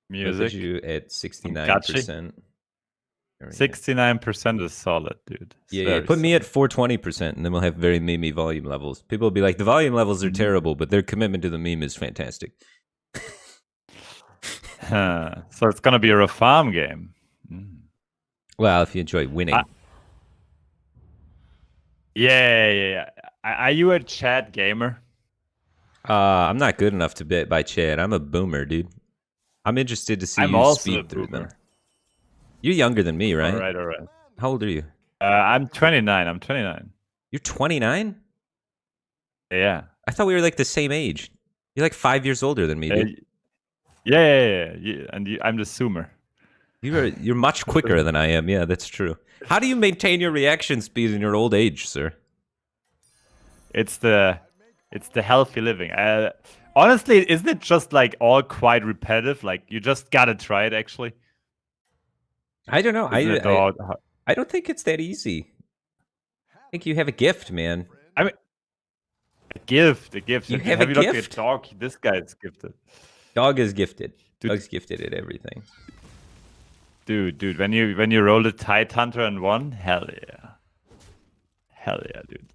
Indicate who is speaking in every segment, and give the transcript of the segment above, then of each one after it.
Speaker 1: Music.
Speaker 2: Put you at
Speaker 1: 69%.
Speaker 2: 69%.
Speaker 1: 69% is solid, dude. It's
Speaker 2: Yeah. Put me at 420%, and then we'll have very memey volume levels. People will be like, the volume levels are terrible, but their commitment to the meme is fantastic.
Speaker 1: So it's gonna be a farm game.
Speaker 2: Well, if you enjoy winning.
Speaker 1: Yeah. Are you a chat gamer?
Speaker 2: I'm not good enough to bet by Chad. I'm a boomer, dude. I'm interested to see
Speaker 1: I'm
Speaker 2: you
Speaker 1: also
Speaker 2: speed
Speaker 1: a
Speaker 2: through
Speaker 1: boomer.
Speaker 2: them. You're younger than me, right?
Speaker 1: All right.
Speaker 2: How old are you?
Speaker 1: I'm 29. I'm 29.
Speaker 2: You're 29?
Speaker 1: Yeah.
Speaker 2: I thought we were like the same age. You're like 5 years older than me, dude.
Speaker 1: Yeah. And I'm the zoomer.
Speaker 2: You're much quicker than I am. Yeah, that's true. How do you maintain your reaction speed in your old age, sir?
Speaker 1: It's the healthy living. Honestly, isn't it just like all quite repetitive? Like you just gotta try it. Actually,
Speaker 2: I don't know. I don't think it's that easy. I think you have a gift, man.
Speaker 1: I mean, a gift.
Speaker 2: You have a
Speaker 1: you looked
Speaker 2: gift?
Speaker 1: at dog? This guy is gifted.
Speaker 2: Dog is gifted.
Speaker 1: Dude.
Speaker 2: Dog's gifted at everything.
Speaker 1: Dude, when you rolled a Tide Hunter and won, hell yeah, dude.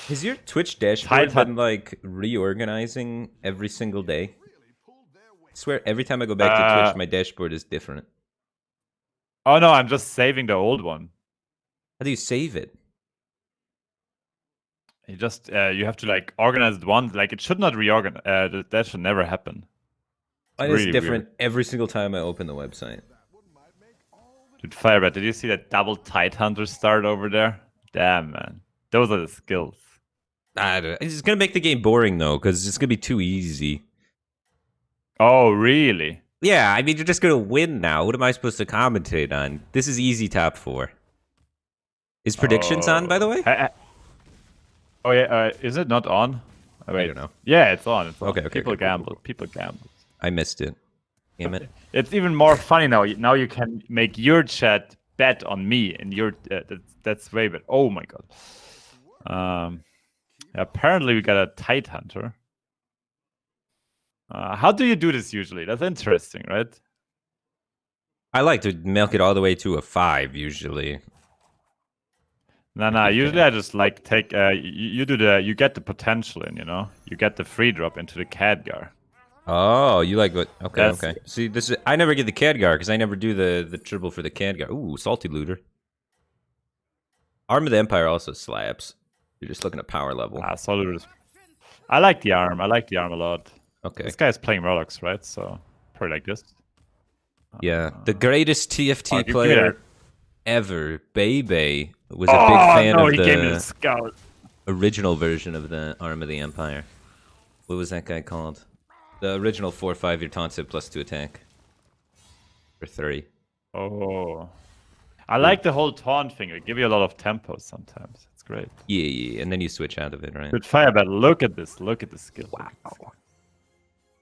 Speaker 2: Has your Twitch dashboard been like reorganizing every single day? I swear every time I go back to Twitch, my dashboard is different.
Speaker 1: Oh no, I'm just saving the old one.
Speaker 2: How do you save it?
Speaker 1: You just you have to like organize it once. Like it should not reorganize. That should never happen.
Speaker 2: Mine is different every single time I open the website.
Speaker 1: Dude, Firebat, did you see that double Tide Hunter start over there? Damn, man. Those are the skills.
Speaker 2: It's going to make the game boring, though, because it's going to be too easy.
Speaker 1: Oh, really?
Speaker 2: Yeah, I mean, you're just going to win now. What am I supposed to commentate on? This is easy top 4. Is predictions on, by the way?
Speaker 1: Oh, yeah. Is it not on?
Speaker 2: Wait. I don't know.
Speaker 1: Yeah, it's on. It's on.
Speaker 2: Okay.
Speaker 1: People gamble. People gamble.
Speaker 2: I missed it. Damn it.
Speaker 1: It's even more funny now. Now you can make your chat bet on me, and your that's way better. Oh my god. Apparently we got a Tide Hunter. How do you do this usually? That's interesting, right?
Speaker 2: I like to milk it all the way to a 5 usually.
Speaker 1: No. Usually I just like take you get the potential in, you know. You get the free drop into the Khadgar.
Speaker 2: Oh, you like what? Okay. See, this is I never get the Khadgar because I never do the triple for the Khadgar. Ooh, salty looter. Arm of the Empire also slaps. You're just looking at power level.
Speaker 1: Salty looters. I like the arm. I like the arm a lot.
Speaker 2: Okay.
Speaker 1: This guy's playing Rolex, right? So probably like this.
Speaker 2: Yeah, the greatest TFT player ever, Bebe, was a big fan of the original version of the Arm of the Empire. What was that guy called? The original 4/5 your taunt set +2 attack. For 3.
Speaker 1: Oh. I like the whole taunt thing. It gives you a lot of tempo sometimes. It's great.
Speaker 2: Yeah. And then you switch out of it, right?
Speaker 1: Good Firebat, look at this. Look at the skill.
Speaker 2: Wow.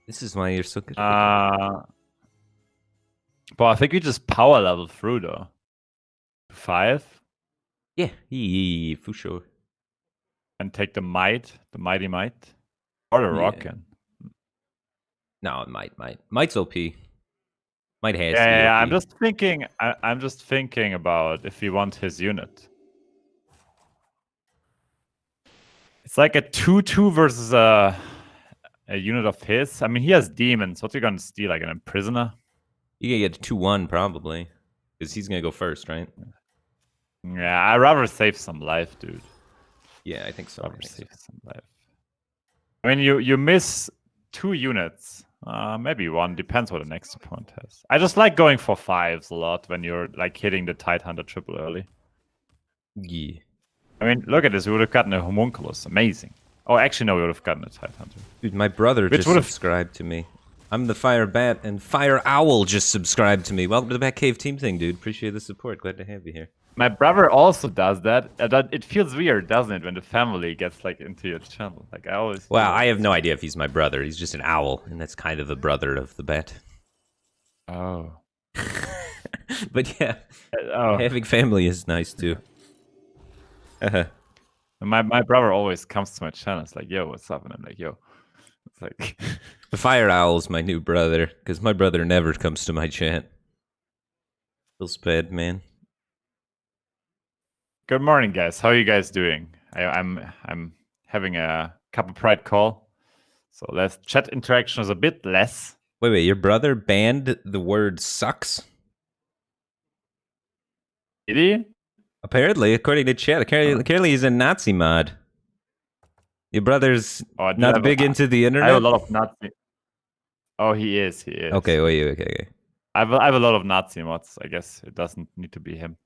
Speaker 2: This is why you're so good.
Speaker 1: But I think we just power level through though. 5?
Speaker 2: Yeah, for sure.
Speaker 1: And take the mighty might. Or the rocket.
Speaker 2: No, might. Might's OP. Might has
Speaker 1: yeah, I'm just thinking about if we want his unit. It's like a 2/2 versus a unit of his. I mean, he has demons. What are you gonna steal? Like an imprisoner?
Speaker 2: You can get 2/1 probably, because he's gonna go first, right?
Speaker 1: Yeah, I'd rather save some life, dude.
Speaker 2: Yeah, I think so.
Speaker 1: Save some life. I mean, you miss 2 units. Maybe 1. Depends what the next opponent has. I just like going for 5s a lot when you're like hitting the Tide Hunter triple early.
Speaker 2: Yeah.
Speaker 1: I mean, look at this. We would have gotten a Homunculus. Amazing. Oh, actually, no, we would have gotten a Tide Hunter.
Speaker 2: Dude, my brother just subscribed to me. I'm the Firebat, and Fire Owl just subscribed to me. Welcome to the Batcave team thing, dude. Appreciate the support. Glad to have you here.
Speaker 1: My brother also does that. It feels weird, doesn't it, when the family gets like into your channel? Like I always.
Speaker 2: Well, I have no idea if he's my brother. He's just an owl, and that's kind of a brother of the bat.
Speaker 1: Oh.
Speaker 2: But yeah, having family is nice too.
Speaker 1: My brother always comes to my channel. It's like, yo, what's up? And I'm like, yo. It's like.
Speaker 2: The Fire Owl's my new brother, because my brother never comes to my chat. Feels bad, man.
Speaker 1: Good morning, guys. How are you guys doing? I'm having a cup of pride call, so less chat interaction is a bit less.
Speaker 2: Wait, your brother banned the word "sucks"?
Speaker 1: Did he?
Speaker 2: Apparently, according to chat, apparently he's a Nazi mod. Your brother's not big into the internet?
Speaker 1: I have a lot of Nazi. Oh, he is. He is.
Speaker 2: Okay, wait, okay.
Speaker 1: I have a lot of Nazi mods. I guess it doesn't need to be him.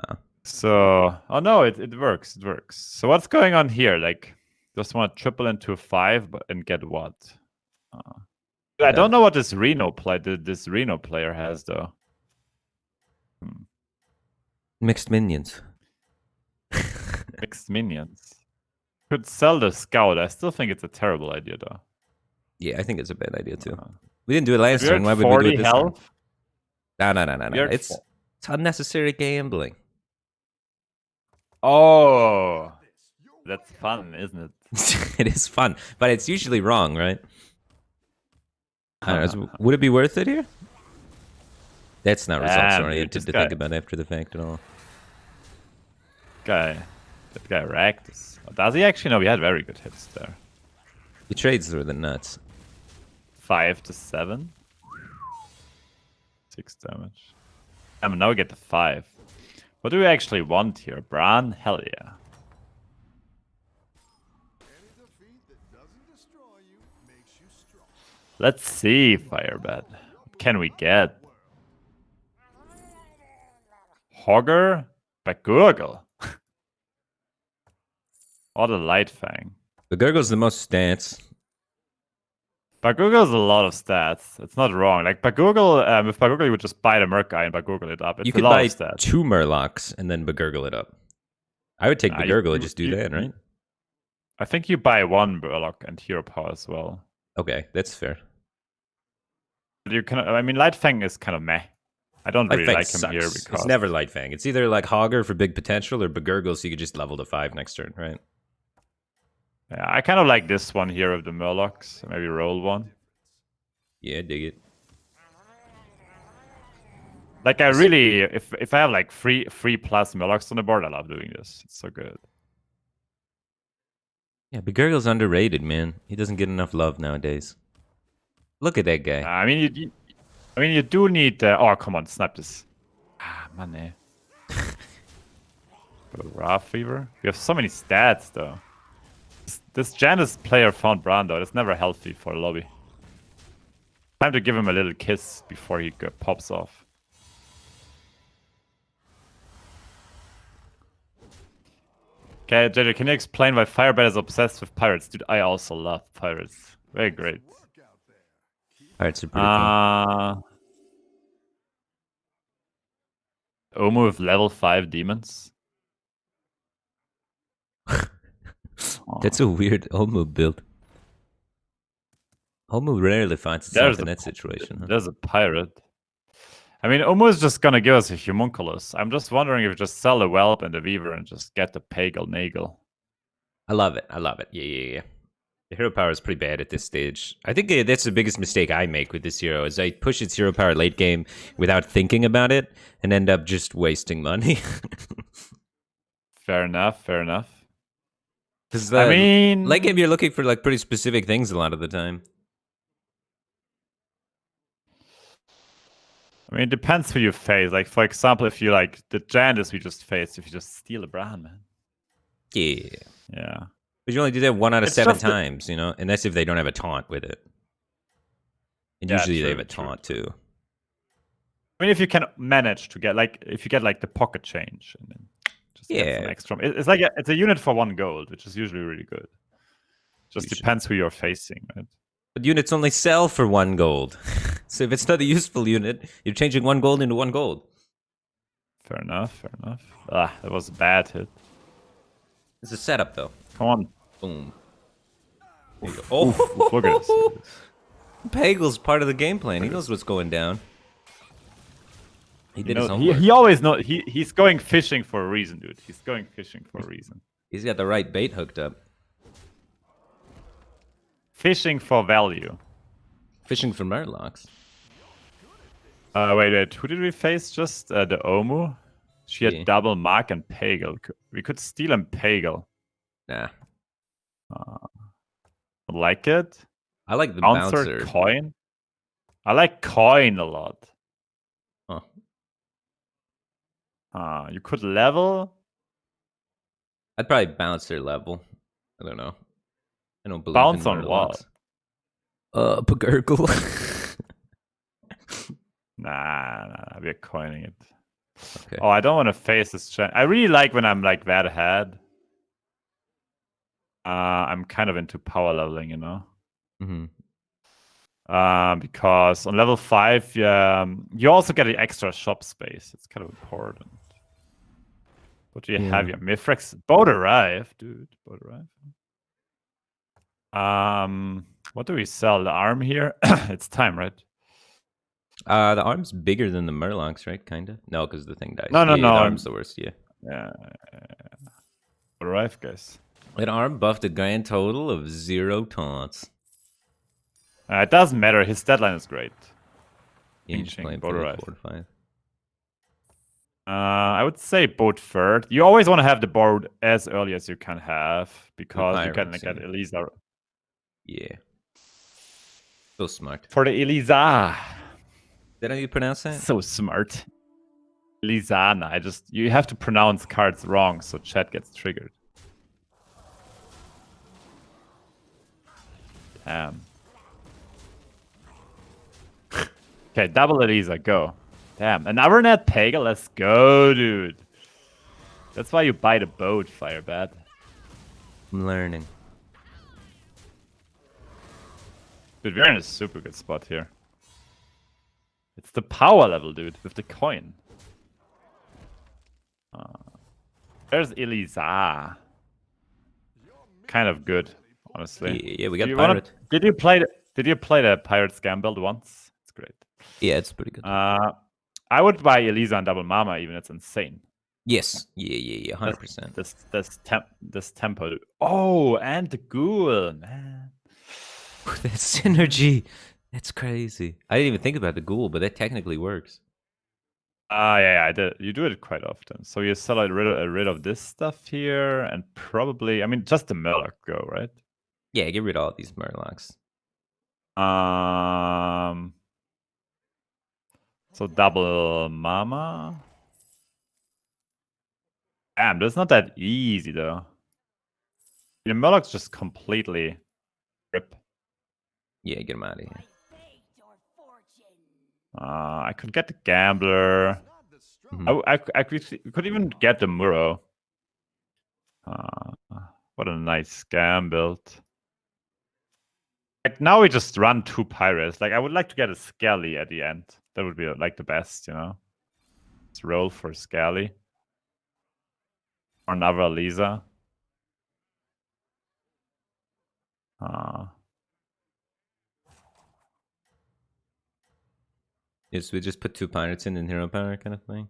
Speaker 2: Oh.
Speaker 1: So, oh no, it works. It works. So what's going on here? Like, just want to triple into a 5 and get what? I don't know what this Reno player has though.
Speaker 2: Mixed minions.
Speaker 1: Mixed minions. Could sell the scout. I still think it's a terrible idea though.
Speaker 2: Yeah, I think it's a bad idea too. We didn't do it last turn. Why would we do it this
Speaker 1: health?
Speaker 2: time? No. It's unnecessary gambling.
Speaker 1: Oh, that's fun, isn't it?
Speaker 2: It is fun, but it's usually wrong, right? I don't know, would it be worth it here? That's not results oriented to think about after the fact at all.
Speaker 1: That guy racked us. Does he actually? No, we had very good hits there.
Speaker 2: The trades were the nuts.
Speaker 1: 5 to 7. 6 damage. Now we get the 5. What do we actually want here? Bran? Hell yeah. Let's see, Firebat. What can we get? Hogger? Bagurgle? Or the Light Fang?
Speaker 2: Bagurgle's the most stats.
Speaker 1: Bagurgle's a lot of stats. It's not wrong. Like Bagurgle, with Bagurgle you would just buy the Merc guy and Bagurgle it up. It's
Speaker 2: you could
Speaker 1: a lot
Speaker 2: buy
Speaker 1: of stats.
Speaker 2: 2 Murlocs and then Bagurgle it up. I would take Bagurgle and just do that, right?
Speaker 1: I think you buy 1 Murloc and Hero Power as well.
Speaker 2: Okay, that's fair.
Speaker 1: You can. I mean, Light Fang is kind of meh. I don't really like him here because
Speaker 2: it's never Light Fang. It's either like Hogger for big potential or Bagurgle, so you could just level to 5 next turn, right?
Speaker 1: Yeah, I kind of like this one here of the Murlocs. Maybe roll 1.
Speaker 2: Yeah, dig it.
Speaker 1: Like I really, if I have like 3+ Murlocs on the board, I love doing this. It's so good.
Speaker 2: Yeah, Bagurgle's underrated, man. He doesn't get enough love nowadays. Look at that guy.
Speaker 1: I mean, you do need. Oh, come on, snap this. Man. Raw Fever. We have so many stats though. This Janus player found Brando. It's never healthy for a lobby. Time to give him a little kiss before he pops off. Okay, JJ, can you explain why Firebat is obsessed with pirates? Dude, I also love pirates. Very great.
Speaker 2: Pirates are pretty cool.
Speaker 1: Omu with level 5 demons.
Speaker 2: That's a weird Omu build. Omu rarely finds itself in that situation. Huh?
Speaker 1: There's a pirate. I mean, Omu is just gonna give us a homunculus. I'm just wondering if we just sell the whelp and the weaver and just get the Pagel Nagel.
Speaker 2: I love it. Yeah. The hero power is pretty bad at this stage. I think that's the biggest mistake I make with this hero is I push its hero power late game without thinking about it and end up just wasting money.
Speaker 1: Fair enough.
Speaker 2: Because I mean, late game you're looking for like pretty specific things a lot of the time.
Speaker 1: I mean, it depends who you face. Like, for example, if you like the Janus we just faced, if you just steal a Bran, man.
Speaker 2: Yeah. But you only do that 1 out of 7 times, you know? And that's if they don't have a taunt with it. And usually they have a taunt too.
Speaker 1: I mean, if you can manage to get like, if you get like the pocket change and then just get some extra. It's like it's a unit for 1 gold, which is usually really good. Just depends who you're facing, right?
Speaker 2: But units only sell for 1 gold. So if it's not a useful unit, you're changing 1 gold into 1 gold.
Speaker 1: Fair enough. That was a bad hit.
Speaker 2: It's a setup though.
Speaker 1: Come on.
Speaker 2: Boom.
Speaker 1: There you go. Oh, look at this.
Speaker 2: Pagel's part of the game plan. He knows what's going down. He did his homework.
Speaker 1: He always knows. He's going fishing for a reason, dude. He's going fishing for a reason.
Speaker 2: He's got the right bait hooked up.
Speaker 1: Fishing for value.
Speaker 2: Fishing for Murlocs.
Speaker 1: Wait. Who did we face? Just the Omu? She had double Mark and Pagel. We could steal and Pagel.
Speaker 2: Nah.
Speaker 1: Like it.
Speaker 2: I like the bouncer.
Speaker 1: Coin. I like coin a lot.
Speaker 2: Huh.
Speaker 1: You could level.
Speaker 2: I'd probably bouncer level. I don't know. I don't believe
Speaker 1: bounce
Speaker 2: in
Speaker 1: on what?
Speaker 2: Pagurgle.
Speaker 1: Nah, we're coining it.
Speaker 2: Okay.
Speaker 1: Oh, I don't want to face this. I really like when I'm like that ahead. I'm kind of into power leveling, you know. Because on level 5, you also get the extra shop space. It's kind of important. What do you have here? Mithrax boat arrive, dude. Boat arrive. What do we sell? The arm here? It's time, right?
Speaker 2: The arm's bigger than the Murlocs, right? Kinda. No, because the thing dies.
Speaker 1: No.
Speaker 2: The arm's the worst.
Speaker 1: Yeah. Boat arrive, guys.
Speaker 2: An arm buffed a grand total of 0 taunts.
Speaker 1: It doesn't matter. His deadline is great.
Speaker 2: Yeah, just playing boat arrive. 4 to 5.
Speaker 1: I would say boat third. You always want to have the board as early as you can have because you can get Elisa.
Speaker 2: Yeah. So smart.
Speaker 1: For the Elisa.
Speaker 2: Is that how you pronounce that?
Speaker 1: So smart. Elisana. You have to pronounce cards wrong so chat gets triggered. Damn. Okay, double Elisa, go. Damn, another net Pagel, let's go, dude. That's why you buy the boat, Firebat.
Speaker 2: I'm learning.
Speaker 1: Dude, we're in a super good spot here. It's the power level, dude, with the coin. There's Elisa. Kind of good, honestly.
Speaker 2: Yeah, we got pirate.
Speaker 1: Did you play the pirate scam build once? It's great.
Speaker 2: Yeah, it's pretty good.
Speaker 1: I would buy Elisa and double Mama even. It's insane.
Speaker 2: Yes. Yeah. 100%.
Speaker 1: This tempo. Oh, and the ghoul, man.
Speaker 2: That synergy. That's crazy. I didn't even think about the ghoul, but that technically works.
Speaker 1: Yeah, I did. You do it quite often. So you sell rid of this stuff here, and probably, I mean, just the Murloc go, right?
Speaker 2: Yeah, get rid of all these Murlocs.
Speaker 1: So double Mama. Damn, that's not that easy though. The Murloc's just completely rip.
Speaker 2: Yeah, get him out of here.
Speaker 1: I could get the Gambler. I could even get the Muro. What a nice scam build. Like now we just run 2 pirates. Like I would like to get a Skelly at the end. That would be like the best, you know. Let's roll for Skelly. Or another Lisa.
Speaker 2: Yes, we just put 2 pirates in hero power kind of thing.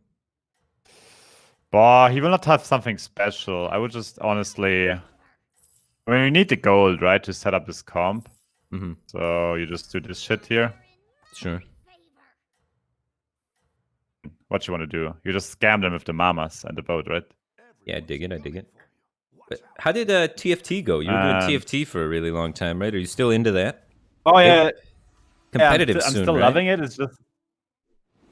Speaker 1: Bah, he will not have something special. I would just honestly... I mean, we need the gold, right, to set up this comp. So you just do this shit here.
Speaker 2: Sure.
Speaker 1: What you want to do? You just scam them with the mamas and the boat, right?
Speaker 2: Yeah, I dig it. But how did TFT go? You were doing TFT for a really long time, right? Are you still into that?
Speaker 1: Oh, yeah.
Speaker 2: Competitive
Speaker 1: I'm
Speaker 2: soon,
Speaker 1: still
Speaker 2: right?
Speaker 1: loving it. It's just...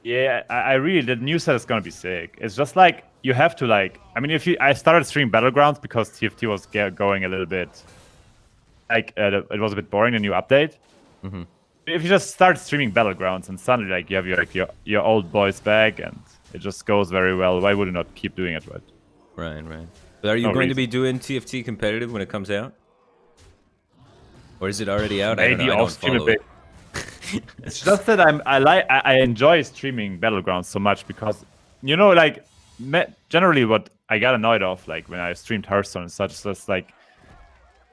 Speaker 1: Yeah, I really... The new set is going to be sick. It's just like, you have to like... I mean, I started streaming Battlegrounds because TFT was going a little bit... Like, it was a bit boring, the new update. If you just start streaming Battlegrounds and suddenly like you have your old boys back and it just goes very well, why would you not keep doing it, right?
Speaker 2: Right. But are you going to be doing TFT competitive when it comes out? Or is it already out?
Speaker 1: Maybe
Speaker 2: I don't follow it.
Speaker 1: It's just that I enjoy streaming Battlegrounds so much because, you know, like generally what I got annoyed of, like when I streamed Hearthstone and such, just like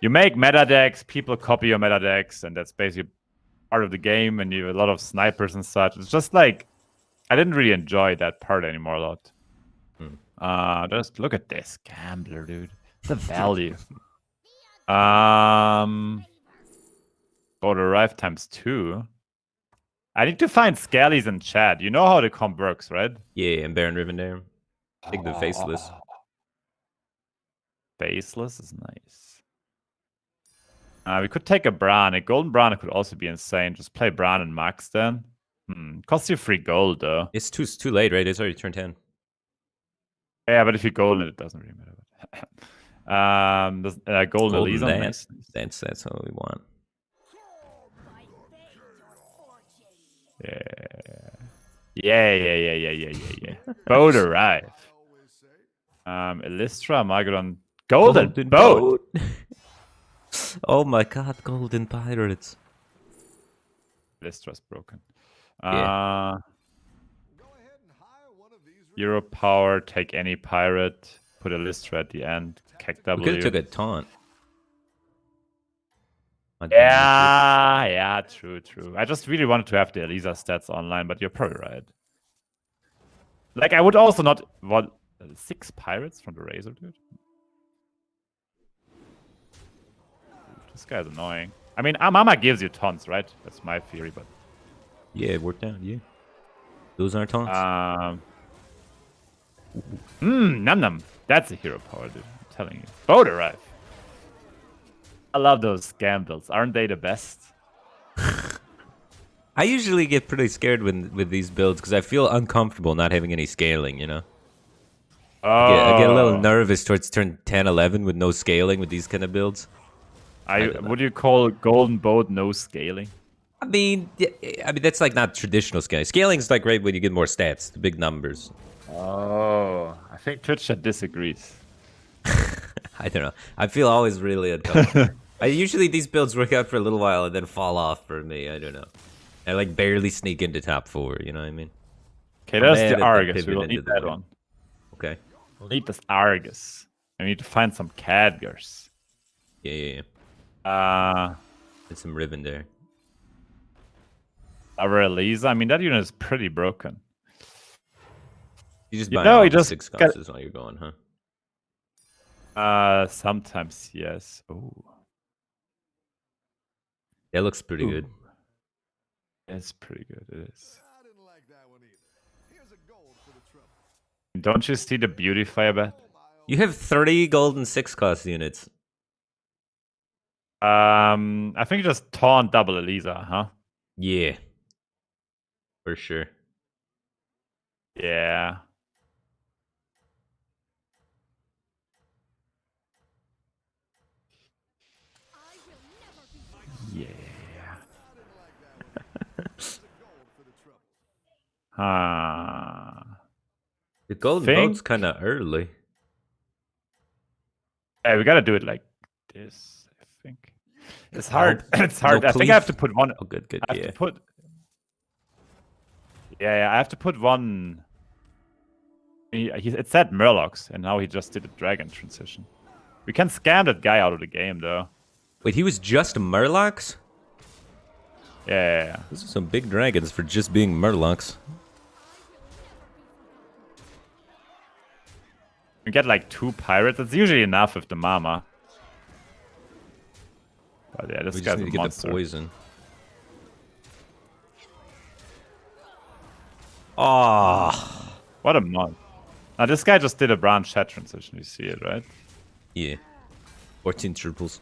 Speaker 1: you make meta decks, people copy your meta decks, and that's basically part of the game, and you have a lot of snipers and such. It's just like I didn't really enjoy that part anymore a lot. Just look at this Gambler, dude. The value. Boat arrive ×2. I need to find Scallies in chat. You know how the comp works, right?
Speaker 2: Yeah, and Baron Rivendare. Take the faceless.
Speaker 1: Faceless is nice. We could take a Bran. A golden Bran could also be insane. Just play Bran and Max then. Costs you 3 gold though.
Speaker 2: It's too late, right? It's already turned 10.
Speaker 1: Yeah, but if you golden it doesn't really matter. Golden Elisa, nice.
Speaker 2: That's what we want.
Speaker 1: Yeah. Boat arrive. Elistra, Margadon, golden boat.
Speaker 2: Oh my god, golden pirates.
Speaker 1: Elistra's broken.
Speaker 2: Yeah.
Speaker 1: Euro power, take any pirate, put Elistra at the end, Keck W.
Speaker 2: We could have took a taunt.
Speaker 1: Yeah, true. I just really wanted to have the Elisa stats online, but you're probably right. Like, I would also not want 6 pirates from the Razor, dude. This guy's annoying. I mean, Amama gives you taunts, right? That's my theory, but...
Speaker 2: Yeah, it worked out, yeah. Those aren't taunts.
Speaker 1: Num. That's a hero power, dude. I'm telling you. Boat arrive. I love those scam builds. Aren't they the best?
Speaker 2: I usually get pretty scared with these builds because I feel uncomfortable not having any scaling, you know? I get a little nervous towards turn 10, 11 with no scaling with these kind of builds.
Speaker 1: Would you call Golden Boat no scaling?
Speaker 2: I mean, that's like not traditional scaling. Scaling is like right when you get more stats, the big numbers.
Speaker 1: Oh, I think Twitch chat disagrees.
Speaker 2: I don't know. I feel always really uncomfortable. Usually these builds work out for a little while and then fall off for me. I don't know. I like barely sneak into top 4. You know what I mean?
Speaker 1: Okay, that's the Argus. We will need that one.
Speaker 2: Okay.
Speaker 1: We'll need this Argus. I need to find some Khadgars.
Speaker 2: Yeah. And some Rivendare.
Speaker 1: Our Elisa. I mean, that unit is pretty broken.
Speaker 2: You just buy all the 6 costs while you're going, huh?
Speaker 1: Sometimes yes. Oh.
Speaker 2: That looks pretty good.
Speaker 1: It's pretty good. It is. Don't you see the beauty, Firebat?
Speaker 2: You have 30 golden 6-cost units.
Speaker 1: I think you just taunt double Elisa, huh?
Speaker 2: Yeah. For sure.
Speaker 1: Yeah. Yeah.
Speaker 2: The golden boat's kind of early.
Speaker 1: Yeah, we gotta do it like this, I think. It's hard. It's hard.
Speaker 2: No,
Speaker 1: I think I have to put one.
Speaker 2: Oh, good.
Speaker 1: I have to put... Yeah, I have to put one... It said Murlocs, and now he just did a dragon transition. We can scam that guy out of the game, though.
Speaker 2: Wait, he was just Murlocs?
Speaker 1: Yeah.
Speaker 2: Those are some big dragons for just being Murlocs.
Speaker 1: We get like 2 pirates. That's usually enough with the Mama. But yeah, this guy's a monster.
Speaker 2: The poison. Oh,
Speaker 1: what a mod. Now this guy just did a brown chat transition. You see it, right?
Speaker 2: Yeah. 14 triples.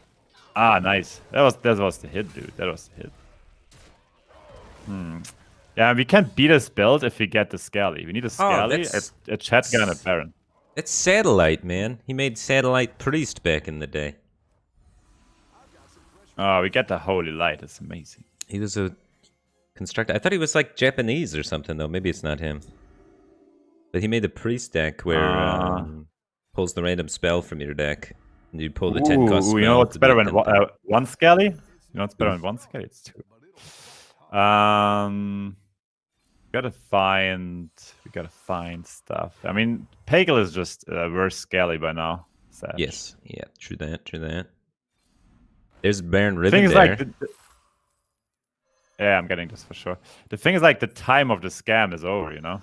Speaker 1: Ah, nice. That was the hit, dude. That was the hit. Yeah, we can't beat this build if we get the Scally. We need a Scally, a chat guy, and a Baron.
Speaker 2: That's Satellite, man. He made Satellite Priest back in the day.
Speaker 1: Oh, we get the Holy Light. It's amazing.
Speaker 2: He was a constructor. I thought he was like Japanese or something, though. Maybe it's not him. But he made the Priest deck where pulls the random spell from your deck. And you pull the 10 cost spell.
Speaker 1: You know what's better when one Scally? You know what's better when one Scally? It's 2. We gotta find stuff. I mean, Pagel is just worse Scally by now. Sad.
Speaker 2: Yes, yeah, true that. There's Baron Rivendare.
Speaker 1: Thing is like yeah, I'm getting this for sure. The thing is like the time of the scam is over, you know?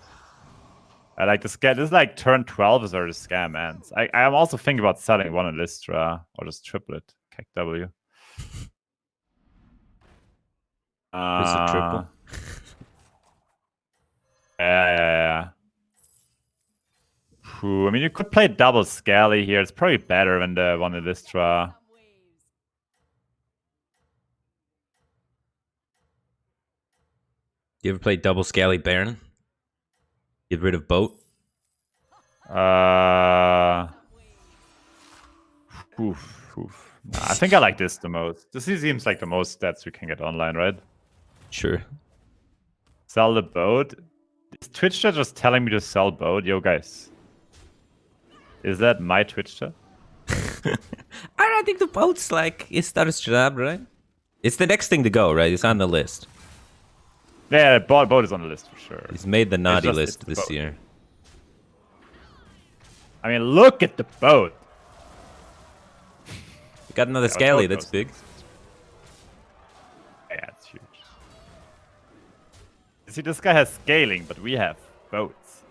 Speaker 1: I like the scam. This is like turn 12 is where the scam ends. I am also thinking about selling one Elistra or just triple it. Keck W.
Speaker 2: It's a triple.
Speaker 1: Yeah. Ooh, I mean, you could play double Scally here. It's probably better than the one in Lystra.
Speaker 2: You ever play double Scally Baron? Get rid of boat?
Speaker 1: I think I like this the most. This seems like the most stats you can get online, right?
Speaker 2: Sure.
Speaker 1: Sell the boat. Is Twitch chat just telling me to sell boat? Yo, guys. Is that my Twitch chat?
Speaker 2: I think the boat's like, it's not his job, right? It's the next thing to go, right? It's on the list.
Speaker 1: Yeah, boat is on the list for sure.
Speaker 2: He's made the naughty list this year.
Speaker 1: I mean, look at the boat.
Speaker 2: We got another Scally, that's big.
Speaker 1: Yeah, it's huge. You see, this guy has scaling, but we have boats.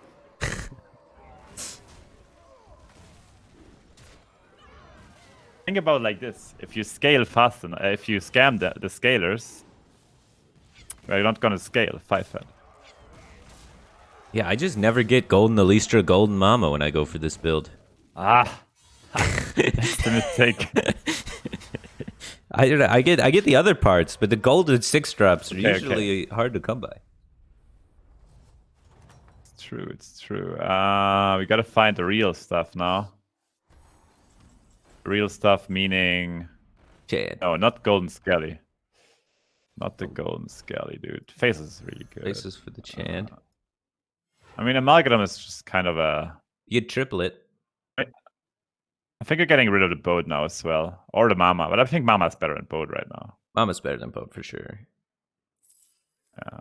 Speaker 1: Think about it like this: if you scale fast enough, if you scam the scalers, well, you're not gonna scale 5-fed.
Speaker 2: Yeah, I just never get Golden Elistra, Golden Mama when I go for this build.
Speaker 1: Ah, that's the mistake.
Speaker 2: I get the other parts, but the golden 6-drops are usually hard to come by.
Speaker 1: It's true. We gotta find the real stuff now. Real stuff meaning...
Speaker 2: Chad.
Speaker 1: No, not Golden Skelly. Not the Golden Skelly, dude. Faces is really good.
Speaker 2: Faces for the Chad.
Speaker 1: I mean, Amalgam is just kind of a...
Speaker 2: You'd triple it.
Speaker 1: I think you're getting rid of the boat now as well. Or the Mama. But I think Mama's better than boat right now.
Speaker 2: Mama's better than boat for sure.
Speaker 1: Yeah.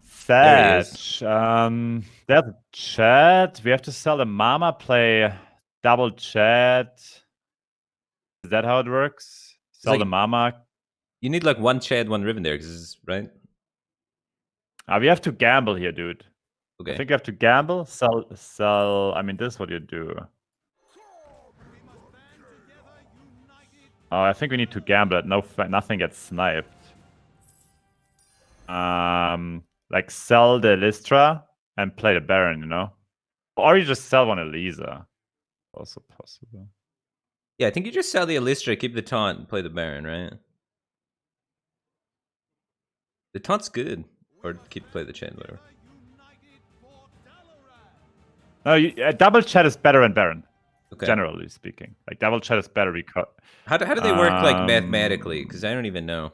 Speaker 1: Thatch. There's a chat. We have to sell the Mama, play double chat. Is that how it works? Sell the Mama.
Speaker 2: You need like one Chad, one Riven there, right?
Speaker 1: We have to gamble here, dude.
Speaker 2: Okay.
Speaker 1: I think you have to gamble, sell. I mean, this is what you do. Oh, I think we need to gamble that nothing gets sniped. Like sell the Lystra and play the Baron, you know? Or you just sell one Elisa. Also possible.
Speaker 2: Yeah, I think you just sell the Elistra, keep the taunt, and play the Baron, right? The taunt's good. Or play the chain, whatever.
Speaker 1: No, double chat is better than Baron.
Speaker 2: Okay.
Speaker 1: Generally speaking. Like double chat is better because...
Speaker 2: How do they work like mathematically? Because I don't even know.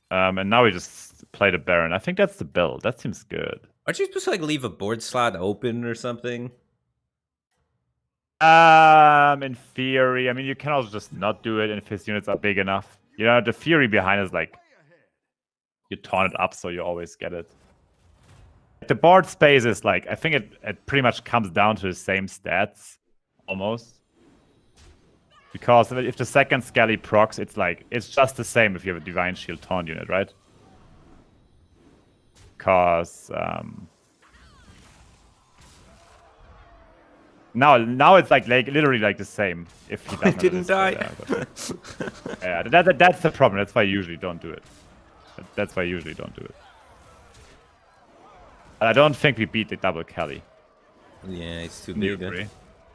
Speaker 1: And now we just play the Baron. I think that's the build. That seems good.
Speaker 2: Aren't you supposed to like leave a board slot open or something?
Speaker 1: In theory. I mean, you can also just not do it if his units are big enough. You know, the theory behind it is like you taunt it up so you always get it. The board space is like, I think it pretty much comes down to the same stats, almost. Because if the second Scally procs, it's just the same if you have a Divine Shield taunt unit, right? Because now it's like literally like the same if he doesn't.
Speaker 2: Didn't die.
Speaker 1: Yeah, that's the problem. That's why I usually don't do it. I don't think we beat the double Kelly.
Speaker 2: Yeah, he's too big.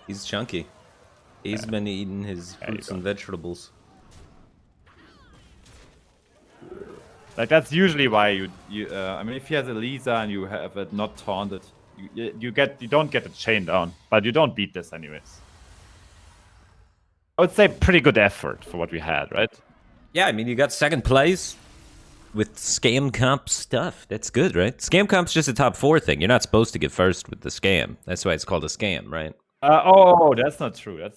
Speaker 2: He's chunky. He's been eating his fruits and vegetables.
Speaker 1: Like that's usually why you I mean, if he has Elisa and you have it not taunted, you don't get the chain down, but you don't beat this anyways. I would say pretty good effort for what we had, right?
Speaker 2: Yeah, I mean, you got second place with scam comp stuff. That's good, right? Scam comp's just a top 4 thing. You're not supposed to get first with the scam. That's why it's called a scam, right?
Speaker 1: Oh, that's not true.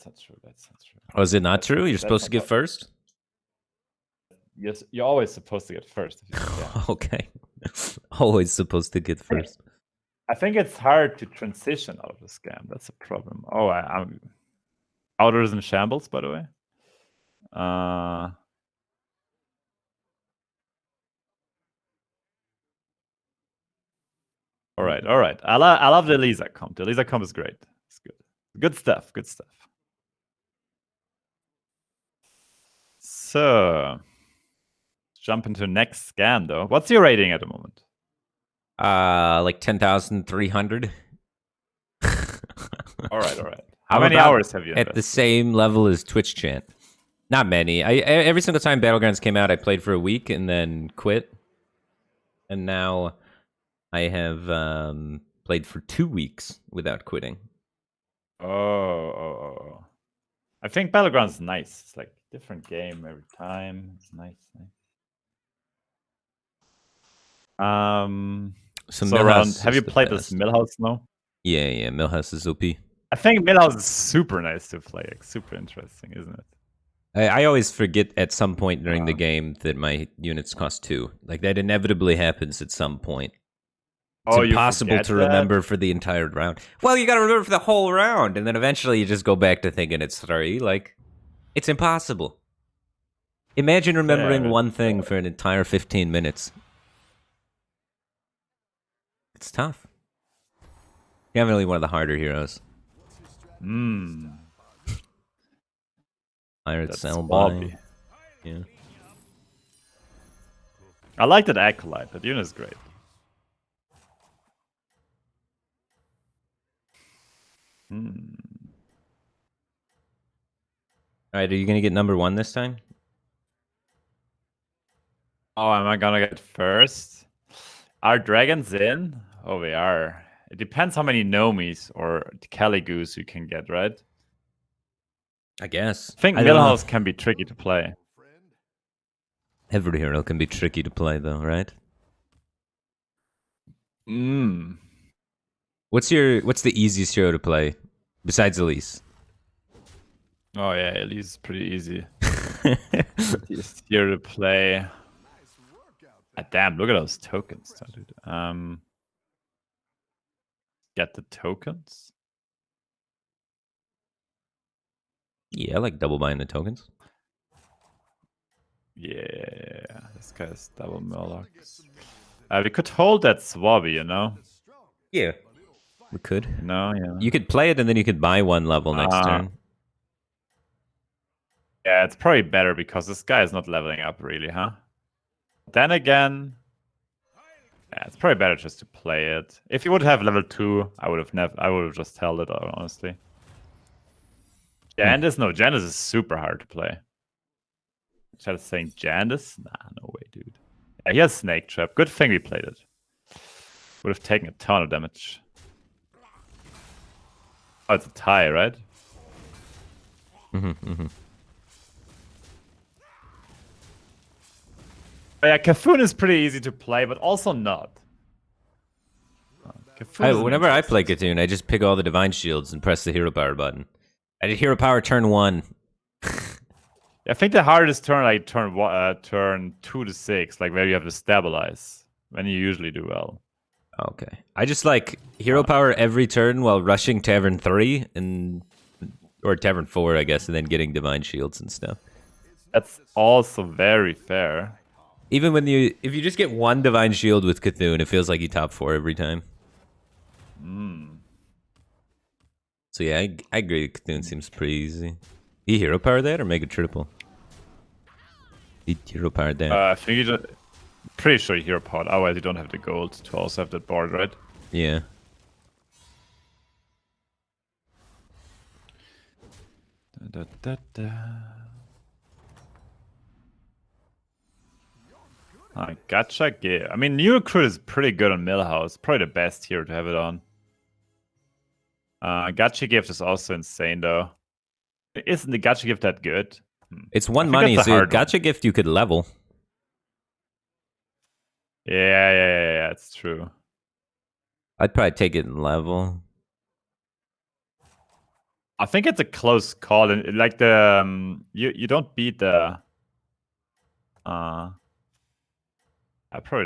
Speaker 2: Oh, is it not true? You're supposed to get first?
Speaker 1: Yes, you're always supposed to get first.
Speaker 2: Okay. Always supposed to get first.
Speaker 1: I think it's hard to transition out of the scam. That's a problem. Oh, I'm Outers in shambles, by the way. All right. I love the Elisa comp. The Elisa comp is great. It's good. Good stuff. Good stuff. So, let's jump into next scan though. What's your rating at the moment?
Speaker 2: Like 10,300.
Speaker 1: All right. How many hours have you invested?
Speaker 2: At the same level as Twitch chat? Not many. Every single time Battlegrounds came out, I played for a week and then quit. And now I have played for 2 weeks without quitting.
Speaker 1: Oh. I think Battlegrounds is nice. It's like different game every time. It's nice. So around, have you played this Millhouse now?
Speaker 2: Yeah, Millhouse is OP.
Speaker 1: I think Millhouse is super nice to play. Like, super interesting, isn't it?
Speaker 2: I always forget at some point during the game that my units cost 2. Like, that inevitably happens at some point. It's impossible to remember for the entire round. Well, you gotta remember for the whole round, and then eventually you just go back to thinking it's 3. Like, it's impossible. Imagine remembering one thing for an entire 15 minutes. It's tough. Definitely one of the harder heroes. Pirate Cellby. Yeah.
Speaker 1: I like that Acolyte. That unit is great.
Speaker 2: Alright, are you gonna get number 1 this time?
Speaker 1: Oh, am I gonna get first? Are dragons in? Oh, we are. It depends how many Nomis or Caligoos you can get, right?
Speaker 2: I guess.
Speaker 1: I think Millhouse can be tricky to play.
Speaker 2: Every hero can be tricky to play, though, right? What's the easiest hero to play besides Elise?
Speaker 1: Oh yeah, Elise is pretty easy. Easiest hero to play. Damn, look at those tokens, dude. Get the tokens.
Speaker 2: Yeah, I like double buying the tokens.
Speaker 1: Yeah, this guy's double Murlocs. We could hold that Swabby, you know?
Speaker 2: Yeah. We could.
Speaker 1: No, yeah.
Speaker 2: You could play it and then you could buy 1 level next turn.
Speaker 1: Yeah, it's probably better because this guy is not leveling up really, huh? Then again, yeah, it's probably better just to play it. If you would have level 2, I would have just held it, honestly. Jandis? No, Jandis is super hard to play. Chat is saying Jandis? Nah, no way, dude. Yeah, he has Snake Trap. Good thing we played it. Would have taken a ton of damage. Oh, it's a tie, right? But yeah, Cthulhu is pretty easy to play, but also not.
Speaker 2: Whenever I play Cthulhu, I just pick all the Divine Shields and press the Hero Power button. I did Hero Power turn 1.
Speaker 1: I think the hardest turn, like turn 2 to 6, like where you have to stabilize. When you usually do well.
Speaker 2: Okay. I just like Hero Power every turn while rushing Tavern 3 or Tavern 4, I guess, and then getting Divine Shields and stuff.
Speaker 1: That's also very fair.
Speaker 2: Even if you just get 1 Divine Shield with Cthulhu, it feels like you top 4 every time. So yeah, I agree. Cthulhu seems pretty easy. You Hero Power that or make a triple? You Hero Power that.
Speaker 1: I think you just... Pretty sure you Hero Power. Otherwise, you don't have the gold to also have that board, right?
Speaker 2: Yeah.
Speaker 1: Gotcha. I mean, New Recruit is pretty good on Millhouse. Probably the best hero to have it on. Gacha Gift is also insane, though. Isn't the Gacha Gift that good?
Speaker 2: It's 1 money, so Gacha Gift you could level.
Speaker 1: Yeah, it's true.
Speaker 2: I'd probably take it in level.
Speaker 1: I think it's a close call. And like the you don't beat the probably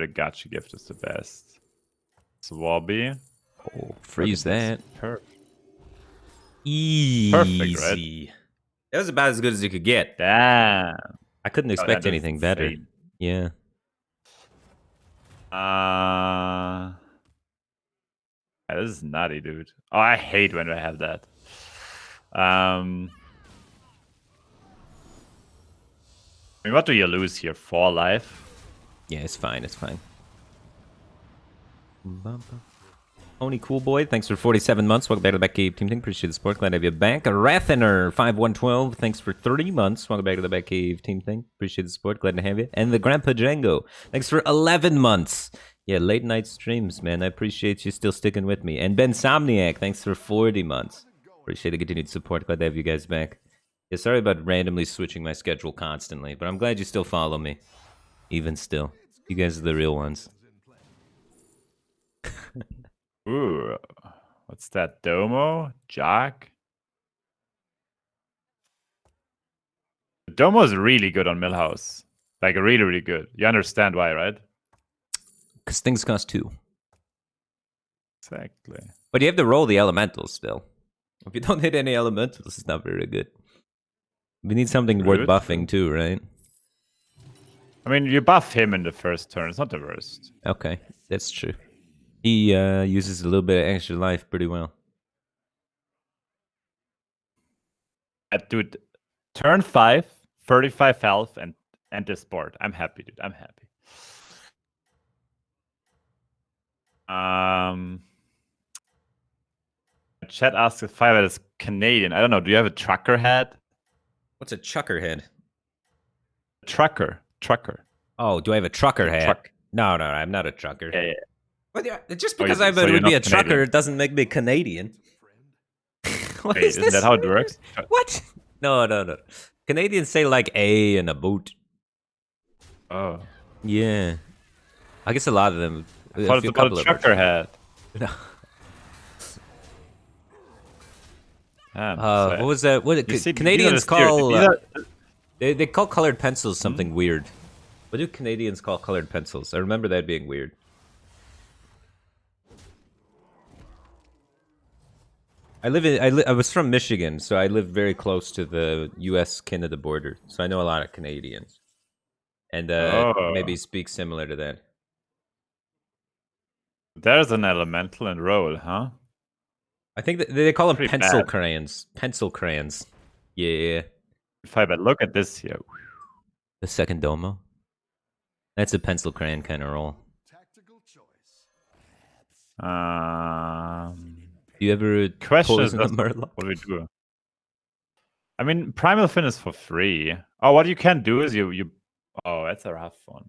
Speaker 1: the Gacha Gift is the best. Swabby.
Speaker 2: Oh, freeze that.
Speaker 1: Perfect.
Speaker 2: Easy.
Speaker 1: Perfect, right?
Speaker 2: That was about as good as you could get.
Speaker 1: Damn.
Speaker 2: I couldn't expect anything better. Yeah.
Speaker 1: This is nutty, dude. Oh, I hate when I have that. I mean, what do you lose here? 4 life?
Speaker 2: Yeah, it's fine. It's fine. Only cool boy, thanks for 47 months. Welcome back to the Batcave Team Thing. Appreciate the support. Glad to have you back. Rathener 5112, thanks for 30 months. Welcome back to the Batcave Team Thing. Appreciate the support. Glad to have you. And the Grandpa Django, thanks for 11 months. Yeah, late night streams, man. I appreciate you still sticking with me. And Ben Somniac, thanks for 40 months. Appreciate the continued support. Glad to have you guys back. Yeah, sorry about randomly switching my schedule constantly, but I'm glad you still follow me. Even still. You guys are the real ones.
Speaker 1: Ooh, what's that? Domo? Jack? Domo is really good on Millhouse. Like, really, really good. You understand why, right?
Speaker 2: Because things cost 2.
Speaker 1: Exactly.
Speaker 2: But you have to roll the elementals still. If you don't hit any elementals, it's not very good. We need something worth buffing too, right?
Speaker 1: I mean, you buff him in the first turn. It's not the worst.
Speaker 2: Okay, that's true. He uses a little bit of extra life pretty well.
Speaker 1: Dude, turn 5, 35 health, and this board. I'm happy, dude. I'm happy. Chat asks if Firebat is Canadian. I don't know. Do you have a trucker hat?
Speaker 2: What's a chucker head?
Speaker 1: Trucker.
Speaker 2: Oh, do I have a trucker hat?
Speaker 1: Truck.
Speaker 2: No, I'm not a trucker.
Speaker 1: Yeah.
Speaker 2: But yeah, just because I would be a trucker doesn't make me Canadian.
Speaker 1: Wait, isn't that how it works?
Speaker 2: What? No. Canadians say like a and a boot.
Speaker 1: Oh.
Speaker 2: Yeah. I guess a lot of them.
Speaker 1: I thought it's about a trucker hat.
Speaker 2: No.
Speaker 1: What
Speaker 2: was that? What Canadians call? They call colored pencils something weird. What do Canadians call colored pencils? I remember that being weird. I was from Michigan, so I lived very close to the U.S.-Canada border, so I know a lot of Canadians, and maybe speak similar to that.
Speaker 1: There's an elemental and roll, huh?
Speaker 2: I think they call them pencil crayons. Pencil crayons. Yeah.
Speaker 1: Firebat, look at this here.
Speaker 2: The second domo. That's a pencil crayon kind of roll. Do you ever poison a Murloc?
Speaker 1: What do we do? I mean, Primal Fin is for free. Oh, what you can do is you. Oh, that's a rough one.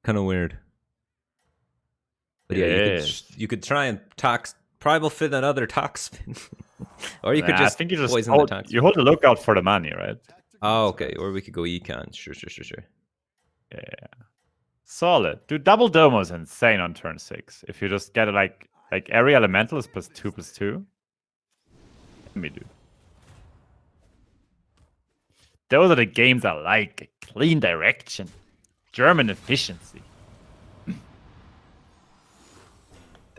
Speaker 2: Kind of weird. But yeah, you could try and Primal Fin another Toxfin. Or you could just
Speaker 1: I think you just
Speaker 2: poison the Toxfin.
Speaker 1: You hold the lookout for the money, right?
Speaker 2: Oh, okay. Or we could go Econ. Sure.
Speaker 1: Yeah. Solid. Dude, double Domo is insane on turn 6. If you just get it like every elemental is +2/+2. Let me do. Those are the games I like. Clean direction. German efficiency.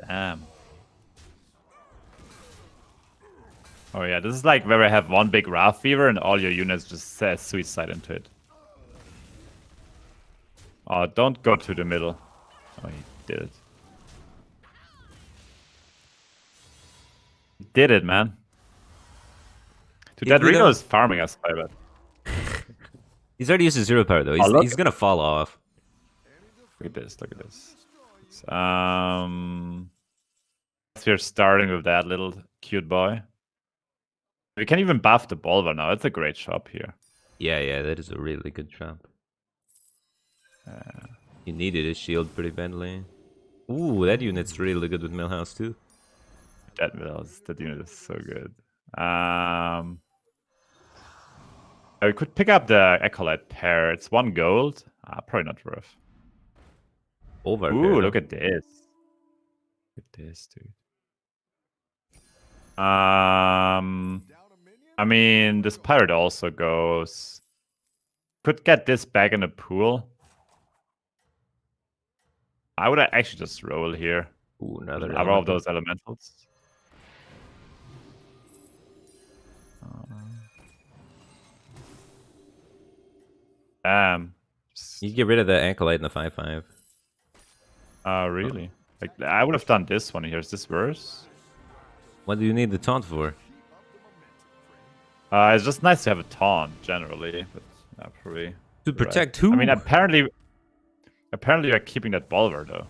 Speaker 1: Damn. Oh yeah, this is like where I have one big Wrath Fever and all your units just say suicide into it. Oh, don't go to the middle. Oh, he did it. He did it, man. Dude, that Reno is farming us, Firebat.
Speaker 2: He's already used his 0 power, though. He's gonna fall off.
Speaker 1: Look at this. We're starting with that little cute boy. We can even buff the Bolvar now. It's a great shop here.
Speaker 2: Yeah, that is a really good shop. You needed his shield pretty badly. Ooh, that unit's really good with Millhouse too.
Speaker 1: That unit is so good. We could pick up the Acolyte pair. It's 1 gold. Probably not worth. Ooh, look at this. Look at this, dude. I mean, this pirate also goes. Could get this back in the pool. I would actually just roll here.
Speaker 2: Ooh, another
Speaker 1: of those elementals.
Speaker 2: You get rid of the Acolyte and the 5/5.
Speaker 1: Really? Like, I would have done this one here. Is this worse?
Speaker 2: What do you need the taunt for?
Speaker 1: It's just nice to have a taunt, generally. But probably...
Speaker 2: To protect who?
Speaker 1: I mean, apparently you're keeping that Bolvar, though.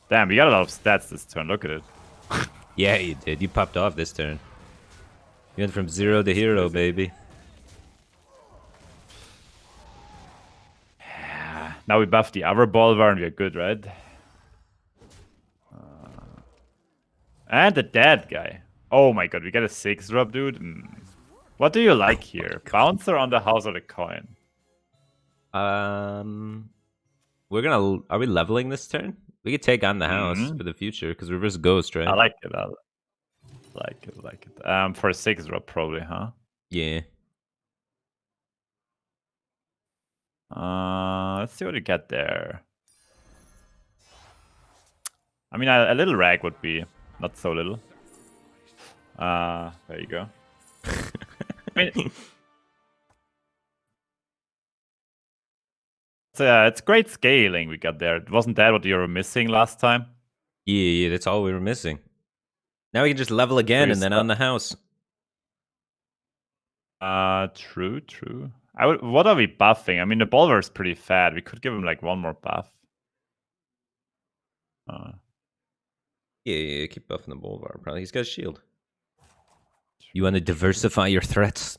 Speaker 1: Damn, we got a lot of stats this turn. Look at it.
Speaker 2: Yeah, you did. You popped off this turn. You went from 0 to hero, baby.
Speaker 1: Yeah. Now we buff the other Bolvar and we're good, right? And the dead guy. Oh my god, we got a 6-drop, dude. What do you like here? Bouncer on the house or the coin?
Speaker 2: Are we leveling this turn? We could take on the house for the future because reverse ghost, right?
Speaker 1: I like it. I like it. For a 6-drop, probably, huh?
Speaker 2: Yeah.
Speaker 1: Let's see what we get there. I mean, a little rag would be not so little. There you go. I mean, it's great scaling we got there. Wasn't that what you were missing last time?
Speaker 2: Yeah, that's all we were missing. Now we can just level again and then on the house.
Speaker 1: True. What are we buffing? I mean, the Bolvar is pretty fat. We could give him like one more buff.
Speaker 2: Yeah, keep buffing the Bolvar. Probably he's got a shield. You want to diversify your threats?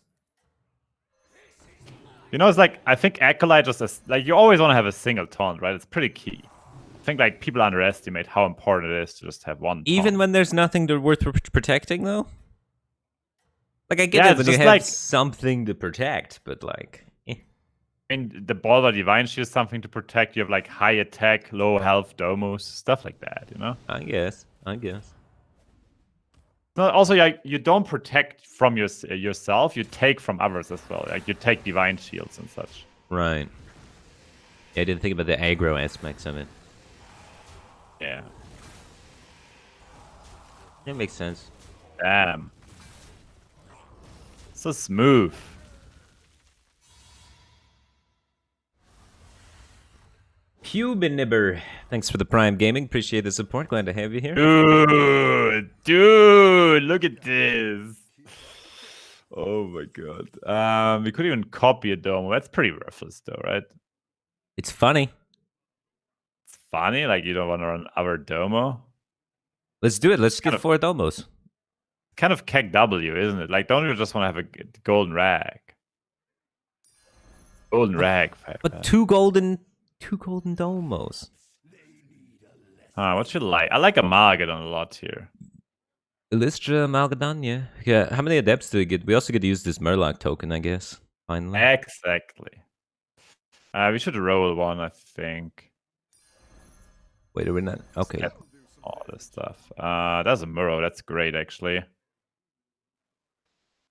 Speaker 1: You know, it's like, I think Acolyte just, like, you always want to have a single taunt, right? It's pretty key. I think, like, people underestimate how important it is to just have one taunt.
Speaker 2: Even when there's nothing worth protecting, though? Like, I get it when you have something to protect, but, like...
Speaker 1: I mean, the Bolvar Divine Shield is something to protect. You have, like, high attack, low health Domus, stuff like that, you know?
Speaker 2: I guess.
Speaker 1: No, also, like, you don't protect from yourself, you take from others as well. Like, you take divine shields and such.
Speaker 2: Right. Yeah, I didn't think about the aggro aspects of it.
Speaker 1: Yeah.
Speaker 2: That makes sense.
Speaker 1: Damn. So smooth.
Speaker 2: Pubinibber. Thanks for the Prime Gaming. Appreciate the support. Glad to have you here.
Speaker 1: Dude, look at this. Oh my god. We could even copy a Domo. That's pretty worthless though, right?
Speaker 2: It's funny.
Speaker 1: It's funny? Like you don't want to run our Domo?
Speaker 2: Let's do it. Let's get 4 Domos.
Speaker 1: Kind of keg W, isn't it? Like, don't you just want to have a golden rag? Golden rag.
Speaker 2: But 2 golden Domos.
Speaker 1: What should I like? I like a Margadon a lot here.
Speaker 2: Illustra, Malgadon, yeah. Yeah, how many adepts do we get? We also get to use this Murloc token, I guess. Finally.
Speaker 1: Exactly. We should roll one, I think.
Speaker 2: Wait, are we not? Okay.
Speaker 1: Get all this stuff. That's a Murrow. That's great, actually.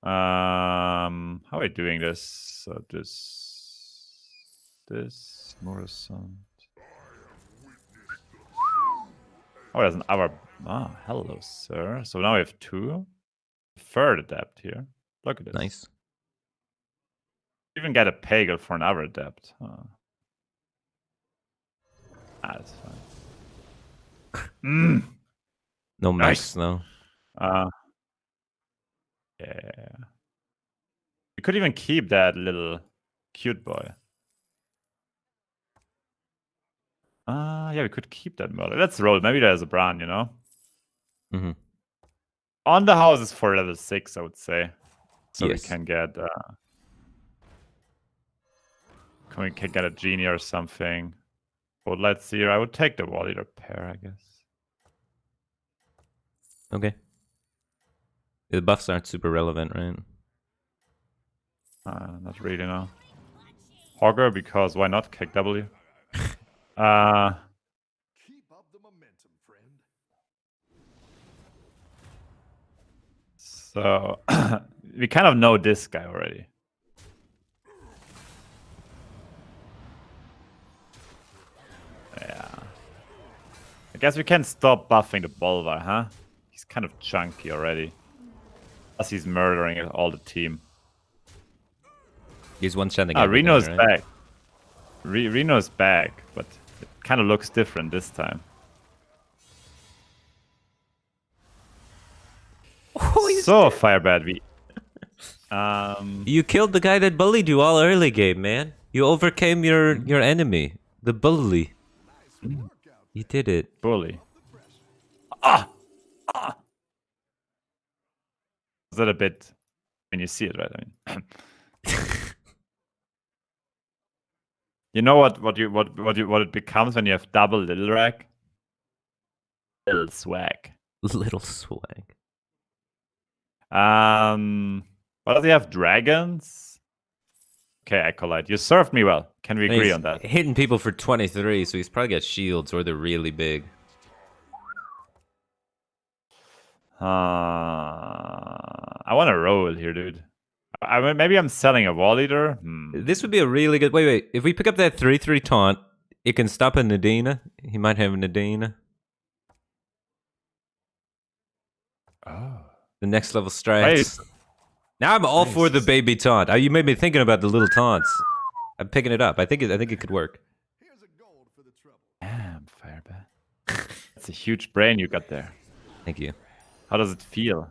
Speaker 1: How are we doing this? So this Morrison. Oh, there's an hour. Ah, hello, sir. So now we have 2. Third adept here. Look at this.
Speaker 2: Nice.
Speaker 1: Even get a Pagel for an hour adept. That's fine.
Speaker 2: No max, no.
Speaker 1: Yeah. We could even keep that little cute boy. Yeah, we could keep that Murder. Let's roll. Maybe there's a brand, you know? On the house is for level 6, I would say. So yes. We can get... we can get a Genie or something. But let's see here. I would take the Wall Eater pair, I guess.
Speaker 2: Okay. The buffs aren't super relevant, right?
Speaker 1: Not really, no. Hogger, because why not? Kick W.
Speaker 3: Keep up the momentum, friend.
Speaker 1: So we kind of know this guy already. Yeah. I guess we can stop buffing the Bolvar, huh? He's kind of chunky already. Plus he's murdering all the team.
Speaker 2: He's one-shotting.
Speaker 1: Reno's
Speaker 2: right?
Speaker 1: back. Reno's back, but it kind of looks different this time.
Speaker 2: Oh,
Speaker 1: so Firebat V.
Speaker 2: You killed the guy that bullied you all early game, man. You overcame your enemy, the bully. You did it.
Speaker 1: Bully. Is that a bit when you see it, right? I mean, you know what it becomes when you have double little rag? Little swag.
Speaker 2: Little swag.
Speaker 1: What does he have? Dragons? Okay, Acolyte. You served me well. Can we agree on that?
Speaker 2: Hitting people for 23, so he's probably got shields or they're really big.
Speaker 1: I want to roll here, dude. I mean, maybe I'm selling a wall eater.
Speaker 2: This would be a really good... Wait. If we pick up that 3/3 taunt, it can stop a Nadina. He might have a Nadina.
Speaker 1: Oh.
Speaker 2: The next level strats. Now I'm all for the baby taunt. You made me thinking about the little taunts. I'm picking it up. I think it could work.
Speaker 1: Damn, Firebat. That's a huge brain you got there.
Speaker 2: Thank you.
Speaker 1: How does it feel?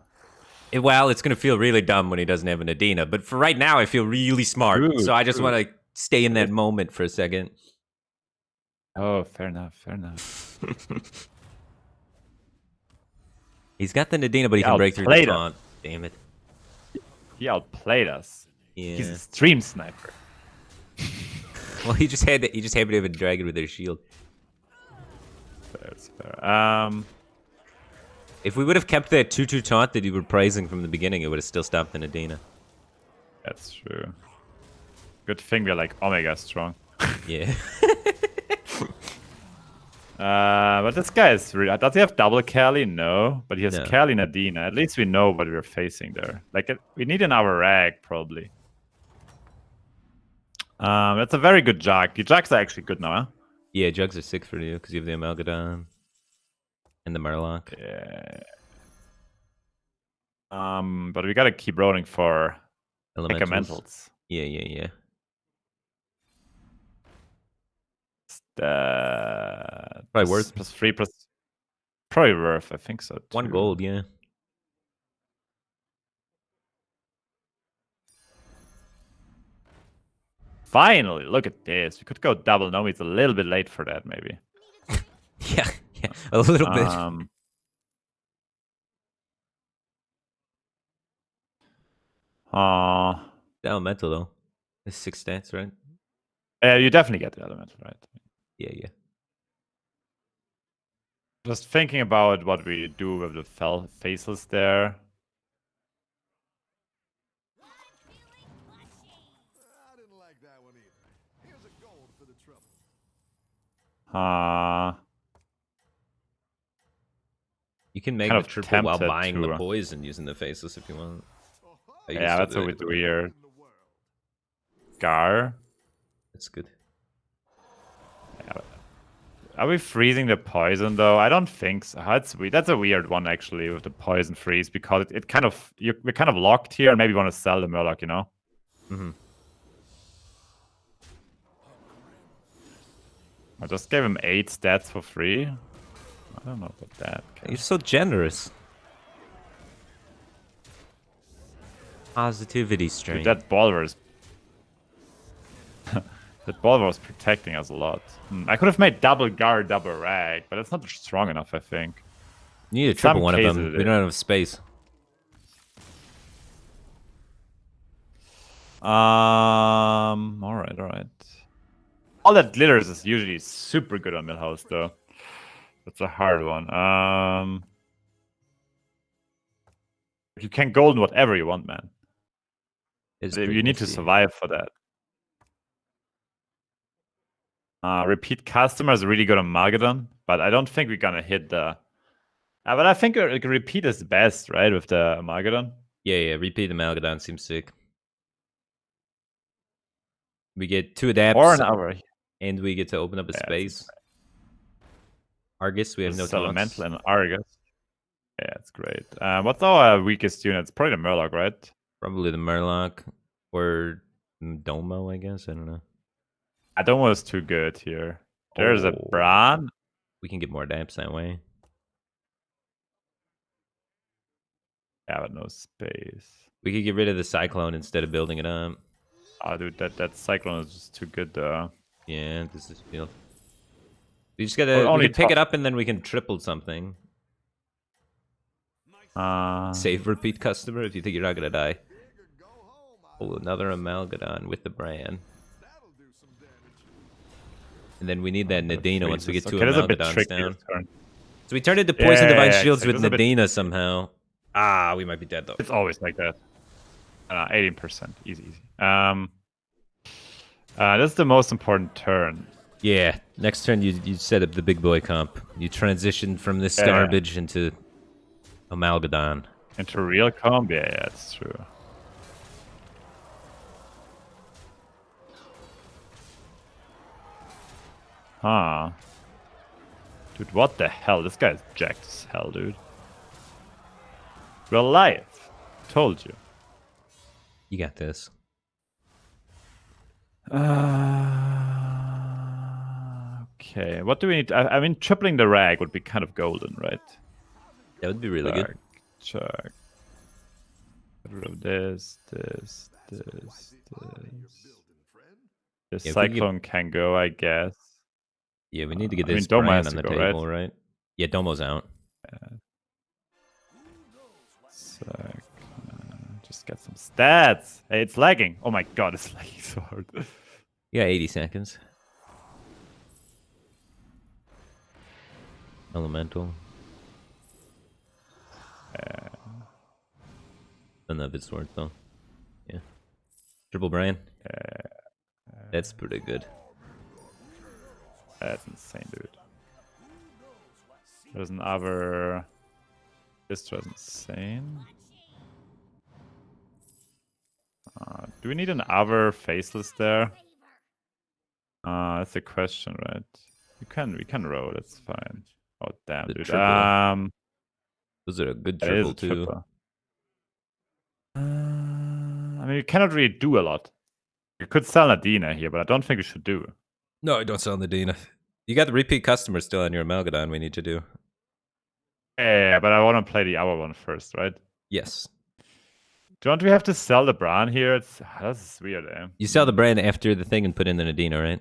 Speaker 2: Well, it's going to feel really dumb when he doesn't have an Adina, but for right now, I feel really smart. So I just want to stay in that moment for a second.
Speaker 1: Oh, fair enough.
Speaker 2: He's got the Nadina, but he can break through the taunt. Damn it.
Speaker 1: He outplayed us.
Speaker 2: Yeah.
Speaker 1: He's a stream sniper.
Speaker 2: Well, he just had to have a dragon with their shield.
Speaker 1: That's fair.
Speaker 2: If we would have kept that 2/2 taunt that you were praising from the beginning, it would have still stopped the Nadina.
Speaker 1: That's true. Good thing we're like Omega strong.
Speaker 2: Yeah.
Speaker 1: But this guy is really... Does he have double Cali? No. But he has
Speaker 2: No.
Speaker 1: Cali Nadina. At least we know what we're facing there. Like, we need another rag, probably. That's a very good jug. The jugs are actually good now, huh?
Speaker 2: Yeah, jugs are sick for you, because you have the Amalgadon. And the Murloc.
Speaker 1: Yeah. But we gotta keep rolling for elementals.
Speaker 2: Yeah. Probably worth
Speaker 1: +3 plus. Probably worth. I think so. Too.
Speaker 2: 1 gold, yeah.
Speaker 1: Finally, look at this. We could go double. No, it's a little bit late for that, maybe.
Speaker 2: Yeah, a little bit. The elemental though, it's 6 stats, right?
Speaker 1: You definitely get the elemental, right?
Speaker 2: Yeah.
Speaker 1: Just thinking about what we do with the faceless there.
Speaker 3: I didn't like that one either. Here's a gold for the trouble.
Speaker 2: You can make
Speaker 1: kind
Speaker 2: the
Speaker 1: of
Speaker 2: triple while
Speaker 1: tempted
Speaker 2: buying the
Speaker 1: to,
Speaker 2: poison using the faceless if you want.
Speaker 1: Yeah, that's a bit weird. Gar.
Speaker 2: That's good.
Speaker 1: Yeah. Are we freezing the poison though? I don't think so. That's weird. That's a weird one actually with the poison freeze because it kind of we're kind of locked here and maybe want to sell the Murloc, you know? I just gave him 8 stats for free. I don't know about that.
Speaker 2: You're so generous. Positivity strain.
Speaker 1: Dude, that Bolver is... that Bolver was protecting us a lot. I could have made double guard, double rag, but it's not strong enough, I think.
Speaker 2: You need a triple one of them. We don't have space.
Speaker 1: Alright. All that glitters is usually super good on Millhouse, though. That's a hard one. You can golden whatever you want, man. You need to survive for that. Repeat customer is really good on Margadon, but I don't think we're gonna hit the... but I think repeat is the best, right, with the Margadon?
Speaker 2: Yeah, repeat the Amalgadon seems sick. We get 2 adapts.
Speaker 1: Or an hour.
Speaker 2: And we get to open up a space. Argus, we have no taunts.
Speaker 1: Elemental and Argus. Yeah, it's great. What's our weakest unit? It's probably the Murloc, right?
Speaker 2: Probably the Murloc or Domo, I guess. I don't know.
Speaker 1: Domo is too good here. There's a Bran.
Speaker 2: We can get more damps that way.
Speaker 1: Yeah, but no space.
Speaker 2: We could get rid of the Cyclone instead of building it up.
Speaker 1: Oh, dude, that Cyclone is just too good, though.
Speaker 2: Yeah, this is field. We just gotta we can pick it up and then we can triple something. Save repeat customer if you think you're not gonna die. Oh, another Amalgadon with the brand. And then we need that Nadina once we get two Amalgadons down. So we turned into Poison Divine Shields with Nadina somehow. Ah, we might be dead though.
Speaker 1: It's always like that. 18%. Easy. This is the most important turn.
Speaker 2: Yeah, next turn you set up the big boy comp. You transition from this garbage into Amalgadon.
Speaker 1: Into real comp? Yeah, it's true. Huh. Dude, what the hell? This guy's jacked as hell, dude. We're alive. Told you.
Speaker 2: You got this.
Speaker 1: Okay, what do we need? I mean, tripling the rag would be kind of golden, right?
Speaker 2: That would be really good.
Speaker 1: Check. Get rid of this. This Cyclone can go, I guess.
Speaker 2: Yeah, we need to get this brand on the table, right? Yeah, Domo's out.
Speaker 1: Just get some stats. Hey, it's lagging. Oh my god, it's lagging so hard.
Speaker 2: Yeah, 80 seconds. Elemental. Enough it's worth though. Yeah. Triple brain. That's pretty good.
Speaker 1: That's insane, dude. There's an other. This was insane. Do we need an other faceless there? That's the question, right? We can roll. It's fine. Oh damn, dude.
Speaker 2: Those are a good triple too.
Speaker 1: I mean, we cannot really do a lot. You could sell Nadina here, but I don't think we should do.
Speaker 2: No, I don't sell Nadina. You got the repeat customer still on your Amalgadon we need to do.
Speaker 1: Yeah, but I want to play the other one first, right?
Speaker 2: Yes.
Speaker 1: Don't we have to sell the brand here? That's weird, eh?
Speaker 2: You sell the brand after the thing and put in the Nadina, right?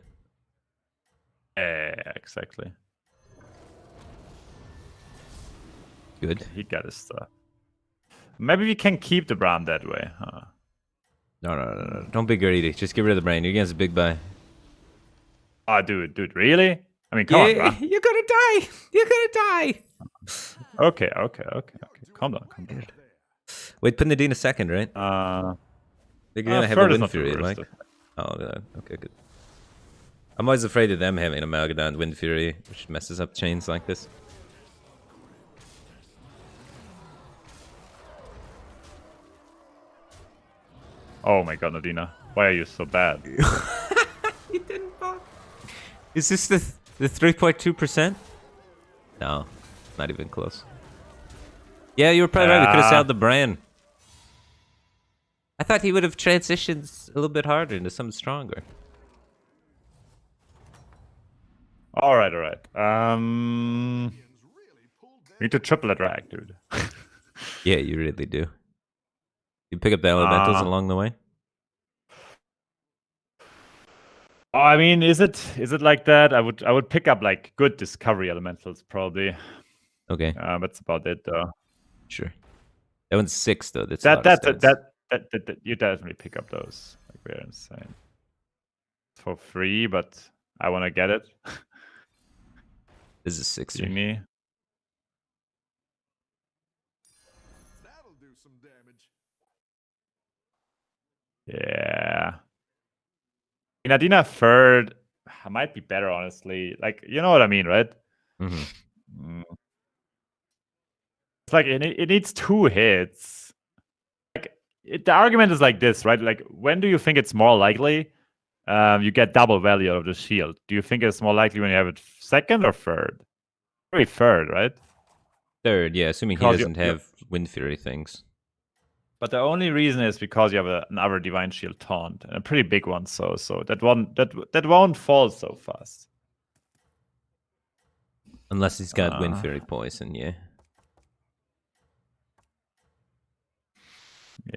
Speaker 1: Yeah, exactly.
Speaker 2: Good.
Speaker 1: He got his stuff. Maybe we can keep the brand that way, huh?
Speaker 2: No. Don't be greedy. Just get rid of the brand. You're against a big buy.
Speaker 1: Oh, dude, really? I mean, come on, bro.
Speaker 2: You're gonna die. You're gonna die.
Speaker 1: Okay. Calm down.
Speaker 2: Wait, put Nadina second, right? They're gonna have a Wind Fury, like. Oh, okay, good. I'm always afraid of them having a Amalgadon Wind Fury, which messes up chains like this.
Speaker 1: Oh my god, Nadina. Why are you so bad?
Speaker 2: You didn't fuck. Is this the 3.2%? No, not even close. Yeah, you were probably right. We could have sold the brand. I thought he would have transitioned a little bit harder into something stronger.
Speaker 1: All right. We need to triple that rag, dude.
Speaker 2: Yeah, you really do. You pick up the elementals along the way?
Speaker 1: Oh, I mean, is it like that? I would pick up like good discovery elementals probably.
Speaker 2: Okay.
Speaker 1: That's about it though.
Speaker 2: Sure. That one's 6 though. That's
Speaker 1: that you definitely pick up those. Like they're insane. It's for free, but I want to get it.
Speaker 2: This is 6.
Speaker 1: Me.
Speaker 3: That'll do some damage.
Speaker 1: Yeah. Nadina third might be better, honestly. Like, you know what I mean, right?
Speaker 2: Mm-hmm.
Speaker 1: It's like it needs 2 hits. Like the argument is like this, right? Like, when do you think it's more likely you get double value out of the shield? Do you think it's more likely when you have it second or third? Probably third, right?
Speaker 2: Third, yeah, assuming he doesn't have Wind Fury things.
Speaker 1: But the only reason is because you have another Divine Shield taunt, and a pretty big one, so that won't fall so fast.
Speaker 2: Unless he's got Wind Fury poison, yeah.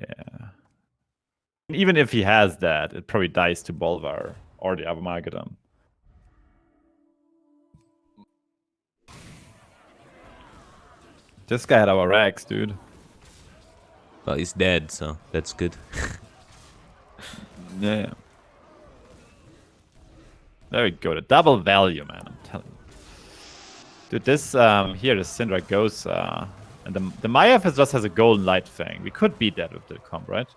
Speaker 1: Yeah. Even if he has that, it probably dies to Bolvar or the Abumagadam. This guy had our rags, dude.
Speaker 2: Well, he's dead, so that's good.
Speaker 1: Yeah. There we go. The double value, man. I'm telling you. Dude, this here, the Syndra goes, and the Mayav just has a golden light thing. We could beat that with the comp, right?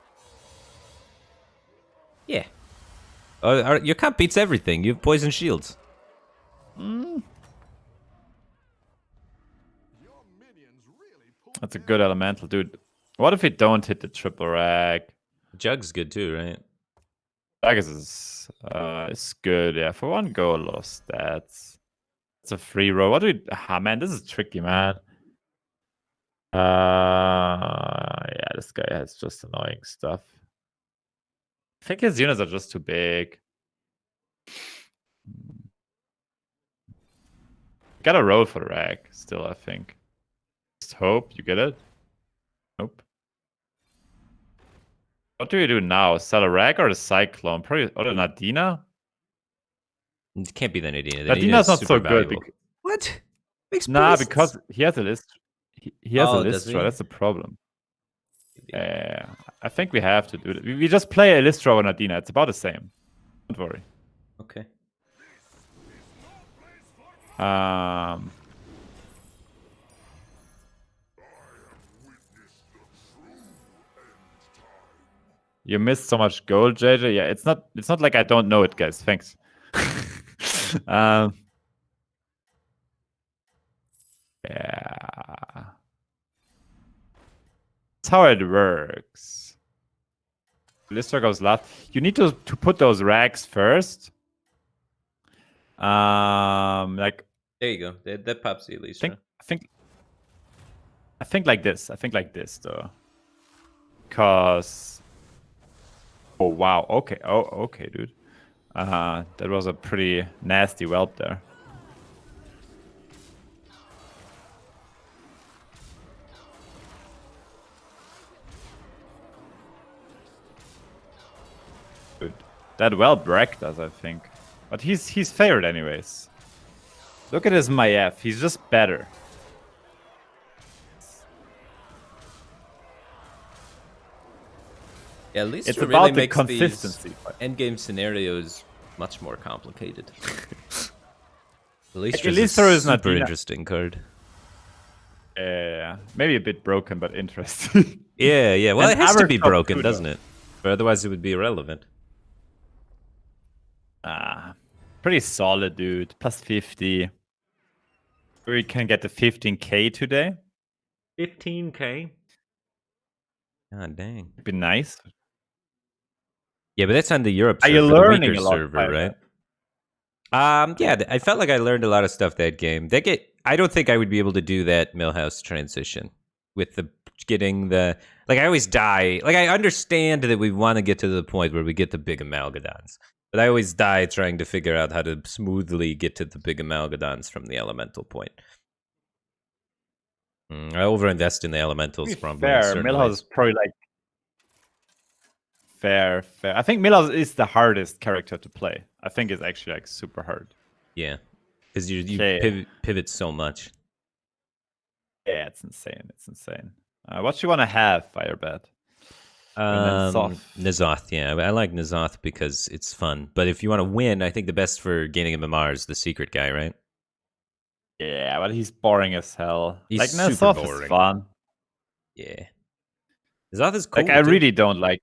Speaker 2: Yeah. Your comp beats everything. You have poison shields.
Speaker 1: That's a good elemental, dude. What if we don't hit the triple rag?
Speaker 2: Jug's good too, right?
Speaker 1: Jug is good, yeah. For one go, a lot of stats. It's a free roll. What do we... Ah, man, this is tricky, man. Yeah, this guy has just annoying stuff. I think his units are just too big. Gotta roll for the rag still, I think. Just hope you get it. Nope. What do we do now? Sell a rag or the Cyclone? Probably or the Nadina?
Speaker 2: It can't be the Nadina.
Speaker 1: Nadina's not so good.
Speaker 2: What?
Speaker 1: Nah, because he has a list. He has a Lystra. That's the problem. Yeah, I think we have to do it. We just play a Lystra or Nadina. It's about the same. Don't worry.
Speaker 2: Okay.
Speaker 1: You missed so much gold, JJ. Yeah, it's not like I don't know it, guys. Thanks. Yeah. That's how it works. Lystra goes last. You need to put those rags first. Like
Speaker 2: there you go. That pops the Lystra.
Speaker 1: I think like this. I think like this though. Cause oh wow. Okay. Oh okay, dude. That was a pretty nasty whelp there. Dude, that whelp wrecked us, I think. But he's favored anyways. Look at his Maiev. He's just better.
Speaker 2: Yeah, at least
Speaker 1: it's
Speaker 2: it
Speaker 1: about
Speaker 2: really
Speaker 1: the
Speaker 2: makes
Speaker 1: consistency.
Speaker 2: These endgame scenarios much more complicated. At least
Speaker 1: is
Speaker 2: not super interesting card.
Speaker 1: Yeah, maybe a bit broken, but interesting.
Speaker 2: Yeah. Well, it has to be broken, doesn't it? But otherwise, it would be irrelevant.
Speaker 1: Pretty solid, dude. Plus 50. We can get the 15k today.
Speaker 2: 15k? God dang.
Speaker 1: It'd be nice.
Speaker 2: Yeah, but that's on the Europe server,
Speaker 1: Are you learning
Speaker 2: the weaker
Speaker 1: a lot
Speaker 2: server, right? Yeah, I felt like I learned a lot of stuff that game. I don't think I would be able to do that Millhouse transition with I always die. Like, I understand that we want to get to the point where we get the big Amalgadons. But I always die trying to figure out how to smoothly get to the big Amalgadons from the elemental point. I overinvest in the elementals from
Speaker 1: fair. Millhouse is probably like fair. I think Millhouse is the hardest character to play. I think it's actually like super hard.
Speaker 2: Yeah, because you pivot so much.
Speaker 1: Yeah, it's insane. It's insane. What do you want to have, Firebat?
Speaker 2: N'Zoth, yeah. I like N'Zoth because it's fun. But if you want to win, I think the best for gaining a MMR is the secret guy, right?
Speaker 1: Yeah, but he's boring as hell.
Speaker 2: He's
Speaker 1: like
Speaker 2: super
Speaker 1: N'Zoth
Speaker 2: boring.
Speaker 1: is fun.
Speaker 2: Yeah. N'Zoth is cool.
Speaker 1: Like I really don't like.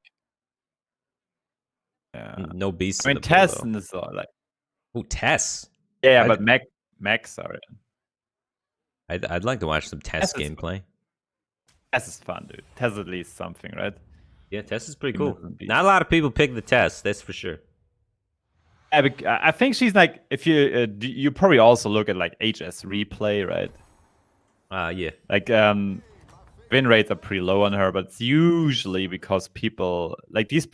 Speaker 2: Yeah. No beasts.
Speaker 1: I mean, Tess and N'Zoth, like.
Speaker 2: Oh, Tess.
Speaker 1: Yeah, but Max are in.
Speaker 2: I'd like to watch some Tess gameplay.
Speaker 1: Tess is fun, dude. Tess is at least something, right?
Speaker 2: Yeah, Tess is pretty cool. Not a lot of people pick the Tess, that's for sure.
Speaker 1: I think she's like, if you probably also look at like HS replay, right?
Speaker 2: Yeah.
Speaker 1: Like win rates are pretty low on her, but it's usually because people like these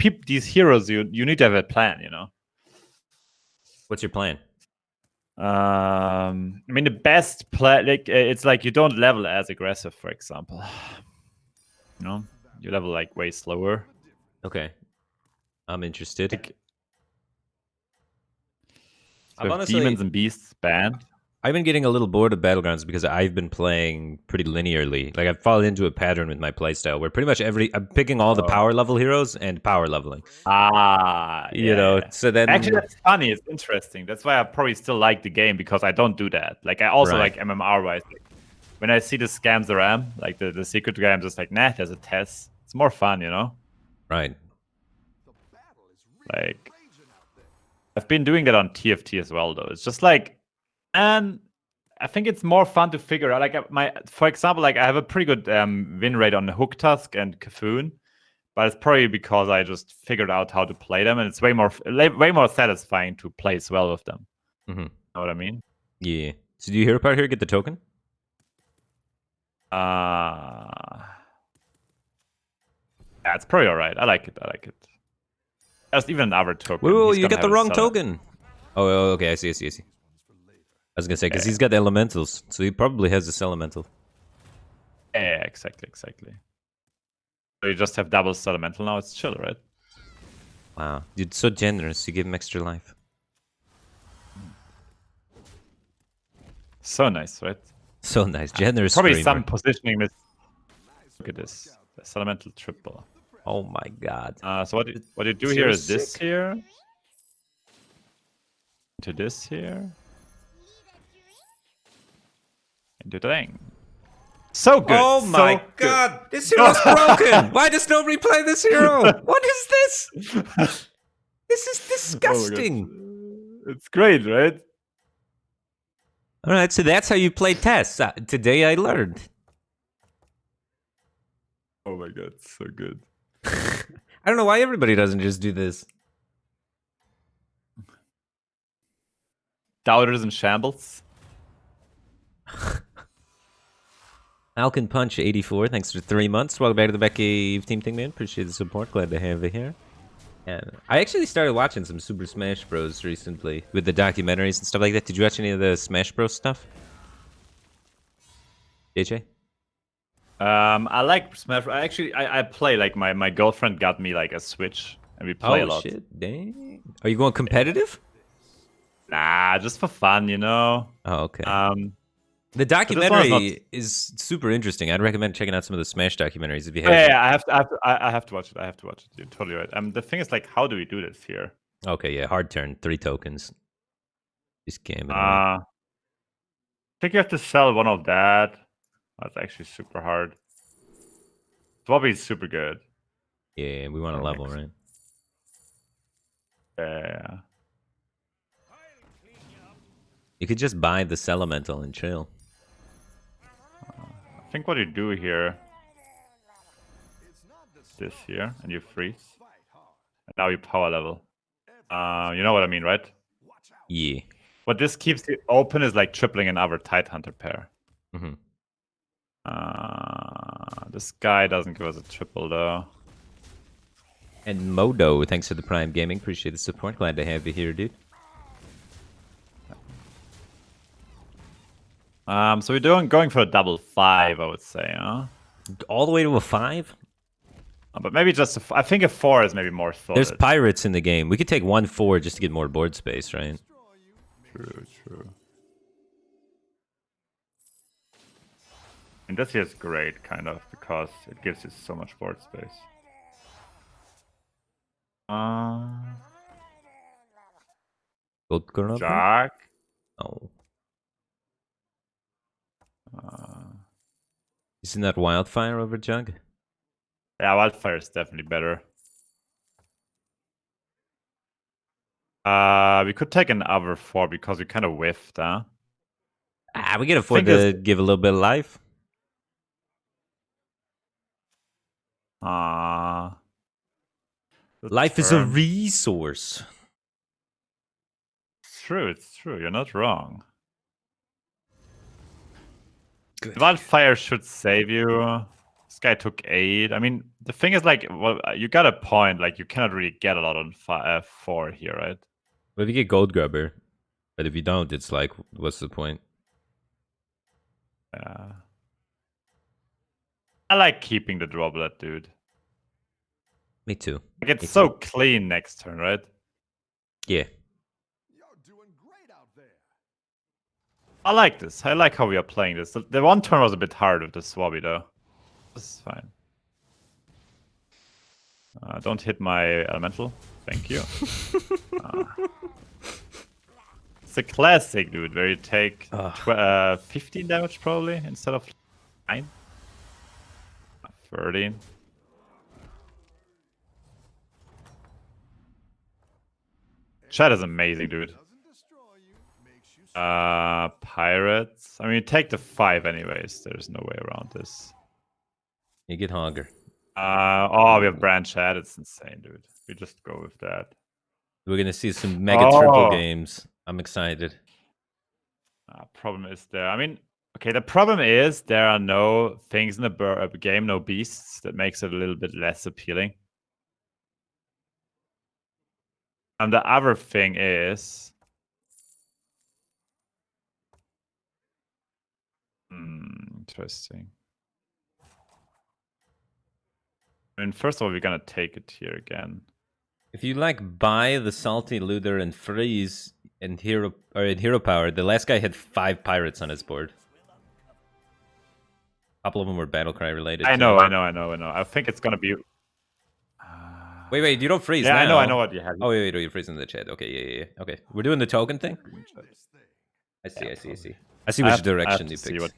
Speaker 1: heroes. You need to have a plan, you know.
Speaker 2: What's your plan?
Speaker 1: I mean, the best play, like it's like you don't level as aggressive, for example. You know, you level like way slower.
Speaker 2: Okay, I'm interested.
Speaker 1: Like,
Speaker 2: I'm honestly,
Speaker 1: demons and beasts banned.
Speaker 2: I've been getting a little bored of Battlegrounds because I've been playing pretty linearly. Like I've fallen into a pattern with my playstyle where pretty much I'm picking all the power level heroes and power leveling. You know,
Speaker 1: Yeah.
Speaker 2: so then
Speaker 1: Actually, that's funny. It's interesting. That's why I probably still like the game because I don't do that. Like I also
Speaker 2: Right.
Speaker 1: like MMR wise. Like, when I see the scams the RAM, like the secret guy, I'm just like, nah, there's a test. It's more fun, you know.
Speaker 2: Right.
Speaker 1: Like I've been doing that on TFT as well, though. It's just like, and I think it's more fun to figure out. Like for example, like I have a pretty good win rate on Hook Tusk and Cafoon, but it's probably because I just figured out how to play them, and it's way more satisfying to play as well with them.
Speaker 2: Mm-hmm.
Speaker 1: Know what I mean?
Speaker 2: Yeah. So do you hear about here? Get the token?
Speaker 1: Yeah, it's probably all right. I like it. There's even another token.
Speaker 2: Whoa,
Speaker 1: He's
Speaker 2: you
Speaker 1: gonna
Speaker 2: got the
Speaker 1: have a
Speaker 2: wrong
Speaker 1: seller.
Speaker 2: token. Oh, okay. I see. I was gonna say because he's got the elementals, so he probably has this elemental.
Speaker 1: Yeah, exactly. So you just have double elemental now. It's chill, right?
Speaker 2: Wow, you're so generous. You give him extra life.
Speaker 1: So nice, right?
Speaker 2: So nice, generous.
Speaker 1: Probably
Speaker 2: streamer.
Speaker 1: some positioning. Look at this. That's elemental triple.
Speaker 2: Oh my god.
Speaker 1: So what you do
Speaker 2: This
Speaker 1: here
Speaker 2: hero's
Speaker 1: is this
Speaker 2: sick.
Speaker 1: here. Into this here. Into the thing. So good.
Speaker 2: Oh my
Speaker 1: so
Speaker 2: god, this hero's broken. Why does nobody play this hero? What is this? This is disgusting.
Speaker 1: Oh, it's great, right?
Speaker 2: All right, so that's how you play tests. Today I learned.
Speaker 1: Oh my god, so good.
Speaker 2: I don't know why everybody doesn't just do this.
Speaker 1: Doubters and shambles.
Speaker 2: Falcon Punch 84, thanks for 3 months. Welcome back to the Batcave Team Thing, man. Appreciate the support. Glad to have you here. And I actually started watching some Super Smash Bros. Recently with the documentaries and stuff like that. Did you watch any of the Smash Bros. Stuff? JJ?
Speaker 1: I like Smash. I play like my girlfriend got me like a Switch and we play a lot.
Speaker 2: Oh shit, dang. Are you going competitive?
Speaker 1: Nah, just for fun, you know.
Speaker 2: Oh, okay. The
Speaker 1: this
Speaker 2: documentary is super interesting. I'd recommend checking out some of the Smash documentaries if you have.
Speaker 1: Yeah, I have to watch it. I have to watch it. You're totally right. The thing is, like, how do we do this here?
Speaker 2: Okay, yeah, hard turn, 3 tokens. Just game.
Speaker 1: I think you have to sell one of that. That's actually super hard. Swabby is super good.
Speaker 2: Yeah, we want a level, right?
Speaker 1: Yeah.
Speaker 2: You could just buy this elemental and chill.
Speaker 1: I think what you do here is this here, and you freeze. And now you power level. You know what I mean, right?
Speaker 2: Yeah.
Speaker 1: What this keeps it open is like tripling another Tidehunter pair.
Speaker 2: Mm-hmm.
Speaker 1: This guy doesn't give us a triple though.
Speaker 2: And Modo, thanks for the Prime Gaming. Appreciate the support. Glad to have you here, dude.
Speaker 1: So we're going for a double 5, I would say, huh?
Speaker 2: All the way to a 5?
Speaker 1: But maybe just I think a 4 is maybe more solid.
Speaker 2: There's pirates in the game. We could take 1-4 just to get more board space, right?
Speaker 1: True. And this here is great, kind of, because it gives you so much board space.
Speaker 2: Gold Corner?
Speaker 1: Jack.
Speaker 2: Oh. Isn't that Wildfire over Jug?
Speaker 1: Yeah, Wildfire is definitely better. We could take an other 4 because we kind of whiffed, huh?
Speaker 2: We can afford to give a little bit of life. Life is a resource.
Speaker 1: It's true. You're not wrong.
Speaker 2: Good.
Speaker 1: Wildfire should save you. This guy took 8. I mean, the thing is, like, well, you got a point. Like, you cannot really get a lot on 4 here, right?
Speaker 2: Well, if you get Gold Grubber, but if you don't, it's like, what's the point?
Speaker 1: Yeah. I like keeping the Droplet, dude.
Speaker 2: Me too.
Speaker 1: Like, it's so clean next turn, right?
Speaker 2: Yeah.
Speaker 3: You're doing great out there.
Speaker 1: I like this. I like how we are playing this. The one turn was a bit hard with the Swabby, though. This is fine. Don't hit my elemental. Thank you. It's a classic, dude, where you take 15 damage probably instead of 9. 13. Chat is amazing, dude. Pirates. I mean, you take the 5 anyways. There's no way around this.
Speaker 2: You get Hogger.
Speaker 1: Oh, we have branch chat. It's insane, dude. We just go with that.
Speaker 2: We're gonna see some mega triple games. I'm excited.
Speaker 1: Problem is there. I mean, okay, the problem is there are no things in the game, no beasts, that makes it a little bit less appealing. And the other thing is... interesting. I mean, first of all, we're gonna take it here again.
Speaker 2: If you like buy the Salty Looter and Freeze in hero power, the last guy had 5 pirates on his board. A couple of them were Battlecry related.
Speaker 1: I know. I think it's gonna be...
Speaker 2: Wait, you don't freeze
Speaker 1: yeah,
Speaker 2: now.
Speaker 1: I know what you have.
Speaker 2: Oh, wait, you're freezing in the chat. Okay, yeah. Okay, we're doing the token thing? I see which direction you picked.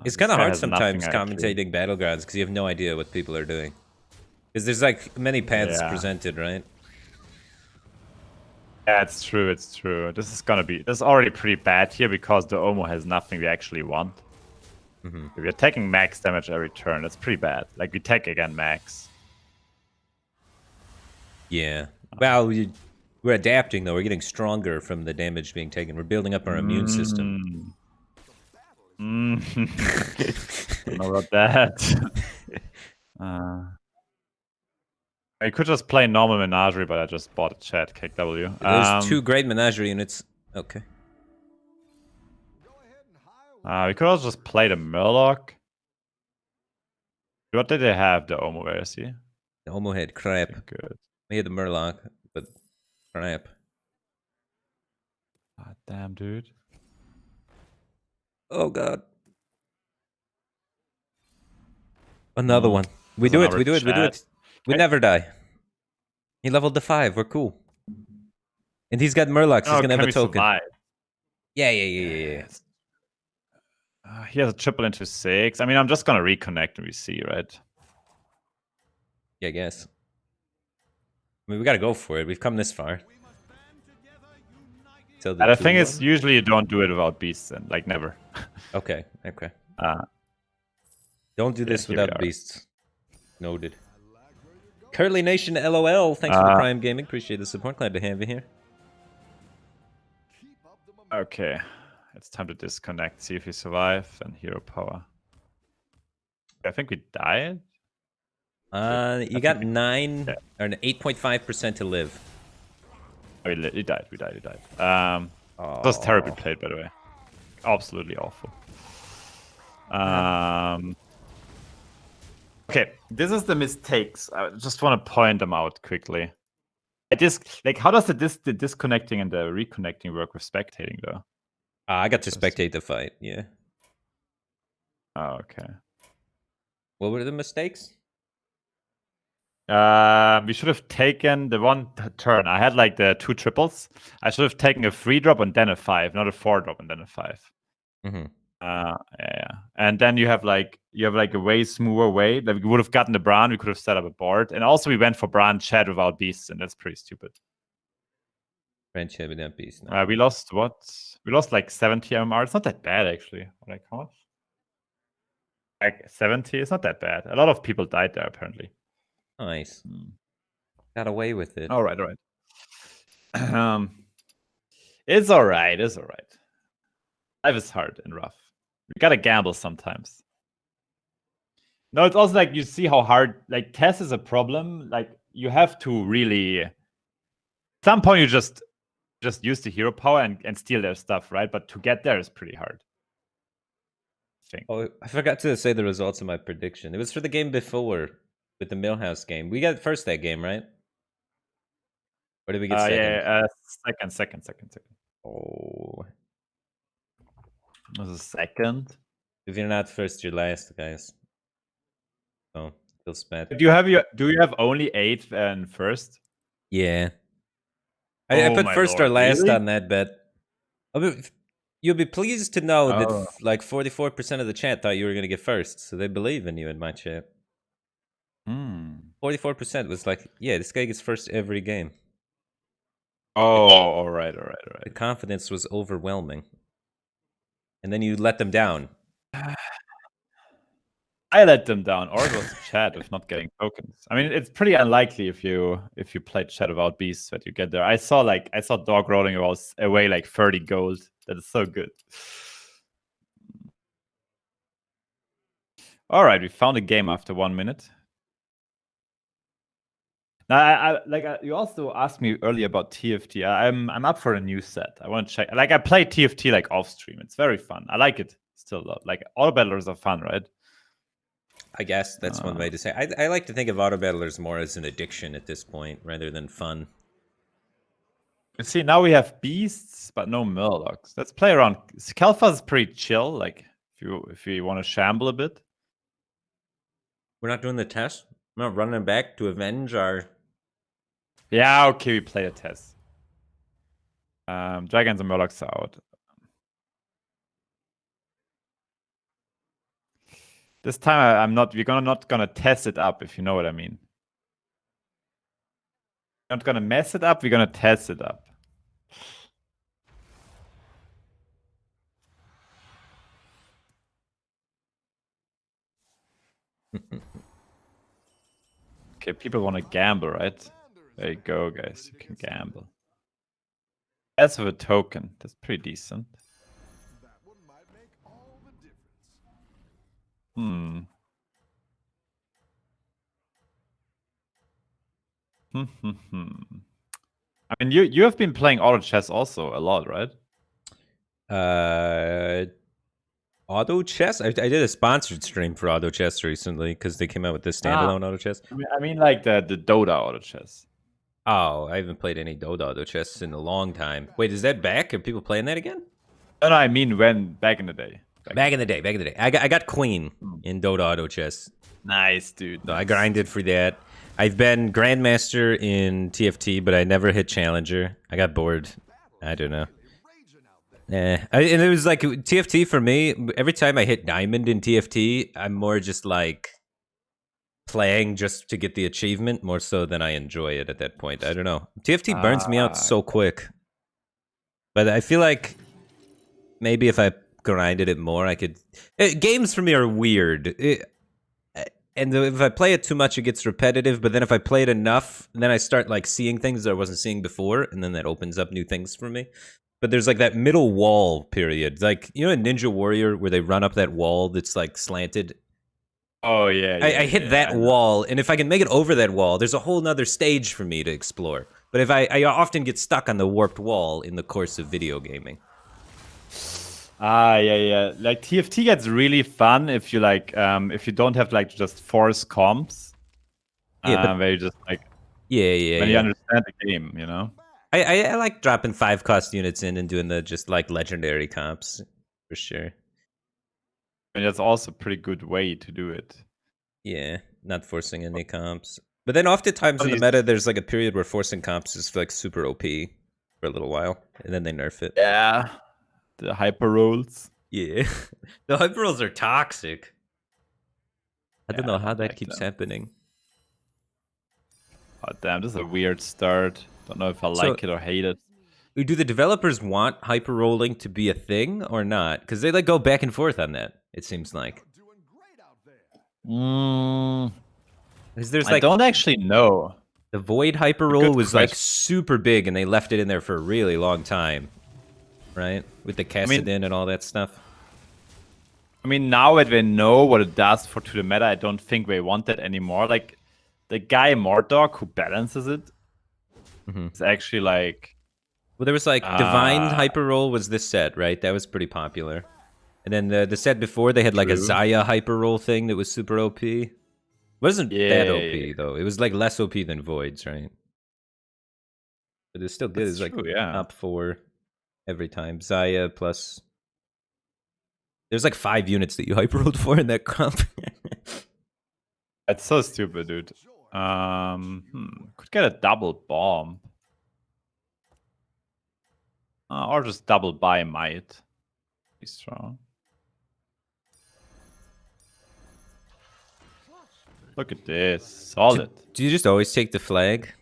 Speaker 2: It's kind of hard sometimes commentating Battlegrounds because you have no idea what people are doing. Because there's like many paths presented, right?
Speaker 1: Yeah, it's true. This is already pretty bad here because the Omo has nothing we actually want. We're taking max damage every turn. That's pretty bad. Like, we take again max.
Speaker 2: Yeah. Well, we're adapting, though. We're getting stronger from the damage being taken. We're building up our immune system.
Speaker 1: Don't know about that. I could just play normal Menagerie, but I just bought a chat KW.
Speaker 2: There's 2 great Menagerie units. Okay.
Speaker 1: We could also just play the Murloc. What did they have? The Omo, where is he?
Speaker 2: The Omo had crap.
Speaker 1: Good.
Speaker 2: We had the Murloc, but crap.
Speaker 1: God damn, dude.
Speaker 2: Oh god. Another one. We do it. We never die. He leveled to 5. We're cool. And he's got Murlocs. He's gonna have a token.
Speaker 1: Survive?
Speaker 2: Yeah.
Speaker 1: He has a triple into 6. I mean, I'm just gonna reconnect and we see, right?
Speaker 2: Yeah, I guess. I mean, we gotta go for it. We've come this far.
Speaker 1: So the thing is, usually you don't do it without beasts, and like never.
Speaker 2: Okay. Don't do this without beasts. Noted. Curly Nation LOL. Thanks for the Prime Gaming. Appreciate the support. Glad to have you here.
Speaker 1: Okay. It's time to disconnect, see if we survive, and hero power. I think we died.
Speaker 2: You got 9 or 8.5% to live.
Speaker 1: Oh, we died. That was terribly played, by the way. Absolutely awful. Okay, this is the mistakes. I just want to point them out quickly. How does the disconnecting and the reconnecting work with spectating, though?
Speaker 2: I got to spectate the fight, yeah.
Speaker 1: Oh, okay.
Speaker 2: What were the mistakes?
Speaker 1: We should have taken the one turn. I had like the 2 triples. I should have taken a 3-drop and then a 5, not a 4-drop and then a 5. Yeah. And then you have like a way smoother way. Like, we would have gotten the Bran, we could have set up a board. And also we went for Bran Chat without beasts, and that's pretty stupid.
Speaker 2: Bran Chat without beasts. No.
Speaker 1: We lost what? We lost like 70 MR. It's not that bad actually. Like how much? Like 70. It's not that bad. A lot of people died there apparently.
Speaker 2: Nice. Got away with it.
Speaker 1: All right. It's all right. Life is hard and rough. You gotta gamble sometimes. No, it's also like you see how hard like TES is a problem. Like you have to really at some point you just use the hero power and steal their stuff, right? But to get there is pretty hard. I think.
Speaker 2: Oh, I forgot to say the results of my prediction. It was for the game before with the Millhouse game. We got first that game, right? Or did we get second?
Speaker 1: Yeah, second.
Speaker 2: Oh.
Speaker 1: It was a second.
Speaker 2: If you're not first, you're last, guys. Oh, feels bad.
Speaker 1: Do you have only 8 and first?
Speaker 2: Yeah. I put first or last on that bet. You'll be pleased to know that like 44% of the chat thought you were going to get first, so they believe in you in my chat. 44% was like, yeah, this guy gets first every game.
Speaker 1: Oh, all right.
Speaker 2: The confidence was overwhelming. And then you let them down.
Speaker 1: I let them down, or it was the chat with not getting tokens. I mean, it's pretty unlikely if you play chat without beasts that you get there. I saw dog rolling away like 30 gold. That is so good. All right, we found a game after 1 minute. Now, you also asked me earlier about TFT. I'm up for a new set. I want to check. Like I play TFT like off stream. It's very fun. I like it still a lot. Like auto battlers are fun, right?
Speaker 2: I guess that's one way to say. I like to think of auto battlers more as an addiction at this point rather than fun.
Speaker 1: You see, now we have beasts, but no murlocs. Let's play around. Skelfa is pretty chill. Like if you want to shamble a bit.
Speaker 2: We're not doing the test. We're not running back to avenge our.
Speaker 1: Yeah, okay, we play a test. Dragons and murlocs are out. This time we're not gonna test it up, if you know what I mean. We're not gonna mess it up, we're gonna test it up. Okay, people want to gamble, right? There you go, guys. You can gamble. As of a token, that's pretty decent.
Speaker 3: That one might make all the difference.
Speaker 1: I mean, you have been playing auto chess also a lot, right?
Speaker 2: Auto chess? I did a sponsored stream for auto chess recently because they came out with this standalone auto chess.
Speaker 1: I mean like the Dota auto chess.
Speaker 2: Oh, I haven't played any Dota auto chess in a long time. Wait, is that back? Are people playing that again?
Speaker 1: No, I mean when back in the day.
Speaker 2: Back in the day. I got Queen in Dota auto chess.
Speaker 1: Nice, dude.
Speaker 2: So I grinded for that. I've been Grandmaster in TFT, but I never hit Challenger. I got bored. I don't know. And it was like TFT for me. Every time I hit Diamond in TFT, I'm more just like playing just to get the achievement more so than I enjoy it at that point. I don't know. TFT burns me out so quick. But I feel like maybe if I grinded it more, I could. Games for me are weird. And if I play it too much, it gets repetitive. But then if I play it enough, then I start like seeing things that I wasn't seeing before, and then that opens up new things for me. But there's like that middle wall period, like you know, in Ninja Warrior where they run up that wall that's like slanted.
Speaker 1: Oh yeah.
Speaker 2: I hit that wall, and if I can make it over that wall, there's a whole nother stage for me to explore. But if I often get stuck on the warped wall in the course of video gaming.
Speaker 1: Yeah. Like TFT gets really fun if you like if you don't have like just force comps. Yeah, where you just like when you understand the game, you know.
Speaker 2: I like dropping 5 cost units in and doing the just like legendary comps for sure.
Speaker 1: And that's also a pretty good way to do it.
Speaker 2: Yeah, not forcing any comps. But then oftentimes in the meta, there's like a period where forcing comps is like super OP for a little while, and then they nerf it.
Speaker 1: Yeah. The hyper rolls.
Speaker 2: Yeah. The hyper rolls are toxic. I don't know how that keeps happening.
Speaker 1: Oh, damn, this is a weird start. Don't know if I like it or hate it.
Speaker 2: Do the developers want hyper rolling to be a thing or not? Because they like go back and forth on that, it seems like.
Speaker 1: I don't actually know.
Speaker 2: The Void hyper roll was like super big and they left it in there for a really long time. right? With the Kassadin and all that stuff.
Speaker 1: I mean, now that they know what it does to the meta, I don't think they want that anymore. Like, the guy Mordog who balances it is actually like...
Speaker 2: Well, there was like Divine Hyper Roll was this set, right? That was pretty popular. And then the set before, they had like a Xayah Hyper Roll thing that was super OP. Wasn't that OP, though. It was like less OP than Voids, right? But it's still good. It's like top 4 every time. Xayah plus... There's like 5 units that you hyper rolled for in that comp.
Speaker 1: That's so stupid, dude. Could get a double bomb. Or just double buy might. Be strong. Look at this. Solid.
Speaker 2: Do you just always take the flag?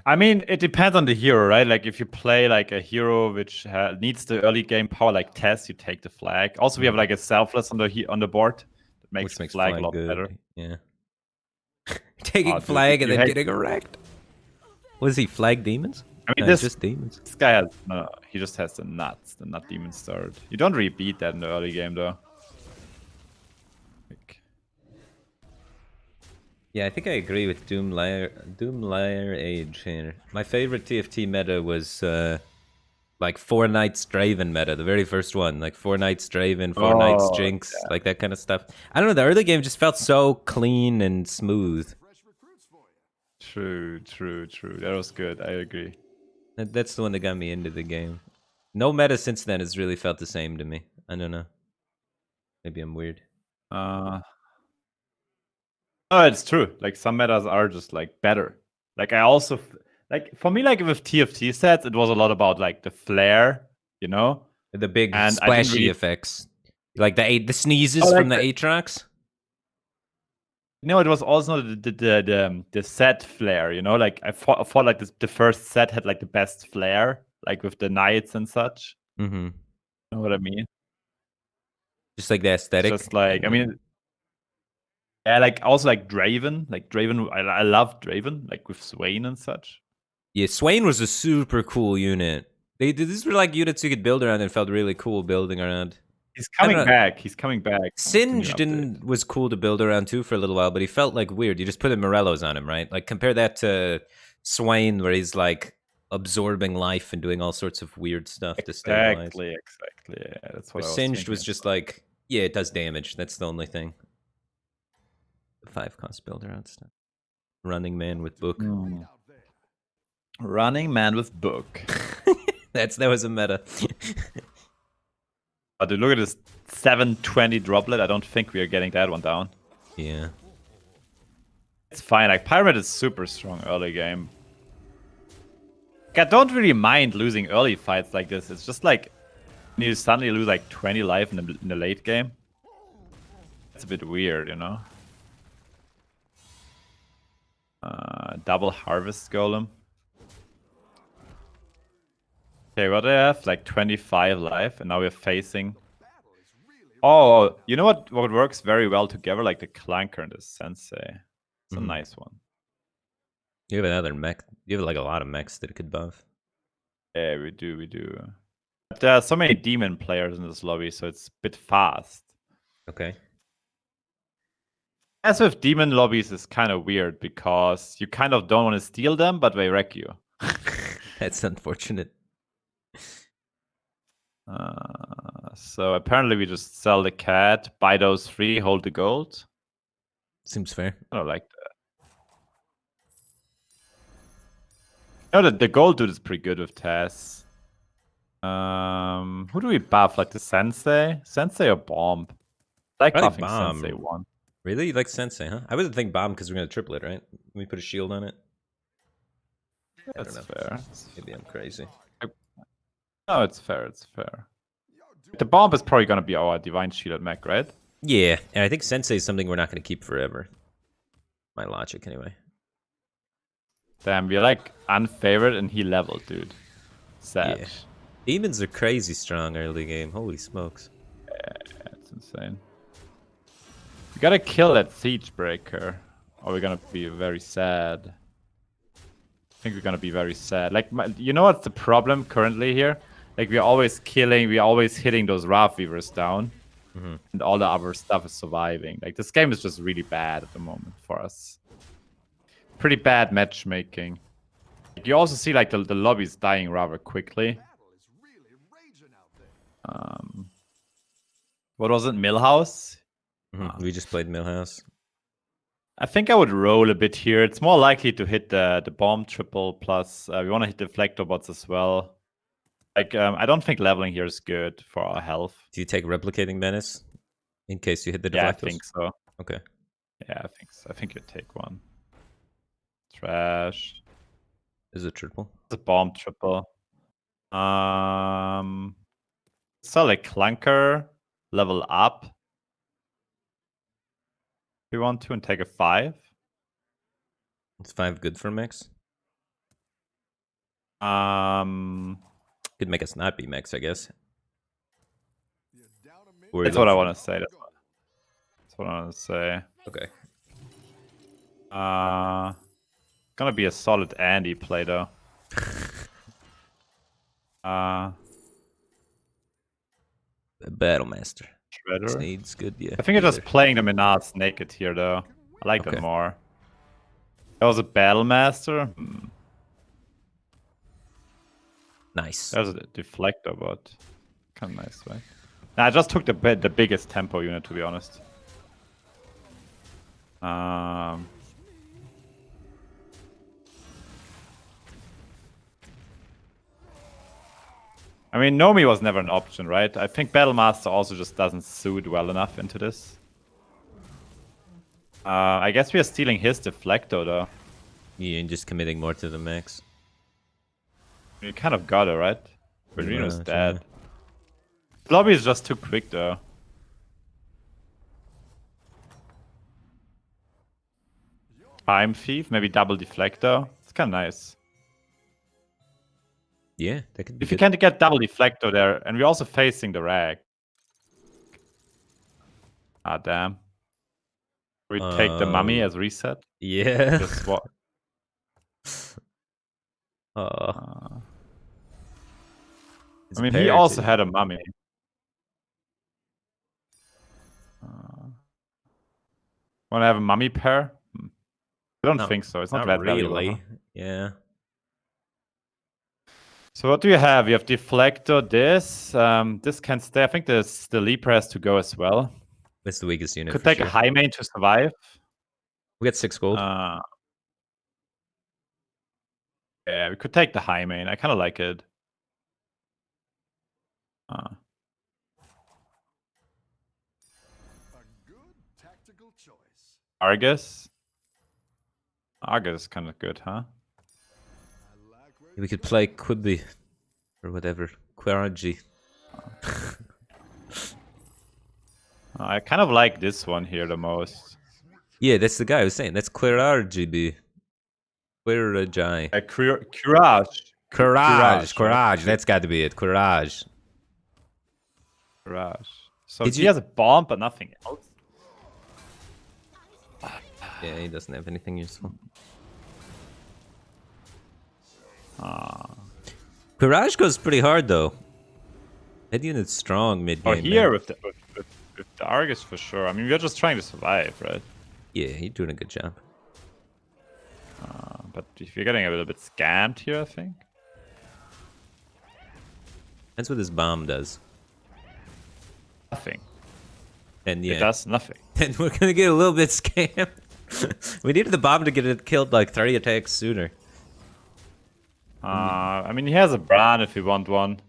Speaker 1: I mean, it depends on the hero, right? Like, if you play like a hero which needs the early game power, like Tess, you take the flag. Also, we have like a selfless on the board that makes the flag a lot better.
Speaker 2: Yeah. Taking flag and then getting wrecked. What is he? Flag demons?
Speaker 1: I mean, just demons. This guy has he just has the nuts, the nut demon start. You don't really beat that in the early game, though.
Speaker 2: Yeah, I think I agree with Doomlayer Age here. My favorite TFT meta was like 4 Knights Draven meta, the very first one. Like 4 Knights Draven, 4 Knights Jinx, like that kind of stuff. I don't know, the early game just felt so clean and smooth.
Speaker 1: True. That was good, I agree.
Speaker 2: That's the one that got me into the game. No meta since then has really felt the same to me. I don't know. Maybe I'm weird.
Speaker 1: Oh, it's true. Like, some metas are just like better. Like, I also like, for me, like with TFT sets, it was a lot about like the flare, you know,
Speaker 2: the big splashy effects, like the sneezes from the Aatrox.
Speaker 1: No, it was also the set flare, you know. Like, I thought like the first set had like the best flare, like with the knights and such. You know what I mean?
Speaker 2: Just like the aesthetic.
Speaker 1: Just like, I mean. Yeah, like also like Draven. Like Draven, I love Draven, like with Swain and such.
Speaker 2: Yeah, Swain was a super cool unit. These were like units you could build around and felt really cool building around.
Speaker 1: He's coming back. He's coming back.
Speaker 2: Singed was cool to build around too for a little while, but he felt like weird. You just put the Morellos on him, right? Like, compare that to Swain, where he's like absorbing life and doing all sorts of weird stuff to stabilize.
Speaker 1: Exactly. Yeah, that's what I was
Speaker 2: Singed
Speaker 1: thinking.
Speaker 2: was just like, yeah, it does damage. That's the only thing. 5-cost build around stuff. Running man with book.
Speaker 1: Running man with book.
Speaker 2: that was a meta.
Speaker 1: But dude, look at this 720 droplet. I don't think we are getting that one down.
Speaker 2: Yeah.
Speaker 1: It's fine. Like, Pyramid is super strong early game. Like, I don't really mind losing early fights like this. It's just like when you suddenly lose like 20 life in the late game. It's a bit weird, you know? Double harvest golem. Okay, what do I have? Like 25 life, and now we're facing. Oh, you know what works very well together? Like the Clanker and the Sensei. It's a nice one.
Speaker 2: You have another mech. You have like a lot of mechs that it could buff.
Speaker 1: Yeah, we do. But there are so many demon players in this lobby, so it's a bit fast.
Speaker 2: Okay.
Speaker 1: As with demon lobbies, is kind of weird because you kind of don't want to steal them, but they wreck you.
Speaker 2: That's unfortunate.
Speaker 1: So apparently we just sell the cat, buy those 3, hold the gold.
Speaker 2: Seems fair.
Speaker 1: I don't like that. No, the gold dude is pretty good with Tess. Who do we buff? Like the Sensei? Sensei or Bomb? I like buffing
Speaker 2: Bomb.
Speaker 1: Sensei 1.
Speaker 2: Really? You like Sensei, huh? I wouldn't think Bomb because we're going to triple it, right? Let me put a shield on it.
Speaker 1: That's fair.
Speaker 2: Maybe I'm crazy.
Speaker 1: No, it's fair. The Bomb is probably going to be our Divine Shielded mech, right?
Speaker 2: Yeah, and I think Sensei is something we're not going to keep forever. My logic, anyway.
Speaker 1: Damn, we're like unfavored and he leveled, dude. Sad.
Speaker 2: Yeah. Demons are crazy strong early game. Holy smokes.
Speaker 1: Yeah, it's insane. We gotta kill that Siege Breaker, or we're gonna be very sad. I think we're gonna be very sad. Like, you know what's the problem currently here? Like we're always killing, we're always hitting those Wrath Weavers down. And all the other stuff is surviving. Like this game is just really bad at the moment for us. Pretty bad matchmaking. Like, you also see like the lobby's dying rather quickly. What was it? Millhouse?
Speaker 2: We just played Millhouse.
Speaker 1: I think I would roll a bit here. It's more likely to hit the bomb triple plus we want to hit the deflector bots as well. Like I don't think leveling here is good for our health.
Speaker 2: Do you take replicating menace in case you hit the deflectors?
Speaker 1: Yeah, I think so.
Speaker 2: Okay.
Speaker 1: Yeah, I think so. I think you take one. Trash.
Speaker 2: Is it triple?
Speaker 1: It's a bomb triple. Sell a clunker, level up. If you want to, and take a 5.
Speaker 2: It's 5 good for max.
Speaker 1: Could
Speaker 2: make us not be max, I guess.
Speaker 1: That's what I want to say. That's what I want to say.
Speaker 2: Okay.
Speaker 1: Gonna be a solid Andy play though.
Speaker 2: Battlemaster.
Speaker 1: Shredder.
Speaker 2: Needs good, yeah.
Speaker 1: I think you're just playing the Menards naked here though. I like them more. That was a Battlemaster.
Speaker 2: Nice.
Speaker 1: That was a deflector, but kind of nice, right? Nah, I just took the biggest tempo unit, to be honest. I mean, Nomi was never an option, right? I think Battlemaster also just doesn't suit well enough into this. I guess we are stealing his deflector, though.
Speaker 2: Yeah, and just committing more to the max.
Speaker 1: You kind of got it, right? Reno's dead. The lobby is just too quick, though. Time Thief, maybe double deflector. It's kind of nice.
Speaker 2: Yeah, that could be
Speaker 1: If you can't get double deflector there, and we're also facing the rag. Ah, damn. We take the mummy as reset.
Speaker 2: Yeah.
Speaker 1: Just what? I mean, he also had a mummy. Want to have a mummy pair? I don't think so. It's not that
Speaker 2: really.
Speaker 1: valuable.
Speaker 2: Yeah.
Speaker 1: So what do you have? You have deflector. This can stay. I think the Leaper has to go as well.
Speaker 2: That's the weakest unit.
Speaker 1: Could take a high main to survive.
Speaker 2: We got 6 gold.
Speaker 1: Yeah, we could take the high main. I kind of like it.
Speaker 3: A good tactical choice.
Speaker 1: Argus. Argus is kind of good, huh?
Speaker 2: We could play Quibi or whatever. Quaraji.
Speaker 1: I kind of like this one here the most.
Speaker 2: Yeah, that's the guy I was saying. That's Quaraji. Quaraji. Courage. That's got to be it. Courage.
Speaker 1: So he has a bomb, but nothing else.
Speaker 2: Yeah, he doesn't have anything useful. Courage goes pretty hard though. That unit's strong mid game.
Speaker 1: Oh, here with the Argus for sure. I mean, we're just trying to survive, right?
Speaker 2: Yeah, he's doing a good job.
Speaker 1: But if you're getting a little bit scammed here, I think.
Speaker 2: That's what this bomb does.
Speaker 1: Nothing.
Speaker 2: And yeah,
Speaker 1: it does nothing.
Speaker 2: And we're gonna get a little bit scammed. We needed the bomb to get it killed like 30 attacks sooner.
Speaker 1: I mean, he has a Bran if you want one.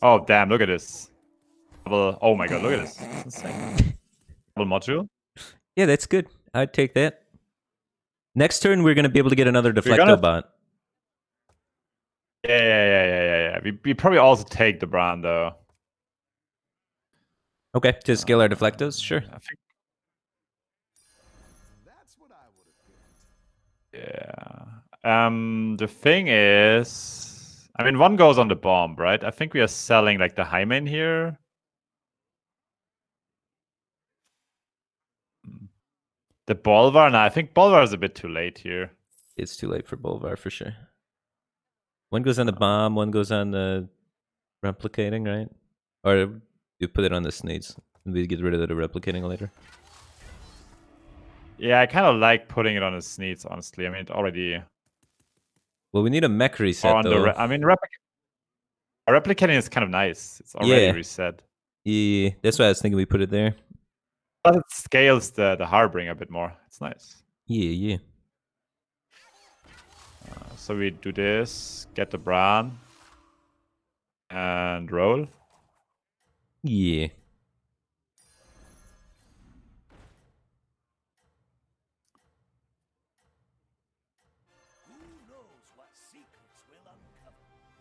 Speaker 1: Oh, damn, look at this. Oh my god, look at this. That's insane. Double module?
Speaker 2: Yeah, that's good. I'd take that. Next turn, we're going to be able to get another deflecto bot.
Speaker 1: Yeah. We probably also take the Bran, though.
Speaker 2: Okay, to scale our deflectos? Sure.
Speaker 1: I think...
Speaker 3: That's what I would have picked.
Speaker 1: Yeah. The thing is... I mean, one goes on the bomb, right? I think we are selling, like, the high main here. The Bolvar? No, I think Bolvar is a bit too late here.
Speaker 2: It's too late for Bolvar for sure. One goes on the bomb, one goes on the replicating, right? Or you put it on the Sneeds and we get rid of the replicating later.
Speaker 1: Yeah, I kind of like putting it on the Sneeds, honestly. I mean, it already...
Speaker 2: Well, we need a mech reset, though.
Speaker 1: I mean, replicating is kind of nice. It's already reset.
Speaker 2: Yeah, that's why I was thinking we put it there.
Speaker 1: But it scales the Harbinger a bit more. It's nice.
Speaker 2: Yeah.
Speaker 1: So we do this, get the Bran, and roll.
Speaker 2: Yeah.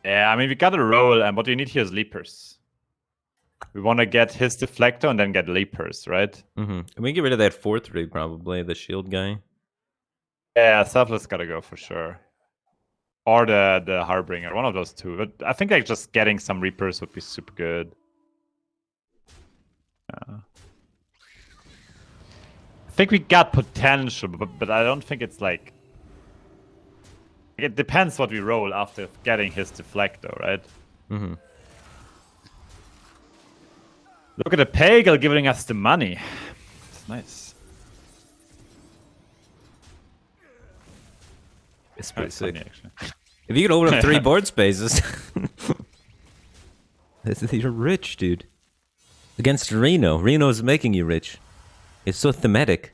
Speaker 1: Yeah, I mean, we gotta roll, and what we need here is leapers. We want to get his deflector and then get leapers, right?
Speaker 2: Mm-hmm. We get rid of that 4-3 probably, the shield guy.
Speaker 1: Yeah, Selfless gotta go for sure. Or the Harbinger, one of those two. But I think like just getting some Reapers would be super good. I think we got potential, but I don't think it's like... It depends what we roll after getting his deflector, right?
Speaker 2: Mm-hmm.
Speaker 1: Look at the Pagel giving us the money. It's nice.
Speaker 2: It's pretty sick.
Speaker 1: Funny, actually.
Speaker 2: If you could open up 3 board spaces, you're rich, dude. Against Reno. Reno's making you rich. It's so thematic.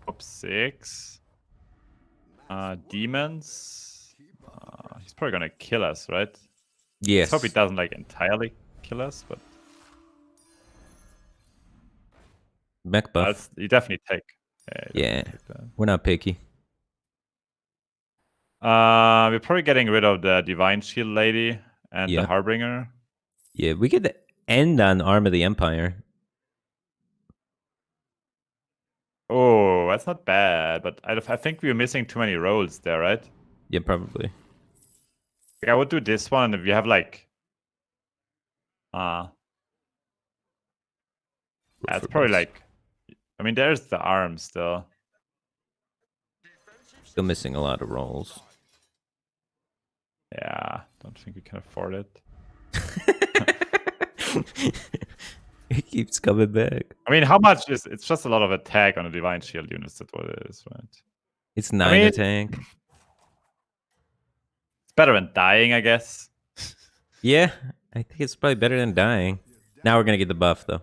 Speaker 1: Top 6. Demons. He's probably gonna kill us, right?
Speaker 2: Yes.
Speaker 1: I hope he doesn't like entirely kill us, but
Speaker 2: Mech buff.
Speaker 1: you definitely take.
Speaker 2: Yeah, we're not picky.
Speaker 1: We're probably getting rid of the Divine Shield lady and the Harbinger.
Speaker 2: Yeah, we could end on Arm of the Empire.
Speaker 1: Oh, that's not bad, but I think we're missing too many rolls there, right?
Speaker 2: Yeah, probably.
Speaker 1: I would do this one, and if you have like... that's probably like... I mean, there's the arm still.
Speaker 2: Still missing a lot of rolls.
Speaker 1: Yeah, don't think we can afford it.
Speaker 2: It keeps coming back.
Speaker 1: I mean, how much is... It's just a lot of attack on the Divine Shield units, that's what it is, right?
Speaker 2: It's 9 attack.
Speaker 1: It's better than dying, I guess.
Speaker 2: Yeah, I think it's probably better than dying. Now we're gonna get the buff, though.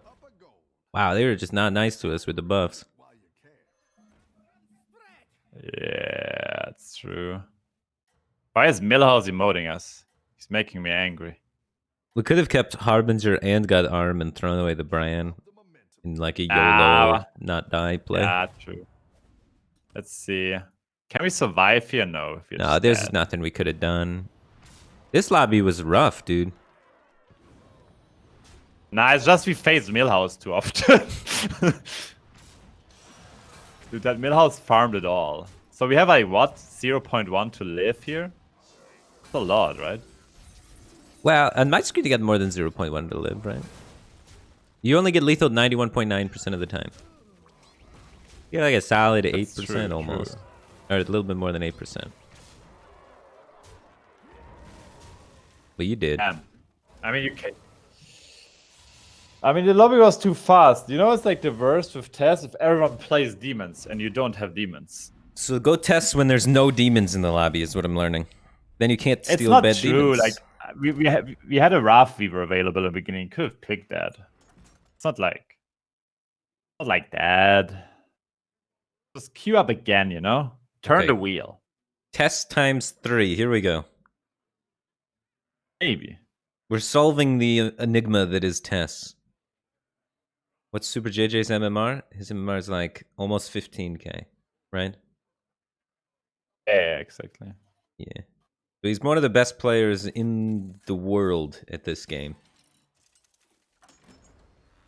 Speaker 2: Wow, they were just not nice to us with the buffs.
Speaker 1: Yeah, that's true. Why is Millhouse emoting us? He's making me angry.
Speaker 2: We could have kept Harbinger and got Arm and thrown away the Bran in like a YOLO not die play.
Speaker 1: Yeah, true. Let's see. Can we survive here? No.
Speaker 2: No, there's nothing we could have done. This lobby was rough, dude.
Speaker 1: Nah, it's just we face Millhouse too often. Dude, that Millhouse farmed it all. So we have like, what? 0.1 to live here? That's a lot, right?
Speaker 2: Well, on my screen you got more than 0.1 to live, right? You only get lethal 91.9% of the time. You get like a solid 8% almost.
Speaker 1: True.
Speaker 2: Or a little bit more than 8%. But you did.
Speaker 1: Damn. I mean, you can... I mean, the lobby was too fast. You know, it's like the worst with Tess if everyone plays demons and you don't have demons.
Speaker 2: So go test when there's no demons in the lobby is what I'm learning. Then you can't steal
Speaker 1: it's not
Speaker 2: bad
Speaker 1: true.
Speaker 2: demons.
Speaker 1: Like we had a Wrath Weaver available in the beginning. Could have picked that. It's not like that. Just queue up again, you know? Turn the wheel.
Speaker 2: Test times 3. Here we go.
Speaker 1: Maybe.
Speaker 2: We're solving the enigma that is Tess. What's SuperJJ's MMR? His MMR is like almost 15k, right?
Speaker 1: Yeah, exactly.
Speaker 2: Yeah. But he's one of the best players in the world at this game.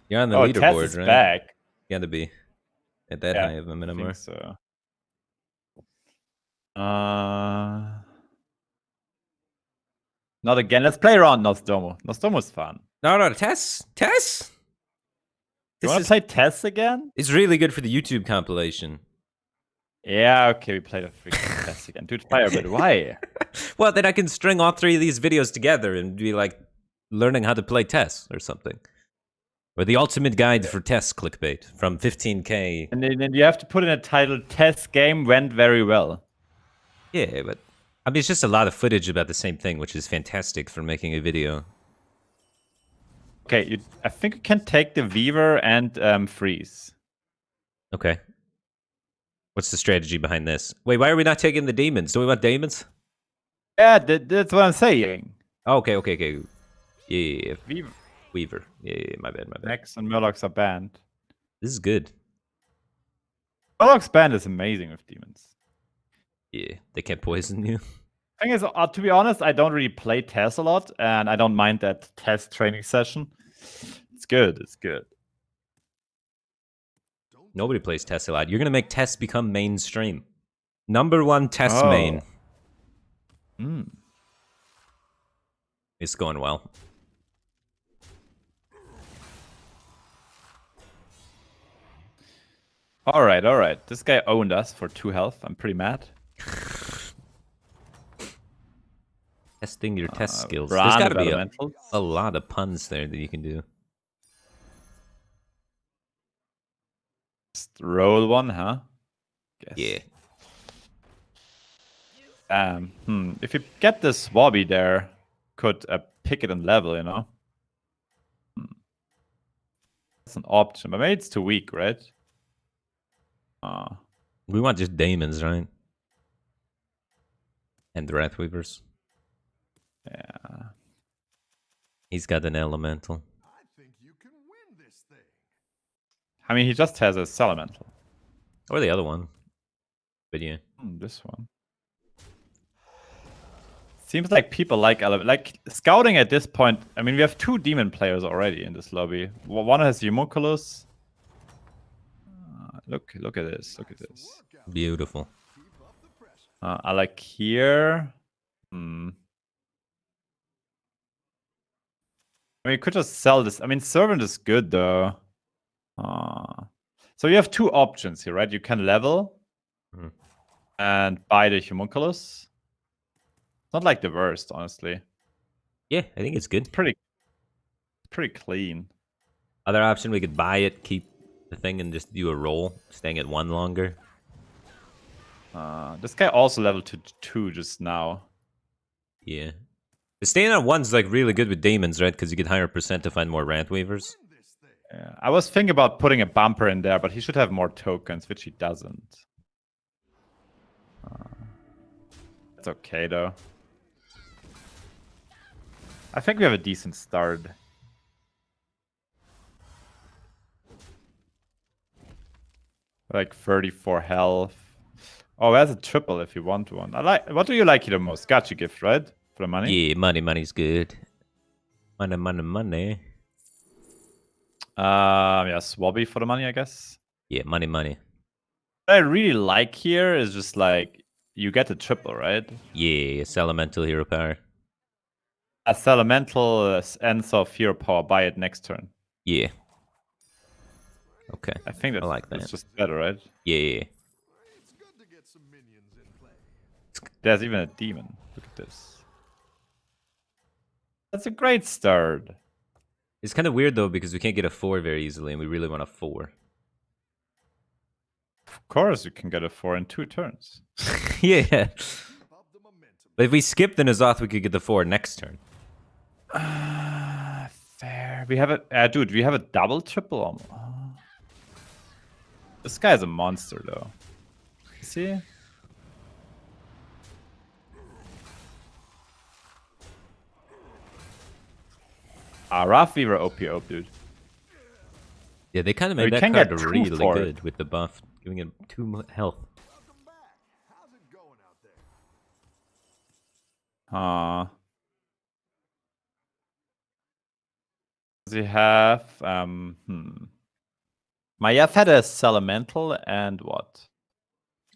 Speaker 2: You're on the leaderboard,
Speaker 1: Tess is
Speaker 2: right?
Speaker 1: Back.
Speaker 2: You got to be at that high of a MMR.
Speaker 1: I think so. Not again. Let's play around Nostromo. Nostromo's fun.
Speaker 2: No, Tess! Tess!
Speaker 1: You want to play Tess again?
Speaker 2: It's really good for the YouTube compilation.
Speaker 1: Yeah, okay, we played a freaking Tess again. Dude, Firebat, why?
Speaker 2: Well, then I can string all 3 of these videos together and be like learning how to play Tess or something. Or the ultimate guide for Tess clickbait from 15K.
Speaker 1: And then you have to put in a title, Tess game went very well.
Speaker 2: Yeah, but I mean, it's just a lot of footage about the same thing, which is fantastic for making a video.
Speaker 1: Okay, I think you can take the Weaver and freeze.
Speaker 2: Okay. What's the strategy behind this? Wait, why are we not taking the demons? Do we want demons?
Speaker 1: Yeah, that's what I'm saying.
Speaker 2: Oh, okay. Yeah.
Speaker 1: Weaver.
Speaker 2: Yeah, my bad.
Speaker 1: Nex and Murlocs are banned.
Speaker 2: This is good.
Speaker 1: Murloc's band is amazing with demons.
Speaker 2: Yeah, they can't poison you.
Speaker 1: Thing is, to be honest, I don't really play Tess a lot, and I don't mind that Tess training session. It's good.
Speaker 2: Nobody plays Tess a lot. You're gonna make Tess become mainstream. #1 Tess main. It's going well.
Speaker 1: All right. This guy owned us for 2 health. I'm pretty mad.
Speaker 2: Testing your test skills. There's got to be a lot of puns there that you can do.
Speaker 1: Just roll one, huh?
Speaker 2: Guess.
Speaker 1: Yeah. If you get this Swabby there, could pick it and level, you know? That's an option, but maybe it's too weak, right?
Speaker 2: We want just Daemons, right? And the Wrathweavers.
Speaker 1: Yeah.
Speaker 2: He's got an elemental.
Speaker 3: I think you can win this thing.
Speaker 1: I mean, he just has a Salamental.
Speaker 2: Or the other one. But yeah.
Speaker 1: This one. Seems like people like scouting at this point. I mean, we have 2 demon players already in this lobby. One has Homunculus. Look at this.
Speaker 2: Beautiful.
Speaker 1: I like here. I mean, you could just sell this. I mean, Servant is good, though. So you have 2 options here, right? You can level and buy the Homunculus. It's not like the worst, honestly.
Speaker 2: Yeah, I think it's good.
Speaker 1: Pretty clean.
Speaker 2: Other option, we could buy it, keep the thing, and just do a roll, staying at 1 longer.
Speaker 1: This guy also leveled to 2 just now.
Speaker 2: Yeah. The staying at 1's like really good with Daemons, right? Because you get higher % to find more Wrathweavers.
Speaker 1: Yeah, I was thinking about putting a bumper in there, but he should have more tokens, which he doesn't. That's okay, though. I think we have a decent start. Like 34 health. Oh, there's a triple if you want one. What do you like the most? Gacha gift, right? For the money?
Speaker 2: Yeah, money's good. Money.
Speaker 1: Yeah, Swabby for the money, I guess.
Speaker 2: Yeah, money.
Speaker 1: What I really like here is just like you get a triple, right?
Speaker 2: Yeah, Elemental hero power.
Speaker 1: As Elemental ends of hero power, buy it next turn.
Speaker 2: Yeah. Okay.
Speaker 1: I think that's,
Speaker 2: I like that.
Speaker 1: That's just better, right?
Speaker 2: Yeah.
Speaker 3: It's good to get some minions in play.
Speaker 1: There's even a demon. Look at this. That's a great start.
Speaker 2: It's kind of weird though because we can't get a 4 very easily, and we really want a 4.
Speaker 1: Of course, you can get a 4 in 2 turns.
Speaker 2: Yeah. But if we skip the N'Zoth, we could get the 4 next turn.
Speaker 1: Fair. We have a dude. We have a double triple. This guy's a monster, though. See? Wrathweaver OP, dude.
Speaker 2: Yeah, they kind of made that card really good with the buff, giving it 2 health.
Speaker 3: Welcome back. How's it going out there?
Speaker 1: Does he have Maiev had a Salamental and what?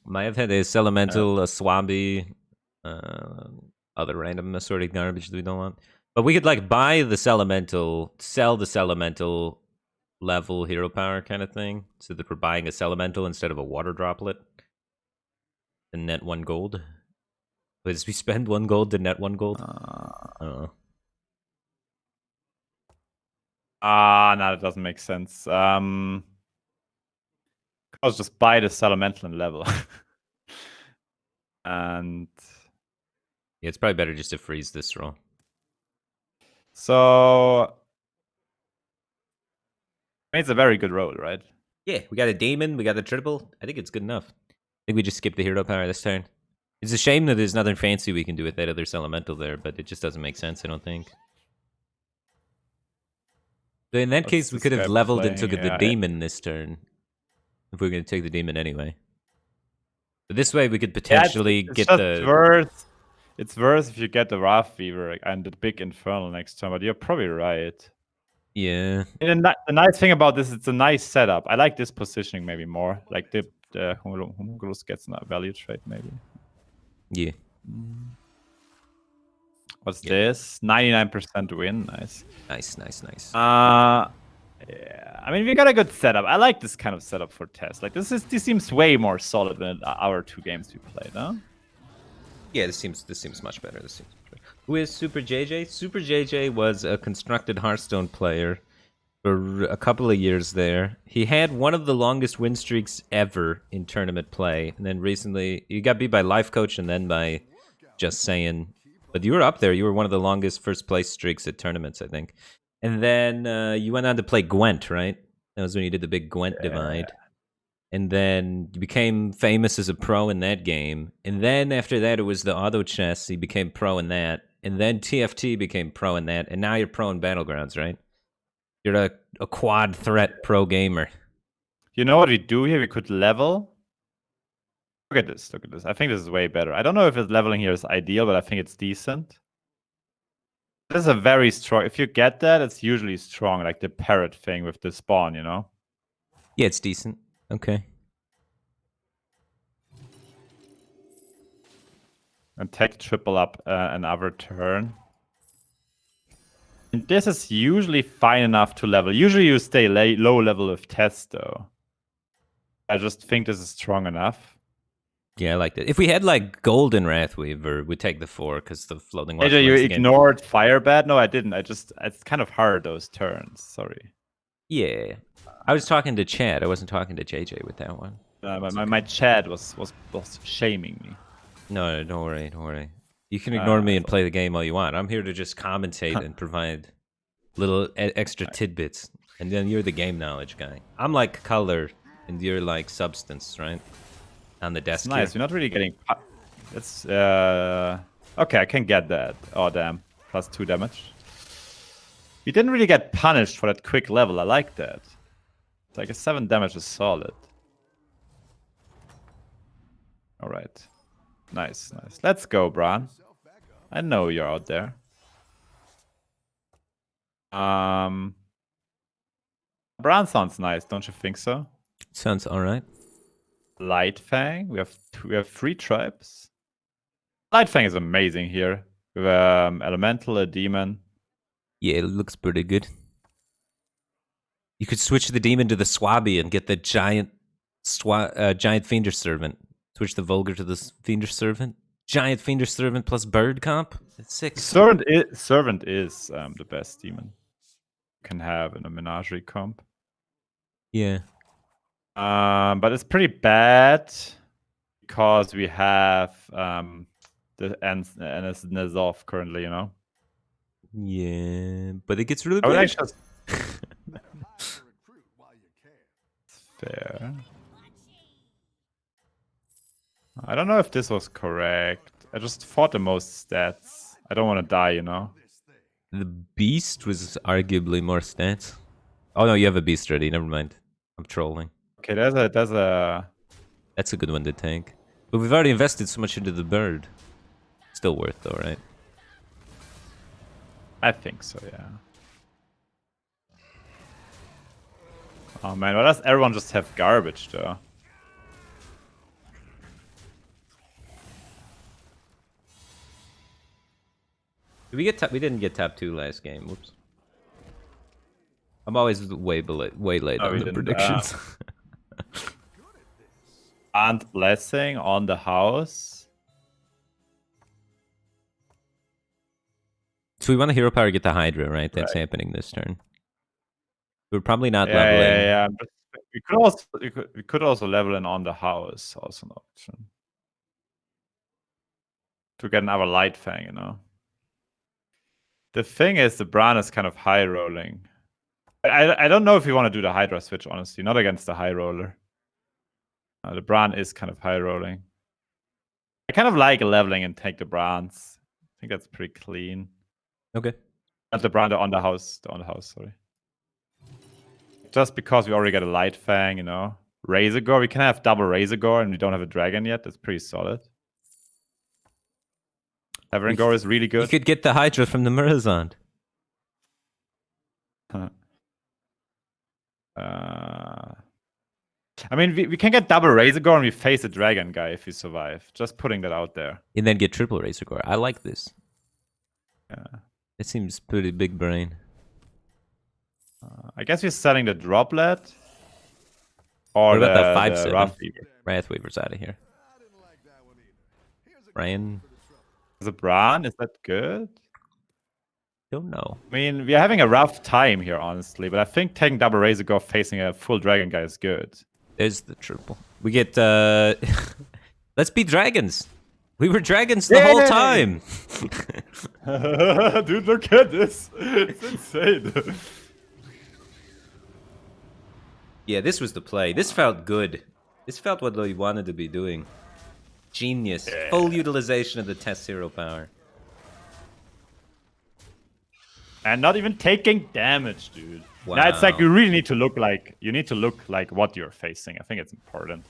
Speaker 2: Maiev had a Elemental, a Swabby, other random assorted garbage that we don't want. But we could like buy the Elemental, sell the Elemental, level hero power kind of thing, so that we're buying a Elemental instead of a water droplet. And net 1 gold. But as we spend 1 gold to net 1 gold?
Speaker 1: No, that doesn't make sense. I'll just buy the Elemental and level. And
Speaker 2: yeah, it's probably better just to freeze this roll.
Speaker 1: So it's a very good roll, right?
Speaker 2: Yeah, we got a demon, we got a triple. I think it's good enough. I think we just skip the hero power this turn. It's a shame that there's nothing fancy we can do with that other Elemental there, but it just doesn't make sense, I don't think. So in that case, we could have leveled and took the demon this turn. If we were going to take the demon anyway. But this way we could potentially
Speaker 1: it's
Speaker 2: get
Speaker 1: just
Speaker 2: the...
Speaker 1: It's worse if you get the Wrath Fever and the big Infernal next turn, but you're probably right.
Speaker 2: Yeah.
Speaker 1: And the nice thing about this, it's a nice setup. I like this positioning maybe more. Like the Homunculus gets a value trade maybe.
Speaker 2: Yeah.
Speaker 1: What's this? 99% win. Nice.
Speaker 2: Nice.
Speaker 1: Yeah. I mean, we got a good setup. I like this kind of setup for test. Like this seems way more solid than our 2 games we played, huh?
Speaker 2: Yeah, this seems much better. Who is SuperJJ? SuperJJ was a constructed Hearthstone player for a couple of years there. He had one of the longest win streaks ever in tournament play, and then recently he got beat by Life Coach and then by Just Saying. But you were up there. You were one of the longest first place streaks at tournaments, I think. And then you went on to play Gwent, right? That was when you did the big Gwent divide. And then you became famous as a pro in that game. And then after that, it was the auto chess. You became pro in that. And then TFT became pro in that. And now you're pro in Battlegrounds, right? You're a quad threat pro gamer.
Speaker 1: You know what we do here? We could level. Look at this. I think this is way better. I don't know if it's leveling here is ideal, but I think it's decent. This is a very strong... If you get that, it's usually strong, like the parrot thing with the spawn, you know?
Speaker 2: Yeah, it's decent. Okay.
Speaker 1: And take triple up another turn. And this is usually fine enough to level. Usually you stay low level with test, though. I just think this is strong enough.
Speaker 2: Yeah, I like that. If we had like Golden Wrathweaver, we'd take the 4 because the floating.
Speaker 1: AJ, you ignored Firebat? No, I didn't. It's kind of hard those turns. Sorry.
Speaker 2: Yeah. I was talking to Chad. I wasn't talking to JJ with that one.
Speaker 1: My Chad was shaming me.
Speaker 2: No, don't worry. You can ignore me and play the game all you want. I'm here to just commentate and provide little extra tidbits. And then you're the game knowledge guy. I'm like color, and you're like substance, right? On the desk.
Speaker 1: It's nice. You're not really getting... It's... Okay, I can get that. Oh, damn. +2 damage. We didn't really get punished for that quick level. I like that. It's like a 7 damage is solid. Alright. Nice. Let's go, Bran. I know you're out there. Bran sounds nice, don't you think so?
Speaker 2: Sounds alright.
Speaker 1: Light Fang. We have 3 tribes. Light Fang is amazing here. We have Elemental, a Demon.
Speaker 2: Yeah, it looks pretty good. You could switch the demon to the Swabby and get the giant Fiendish Servant. Switch the Vulgar to the Fiendish Servant. Giant Fiendish Servant plus Bird comp. That's sick.
Speaker 1: Servant is the best demon you can have in a Menagerie comp.
Speaker 2: Yeah.
Speaker 1: But it's pretty bad because we have the Nezov currently, you know.
Speaker 2: Yeah, but it gets really
Speaker 1: I would
Speaker 2: big.
Speaker 1: actually fair. I don't know if this was correct. I just fought the most stats. I don't want to die, you know.
Speaker 2: The Beast was arguably more stats. Oh no, you have a Beast ready. Never mind. I'm trolling.
Speaker 1: Okay, there's a.
Speaker 2: That's a good one to tank. But we've already invested so much into the bird. Still worth though, right?
Speaker 1: I think so, yeah. Oh man, why does everyone just have garbage though?
Speaker 2: Did we get we didn't get top 2 last game. Whoops. I'm always way late on the predictions.
Speaker 1: And blessing on the house.
Speaker 2: So we want a hero power get the Hydra, right? That's happening this turn. We're probably not leveling.
Speaker 1: Yeah. But we could also level in on the house. Also an option to get another light fang. You know. The thing is, the Bran is kind of high rolling. I don't know if you want to do the Hydra switch. Honestly, not against the high roller. The Bran is kind of high rolling. I kind of like leveling and take the Brans. I think that's pretty clean.
Speaker 2: Okay.
Speaker 1: Not the Bran on the house. Sorry. Just because we already got a light fang, you know. Razor Gore. We can have double Razor Gore and we don't have a dragon yet. That's pretty solid. Severing Gore is really good.
Speaker 2: You could get the Hydra from the Murazond.
Speaker 1: I mean, we can get double Razor Gore and we face a dragon guy if we survive. Just putting that out there.
Speaker 2: And then get triple Razor Gore. I like this.
Speaker 1: Yeah.
Speaker 2: It seems pretty big brain.
Speaker 1: I guess we're selling the Droplet. Or
Speaker 2: what about
Speaker 1: the
Speaker 2: 5/7? Wrathweaver's out of here. Ryan?
Speaker 1: Is it Bran? Is that good?
Speaker 2: Don't know.
Speaker 1: I mean, we're having a rough time here, honestly. But I think taking double Razor Gore facing a full dragon guy is good.
Speaker 2: There's the triple. We get, let's be dragons. We were dragons the whole time.
Speaker 1: Dude, look at this. It's insane.
Speaker 2: Yeah, this was the play. This felt good. This felt what we wanted to be doing. Genius. Yeah. Full utilization of the test hero power.
Speaker 1: And not even taking damage, dude.
Speaker 2: Wow.
Speaker 1: Now it's like you really need to look like what you're facing. I think it's important.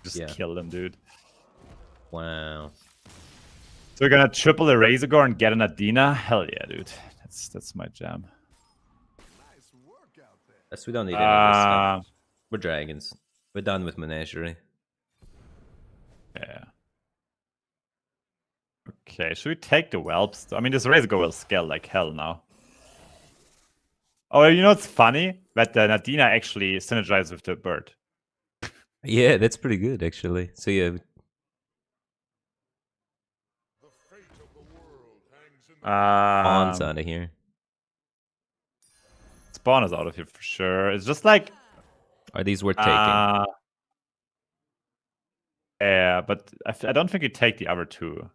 Speaker 1: Just kill them, dude.
Speaker 2: Wow.
Speaker 1: So we're gonna triple the Razor Gore and get an Adina? Hell yeah, dude. That's my jam.
Speaker 2: Yes, we don't need any of this stuff. We're dragons. We're done with Menagerie.
Speaker 1: Yeah. Okay, should we take the whelps? I mean, this Razor Gore will scale like hell now. Oh, you know what's funny? That the Nadina actually synergizes with the bird.
Speaker 2: Yeah, that's pretty good, actually. So yeah. Spawn's out of here.
Speaker 1: Spawn is out of here for sure. It's just like...
Speaker 2: Are these worth taking?
Speaker 1: Yeah, but I don't think you take the other two.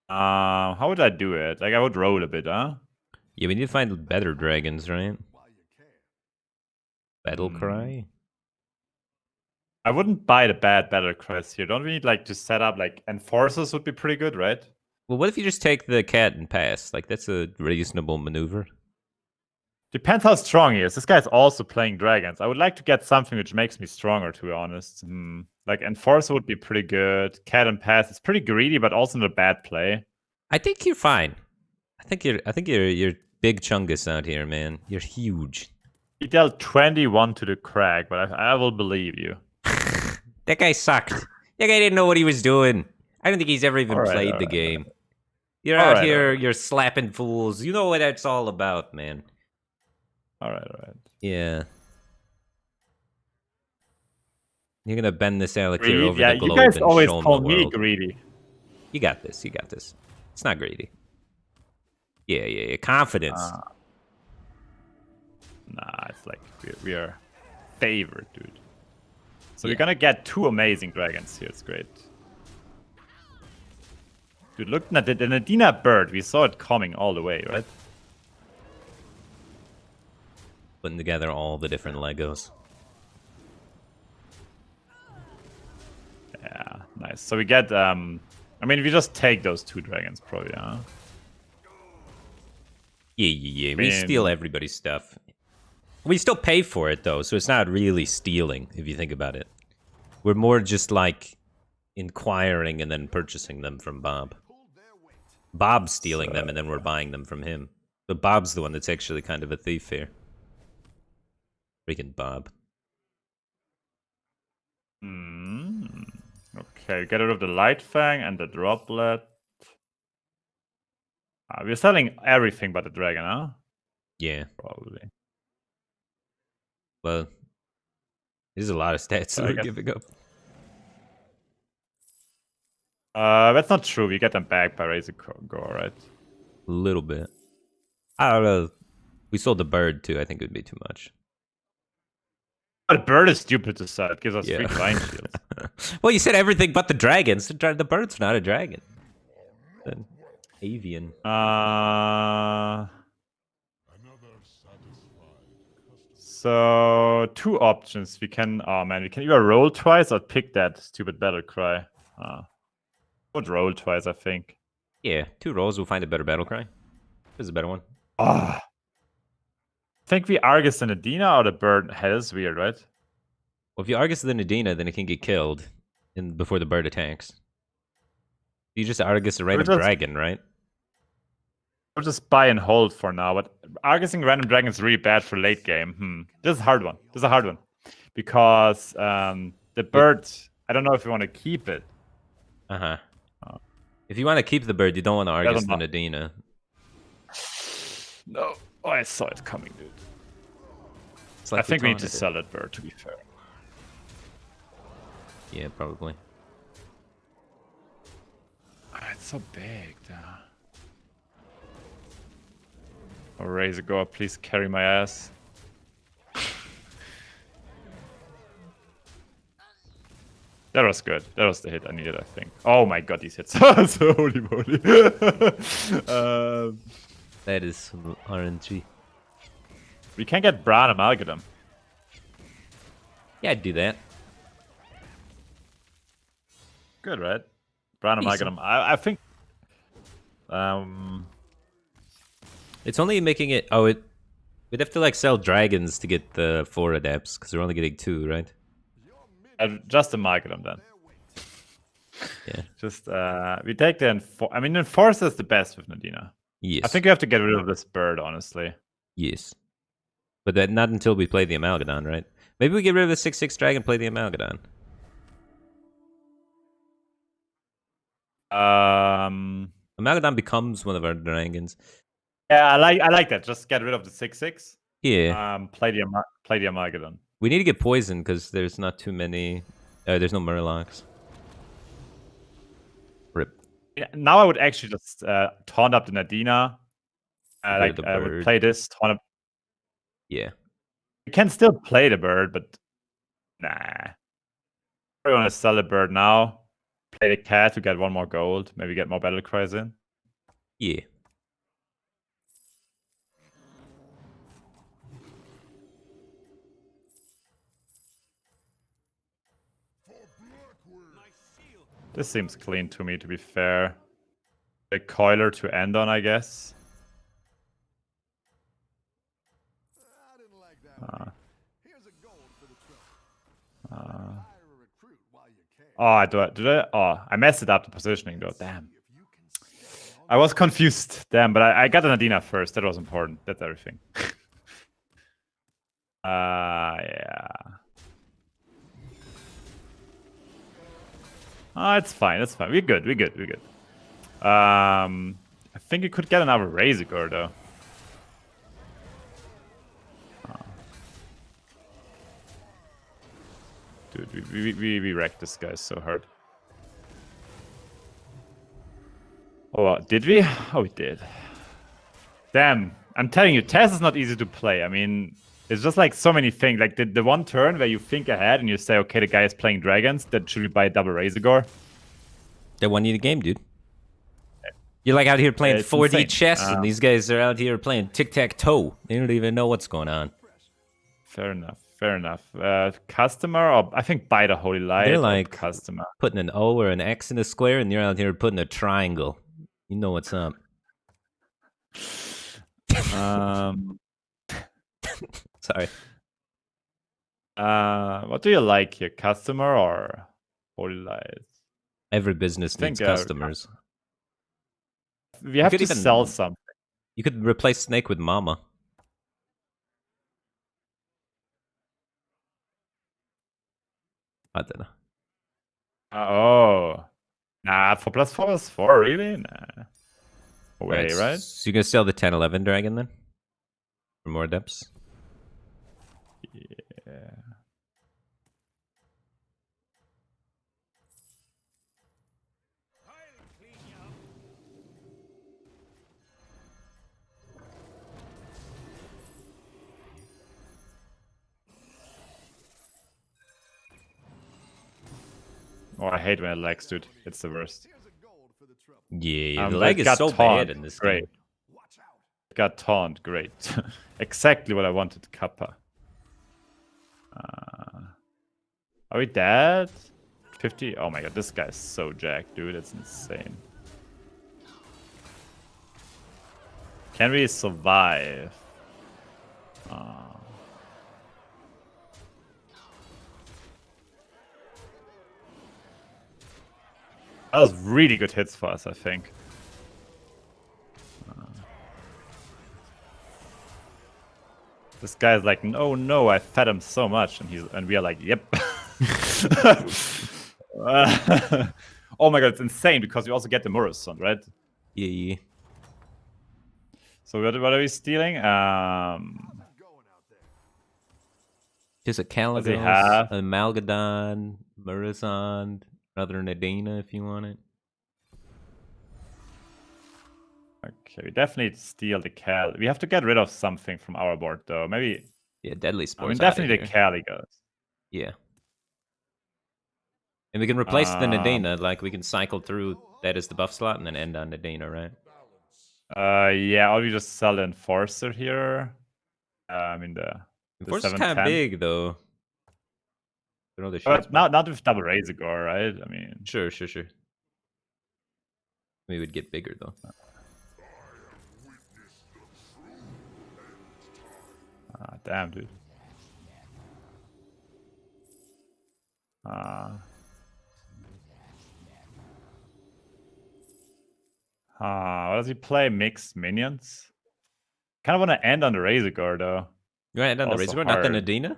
Speaker 1: How would I do it? Like, I would roll a bit, huh?
Speaker 2: Yeah, we need to find better dragons, right? Battle Cry?
Speaker 1: I wouldn't buy the bad Battle Cries here. Don't we need, like, to set up, like, Enforcers would be pretty good, right?
Speaker 2: Well, what if you just take the cat and pass? Like, that's a reasonable maneuver.
Speaker 1: Depends how strong he is. This guy's also playing dragons. I would like to get something which makes me stronger, to be honest. Like, Enforcer would be pretty good. Cat and pass is pretty greedy, but also not a bad play.
Speaker 2: I think you're fine. I think you're big chungus out here, man. You're huge.
Speaker 1: He dealt 21 to the Crag, but I will believe you.
Speaker 2: That guy sucked. That guy didn't know what he was doing. I don't think he's ever even played the game. You're out here, you're slapping fools. You know what that's all about, man.
Speaker 1: All right.
Speaker 2: Yeah. You're gonna bend this Alakir over the globe.
Speaker 1: You guys
Speaker 2: and
Speaker 1: always
Speaker 2: show him
Speaker 1: call
Speaker 2: the
Speaker 1: me
Speaker 2: world.
Speaker 1: greedy.
Speaker 2: You got this. It's not greedy. Yeah. Confidence.
Speaker 1: Nah, it's like we are favored, dude. So we're gonna get two amazing dragons here. It's great. Dude, look at the Nadina bird. We saw it coming all the way, right?
Speaker 2: Putting together all the different Legos.
Speaker 1: Yeah, nice. So we get, I mean, we just take those two dragons, probably, huh?
Speaker 2: Yeah. We steal everybody's stuff. We still pay for it, though, so it's not really stealing, if you think about it. We're more just, like, inquiring and then purchasing them from Bob. Bob's stealing them, and then we're buying them from him. But Bob's the one that's actually kind of a thief here. Freaking Bob.
Speaker 1: Okay, get rid of the Light Fang and the Droplet. We're selling everything but the dragon, huh?
Speaker 2: Yeah.
Speaker 1: Probably.
Speaker 2: Well, there's a lot of stats that we're giving up.
Speaker 1: That's not true. We get them back by raising go, right?
Speaker 2: A little bit. I don't know. We sold the bird too. I think it would be too much.
Speaker 1: But bird is stupid to sell. It gives us free divine shields.
Speaker 2: Well, you said everything but the dragons. The bird's not a dragon. An avian.
Speaker 1: So 2 options. We can. Oh man, we can either roll twice or pick that stupid battle cry. Would roll twice, I think.
Speaker 2: Yeah, 2 rolls. We'll find a better battle cry. This is a better one.
Speaker 1: I think we Argus and Adina or the bird. Hell is weird, right?
Speaker 2: Well, if you Argus the Nadina, then it can get killed before the bird attacks. You just Argus a random dragon, right?
Speaker 1: We'll just buy and hold for now. But Argusing random dragon is really bad for late game. This is a hard one. Because the bird, I don't know if you want to keep it.
Speaker 2: If you want to keep the bird, you don't want to Argus the Nadina.
Speaker 1: No. Oh, I saw it coming, dude. I think we need to sell that bird, to be fair.
Speaker 2: Yeah, probably.
Speaker 1: It's so big, though. Oh, Razor Gore, please carry my ass. That was good. That was the hit I needed, I think. Oh my god, these hits. So holy moly.
Speaker 2: That is some RNG.
Speaker 1: We can get Bran Amalgadam.
Speaker 2: Yeah, I'd do that.
Speaker 1: Good, right? Bran Amalgadam. I think...
Speaker 2: It's only making it... Oh, we'd have to like sell dragons to get the 4 adepts, because we're only getting 2, right?
Speaker 1: Just Amalgadam then.
Speaker 2: Yeah.
Speaker 1: Just, we take the... I mean, Enforcer is the best with Nadina.
Speaker 2: Yes.
Speaker 1: I think we have to get rid of this bird, honestly.
Speaker 2: Yes. But that not until we play the Amalgadon, right? Maybe we get rid of the 6/6 dragon, play the Amalgadon. Amalgadon becomes one of our dragons.
Speaker 1: Yeah, I like that. Just get rid of the 6/6.
Speaker 2: Yeah.
Speaker 1: Play the Amalgadon.
Speaker 2: We need to get poisoned because there's not too many. There's no Murlocs. Rip.
Speaker 1: Yeah, now I would actually just taunt up the Nadina. I would play this taunt up.
Speaker 2: Yeah.
Speaker 1: You can still play the bird, but nah. I want to sell the bird now. Play the cat to get 1 more gold. Maybe get more battle cries in.
Speaker 2: Yeah.
Speaker 1: This seems clean to me, to be fair. A coiler to end on, I guess. I messed it up, the positioning though. Damn. I was confused. Damn, but I got an Adina first. That was important. That's everything. Yeah. It's fine. It's fine. We're good. I think you could get another Razor though. Dude, we wrecked this guy so hard. Oh, did we? Oh, we did. Damn. I'm telling you, Tess is not easy to play. I mean, it's just like so many things. Like the one turn where you think ahead and you say, okay, the guy is playing dragons. That should we buy a double Razor Gore?
Speaker 2: They won you the game, dude. You're like out here playing 4D
Speaker 1: insane.
Speaker 2: chess, and these guys are out here playing tic-tac-toe. They don't even know what's going on.
Speaker 1: Fair enough. Customer, or I think buy the Holy Light.
Speaker 2: They're like
Speaker 1: customer.
Speaker 2: Putting an O or an X in a square, and you're out here putting a triangle. You know what's up. Sorry.
Speaker 1: What do you like here? Customer or Holy Light?
Speaker 2: Every business needs customers.
Speaker 1: We have to sell something.
Speaker 2: You could replace Snake with Mama. I don't know.
Speaker 1: Oh. Nah, for +4 really? Nah. away, right?
Speaker 2: So you're gonna sell the 10-11 dragon then? For more depths?
Speaker 1: Yeah. Oh, I hate when it lags, dude. It's the worst.
Speaker 2: Yeah, the lag is so bad in this
Speaker 1: game. Got taunt, great. Exactly what I wanted, Kappa. Are we dead? 50? Oh my god, this guy's so jacked, dude. It's insane. Can we survive? That was really good hits for us, I think. This guy's like, no, I fed him so much, and we are like, yep. Oh my god, it's insane because you also get the Murison, right?
Speaker 2: Yeah.
Speaker 1: So what are we stealing?
Speaker 2: Just a Caligos, a Malgadon, Murison, another Nadina if you want it.
Speaker 1: Okay, we definitely steal the Cal. We have to get rid of something from our board, though. Maybe.
Speaker 2: Yeah, Deadly Spores.
Speaker 1: I mean, definitely the Caligos.
Speaker 2: Yeah. And we can replace the Nadina. Like, we can cycle through that as the buff slot and then end on Nadina, right?
Speaker 1: Yeah, or we just sell the Enforcer here. I mean, the
Speaker 2: Enforcer's kind of big, though.
Speaker 1: But not with double Razorgore, right? I mean...
Speaker 2: Sure. We would get bigger, though.
Speaker 1: Damn, dude. What does he play? Mixed minions? Kind of want to end on the Razorgore, though.
Speaker 2: You want to end on the Razorgore, not the Nadina?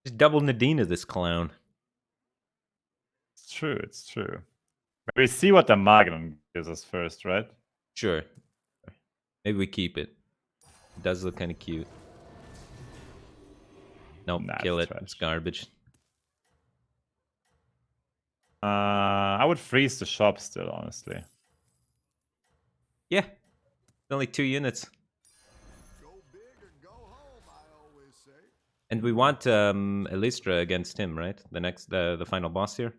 Speaker 2: Just double Nadina this clown.
Speaker 1: It's true. But we see what the Magnon gives us first, right?
Speaker 2: Sure. Maybe we keep it. It does look kind of cute. Nope, kill it. It's garbage.
Speaker 1: I would freeze the shop still, honestly.
Speaker 2: Yeah. It's only 2 units.
Speaker 3: Go big or go home, I always say.
Speaker 2: And we want Elistra against him, right? The final boss here.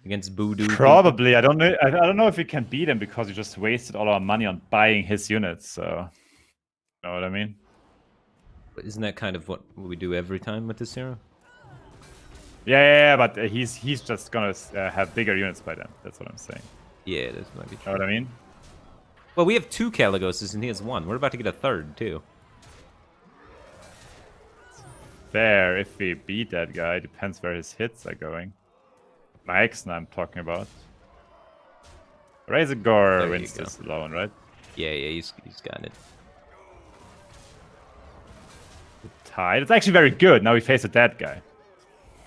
Speaker 2: Against Voodoo.
Speaker 1: Probably. I don't know if we can beat him because we just wasted all our money on buying his units. So, you know what I mean?
Speaker 2: But isn't that kind of what we do every time with this hero?
Speaker 1: Yeah. But he's just gonna have bigger units by then. That's what I'm saying.
Speaker 2: Yeah, that might be true.
Speaker 1: You know what I mean?
Speaker 2: Well, we have 2 Caligoses and he has 1. We're about to get a 3rd too.
Speaker 1: Fair if we beat that guy. Depends where his hits are going. My Exna I'm talking about. Razorgore wins this alone, right?
Speaker 2: Yeah, he's got it.
Speaker 1: Tied. It's actually very good. Now we face a dead guy.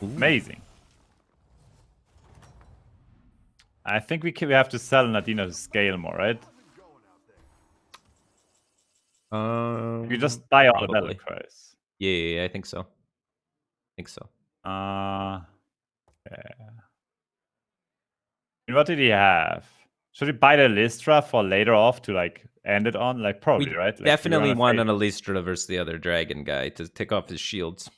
Speaker 1: Ooh. Amazing. I think we have to sell Nadina to scale more, right? You just die on the battle cries.
Speaker 2: Yeah, I think so.
Speaker 1: Yeah. And what did he have? Should we buy the Lystra for later off to like end it on? Like probably, right? Like,
Speaker 2: definitely want an Lystra versus the other dragon guy to take off his shields.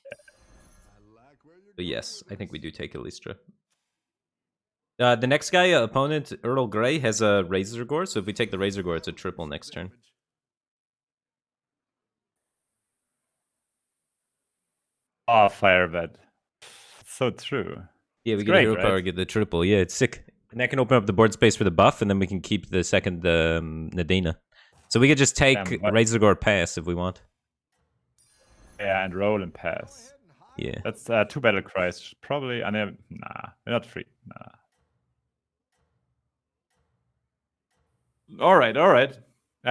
Speaker 2: But yes, I think we do take a Lystra. The next guy, opponent Earl Grey, has a Razorgore, so if we take the Razorgore, it's a triple next turn.
Speaker 1: Oh, Firebat. So true.
Speaker 2: Yeah, we get a hero power, get the triple. Yeah, it's sick. And that can open up the board space for the buff, and then we can keep the second Nadina. So we could just take Razorgore pass if we want.
Speaker 1: Yeah, and roll and pass.
Speaker 2: Yeah.
Speaker 1: That's 2 battle cries. Probably. Nah, we're not free. Nah. All right.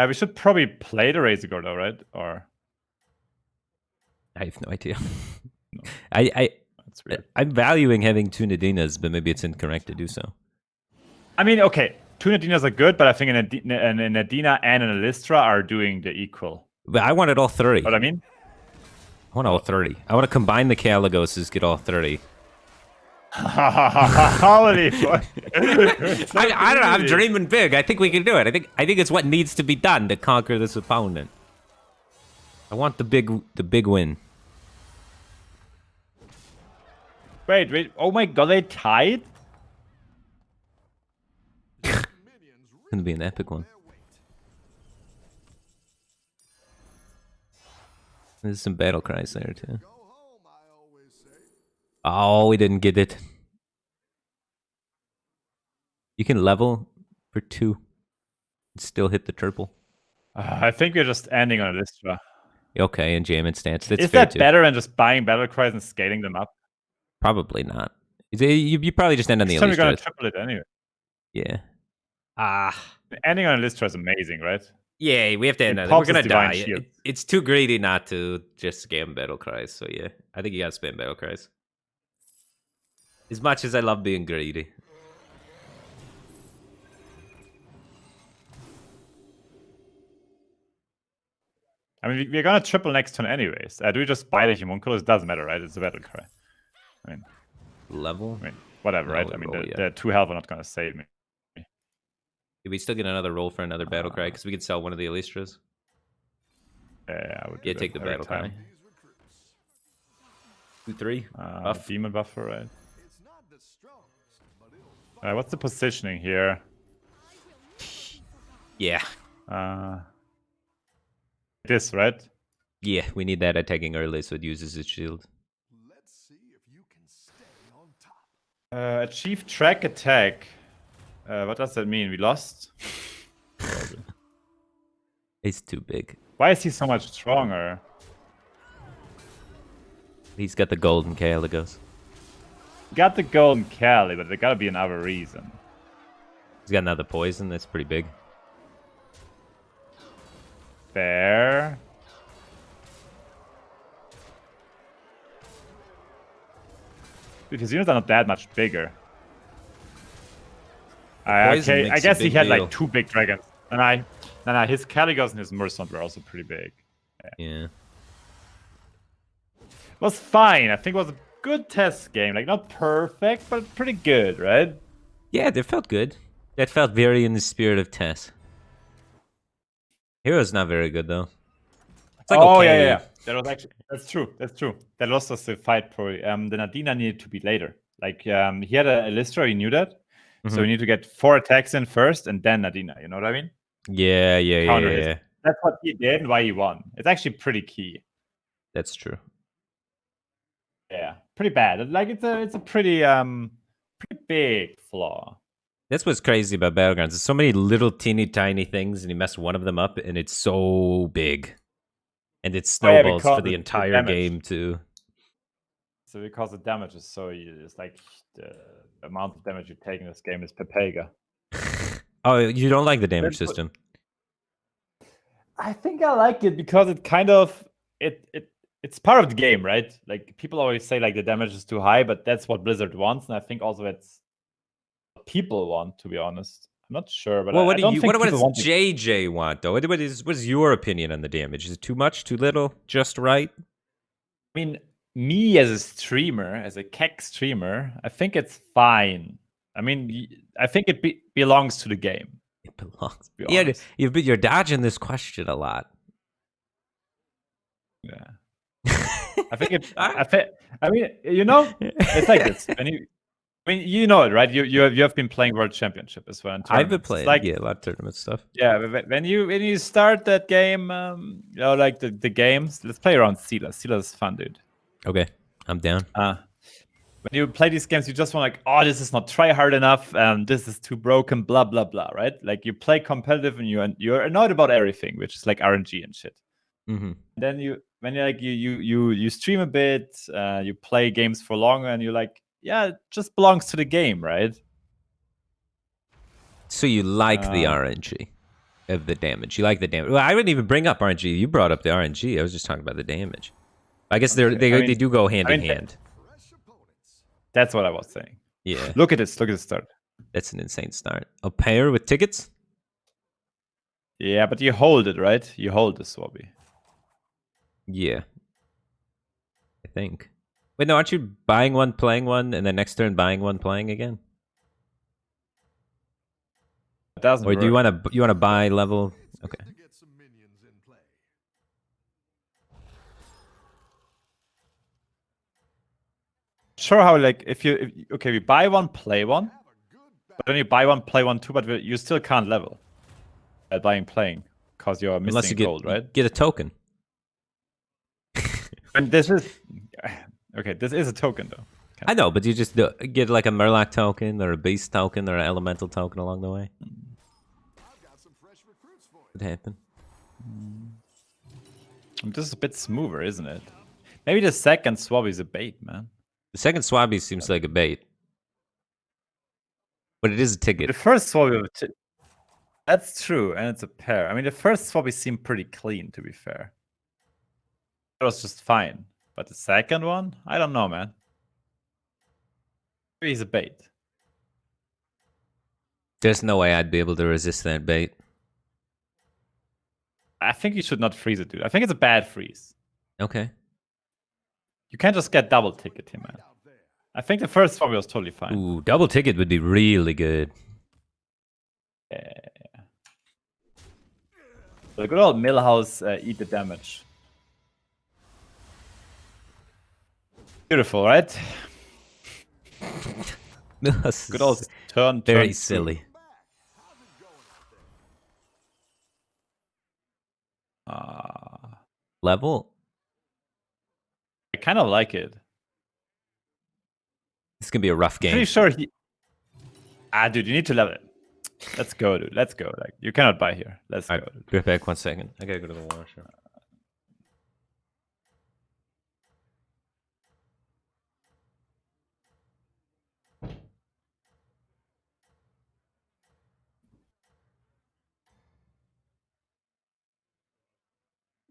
Speaker 1: We should probably play the Razorgore though, right? Or
Speaker 2: I have no idea.
Speaker 1: No.
Speaker 2: I
Speaker 1: It's weird.
Speaker 2: I'm valuing having 2 Nadinas, but maybe it's incorrect to do so.
Speaker 1: I mean, okay, 2 Nadinas are good, but I think a Nadina and an Elistra are doing the equal.
Speaker 2: But I wanted all 3.
Speaker 1: What I mean?
Speaker 2: I want all 30. I want to combine the Caligoses, get all 30.
Speaker 1: Holy fuck.
Speaker 2: I don't know, I'm dreaming big. I think we can do it. I think it's what needs to be done to conquer this opponent. I want the big win.
Speaker 1: Wait. Oh my god, they tied?
Speaker 2: It's gonna be an epic one. There's some battle cries there too. Oh, we didn't get it. You can level for 2 and still hit the triple.
Speaker 1: I think we're just ending on Elistra.
Speaker 2: Okay, and jamming stance. That's
Speaker 1: Is
Speaker 2: fair
Speaker 1: that
Speaker 2: too.
Speaker 1: better than just buying battle cries and scaling them up?
Speaker 2: Probably not. You probably just end on the
Speaker 1: We're gonna
Speaker 2: Elistra.
Speaker 1: triple it anyway.
Speaker 2: Yeah.
Speaker 1: Ending on Elistra is amazing, right?
Speaker 2: Yeah, we have to end on it. We're gonna die. It's too greedy not to just scam battle cries. So yeah, I think you gotta spam battle cries. As much as I love being greedy.
Speaker 1: I mean, we're gonna triple next turn anyways. Do we just buy the homunculus? It doesn't matter, right? It's a battle cry. I mean,
Speaker 2: level?
Speaker 1: I mean, whatever,
Speaker 2: No,
Speaker 1: right? I mean,
Speaker 2: roll,
Speaker 1: the 2 health are not gonna save me.
Speaker 2: Did we still get another roll for another battle cry? Because we could sell one of the Elistras.
Speaker 1: Yeah, I would do
Speaker 2: Take the
Speaker 1: every
Speaker 2: battle
Speaker 1: time.
Speaker 2: cry. 2-3. Buff.
Speaker 1: Demon buffer, right? What's the positioning here?
Speaker 2: Yeah.
Speaker 1: This, right?
Speaker 2: Yeah, we need that attacking early so it uses its shield.
Speaker 3: Let's see if you can stay on top.
Speaker 1: Achieve track attack. What does that mean? We lost?
Speaker 2: It's too big.
Speaker 1: Why is he so much stronger?
Speaker 2: He's got the golden Caligos.
Speaker 1: Got the golden Cali, but there gotta be another reason.
Speaker 2: He's got another poison that's pretty big.
Speaker 1: Fair. Because units are not that much bigger. Okay, I guess he had like 2 big dragons. And his Caligos and his Mercant were also pretty big.
Speaker 2: Yeah.
Speaker 1: It was fine. I think it was a good test game. Like, not perfect, but pretty good, right?
Speaker 2: Yeah, that felt good. That felt very in the spirit of Tess. Hero's not very good though. It's like okay.
Speaker 1: Yeah. That was actually that's true. That lost us the fight probably. The Nadina needed to be later. Like he had a Elistra, he knew that. So we need to get 4 attacks in first and then Nadina, you know what I mean?
Speaker 2: Yeah.
Speaker 1: That's what he did and why he won. It's actually pretty key.
Speaker 2: That's true.
Speaker 1: Yeah. Pretty bad. Like it's a pretty big flaw.
Speaker 2: That's what's crazy about Battlegrounds. There's so many little teeny tiny things and you mess one of them up and it's so big. And it snowballs for the entire game too.
Speaker 1: So because the damage is so, it's like the amount of damage you take in this game is Pepega.
Speaker 2: Oh, you don't like the damage system?
Speaker 1: I think I like it because it kind of it's part of the game, right? Like people always say like the damage is too high, but that's what Blizzard wants, and I think also it's what people want, to be honest. I'm not sure, but
Speaker 2: well,
Speaker 1: what does
Speaker 2: JJ want though? What is your opinion on the damage? Is it too much, too little, just right?
Speaker 1: I mean, me as a streamer, as a keck streamer, I think it's fine. I mean, I think it belongs to the game.
Speaker 2: It belongs. Yeah, you're dodging this question a lot.
Speaker 1: Yeah. I think it. I mean, you know, it's like this. You know it, right? You have been playing World Championship as well.
Speaker 2: I've been playing, a lot of tournament stuff.
Speaker 1: Yeah, when you start that game, you know, like the games. Let's play around Silas. Silas is fun, dude.
Speaker 2: Okay, I'm down.
Speaker 1: When you play these games, you just want like, oh, this is not try hard enough. This is too broken. Blah blah blah. Right? Like you play competitive and you're annoyed about everything, which is like RNG and shit.
Speaker 2: Mm-hmm.
Speaker 1: Then you stream a bit, you play games for longer, and you're like, yeah, it just belongs to the game, right?
Speaker 2: So you like the RNG of the damage. You like the damage. Well, I wouldn't even bring up RNG. You brought up the RNG. I was just talking about the damage. I guess they do go hand in hand.
Speaker 1: That's what I was saying.
Speaker 2: Yeah.
Speaker 1: Look at this. Look at the start.
Speaker 2: That's an insane start. A pair with tickets?
Speaker 1: Yeah, but you hold it, right? You hold the Swabby.
Speaker 2: Yeah. I think. Wait, no, aren't you buying one, playing one, and then next turn buying one, playing again?
Speaker 1: It doesn't
Speaker 2: Or do you
Speaker 1: work.
Speaker 2: want to buy level? Okay.
Speaker 1: Sure, how like if okay, we buy one, play one, but then you buy one, play one too, but you still can't level at playing because you're missing
Speaker 2: Unless you
Speaker 1: gold, right?
Speaker 2: Get a token.
Speaker 1: And this is okay. This is a token though. Okay.
Speaker 2: I know, but you just get like a Murloc token or a Beast token or an Elemental token along the way. Could happen.
Speaker 1: This is a bit smoother, isn't it? Maybe the second swab is a bait, man.
Speaker 2: The second Swabby seems like a bait. But it is a ticket.
Speaker 1: The first swabby, that's true, and it's a pair. I mean, the first swabby seemed pretty clean, to be fair. It was just fine. But the second one, I don't know, man. Maybe he's a bait.
Speaker 2: There's no way I'd be able to resist that bait.
Speaker 1: I think you should not freeze it, dude. I think it's a bad freeze.
Speaker 2: Okay.
Speaker 1: You can't just get double ticket here, man. I think the first swabby was totally fine.
Speaker 2: Ooh, double ticket would be really good.
Speaker 1: Yeah. The good old Millhouse eat the damage. Beautiful, right? Good old turn.
Speaker 2: Very silly. Level?
Speaker 1: I kind of like it.
Speaker 2: It's gonna be a rough game.
Speaker 1: Pretty sure he. Dude, you need to level it. Let's go, dude. Let's go. Like, you cannot buy here. Let's go. Dude.
Speaker 2: Be right back 1 second. I gotta go to the washer.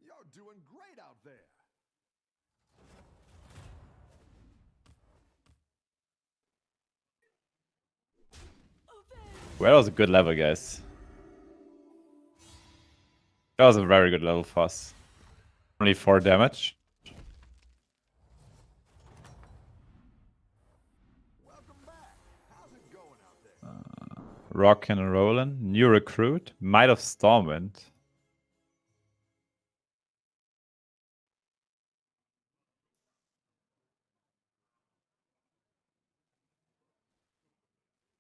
Speaker 3: You're doing great out there.
Speaker 1: Well, that was a good level, guys. That was a very good level for us. Only 4 damage.
Speaker 3: Welcome back. How's it going out there?
Speaker 1: Rockin' and rollin'. New recruit. Might of Stormwind.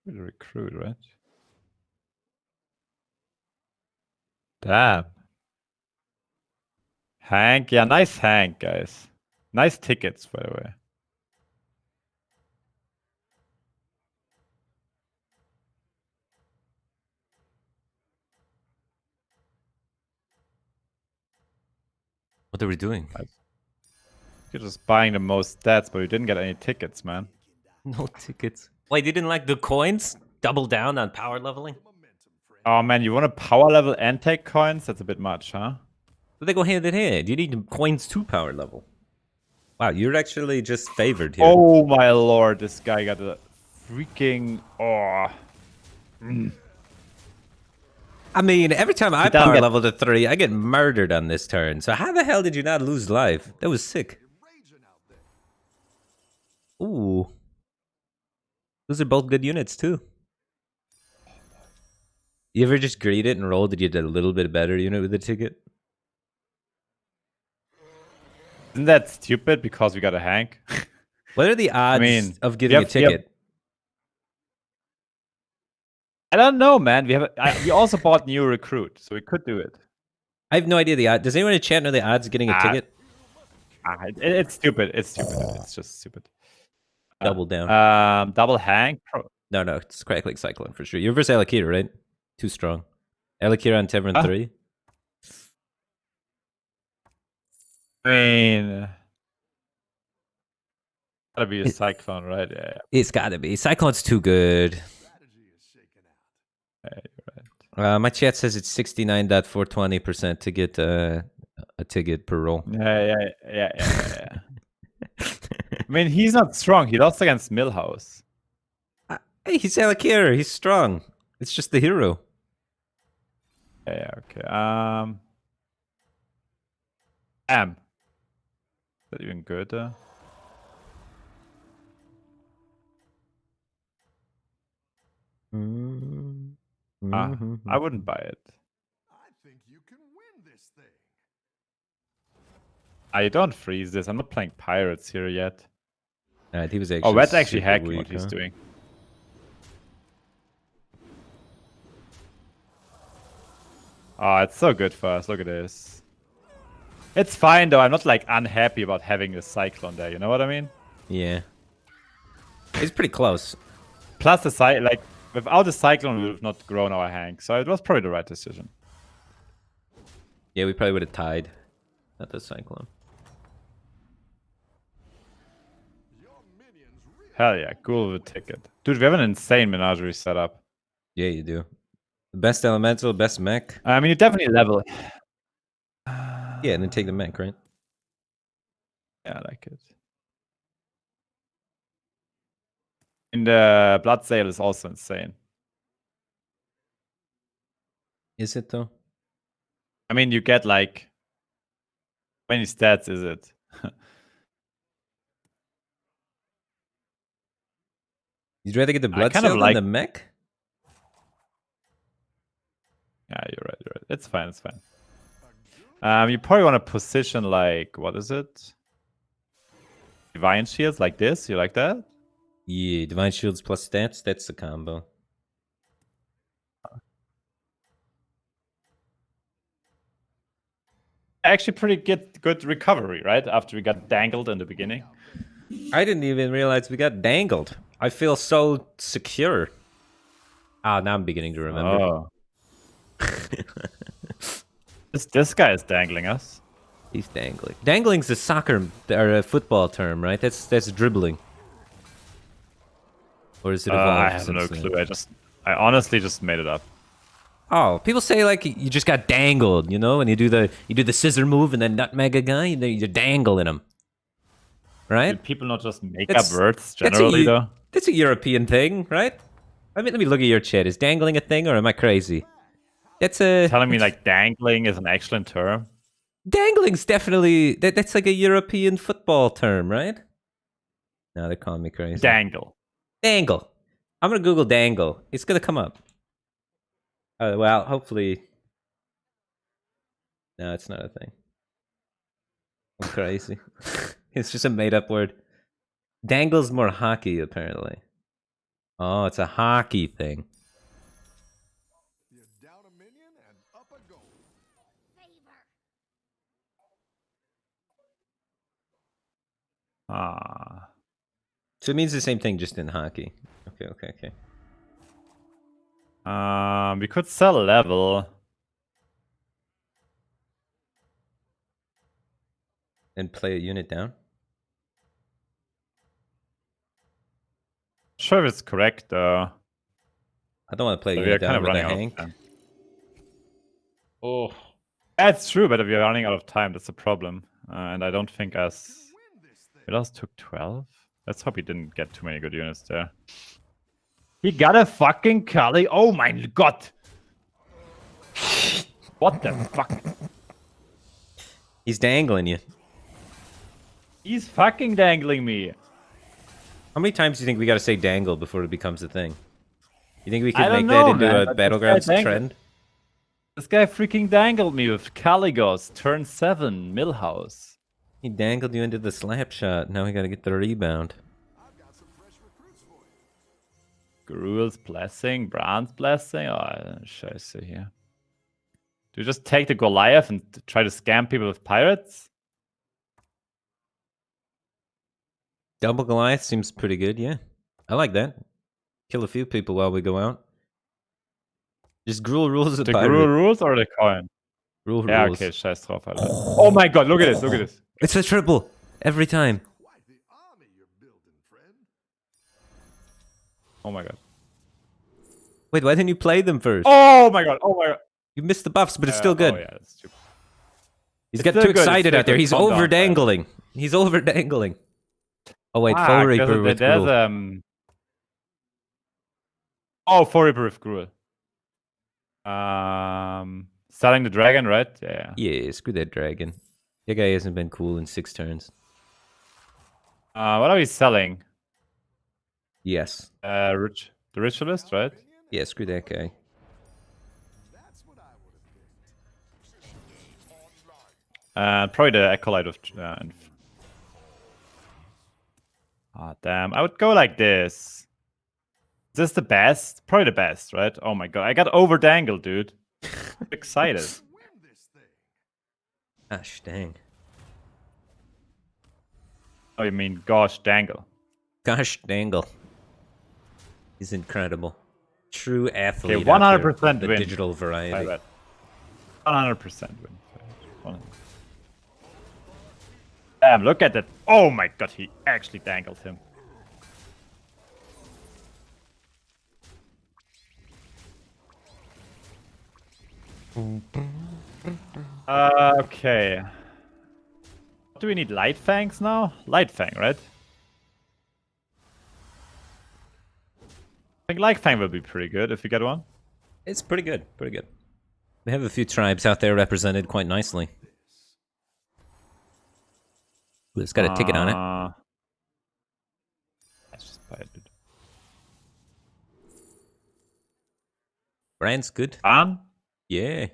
Speaker 1: Good recruit, right? Damn. Hank. Yeah, nice Hank, guys. Nice tickets, by the way.
Speaker 2: What are we doing?
Speaker 1: You're just buying the most stats, but you didn't get any tickets, man.
Speaker 2: No tickets. Wait, you didn't like the coins? Double down on power leveling?
Speaker 1: Oh man, you want to power level and take coins? That's a bit much, huh?
Speaker 2: But they go hand in hand. You need coins to power level. Wow, you're actually just favored here.
Speaker 1: Oh my lord, this guy got a freaking... Oh.
Speaker 2: I mean, every time I power level to 3, I get murdered on this turn. So how the hell did you not lose life? That was sick. Ooh. Those are both good units, too. You ever just greed it and roll that you did a little bit better unit with the ticket?
Speaker 1: Isn't that stupid because we got a Hank?
Speaker 2: What are the odds of getting a ticket?
Speaker 1: I don't know, man. We also bought new recruit, so we could do it.
Speaker 2: I have no idea the odds. Does anyone in chat know the odds of getting a ticket?
Speaker 1: It's stupid. It's stupid. It's just stupid.
Speaker 2: Double down.
Speaker 1: Double Hank?
Speaker 2: No, it's Crackling Cyclone for sure. You're versus Alakira, right? Too strong. Alakira on Tevran 3.
Speaker 1: I mean... Gotta be a Cyclone, right? Yeah.
Speaker 2: It's gotta be. Cyclone's too good.
Speaker 1: Yeah, you're right.
Speaker 2: My chat says it's 69.420% to get a ticket per roll.
Speaker 1: Yeah. I I mean, he's not strong. He lost against Millhouse.
Speaker 2: Hey, he's Alakir. He's strong. It's just the hero.
Speaker 1: Yeah, okay. Is that even good? I wouldn't buy it.
Speaker 3: I think you can win this thing.
Speaker 1: I don't freeze this. I'm not playing pirates here yet.
Speaker 2: He was actually.
Speaker 1: Oh, that's actually
Speaker 2: super
Speaker 1: hacking
Speaker 2: weak,
Speaker 1: what he's doing. Oh, it's so good for us. Look at this. It's fine though. I'm not like unhappy about having a Cyclone there. You know what I mean?
Speaker 2: Yeah. It's pretty close.
Speaker 1: Plus the like without the Cyclone, we would have not grown our Hank. So it was probably the right decision.
Speaker 2: Yeah, we probably would have tied at the Cyclone.
Speaker 1: Hell yeah, cool with a ticket. Dude, we have an insane menagerie setup.
Speaker 2: Yeah, you do. The best elemental, best mech.
Speaker 1: I mean, you definitely level.
Speaker 2: Yeah, and then take the mech, right?
Speaker 1: Yeah, I like it. And the blood sale is also insane.
Speaker 2: Is it though?
Speaker 1: I mean, you get like how many stats is it?
Speaker 2: You'd rather get the blood
Speaker 1: kind of
Speaker 2: cell
Speaker 1: like
Speaker 2: than the mech?
Speaker 1: Yeah, you're right. You're right. It's fine. It's fine. You probably want to position like what is it? Divine shields like this. You like that?
Speaker 2: Yeah, divine shields plus stats. That's the combo.
Speaker 1: Actually, pretty good recovery, right? After we got dangled in the beginning.
Speaker 2: I didn't even realize we got dangled. I feel so secure. Ah, now I'm beginning to remember.
Speaker 1: Oh. This guy is dangling us.
Speaker 2: He's dangling. Dangling's a soccer or a football term, right? That's dribbling. Or is it evolved?
Speaker 1: I have no clue. I honestly just made it up.
Speaker 2: Oh, people say like you just got dangled, you know, and you do the scissor move and then nutmeg a guy, and then you're dangling him. Right?
Speaker 1: Do people not just make up words generally though?
Speaker 2: That's a European thing, right? Let me look at your chat. Is dangling a thing, or am I crazy?
Speaker 1: Telling me like dangling is an excellent term.
Speaker 2: Dangling's definitely that's like a European football term, right? Now they're calling me crazy.
Speaker 1: Dangle.
Speaker 2: Dangle. I'm gonna Google dangle. It's gonna come up. Well, hopefully. No, it's not a thing. I'm crazy. It's just a made-up word. Dangle's more hockey, apparently. Oh, it's a hockey thing.
Speaker 3: You're down a minion and up a goal.
Speaker 1: Ah.
Speaker 2: So it means the same thing, just in hockey. Okay.
Speaker 1: We could sell a level.
Speaker 2: And play a unit down?
Speaker 1: Sure if it's correct though.
Speaker 2: I don't want to play a unit down with a Hank.
Speaker 1: Oh. That's true, but if you're running out of time, that's a problem. And I don't think we lost took 12. Let's hope he didn't get too many good units there. He got a fucking Kali. Oh my god. What the fuck?
Speaker 2: He's dangling you.
Speaker 1: He's fucking dangling me.
Speaker 2: How many times do you think we got to say dangle before it becomes a thing? You think we could
Speaker 1: I
Speaker 2: make
Speaker 1: don't
Speaker 2: that
Speaker 1: know,
Speaker 2: into a Battlegrounds trend?
Speaker 1: This guy freaking dangled me with Caligos, turn 7, Millhouse.
Speaker 2: He dangled you into the slap shot. Now we got to get the rebound.
Speaker 3: I've got some fresh recruits for you.
Speaker 1: Gruel's blessing, Brand's blessing. Oh, scheiße here. Do you just take the Goliath and try to scam people with pirates?
Speaker 2: Double Goliath seems pretty good, yeah. I like that. Kill a few people while we go out. Just Gruel rules the pirate.
Speaker 1: Gruel rules or the coin?
Speaker 2: Gruel
Speaker 1: yeah,
Speaker 2: rules.
Speaker 1: okay, scheiß drauf, Alter. Oh my god, look at this, look at this.
Speaker 2: It's a triple every time.
Speaker 3: Quite the army you're building, friend.
Speaker 1: Oh my god.
Speaker 2: Wait, why didn't you play them first?
Speaker 1: Oh my god, oh my god.
Speaker 2: You missed the buffs, but it's still good.
Speaker 1: Oh yeah, that's stupid.
Speaker 2: He's got too excited out there. He's over dangling. He's over dangling. Oh wait, Full Reaper with
Speaker 1: there's
Speaker 2: Gruul.
Speaker 1: Oh, Full Reaper with Gruul. Selling the dragon, right? Yeah.
Speaker 2: Yeah, screw that dragon. That guy hasn't been cool in 6 turns.
Speaker 1: What are we selling?
Speaker 2: Yes.
Speaker 1: The Ritualist, right?
Speaker 2: Yeah, screw that guy.
Speaker 1: Probably the Acolyte of... damn. I would go like this. Is this the best? Probably the best, right? Oh my god. I got over-dangled, dude. I'm excited.
Speaker 2: Gosh, dang.
Speaker 1: Oh, you mean gosh dangle.
Speaker 2: Gosh, dangle. He's incredible. True athlete.
Speaker 1: Okay, 100%
Speaker 2: the
Speaker 1: win.
Speaker 2: digital variety.
Speaker 1: 100% win. Damn, look at that. Oh my god, he actually dangled him. Okay. Do we need Light Fangs now? Light Fang, right? I think Light Fang will be pretty good if you get one.
Speaker 2: It's pretty good, pretty good. We have a few tribes out there represented quite nicely. Ooh, it's got a ticket on it.
Speaker 1: Let's just buy it, dude.
Speaker 2: Brand's good.
Speaker 1: Yeah.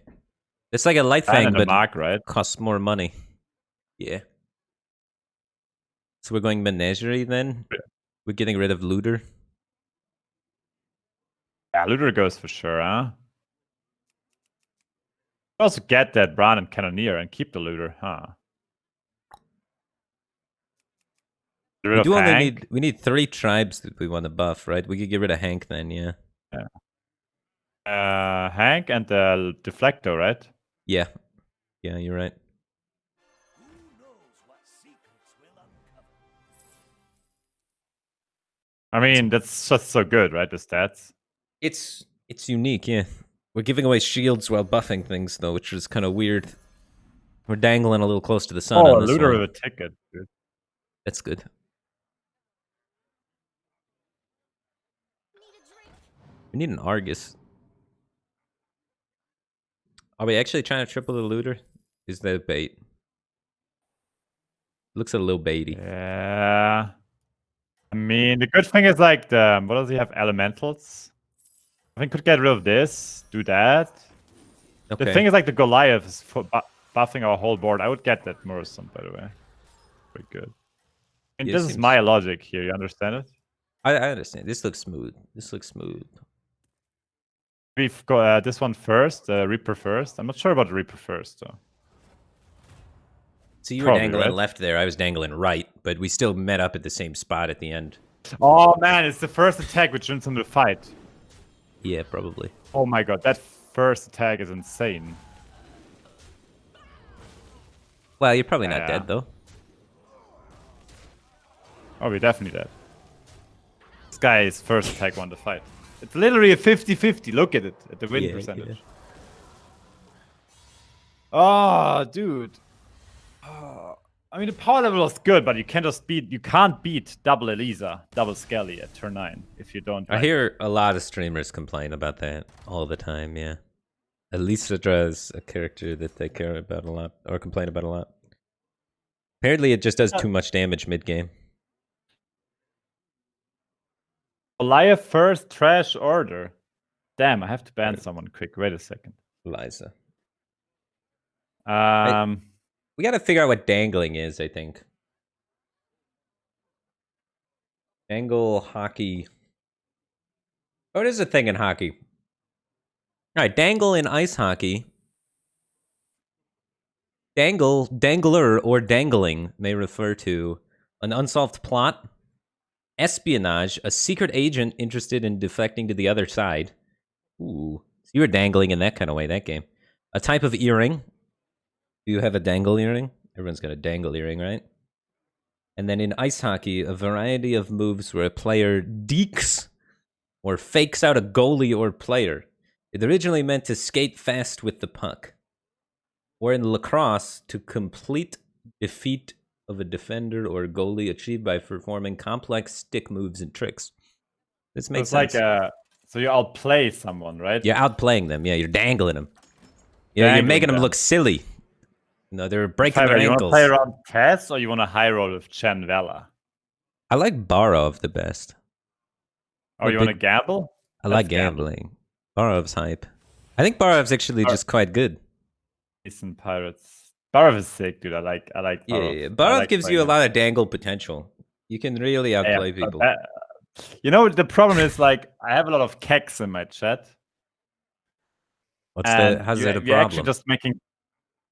Speaker 2: It's like a Light Fang, but
Speaker 1: mark, right?
Speaker 2: costs more money. Yeah. So we're going Menagerie then?
Speaker 1: Yeah.
Speaker 2: We're getting rid of Looter?
Speaker 1: Yeah, Looter goes for sure, huh? Also get that Brand and Cannoneer and keep the Looter, huh?
Speaker 2: We do only need... We need 3 tribes that we want to buff, right? We could get rid of Hank then, yeah.
Speaker 1: Hank and the Deflecto, right?
Speaker 2: Yeah. Yeah, you're right.
Speaker 1: I mean, that's just so good, right? The stats.
Speaker 2: It's unique, yeah. We're giving away shields while buffing things, though, which is kind of weird. We're dangling a little close to the sun on this
Speaker 1: Looter
Speaker 2: one.
Speaker 1: with a ticket, dude.
Speaker 2: That's good. We need an Argus. Are we actually trying to triple the Looter? Is that a bait? Looks a little baity.
Speaker 1: Yeah. I mean, the good thing is like the... What does he have? Elementals? I think could get rid of this. Do that.
Speaker 2: Okay.
Speaker 1: The thing is like the Goliath is for buffing our whole board. I would get that Morrison, by the way. Pretty good. And this is my logic here. You understand it?
Speaker 2: I understand. This looks smooth. This looks smooth.
Speaker 1: We've got this one first, Reaper first. I'm not sure about the Reaper first, though.
Speaker 2: So you were dangling left there. I was dangling right, but we still met up at the same spot at the end.
Speaker 1: Oh, man. It's the first attack which wins him the fight.
Speaker 2: Yeah, probably.
Speaker 1: Oh, my God. That first attack is insane.
Speaker 2: Well, you're probably not dead, though.
Speaker 1: Oh, we're definitely dead. This guy's first attack won the fight. It's literally a 50-50. Look at it, at the win percentage. Yeah. Oh, dude. Oh, I mean, the power level was good, but you can't beat double Elisa, double Skelly at turn 9 if you don't.
Speaker 2: I hear a lot of streamers complain about that all the time, yeah. Elisa is a character that they care about a lot, or complain about a lot. Apparently it just does too much damage mid-game.
Speaker 1: Goliath first trash order. Damn, I have to ban someone quick. Wait a second.
Speaker 2: Eliza.
Speaker 1: We
Speaker 2: gotta figure out what dangling is, I think. Dangle hockey. Oh, it is a thing in hockey. Alright, dangle in ice hockey. Dangle, dangler, or dangling may refer to an unsolved plot, espionage, a secret agent interested in defecting to the other side. Ooh. So you were dangling in that kind of way, that game. A type of earring. Do you have a dangle earring? Everyone's got a dangle earring, right? And then in ice hockey, a variety of moves where a player dekes or fakes out a goalie or player. It originally meant to skate fast with the puck. Or in lacrosse, to complete defeat of a defender or goalie achieved by performing complex stick moves and tricks. This makes sense.
Speaker 1: Like so you outplay someone, right?
Speaker 2: You're outplaying them. Yeah, you're dangling them. Yeah, you're making them look silly. No, they're breaking their ankles.
Speaker 1: You want to play around Tess or you want to high roll with Chen Vela?
Speaker 2: I like Barov the best.
Speaker 1: Oh, you want to gamble?
Speaker 2: I like gambling. Barov's hype. I think Barov's actually just quite good.
Speaker 1: Decent pirates. Barov is sick, dude. I like Barov.
Speaker 2: Yeah. Barov gives you a lot of dangle potential. You can really outplay people.
Speaker 1: You know, the problem is, like, I have a lot of keks in my chat.
Speaker 2: How's that a problem?
Speaker 1: We're actually just making...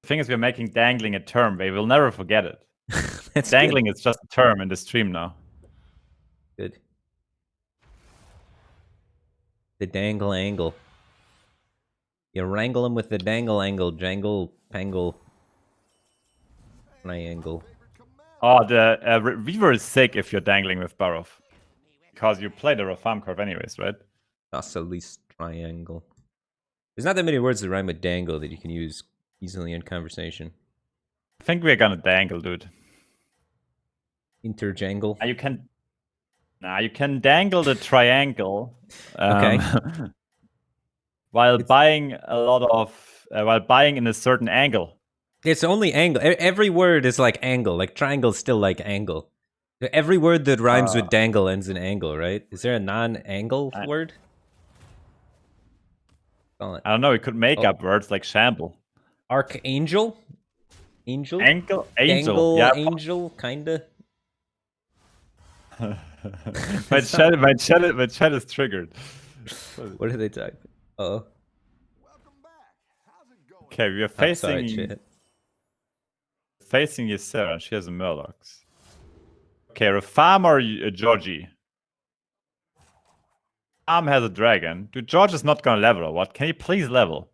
Speaker 1: The thing is, we're making dangling a term. They will never forget it. Dangling is just a term in the stream now.
Speaker 2: Good. The dangle angle. You wrangle him with the dangle angle, jangle, pangle, triangle.
Speaker 1: Oh, the Weaver is sick if you're dangling with Barov. Because you play the Rafam curve anyways, right?
Speaker 2: Isosceles triangle. There's not that many words that rhyme with dangle that you can use easily in conversation.
Speaker 1: I think we're gonna dangle, dude.
Speaker 2: Interjangle.
Speaker 1: You can dangle the triangle.
Speaker 2: Okay.
Speaker 1: While buying in a certain angle.
Speaker 2: It's only angle. Every word is like angle. Like triangle's still like angle. Every word that rhymes with dangle ends in angle, right? Is there a non-angle word?
Speaker 1: I don't know. We could make up words like shamble.
Speaker 2: Archangel? Angel?
Speaker 1: Angel.
Speaker 2: Dangle,
Speaker 1: yeah.
Speaker 2: angel, kinda.
Speaker 1: my chat is triggered.
Speaker 2: What are they typing? Uh-oh.
Speaker 1: Okay, we are facing Ysera, and she has a Murlocs. Okay, Rafam or Georgie? Rafam has a dragon. Dude, George is not gonna level or what? Can you please level?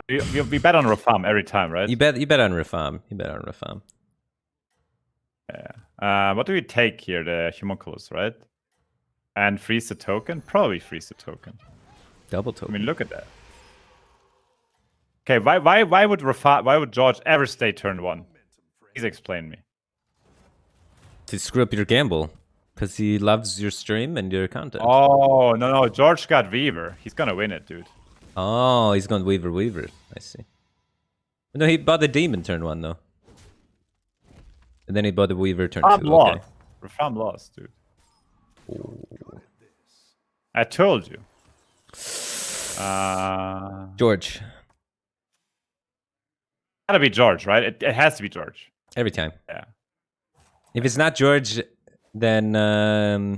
Speaker 1: We bet on Rafam every time, right?
Speaker 2: You bet on Rafam.
Speaker 1: Yeah. What do we take here? The Homunculus, right? And freeze the token? Probably freeze the token.
Speaker 2: Double token.
Speaker 1: I mean, look at that. Okay, why would George ever stay turn 1? Please explain me.
Speaker 2: To screw up your gamble. Because he loves your stream and your content.
Speaker 1: Oh, no. George got Weaver. He's gonna win it, dude.
Speaker 2: Oh, he's going Weaver. I see. No, he bought the Demon turn 1, though. And then he bought the Weaver turn 2.
Speaker 1: Lost. Rafam lost, dude.
Speaker 2: Ooh.
Speaker 1: I told you.
Speaker 2: George.
Speaker 1: Gotta be George, right? It has to be George.
Speaker 2: Every time.
Speaker 1: Yeah.
Speaker 2: If it's not George, then I'll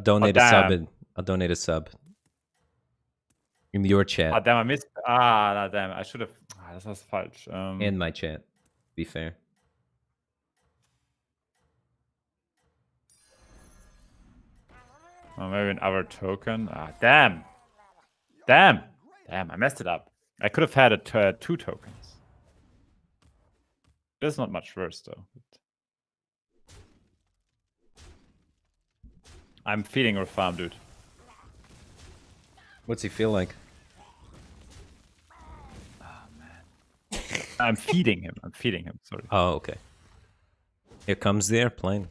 Speaker 2: donate a sub. I'll donate a sub. In your chat.
Speaker 1: Ah, damn, I missed. Ah, damn, I should have. This was falsch.
Speaker 2: In my chat. Be fair.
Speaker 1: Oh, maybe another token. Ah, damn. I messed it up. I could have had 2 tokens. There's not much worse though. I'm feeding Rafam, dude.
Speaker 2: What's he feel like?
Speaker 1: I'm feeding him. Sorry.
Speaker 2: Oh, okay. Here comes the airplane.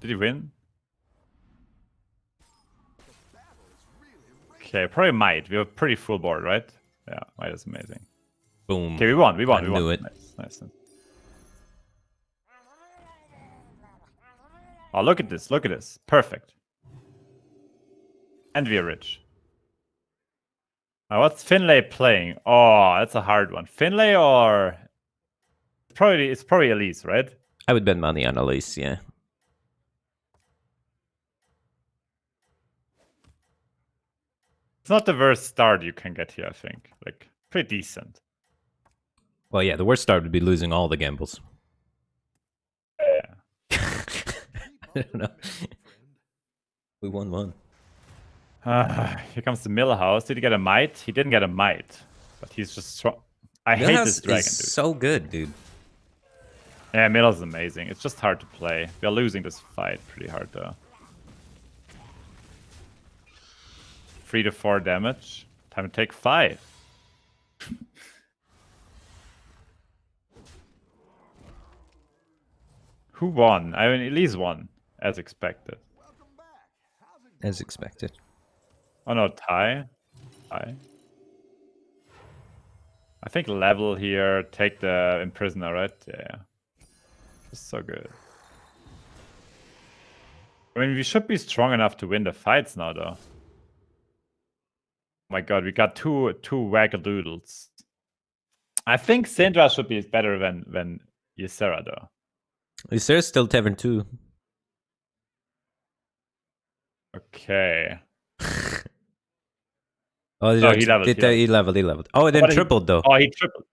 Speaker 1: Did he win? Okay, probably might. We have a pretty full board, right? Yeah, might is amazing.
Speaker 2: Boom.
Speaker 1: Okay, we won.
Speaker 2: I knew it.
Speaker 1: Nice. Oh, look at this. Perfect. And we are rich. Now, what's Finlay playing? Oh, that's a hard one. Finlay or... It's probably Elise, right?
Speaker 2: I would bet money on Elise, yeah.
Speaker 1: It's not the worst start you can get here, I think. Like, pretty decent.
Speaker 2: Well, yeah, the worst start would be losing all the gambles.
Speaker 1: Yeah.
Speaker 2: I don't know. We won one.
Speaker 1: Here comes the Millhouse. Did he get a might? He didn't get a might. But he's just strong. I hate this dragon, dude.
Speaker 2: So good, dude.
Speaker 1: Yeah, Millhouse is amazing. It's just hard to play. We're losing this fight pretty hard, though. 3 to 4 damage. Time to take 5. Who won? I mean, at least one, as expected.
Speaker 2: As expected.
Speaker 1: Oh no, tie. Tie. I think level here, take the Imprisoner, right? Yeah. It's so good. I mean, we should be strong enough to win the fights now, though. Oh my god, we got two wackadoodles. I think Syndra should be better than Ysera, though.
Speaker 2: Ysera's still Tavern 2.
Speaker 1: Okay.
Speaker 2: Oh,
Speaker 1: no, he leveled.
Speaker 2: He leveled. Oh, then tripled, though.
Speaker 1: Oh, he tripled.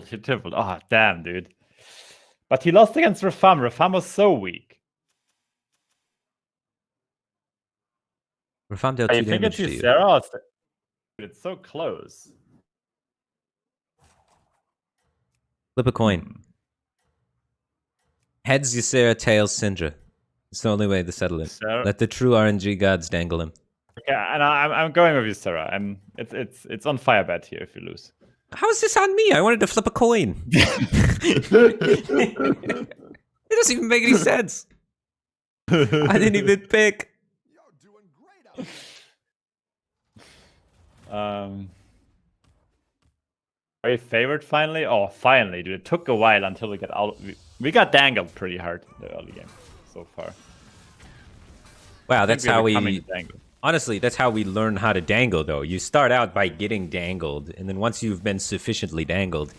Speaker 1: He tripled. Oh, damn, dude. But he lost against Rafam. Rafam was so weak.
Speaker 2: Rafam dealt 2 damage to you.
Speaker 1: Ysera? It's so close.
Speaker 2: Flip a coin. Heads Ysera, tails Syndra. It's the only way to settle it. Let the true RNG gods dangle him.
Speaker 1: Okay, and I'm going with Ysera. It's on Firebat here if you lose.
Speaker 2: How is this on me? I wanted to flip a coin. It doesn't even make any sense. I didn't even pick.
Speaker 3: You're doing great out
Speaker 1: Are you favored finally? Oh, finally, dude. It took a while until we got out. We got dangled pretty hard in the early game so far.
Speaker 2: Wow, that's how we... Honestly, that's how we learn how to dangle, though. You start out by getting dangled, and then once you've been sufficiently dangled,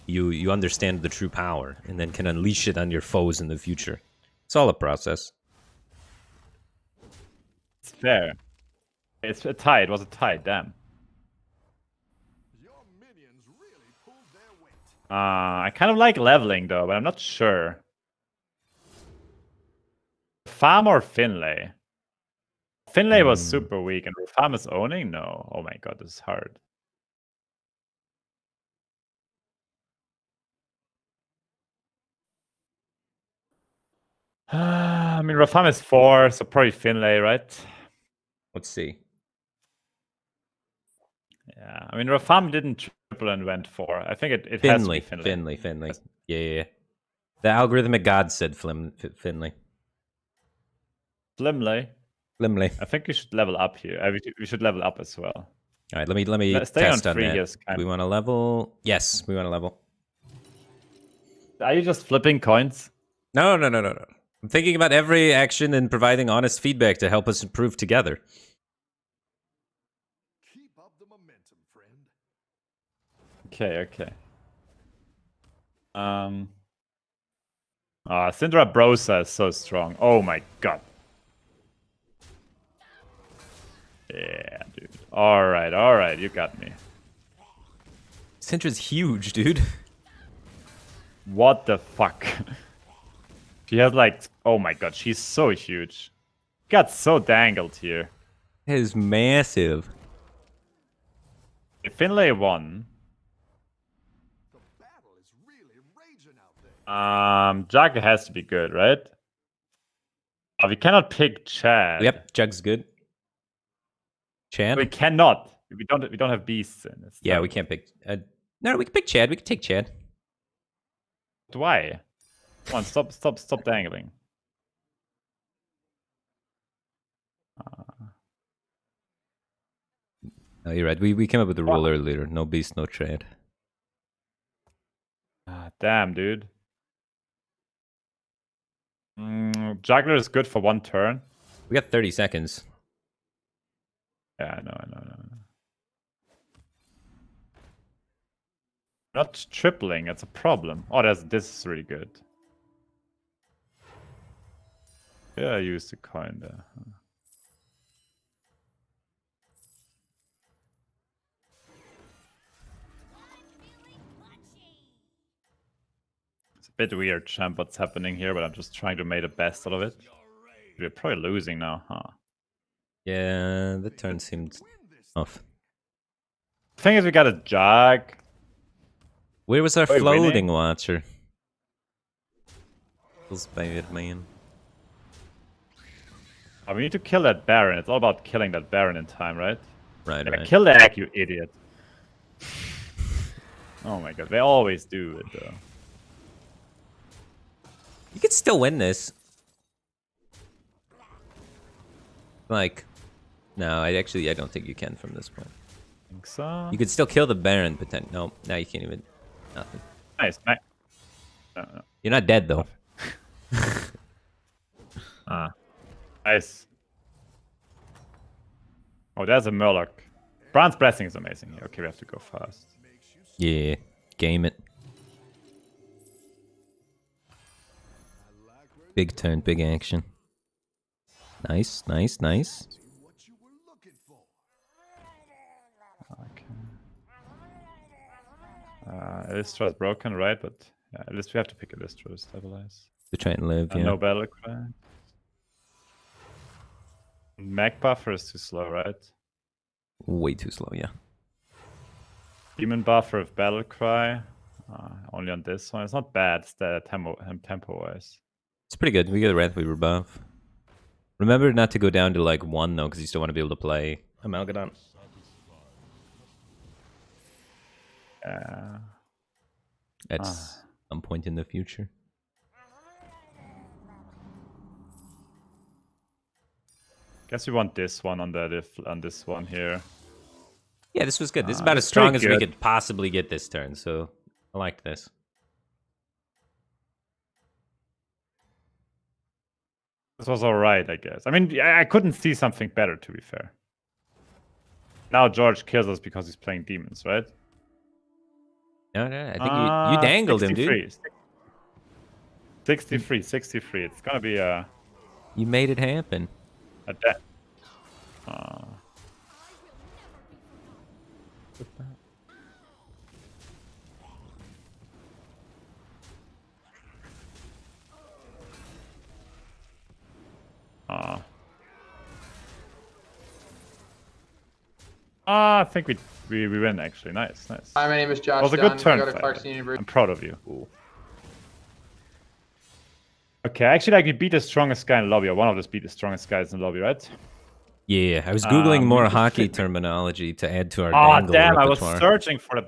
Speaker 2: you understand the true power, and then can unleash it on your foes in the future. It's all a process.
Speaker 1: It's fair. It's a tie. It was a tie. Damn.
Speaker 3: Your minions really pulled their weight.
Speaker 1: I kind of like leveling, though, but I'm not sure. Farm or Finlay? Finlay was super weak, and Farm is owning? No. Oh my god, this is hard. I mean, Rafam is 4, so probably Finlay, right?
Speaker 2: Let's see.
Speaker 1: Yeah, I mean, Rafam didn't triple and went 4. I think it has to be Finlay.
Speaker 2: Finlay. Yeah. The algorithmic god said Finlay.
Speaker 1: Flimlay.
Speaker 2: I
Speaker 1: think we should level up here. We should level up as well.
Speaker 2: All right, let me test on that. We want to level. Yes, we want to level.
Speaker 1: Are you just flipping coins?
Speaker 2: No. I'm thinking about every action and providing honest feedback to help us improve together.
Speaker 3: Keep up the momentum, friend.
Speaker 1: Okay. Syndra Brosa is so strong. Oh my god. Yeah, dude. Alright, you got me.
Speaker 2: Syndra's huge, dude.
Speaker 1: What the fuck? She has like, oh my god, she's so huge. Got so dangled here.
Speaker 2: It is massive.
Speaker 1: If Finlay won.
Speaker 3: The battle is really raging out there.
Speaker 1: Jug has to be good, right? We cannot pick Chad.
Speaker 2: Yep, Jug's good. Chad?
Speaker 1: We cannot. We don't have beasts in this.
Speaker 2: Yeah, we can't pick. No, we can pick Chad. We can take Chad.
Speaker 1: Why? Come on, stop dangling.
Speaker 2: No, you're right. We came up with the rule earlier. No beast, no Chad.
Speaker 1: Damn, dude. Juggler is good for 1 turn.
Speaker 2: We got 30 seconds.
Speaker 1: Yeah, I know. Not tripling, that's a problem. Oh, this is really good. Yeah, I used the coin there. It's a bit weird, champ, what's happening here, but I'm just trying to make the best out of it. We're probably losing now, huh?
Speaker 2: Yeah, the turn seemed off.
Speaker 1: The thing is, we got a jug.
Speaker 2: Where was our floating watcher? Spider-Man.
Speaker 1: Oh, we need to kill that Baron. It's all about killing that Baron in time, right?
Speaker 2: Right.
Speaker 1: Kill the egg, you idiot. Oh my god, they always do it, though.
Speaker 2: You could still win this. Like, no, I don't think you can from this point.
Speaker 1: I think so.
Speaker 2: You could still kill the Baron, but then no, now you can't even. Nothing.
Speaker 1: Nice. No.
Speaker 2: You're not dead though.
Speaker 1: Nice. Oh, there's a Murloc. Brand's Blessing is amazing here. Okay, we have to go fast.
Speaker 2: Yeah, game it. Big turn, big action. Nice.
Speaker 1: Okay. Illustra's broken, right? But yeah, at least we have to pick Illustra to stabilize.
Speaker 2: To try and live, yeah.
Speaker 1: No battle cry. Mag buffer is too slow, right?
Speaker 2: Way too slow, yeah.
Speaker 1: Demon buffer of battle cry. Only on this one. It's not bad. It's the tempo wise.
Speaker 2: It's pretty good. We get a Wrath Weaver buff. Remember not to go down to like 1 though, because you still want to be able to play Amalgadon. At some point in the future.
Speaker 1: Guess we want this one on this one here.
Speaker 2: Yeah, this was good. This is about as strong as we could possibly get this turn, so I like this.
Speaker 1: This was alright, I guess. I mean, I couldn't see something better, to be fair. Now George kills us because he's playing demons, right?
Speaker 2: No, I think you dangled
Speaker 1: 63.
Speaker 2: him, dude.
Speaker 1: 63. It's gonna be a...
Speaker 2: You made it happen.
Speaker 1: A death. I think we win actually. Nice.
Speaker 4: Hi, my name is Josh.
Speaker 1: It was a good turn.
Speaker 4: I go to Clarkson University.
Speaker 1: I'm proud of you. Cool. Okay, actually, we beat the strongest guy in the lobby. Or one of us beat the strongest guys in the lobby, right?
Speaker 2: Yeah, I was googling more hockey terminology to add to our dangle
Speaker 1: damn!
Speaker 2: repertoire.
Speaker 1: I was searching for the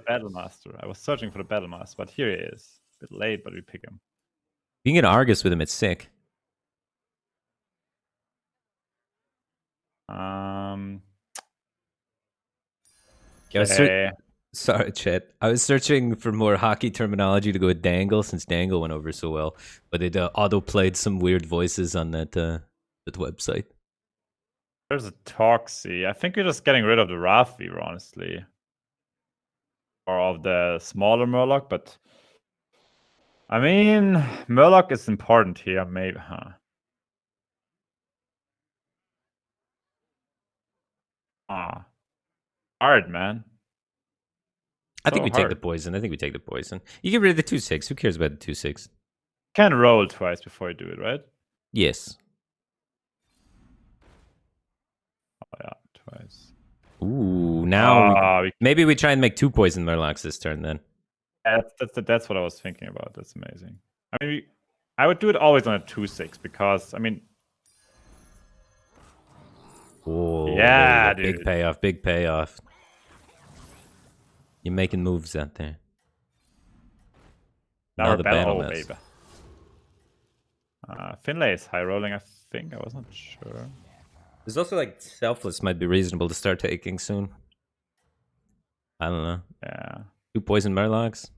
Speaker 1: Battlemaster. But here he is. A bit late, but we pick him.
Speaker 2: You can get Argus with him. It's sick. Sorry, chat. I was searching for more hockey terminology to go with dangle since dangle went over so well, but it auto-played some weird voices on that website.
Speaker 1: There's a Toxie. I think we're just getting rid of the Wrathweaver, honestly. Or of the smaller Murloc, but... I mean, Murloc is important here, maybe, huh? Hard, man.
Speaker 2: I think we take the poison. You get rid of the 2/6. Who cares about the 2/6?
Speaker 1: Can roll twice before you do it, right?
Speaker 2: Yes.
Speaker 1: Oh, yeah, twice.
Speaker 2: Ooh, now maybe we try and make 2 poison Murlocs this turn then.
Speaker 1: That's what I was thinking about. That's amazing. I mean, I would do it always on a 2/6 because, I mean...
Speaker 2: Oh,
Speaker 1: yeah,
Speaker 2: dude. Big payoff. You're making moves out there.
Speaker 1: Now the battle baby. Finlay is high rolling, I think. I was not sure.
Speaker 2: There's also like Selfless might be reasonable to start taking soon. I don't know.
Speaker 1: Yeah.
Speaker 2: 2 poison Murlocs.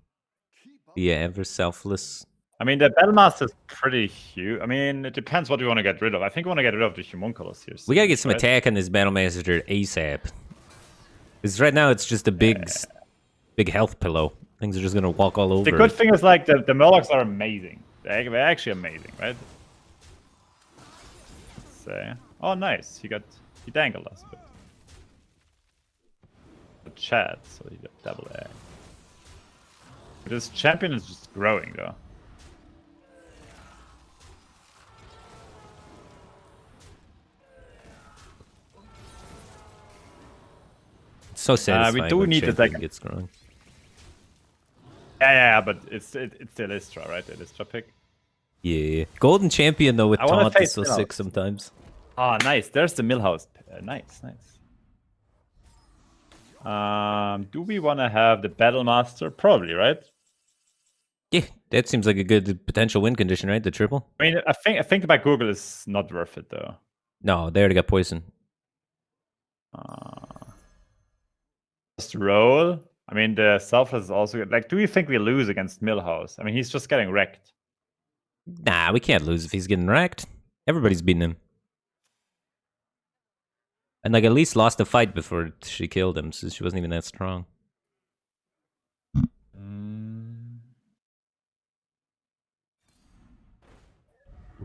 Speaker 2: Be ever Selfless.
Speaker 1: I mean, the Battlemaster is pretty huge. I mean, it depends what we want to get rid of. I think we want to get rid of the Homunculus here.
Speaker 2: We gotta get some attack on this Battlemaster ASAP. Because right now it's just a big health pillow. Things are just gonna walk all over.
Speaker 1: The good thing is, like, the Murlocs are amazing. They're actually amazing, right? Let's say. Oh, nice. He dangled us a bit. The chat, so he got double A. But his champion is just growing, though.
Speaker 2: So satisfying.
Speaker 1: We do need the second.
Speaker 2: Gets growing.
Speaker 1: Yeah, but it's the Illustra, right? The Illustra pick.
Speaker 2: Yeah, golden champion though with taunt is so sick sometimes.
Speaker 1: Oh, nice. There's the Millhouse. Nice. Do we want to have the Battlemaster? Probably, right?
Speaker 2: Yeah, that seems like a good potential win condition, right? The triple.
Speaker 1: I mean, I think about Google is not worth it though.
Speaker 2: No, they already got poison.
Speaker 1: Just roll. I mean, the selfless is also good. Like, do you think we lose against Millhouse? I mean, he's just getting wrecked.
Speaker 2: Nah, we can't lose if he's getting wrecked. Everybody's beating him. And like at least lost a fight before she killed him, so she wasn't even that strong.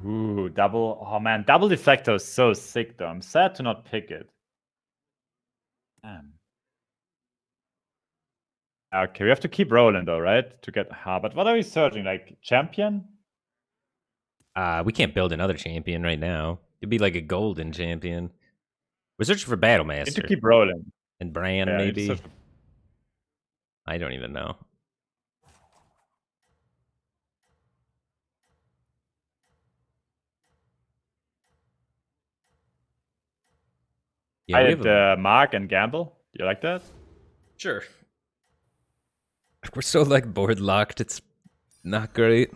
Speaker 1: Ooh, double. Oh man, double deflector is so sick though. I'm sad to not pick it. Damn. Okay, we have to keep rolling though, right? To get but what are we searching? Like champion?
Speaker 2: We can't build another champion right now. It'd be like a golden champion. We're searching for Battle Master.
Speaker 1: Need to keep rolling.
Speaker 2: And Bran,
Speaker 1: Yeah,
Speaker 2: maybe? I don't even know.
Speaker 1: Yeah, I had Mark and Gamble. Do you like that?
Speaker 2: Sure. We're so like board locked, it's not great.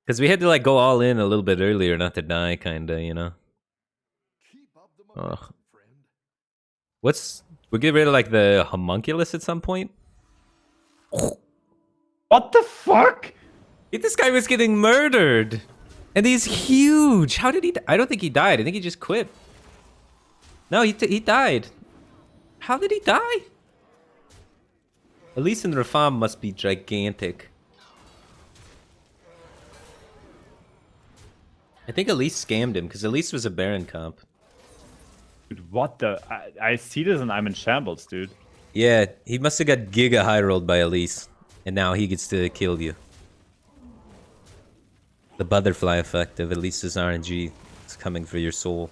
Speaker 2: Because we had to like go all in a little bit earlier, not to die, kinda, you know. Oh. We get rid of like the homunculus at some point?
Speaker 1: What the fuck?
Speaker 2: This guy was getting murdered. And he's huge. How did he die? I don't think he died. I think he just quit. No, he died. How did he die? Elise and Rafam must be gigantic. I think Elise scammed him, because Elise was a Baron comp.
Speaker 1: Dude, what the? I see this and I'm in shambles, dude.
Speaker 2: Yeah, he must have got giga high rolled by Elise. And now he gets to kill you. The butterfly effect of Elise's RNG is coming for your soul.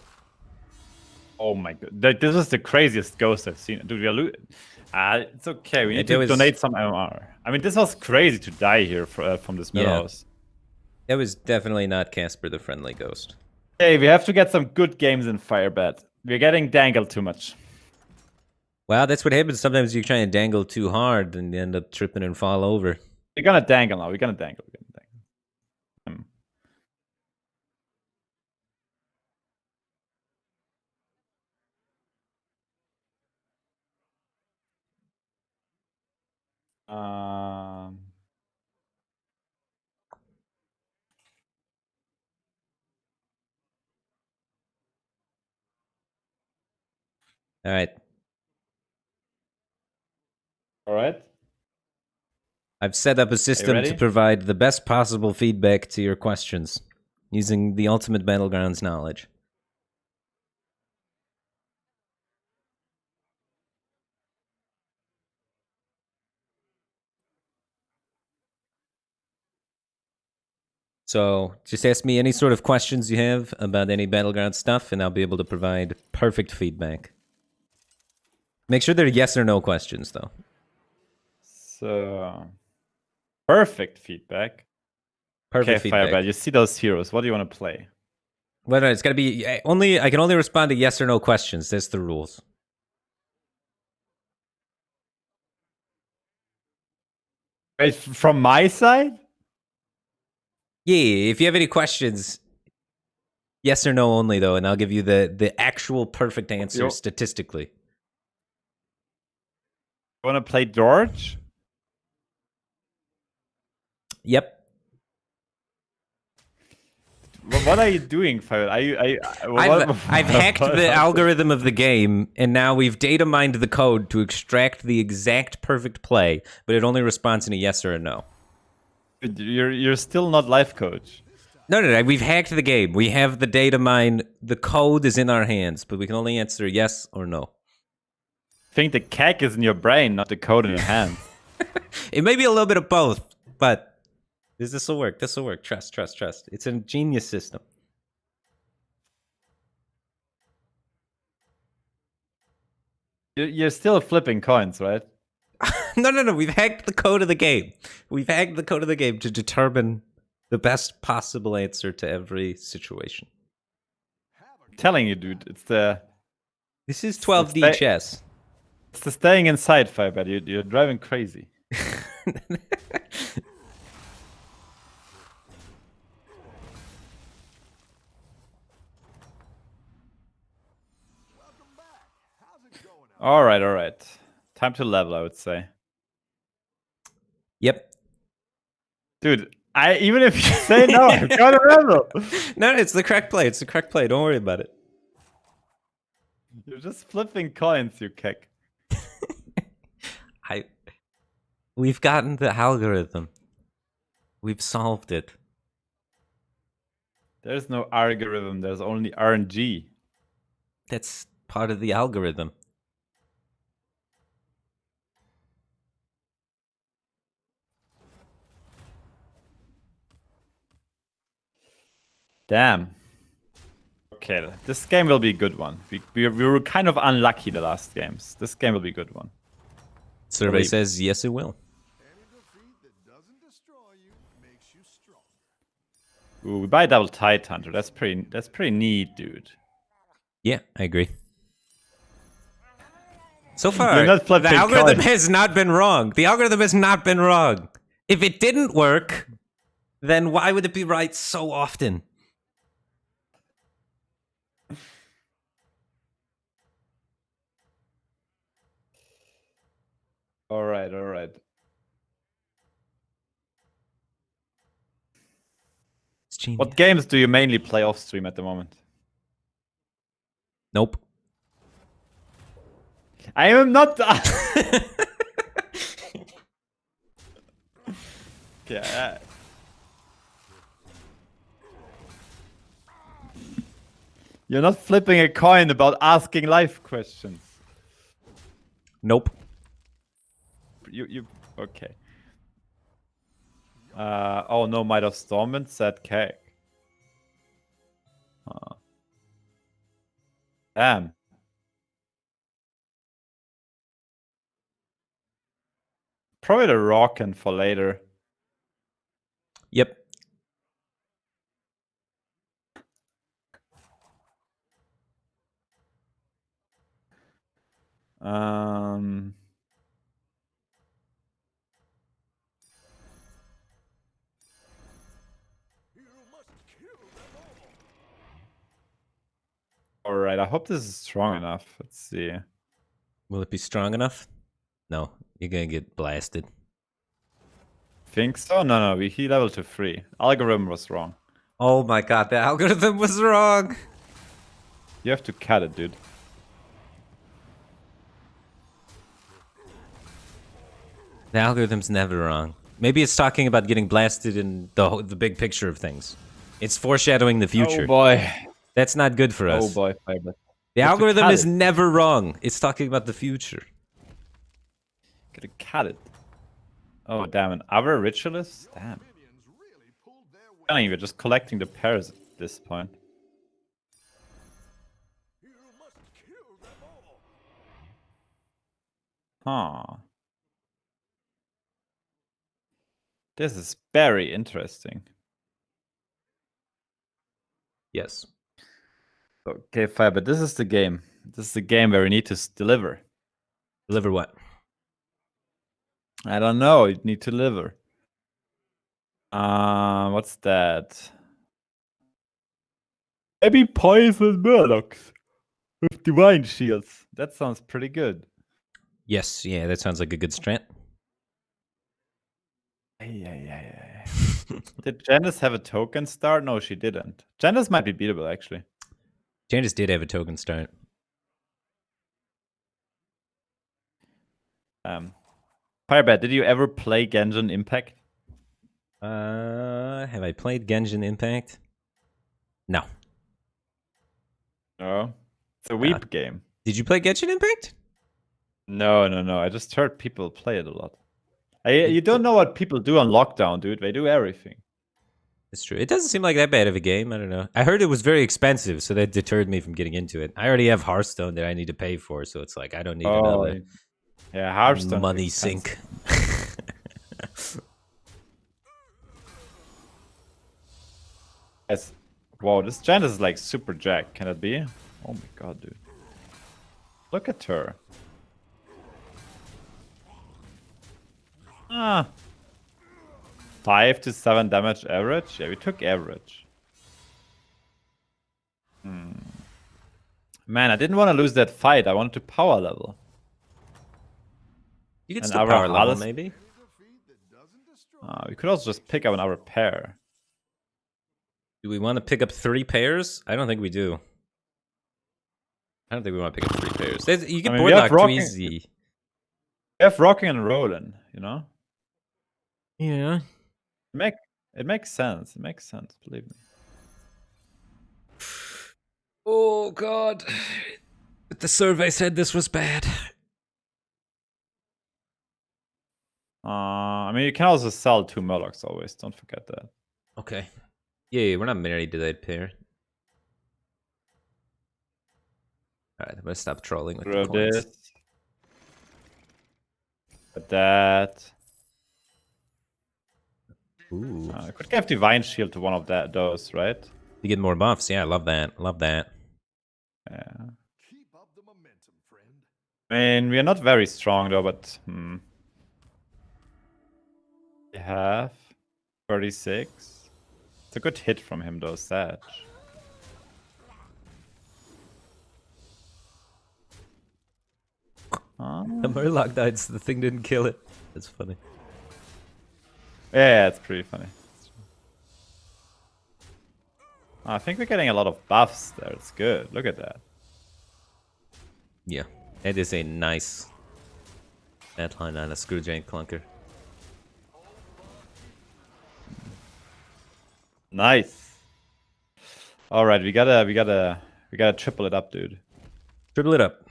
Speaker 1: Oh my god. This is the craziest ghost I've seen. Dude, we are losing. It's okay. We need to donate some MR. I mean, this was crazy to die here from this Millhouse.
Speaker 2: That was definitely not Casper the Friendly Ghost.
Speaker 1: Hey, we have to get some good games in Firebat. We're getting dangled too much.
Speaker 2: Well, that's what happens. Sometimes you try and dangle too hard and you end up tripping and fall over.
Speaker 1: We're gonna dangle now. We're gonna dangle.
Speaker 2: All right.
Speaker 1: All right.
Speaker 2: I've set up a system to provide the best possible feedback to your questions using the ultimate Battlegrounds knowledge. So just ask me any sort of questions you have about any Battlegrounds stuff, and I'll be able to provide perfect feedback. Make sure they're yes or no questions, though.
Speaker 1: So, perfect feedback.
Speaker 2: Perfect feedback.
Speaker 1: Firebat, you see those heroes. What do you want to play?
Speaker 2: Well, no, it's got to be only. I can only respond to yes or no questions. That's the rules.
Speaker 1: Wait, from my side?
Speaker 2: Yeah, if you have any questions, yes or no only, though, and I'll give you the actual perfect answer statistically.
Speaker 1: You want to play George?
Speaker 2: Yep.
Speaker 1: What are you doing, Fire?
Speaker 2: I've hacked the algorithm of the game, and now we've data mined the code to extract the exact perfect play, but it only responds in a yes or a no.
Speaker 1: You're still not life coach.
Speaker 2: No. We've hacked the game. We have the data mine. The code is in our hands, but we can only answer yes or no.
Speaker 1: I think the cack is in your brain, not the code in your hands.
Speaker 2: It may be a little bit of both, but this will work. This will work. Trust. It's a genius system.
Speaker 1: You're still flipping coins, right?
Speaker 2: No. We've hacked the code of the game. We've hacked the code of the game to determine the best possible answer to every situation.
Speaker 1: I'm telling you, dude, it's the...
Speaker 2: This is 12D chess.
Speaker 1: It's the staying inside, Firebat. You're driving crazy. All right. Time to level, I would say.
Speaker 2: Yep.
Speaker 1: Dude, even if you say no, I've got a level.
Speaker 2: No, it's the correct play. It's the correct play. Don't worry about it.
Speaker 1: You're just flipping coins, you kick.
Speaker 2: We've gotten the algorithm. We've solved it.
Speaker 1: There's no algorithm. There's only RNG.
Speaker 2: That's part of the algorithm.
Speaker 1: Damn. Okay, this game will be a good one. We were kind of unlucky the last games. This game will be a good one.
Speaker 2: Survey says yes, it will.
Speaker 3: Any defeat that doesn't destroy you makes you stronger.
Speaker 1: Ooh, we buy double Tide Hunter. That's pretty neat, dude.
Speaker 2: Yeah, I agree. So far,
Speaker 1: You're not
Speaker 2: the algorithm
Speaker 1: coins.
Speaker 2: has not been wrong. The algorithm has not been wrong. If it didn't work, then why would it be right so often?
Speaker 1: All right.
Speaker 2: It's genius.
Speaker 1: What games do you mainly play off stream at the moment?
Speaker 2: Nope.
Speaker 1: I am not. Yeah. You're not flipping a coin about asking life questions.
Speaker 2: Nope.
Speaker 1: You okay. Oh no, Might of Stormwind said cake. Damn. Probably the Rockin' for later.
Speaker 2: Yep.
Speaker 1: All right. I hope this is strong enough. Let's see.
Speaker 2: Will it be strong enough? No, you're gonna get blasted.
Speaker 1: Think so? No. He leveled to 3. Algorithm was wrong.
Speaker 2: Oh my god, the algorithm was wrong.
Speaker 1: You have to cut it, dude.
Speaker 2: The algorithm's never wrong. Maybe it's talking about getting blasted in the big picture of things. It's foreshadowing the future.
Speaker 1: Oh boy.
Speaker 2: That's not good for us.
Speaker 1: Oh boy, Firebat.
Speaker 2: The
Speaker 1: have to
Speaker 2: algorithm
Speaker 1: cut
Speaker 2: is
Speaker 1: it.
Speaker 2: never wrong. It's talking about the future.
Speaker 1: Gotta cut it. Oh damn, an other ritualist? Damn.
Speaker 3: Minions really pulled their weight.
Speaker 1: I think we're just collecting the pairs at this point.
Speaker 3: You must kill them all.
Speaker 1: Huh. This is very interesting.
Speaker 2: Yes.
Speaker 1: Okay, Firebat, this is the game. This is the game where we need to deliver.
Speaker 2: Deliver what?
Speaker 1: I don't know. You need to deliver. What's that? Maybe poison murlocs with divine shields. That sounds pretty good.
Speaker 2: Yes, yeah, that sounds like a good strat.
Speaker 1: Yeah. Did Janice have a token start? No, she didn't. Janice might be beatable, actually.
Speaker 2: Janice did have a token start.
Speaker 1: Firebat, did you ever play Genshin Impact?
Speaker 2: Have I played Genshin Impact? No.
Speaker 1: No. It's a weep game.
Speaker 2: Did you play Genshin Impact?
Speaker 1: No. I just heard people play it a lot. You don't know what people do on lockdown, dude. They do everything.
Speaker 2: It's true. It doesn't seem like that bad of a game. I don't know. I heard it was very expensive, so that deterred me from getting into it. I already have Hearthstone that I need to pay for, so it's like I don't need another
Speaker 1: Hearthstone
Speaker 2: money sink.
Speaker 1: Yes. Wow, this Janice is like super jack. Can it be? Oh my god, dude. Look at her. 5 to 7 damage average? Yeah, we took average. Man, I didn't want to lose that fight. I wanted to power level.
Speaker 2: You could still power level, maybe.
Speaker 1: We could also just pick up another pair.
Speaker 2: Do we want to pick up 3 pairs? I don't think we do. I don't think we want to pick up 3 pairs. You can board lock too easy.
Speaker 1: We have rocking and rolling, you know?
Speaker 2: Yeah.
Speaker 1: It makes sense. It makes sense, believe me.
Speaker 2: Oh, God. The survey said this was bad.
Speaker 1: I mean, you can also sell 2 Murlocs always. Don't forget that.
Speaker 2: Okay. Yeah, we're not married to that pair. Alright, I'm gonna stop trolling with the coins.
Speaker 1: This. But that.
Speaker 2: Ooh.
Speaker 1: I could give Divine Shield to one of those, right?
Speaker 2: You get more buffs. Yeah, I love that. Love that.
Speaker 1: Yeah.
Speaker 3: Keep up the momentum, friend.
Speaker 1: I mean, we are not very strong though, but we have 36. It's a good hit from him though, Sag.
Speaker 2: The Murloc died, so the thing didn't kill it. That's funny.
Speaker 1: Yeah, it's pretty funny. I think we're getting a lot of buffs there. It's good. Look at that.
Speaker 2: Yeah, it is a nice headline on a Screw Giant Clunker.
Speaker 1: Nice. All right, we gotta triple it up, dude.
Speaker 2: Triple it up.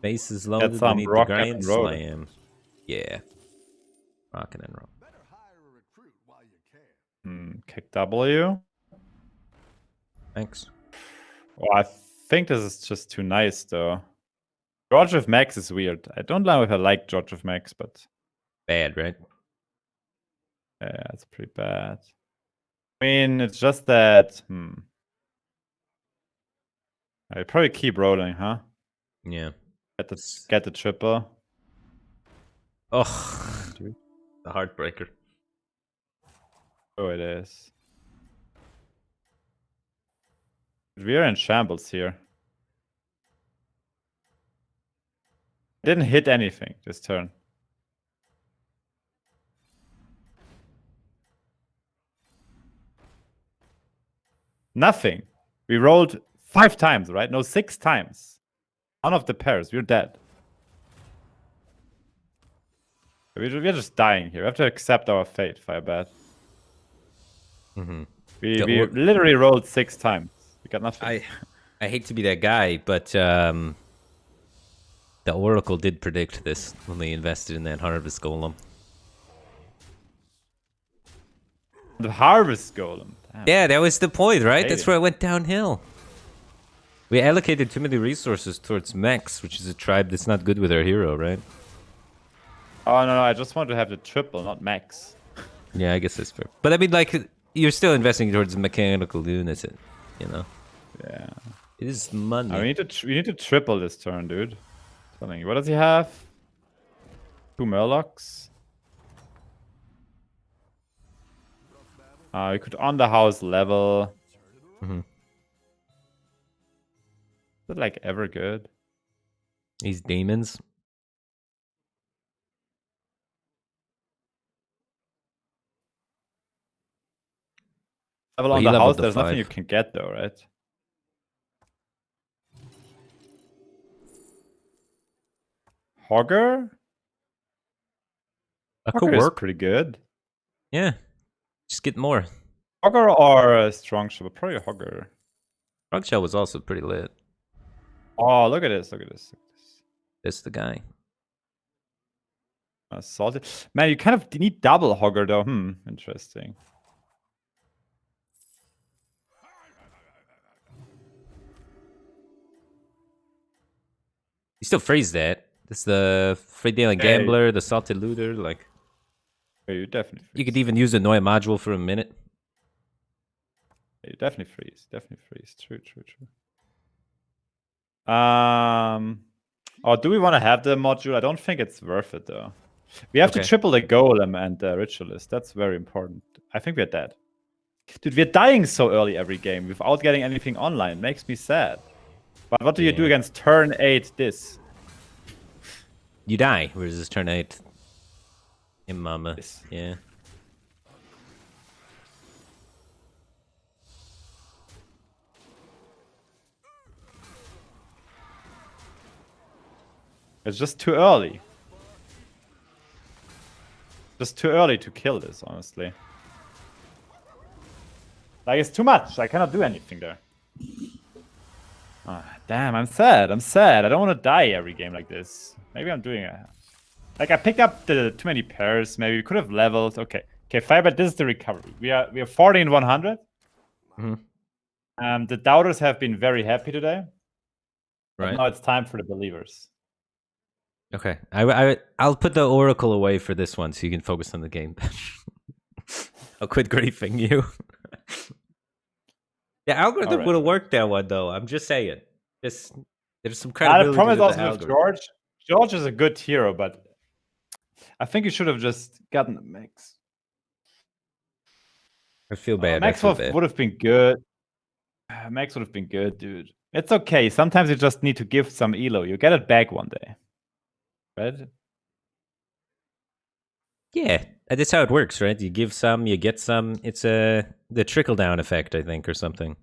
Speaker 2: Base is loaded. We need the Grand Slam. Yeah. Rockin' and roll.
Speaker 3: Better hire a recruit while you can.
Speaker 1: Kick W.
Speaker 2: Thanks.
Speaker 1: Oh, I think this is just too nice, though. George of Max is weird. I don't know if I like George of Max, but...
Speaker 2: Bad, right?
Speaker 1: Yeah, it's pretty bad. I mean, it's just that... I'll probably keep rolling, huh?
Speaker 2: Yeah.
Speaker 1: Get the triple.
Speaker 2: Oh, the heartbreaker.
Speaker 1: Oh, it is. We're in shambles here. Didn't hit anything this turn. Nothing. We rolled 5 times, right? No, 6 times. None of the pairs. We're dead. We're just dying here. We have to accept our fate, Firebat. We literally rolled 6 times. We got nothing.
Speaker 2: I hate to be that guy, but the Oracle did predict this when they invested in that Harvest Golem.
Speaker 1: The Harvest Golem. Damn.
Speaker 2: Yeah, that was the point, right? That's where it went downhill. We allocated too many resources towards Max, which is a tribe that's not good with our hero, right?
Speaker 1: Oh, no, I just want to have the triple, not Max.
Speaker 2: Yeah, I guess that's fair. But I mean, like, you're still investing towards mechanical units, you know?
Speaker 1: Yeah.
Speaker 2: It is money.
Speaker 1: We need to triple this turn, dude. Telling you. What does he have? 2 Murlocs. We could on the house level. Is it like ever good?
Speaker 2: These demons.
Speaker 1: Level on the house, there's nothing you can get though, right? Hogger?
Speaker 2: That could work.
Speaker 1: Pretty good.
Speaker 2: Yeah. Just get more.
Speaker 1: Hogger or Strong Shell? Probably Hogger.
Speaker 2: Strong Shell was also pretty lit.
Speaker 1: Oh, look at this. Look at this. Look at this.
Speaker 2: That's the guy.
Speaker 1: Salted. Man, you kind of need double Hogger though. Interesting.
Speaker 2: You still freeze that. That's the Free Dealing Gambler, the Salted Looter, like...
Speaker 1: Yeah, you definitely freeze.
Speaker 2: You could even use the Noia module for a minute.
Speaker 1: Yeah, you definitely freeze. Definitely freeze. True. Oh, do we want to have the module? I don't think it's worth it, though. We have to triple the Golem and the Ritualist. That's very important. I think we're dead. Dude, we're dying so early every game without getting anything online. It makes me sad. But what do you do against turn 8 this?
Speaker 2: You die versus turn 8. Mama.
Speaker 1: This.
Speaker 2: Yeah.
Speaker 1: It's just too early. Just too early to kill this, honestly. Like, it's too much. I cannot do anything there. Oh, damn, I'm sad. I'm sad. I don't want to die every game like this. Maybe I'm doing it. Like, I picked up the too many pairs. Maybe we could have leveled. Okay. Okay, Firebat, this is the recovery. We are 40 in 100. The doubters have been very happy today.
Speaker 2: Right.
Speaker 1: Now it's time for the believers.
Speaker 2: Okay. I'll put the Oracle away for this one so you can focus on the game. I'll quit griefing you. The algorithm would have worked that one, though. I'm just saying. There's some credibility.
Speaker 1: The problem is also
Speaker 2: with
Speaker 1: with George. George is a good hero, but I think you should have just gotten a Max.
Speaker 2: I feel bad.
Speaker 1: Max would have been good. Max would have been good, dude. It's okay. Sometimes you just need to give some elo. You get it back one day. Right?
Speaker 2: Yeah, that's how it works, right? You give some, you get some. It's the trickle-down effect, I think, or something.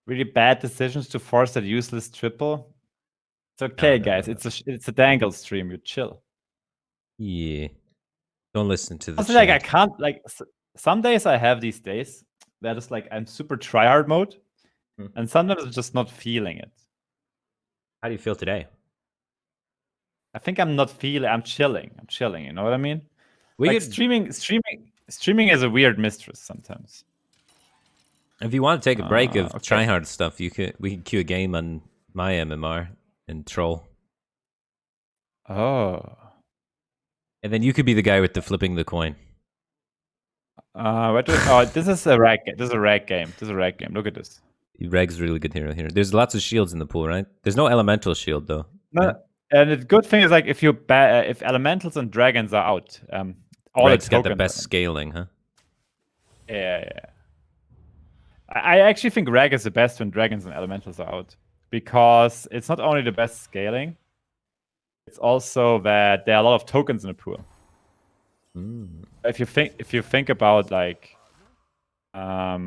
Speaker 1: Really bad decisions to force that useless triple. It's okay, guys. It's a dangle stream. You chill.
Speaker 2: Yeah. Don't listen to the
Speaker 1: Also, like, I can't, like, some days I have these days that is like I'm super tryhard mode, and sometimes I'm just not feeling it.
Speaker 2: How do you feel today?
Speaker 1: I think I'm not feeling. I'm chilling. You know what I mean?
Speaker 2: Like
Speaker 1: streaming is a weird mistress sometimes.
Speaker 2: If you want to take a break of tryhard stuff, we can queue a game on my MMR and troll.
Speaker 1: Oh.
Speaker 2: And then you could be the guy with the flipping the coin.
Speaker 1: This is a rag game. This is a rag game. Look at this.
Speaker 2: Rag's a really good hero here. There's lots of shields in the pool, right? There's no elemental shield though.
Speaker 1: No, right? And the good thing is, like, if elementals and dragons are out, all
Speaker 2: Rag's got the best scaling, huh?
Speaker 1: Yeah. I actually think rag is the best when dragons and elementals are out, because it's not only the best scaling, it's also that there are a lot of tokens in the pool. If you think about, like, if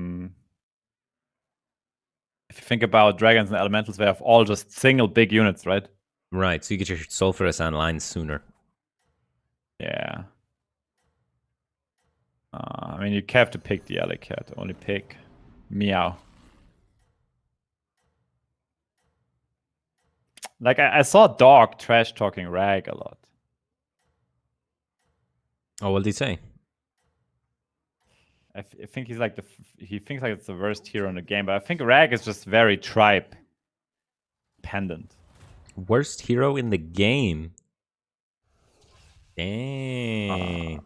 Speaker 1: you think about dragons and elementals, they have all just single big units, right?
Speaker 2: Right, so you get your Sulphurus online sooner.
Speaker 1: Yeah. I mean, you have to pick the alley cat. Only pick Meow. Like, I saw Dog trash talking Rag a lot.
Speaker 2: Oh, what did he say?
Speaker 1: I think he's like he thinks like it's the worst hero in the game, but I think Rag is just very tribe dependent.
Speaker 2: Worst hero in the game? Dang.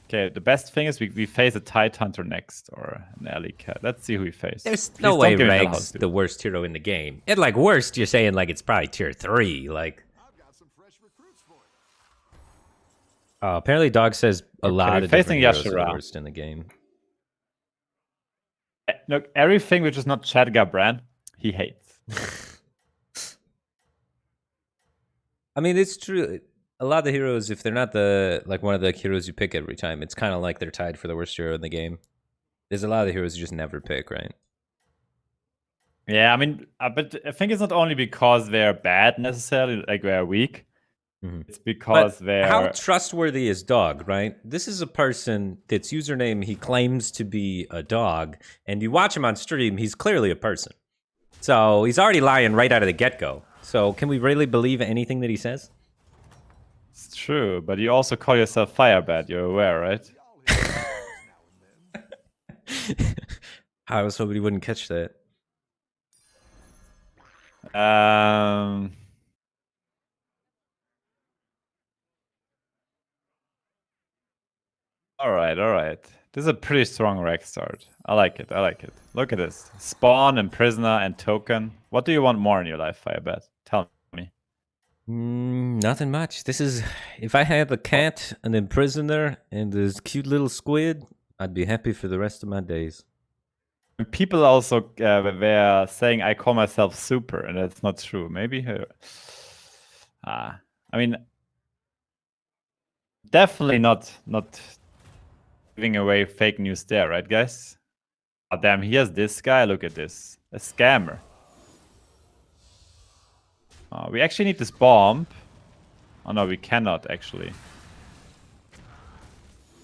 Speaker 1: Okay, the best thing is we face a Tide Hunter next, or an alley cat. Let's see who we face.
Speaker 2: There's no way Rag's the worst hero in the game. And like worst, you're saying like it's probably tier 3. Like, apparently Dog says a lot of different heroes are the worst in the game.
Speaker 1: Look, everything which is not Chadgar Brand, he hates.
Speaker 2: I mean, it's true. A lot of the heroes, if they're not one of the heroes you pick every time, it's kind of like they're tied for the worst hero in the game. There's a lot of the heroes you just never pick, right?
Speaker 1: Yeah, I mean, but I think it's not only because they're bad necessarily, like they're weak. It's because they're...
Speaker 2: How trustworthy is Dog, right? This is a person that's username he claims to be a dog, and you watch him on stream, he's clearly a person. So he's already lying right out of the get-go. So can we really believe anything that he says?
Speaker 1: It's true, but you also call yourself Firebat, you're aware, right?
Speaker 2: I was hoping he wouldn't catch that.
Speaker 1: All right. This is a pretty strong rag start. I like it. Look at this. Spawn and Prisoner and Token. What do you want more in your life, Firebat? Tell me.
Speaker 2: Nothing much. This is... If I had a cat, an Imprisoner, and this cute little squid, I'd be happy for the rest of my days.
Speaker 1: People also were saying I call myself super, and that's not true. Maybe. I mean, definitely not giving away fake news there, right, guys? Oh, damn, here's this guy. Look at this. A scammer. We actually need this bomb. Oh, no, we cannot, actually.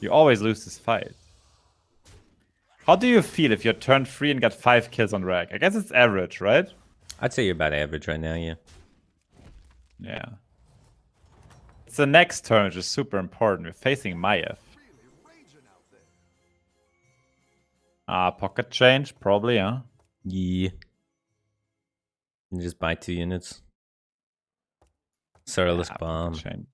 Speaker 1: You always lose this fight. How do you feel if you're turn 3 and got 5 kills on Rag? I guess it's average, right?
Speaker 2: I'd say you're about average right now, yeah.
Speaker 1: Yeah. It's the next turn, which is super important. We're facing Maiev. Pocket change, probably, huh?
Speaker 2: Yeah. You just buy 2 units. Sorrowless bomb.
Speaker 1: Change.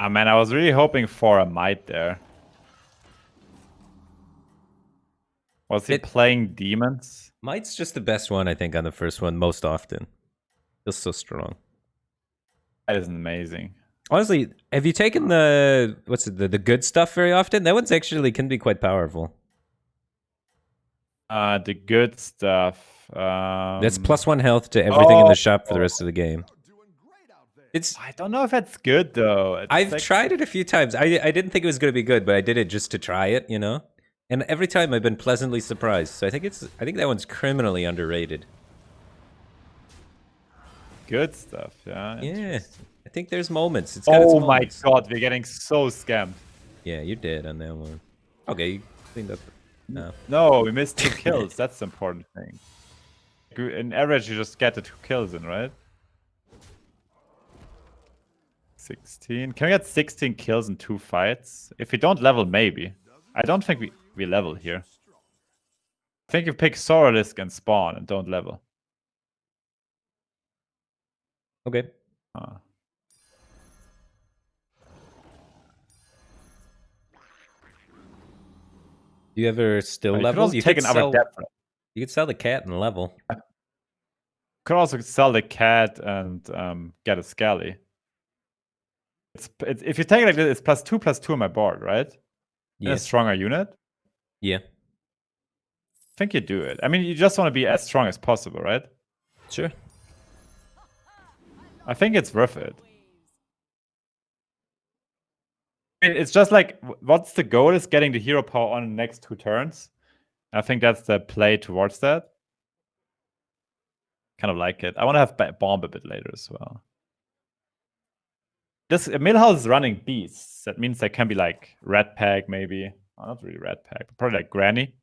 Speaker 1: Man, I was really hoping for a Might there. Was he playing demons?
Speaker 2: Might's just the best one, I think, on the first one most often. Feels so strong.
Speaker 1: That is amazing.
Speaker 2: Honestly, have you taken the the good stuff very often? That one's actually can be quite powerful.
Speaker 1: The good stuff.
Speaker 2: That's +1 health to everything in the shop for the rest of the game.
Speaker 1: I don't know if that's good though.
Speaker 2: I've tried it a few times. I didn't think it was going to be good, but I did it just to try it, you know. And every time I've been pleasantly surprised. So I think that one's criminally underrated.
Speaker 1: Good stuff, yeah.
Speaker 2: Yeah, I think there's moments. It's got its moments.
Speaker 1: My god, we're getting so scammed.
Speaker 2: Yeah, you're dead on that one. Okay, you cleaned up.
Speaker 1: No, we missed 2 kills. That's the important thing. In average, you just get the 2 kills in, right? 16. Can we get 16 kills in 2 fights? If we don't level, maybe. I don't think we level here. I think you pick Soralisk and spawn and don't level.
Speaker 2: Okay. Do you ever still level?
Speaker 1: You could sell
Speaker 2: the cat and level.
Speaker 1: You could also sell the cat and get a Scally. If you take it like this, it's +2/+2 on my board, right? Yeah. A stronger unit?
Speaker 2: Yeah.
Speaker 1: I think you do it. I mean, you just want to be as strong as possible, right?
Speaker 2: Sure.
Speaker 1: I think it's worth it. I mean, it's just like, what's the goal is getting the hero power on the next 2 turns. I think that's the play towards that. Kind of like it. I want to have bomb a bit later as well. This Millhouse is running beasts. That means they can be like Red Pack, maybe. Oh, not really Red Pack, but probably like Granny.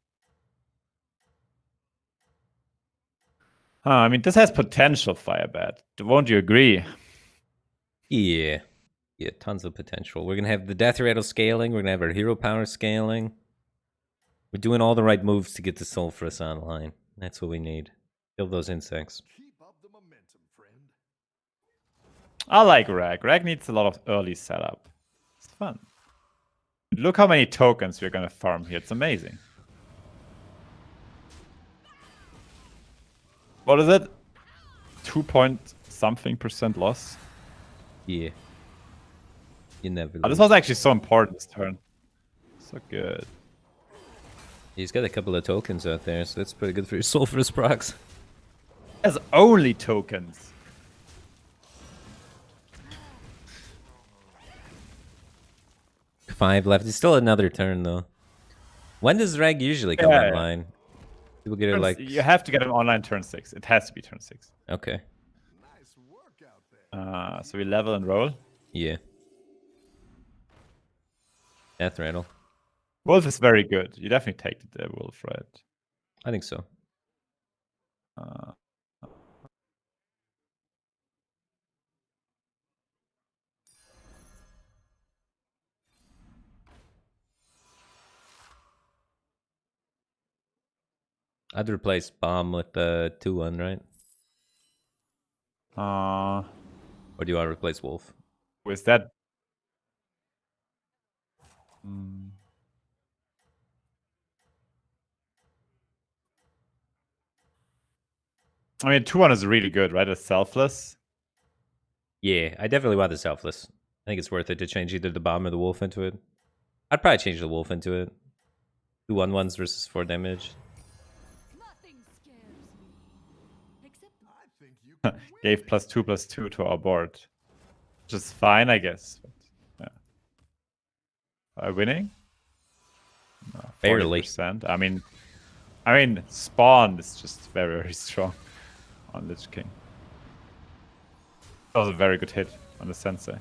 Speaker 1: I mean, this has potential, Firebat. Won't you agree?
Speaker 2: Yeah. Yeah, tons of potential. We're going to have the Death Rattle scaling. We're going to have our hero power scaling. We're doing all the right moves to get the Sulfurous online. That's what we need. Kill those insects.
Speaker 3: Keep up the momentum, friend.
Speaker 1: I like Rag. Rag needs a lot of early setup. It's fun. Look how many tokens we're going to farm here. It's amazing. What is it? 2-point-something% loss?
Speaker 2: Yeah. You never
Speaker 1: this was actually so important this turn. So good.
Speaker 2: He's got a couple of tokens out there, so that's pretty good for your Sulfurous procs.
Speaker 1: There's only tokens.
Speaker 2: Five left. It's still another turn, though. When does Rag usually come online? People get it like...
Speaker 1: You have to get him online turn 6. It has to be turn 6.
Speaker 2: Okay.
Speaker 3: Nice work out there.
Speaker 1: So we level and roll?
Speaker 2: Yeah. Death Rattle.
Speaker 1: Wolf is very good. You definitely take the Wolf, right?
Speaker 2: I think so. I'd replace Bomb with the 2-1, right? Or do you want to replace Wolf?
Speaker 1: With that... I mean, 2-1 is really good, right? It's selfless.
Speaker 2: Yeah, I definitely want the Selfless. I think it's worth it to change either the bomb or the wolf into it. I'd probably change the wolf into it. 2 1/1s versus 4 damage.
Speaker 4: Nothing scares me. Except
Speaker 3: I think you can win.
Speaker 1: Gave +2/+2 to our board. Which is fine, I guess. But, yeah. Are we winning? No,
Speaker 2: Barely.
Speaker 1: 40%. I mean, Spawn is just very, very strong on Lich King. That was a very good hit on the Sensei.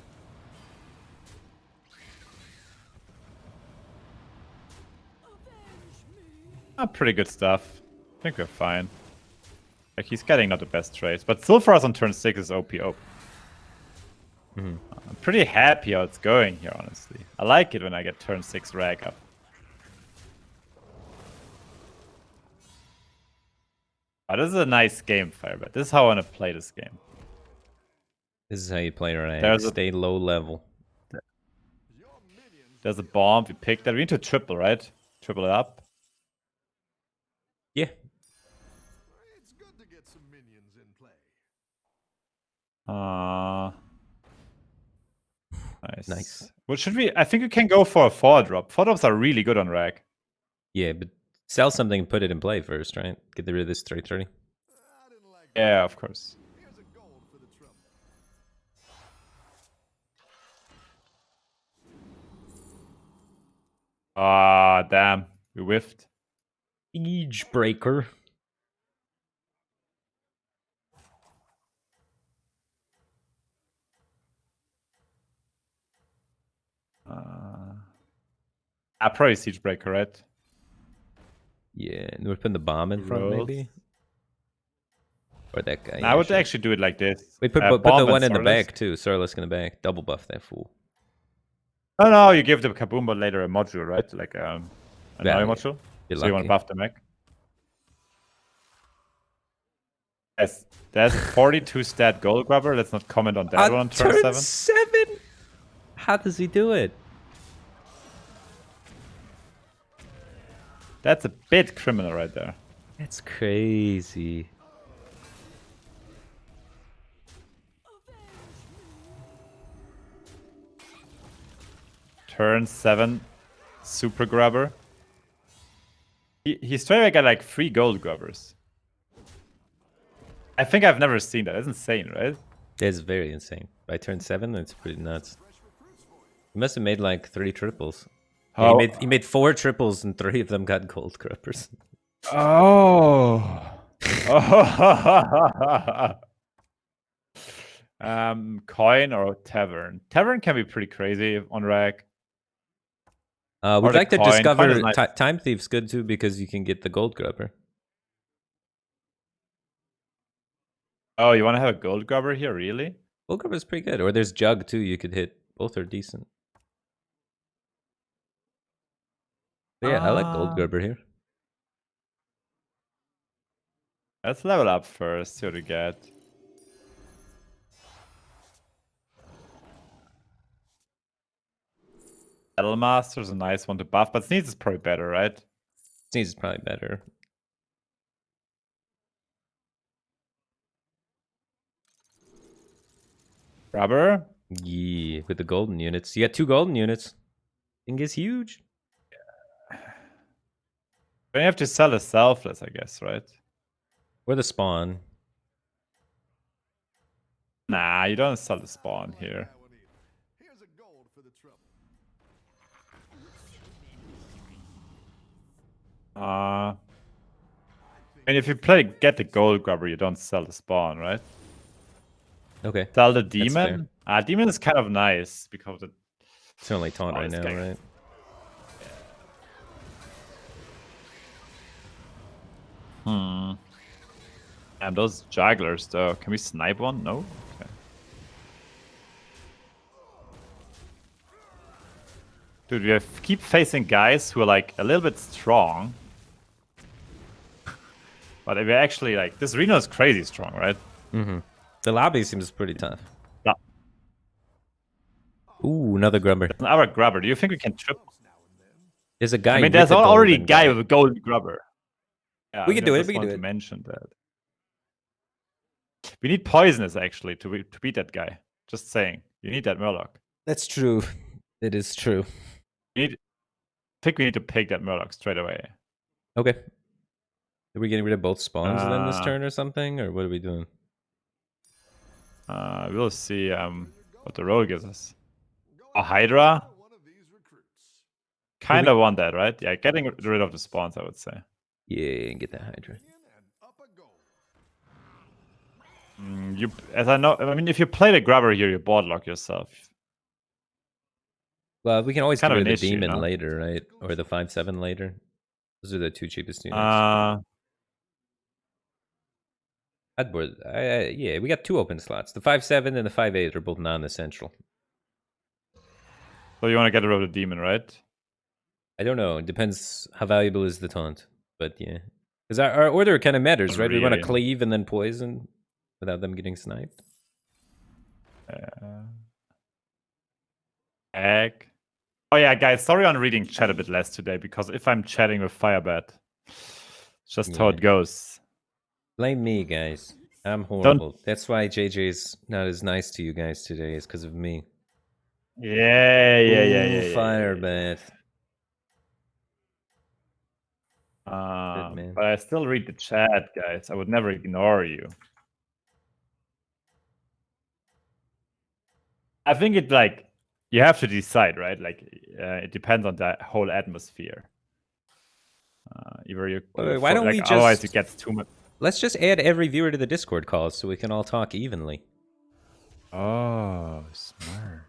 Speaker 1: Pretty good stuff. I think we're fine. Like, he's getting not the best trades, but still for us on turn 6 is OP. I'm pretty happy how it's going here, honestly. I like it when I get turn 6 rag up. Oh, this is a nice game, Firebat. This is how I want to play this game.
Speaker 2: This is how you play right. Stay low level.
Speaker 1: There's a bomb. We picked that. We need to triple, right? Triple it up.
Speaker 2: Yeah.
Speaker 3: It's good to get some minions in play.
Speaker 1: Nice. What should we? I think we can go for a 4-drop. 4-drops are really good on rag.
Speaker 2: Yeah, but sell something and put it in play first, right? Get rid of this 330.
Speaker 1: Yeah, of course.
Speaker 3: Here's a gold for the trouble.
Speaker 1: Ah, damn. We whiffed.
Speaker 2: Siege breaker.
Speaker 1: Probably Siege Breaker, right?
Speaker 2: Yeah, and we're putting the bomb in front, maybe? Or that guy.
Speaker 1: I would actually do it like this.
Speaker 2: We put the one in the back, too. Sorlisk in the back. Double buff that fool.
Speaker 1: Oh, no, you give the Kaboom bot later a module, right? Like a Nari module?
Speaker 2: You're
Speaker 1: so you want to buff the mech? Yes, there's a 42 stat gold grubber. Let's not comment on that one on turn
Speaker 2: 7. How does he do it?
Speaker 1: That's a bit criminal right there.
Speaker 2: That's crazy.
Speaker 1: Turn 7, super grubber. He's trying to get like 3 gold grubbers. I think I've never seen that. That's insane, right?
Speaker 2: That's very insane. By turn 7, that's pretty nuts. He must have made like 3 triples.
Speaker 1: Oh.
Speaker 2: Yeah, he made 4 triples and 3 of them got gold grubbers.
Speaker 1: Oh. Coin or tavern? Tavern can be pretty crazy on rag.
Speaker 2: We'd like to discover Time Thief's good too because you can get the gold grubber.
Speaker 1: Oh, you want to have a gold grubber here, really?
Speaker 2: Gold grubber is pretty good. Or there's Jug too. You could hit. Both are decent. But yeah, I like gold grubber here.
Speaker 1: Let's level up first. See what we get. Battle Master's a nice one to buff, but Sneeze is probably better, right?
Speaker 2: Sneeze is probably better.
Speaker 1: Rubber?
Speaker 2: Yeah, with the golden units. You got 2 golden units. Thing is huge.
Speaker 1: Then you have to sell a selfless, I guess, right?
Speaker 2: Or the spawn.
Speaker 1: Nah, you don't sell the spawn here.
Speaker 3: Here's a gold for the trouble.
Speaker 1: And if you get the gold grubber, you don't sell the spawn, right?
Speaker 2: Okay.
Speaker 1: Sell the demon? Demon is kind of nice because
Speaker 2: it's only taunt right now, right?
Speaker 1: And those jugglers, though. Can we snipe one? No? Okay. Dude, we keep facing guys who are like a little bit strong. But we're actually like, this Reno is crazy strong, right?
Speaker 2: Mm-hmm. The lobby seems pretty tough.
Speaker 1: Yeah.
Speaker 2: Ooh, another grubber.
Speaker 1: Another grubber. Do you think we can triple?
Speaker 2: There's a guy.
Speaker 1: I mean, there's already a guy with a gold grubber. Yeah,
Speaker 2: we can do it. We can do it.
Speaker 1: Mention that. We need poisonous actually to beat that guy. Just saying, you need that Murloc.
Speaker 2: That's true. It is true.
Speaker 1: I think we need to pick that Murloc straight away.
Speaker 2: Okay. Are we getting rid of both spawns then this turn or something? Or what are we doing?
Speaker 1: We'll see what the roll gives us. A Hydra? Kind of want that, right? Yeah, getting rid of the spawns, I would say.
Speaker 2: Yeah, get that Hydra.
Speaker 1: As I know, I mean, if you play the grubber here, you board lock yourself.
Speaker 2: Well, we can always get
Speaker 1: Kind of
Speaker 2: rid
Speaker 1: an
Speaker 2: of the
Speaker 1: issue,
Speaker 2: demon
Speaker 1: no?
Speaker 2: later, right? Or the 5/7 later. Those are the two cheapest units. I'd board. Yeah, we got two open slots. The 5/7 and the 5/8 are both non-essential.
Speaker 1: So you want to get rid of the demon, right?
Speaker 2: I don't know. It depends how valuable is the taunt. But yeah. Because our order kind of matters, right? We want to cleave and then poison without them getting sniped.
Speaker 1: Egg. Oh yeah, guys, sorry on reading chat a bit less today, because if I'm chatting with Firebat, it's just how it goes.
Speaker 2: Blame me, guys. I'm horrible. That's why JJ's not as nice to you guys today, is because of me.
Speaker 1: Yeah.
Speaker 2: Firebat.
Speaker 1: But I still read the chat, guys. I would never ignore you. I think it you have to decide, right? It depends on the whole atmosphere. Either you
Speaker 2: why don't we just
Speaker 1: otherwise it gets too much.
Speaker 2: Let's just add every viewer to the Discord calls so we can all talk evenly.
Speaker 1: Oh, smart.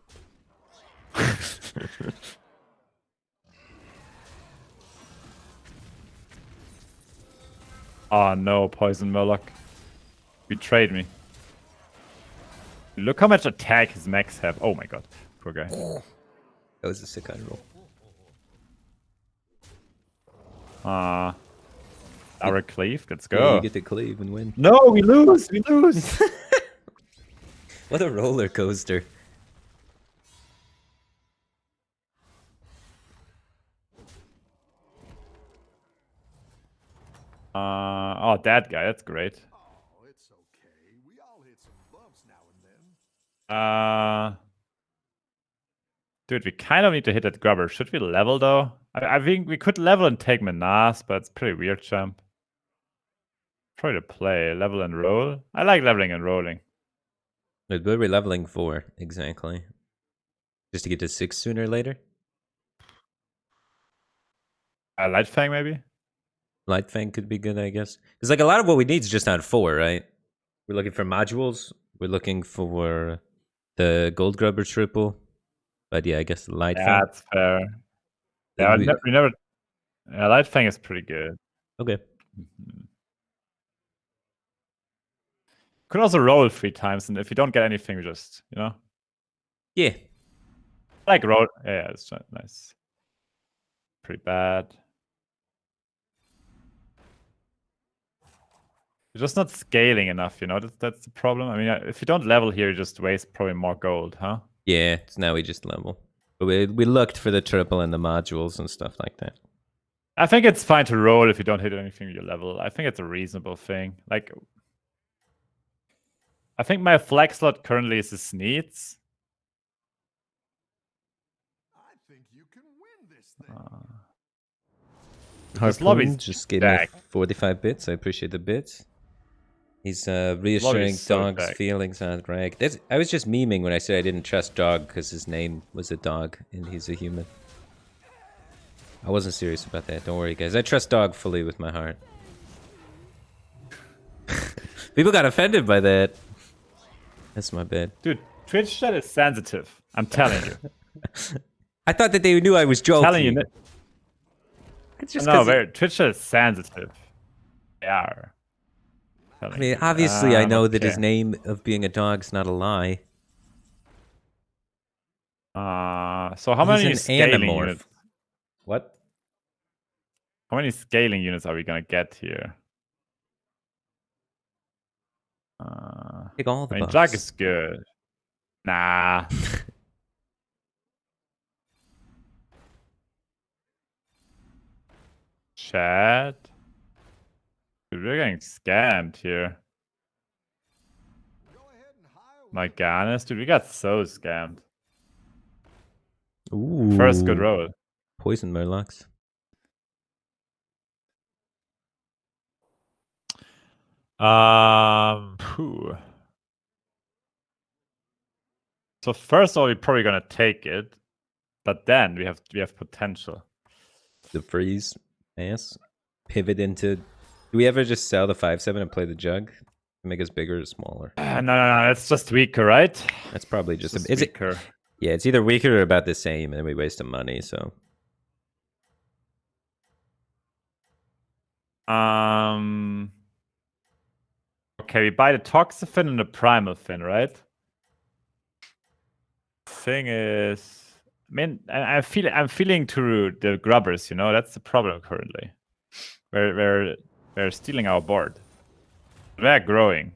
Speaker 1: Oh no, Poison Murloc. Betrayed me. Look how much attack his mechs have. Oh my god. Poor guy.
Speaker 2: That was a sick roll.
Speaker 1: Our cleave, let's go.
Speaker 2: Yeah, you get to cleave and win.
Speaker 1: No, we lose! We lose!
Speaker 2: What a roller coaster.
Speaker 1: Oh, that guy, that's great.
Speaker 3: Oh, it's okay. We all hit some bumps now and then.
Speaker 1: Dude, we kind of need to hit that grubber. Should we level though? I think we could level and take Menace, but it's pretty weird champ. Try to play level and roll. I like leveling and rolling.
Speaker 2: Wait, what are we leveling for exactly? Just to get to 6 sooner or later?
Speaker 1: Light Fang maybe?
Speaker 2: Light Fang could be good, I guess. Because like a lot of what we need is just on 4, right? We're looking for modules. We're looking for the Gold Grubber triple. But yeah, I guess Light Fang.
Speaker 1: That's fair. Yeah, we never. Yeah, Light Fang is pretty good.
Speaker 2: Okay.
Speaker 1: Could also roll 3 times, and if you don't get anything, we just, you know?
Speaker 2: Yeah.
Speaker 1: Like roll. Yeah, it's nice. Pretty bad. You're just not scaling enough, you know? That's the problem. I mean, if you don't level here, you just waste probably more gold, huh?
Speaker 2: Yeah, so now we just level. But we looked for the triple and the modules and stuff like that.
Speaker 1: I think it's fine to roll if you don't hit anything you level. I think it's a reasonable thing. Like, I think my flag slot currently is his needs.
Speaker 3: I think you can win this thing.
Speaker 2: Harpoon just gave me 45 bits. I appreciate the bits. He's reassuring Dog's feelings on Greg. I was just memeing when I said I didn't trust Dog because his name was a dog and he's a human. I wasn't serious about that. Don't worry, guys. I trust Dog fully with my heart. People got offended by that. That's my bad.
Speaker 1: Dude, Twitch chat is sensitive. I'm telling you.
Speaker 2: I thought that they knew I was joking.
Speaker 1: I'm telling you.
Speaker 2: It's just
Speaker 1: no, Twitch chat is sensitive. They are.
Speaker 2: I mean, obviously, I know that his name of being a dog's not a lie.
Speaker 1: So how many scaling units?
Speaker 2: What?
Speaker 1: How many scaling units are we gonna get here?
Speaker 2: Take all the buffs.
Speaker 1: Jug is good. Nah. Chat. Dude, we're getting scammed here. My goodness, dude, we got so scammed.
Speaker 2: Ooh.
Speaker 1: First good roll.
Speaker 2: Poison Murlocs.
Speaker 1: So first of all, we're probably gonna take it, but then we have potential.
Speaker 2: The freeze. Yes. Pivot into. Do we ever just sell the 5/7 and play the jug? Make us bigger or smaller?
Speaker 1: No. It's just weaker, right?
Speaker 2: That's probably just a
Speaker 1: bit weaker.
Speaker 2: Yeah, it's either weaker or about the same, and then we waste some money. So.
Speaker 1: Okay, we buy the Toxifin and the Primal Fin, right? Thing is, I mean, I'm feeling to the grubbers. You know, that's the problem currently. They're stealing our board. They're growing.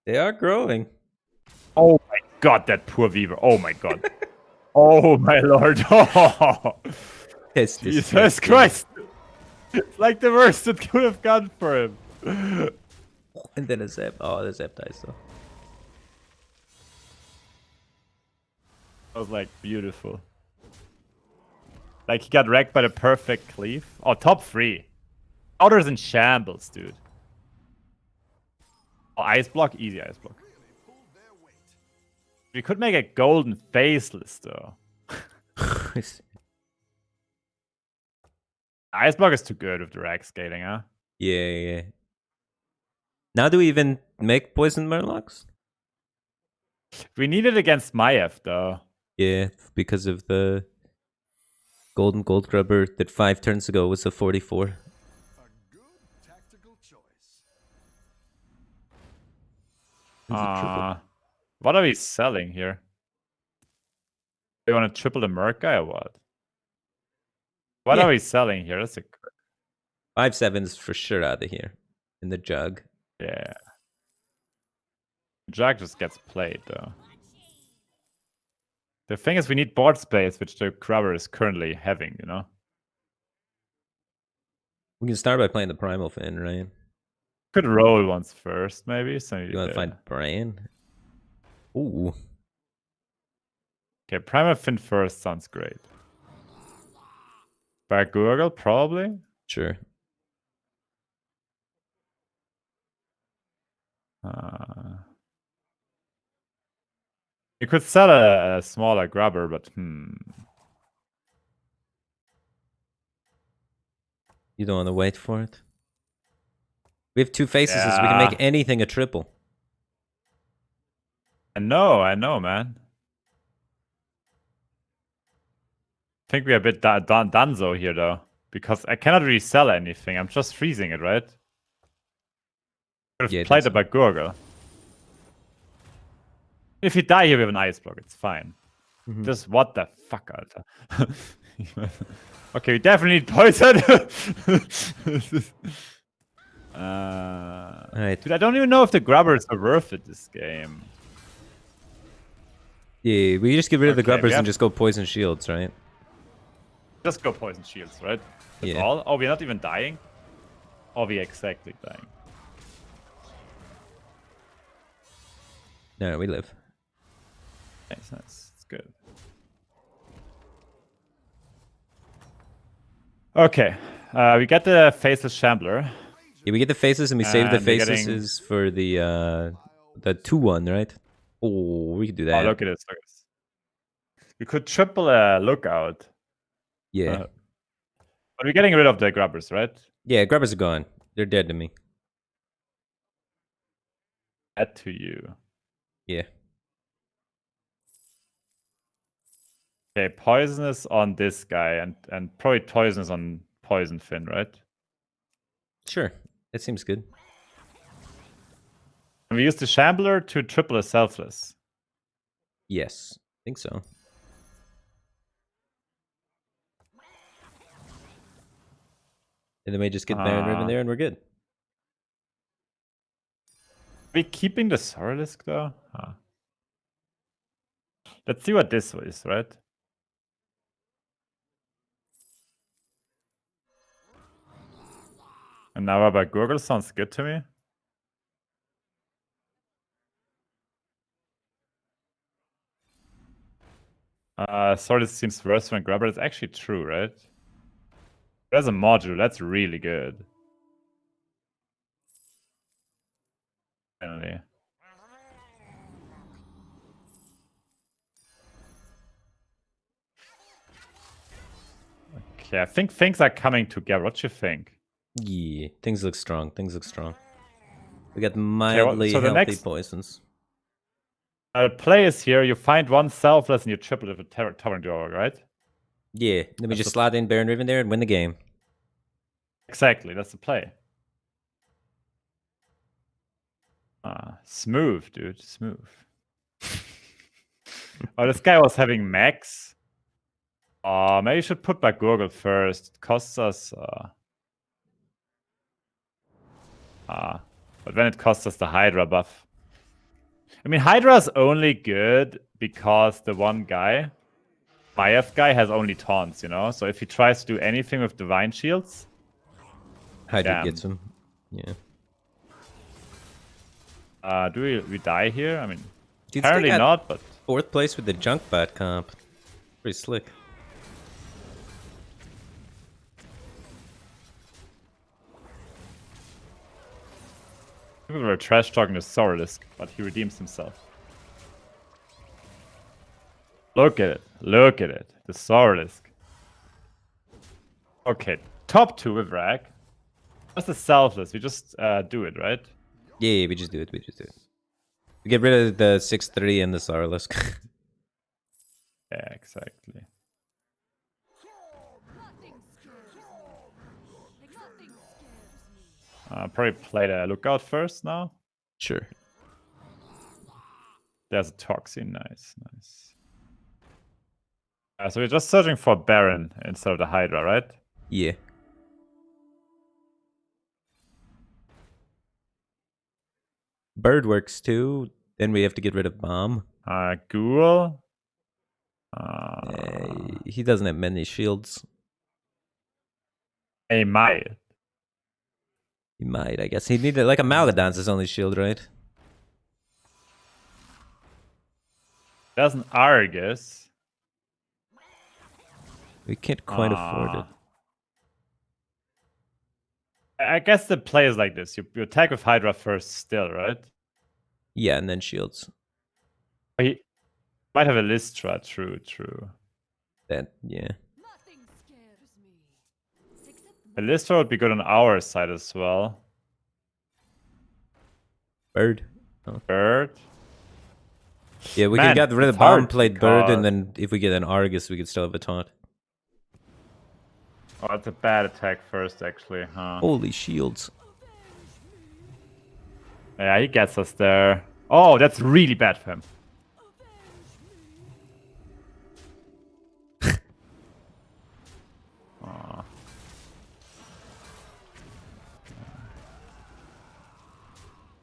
Speaker 2: They are growing.
Speaker 1: Oh my god, that poor Weaver. Oh my god. Oh my lord. Oh.
Speaker 2: It's
Speaker 1: Jesus Christ. It's like the worst it could have gone for him.
Speaker 2: And then a Zap. Oh, the Zap dies though.
Speaker 1: That was like beautiful. Like he got wrecked by the perfect cleave. Oh, top 3. Outer's in shambles, dude. Oh, ice block, easy ice block. We could make a golden faceless though. Ice block is too good with the rack scaling, huh?
Speaker 2: Yeah. Now do we even make poison Murlocs?
Speaker 1: We need it against Maiev though.
Speaker 2: Yeah, because of the golden gold grubber that 5 turns ago was a 44.
Speaker 3: A good tactical choice.
Speaker 1: What are we selling here? Do you want to triple the Merc guy or what? What are we selling here? That's a
Speaker 2: 5/7 is for sure out of here. In the jug.
Speaker 1: yeah. Jug just gets played though. The thing is we need board space, which the grubber is currently having, you know?
Speaker 2: We can start by playing the Primal Fin, right?
Speaker 1: Could roll once first, maybe. So
Speaker 2: You want to find Brian? Ooh.
Speaker 1: Okay, Primal Fin first sounds great. Back Gurgle, probably.
Speaker 2: Sure.
Speaker 1: You could sell a smaller grubber, but
Speaker 2: You don't want to wait for it? We have 2 faces, so we can make anything a triple.
Speaker 1: I know, man. I think we're a bit donezo here, though. Because I cannot really sell anything. I'm just freezing it, right? Could have played it by Gurgle. If you die here, we have an ice block. It's fine. Just what the fuck, Alter. Okay, we definitely need poison.
Speaker 2: Alright.
Speaker 1: Dude, I don't even know if the grubbers are worth it this game.
Speaker 2: Yeah, we just get rid of the grubbers and just go poison shields, right?
Speaker 1: Just go poison shields, right? That's
Speaker 2: Yeah.
Speaker 1: all? Oh, we're not even dying? Oh, we're exactly dying.
Speaker 2: No, we live.
Speaker 1: Nice. It's good. Okay. We get the Faceless Shambler.
Speaker 2: Yeah, we get the faces and we save the
Speaker 1: And we're
Speaker 2: faces for the 2/1, right? Oh, we could do that.
Speaker 1: Oh, look at this. We could triple a Lookout.
Speaker 2: Yeah.
Speaker 1: But we're getting rid of the grubbers, right?
Speaker 2: Yeah, grubbers are gone. They're dead to me.
Speaker 1: Add to you.
Speaker 2: Yeah.
Speaker 1: Okay, poisonous on this guy and probably poisonous on Poison Fin, right?
Speaker 2: Sure. That seems good.
Speaker 1: And we use the Shambler to triple a Selfless.
Speaker 2: Yes. I think so. And then we just get Baron Riven there and we're good.
Speaker 1: Are we keeping the Soralisk though? Let's see what this is, right? And now about Gurgle sounds good to me. Sorry, this seems worse than Grubber. It's actually true, right? There's a module. That's really good. Finally. Okay, I think things are coming together. What you think?
Speaker 2: Yeah, things look strong. Things look strong. We got mildly healthy poisons.
Speaker 1: Play is here. You find one selfless and you triple it with Towering Duo, right?
Speaker 2: Yeah, then we just slot in Baron Riven there and win the game.
Speaker 1: Exactly, that's the play. Smooth, dude. Smooth. Oh, this guy was having max. Maybe you should put back Gurgle first. It costs us... but then it costs us the Hydra buff. I mean, Hydra's only good because the one guy, Maiev guy, has only taunts, you know? So if he tries to do anything with Divine Shields...
Speaker 2: Hydra gets him. Yeah.
Speaker 1: Do we die here? I mean, apparently not, but...
Speaker 2: 4th place with the junk bat comp. Pretty slick.
Speaker 1: People were trash talking to Soralisk, but he redeems himself. Look at it. Look at it. The Soralisk. Okay, top 2 with Rag. Just the selfless. We just do it, right?
Speaker 2: Yeah, we just do it. We just do it. We get rid of the 6-3 and the Soralisk.
Speaker 1: Yeah, exactly. Probably play the Lookout first now.
Speaker 2: Sure.
Speaker 1: There's a Toxin. Nice, nice. So we're just searching for Baron instead of the Hydra, right?
Speaker 2: Yeah. Bird works too. Then we have to get rid of Bomb.
Speaker 1: Ghoul.
Speaker 2: He doesn't have many shields.
Speaker 1: He might.
Speaker 2: He might, I guess. He needed like a Malgadon's his only shield, right?
Speaker 1: There's an Argus.
Speaker 2: We can't quite afford it.
Speaker 1: I guess the play is like this. You attack with Hydra first still, right?
Speaker 2: Yeah, and then shields.
Speaker 1: He might have a Lystra, true.
Speaker 2: That, yeah.
Speaker 1: A Lystra would be good on our side as well.
Speaker 2: Bird. Oh.
Speaker 1: Bird.
Speaker 2: Yeah, we can get rid of Bomb, played Bird, and then if we get an Argus, we could still have a taunt.
Speaker 1: Oh, it's a bad attack first, actually, huh?
Speaker 2: Holy shields.
Speaker 1: Yeah, he gets us there. Oh, that's really bad for him.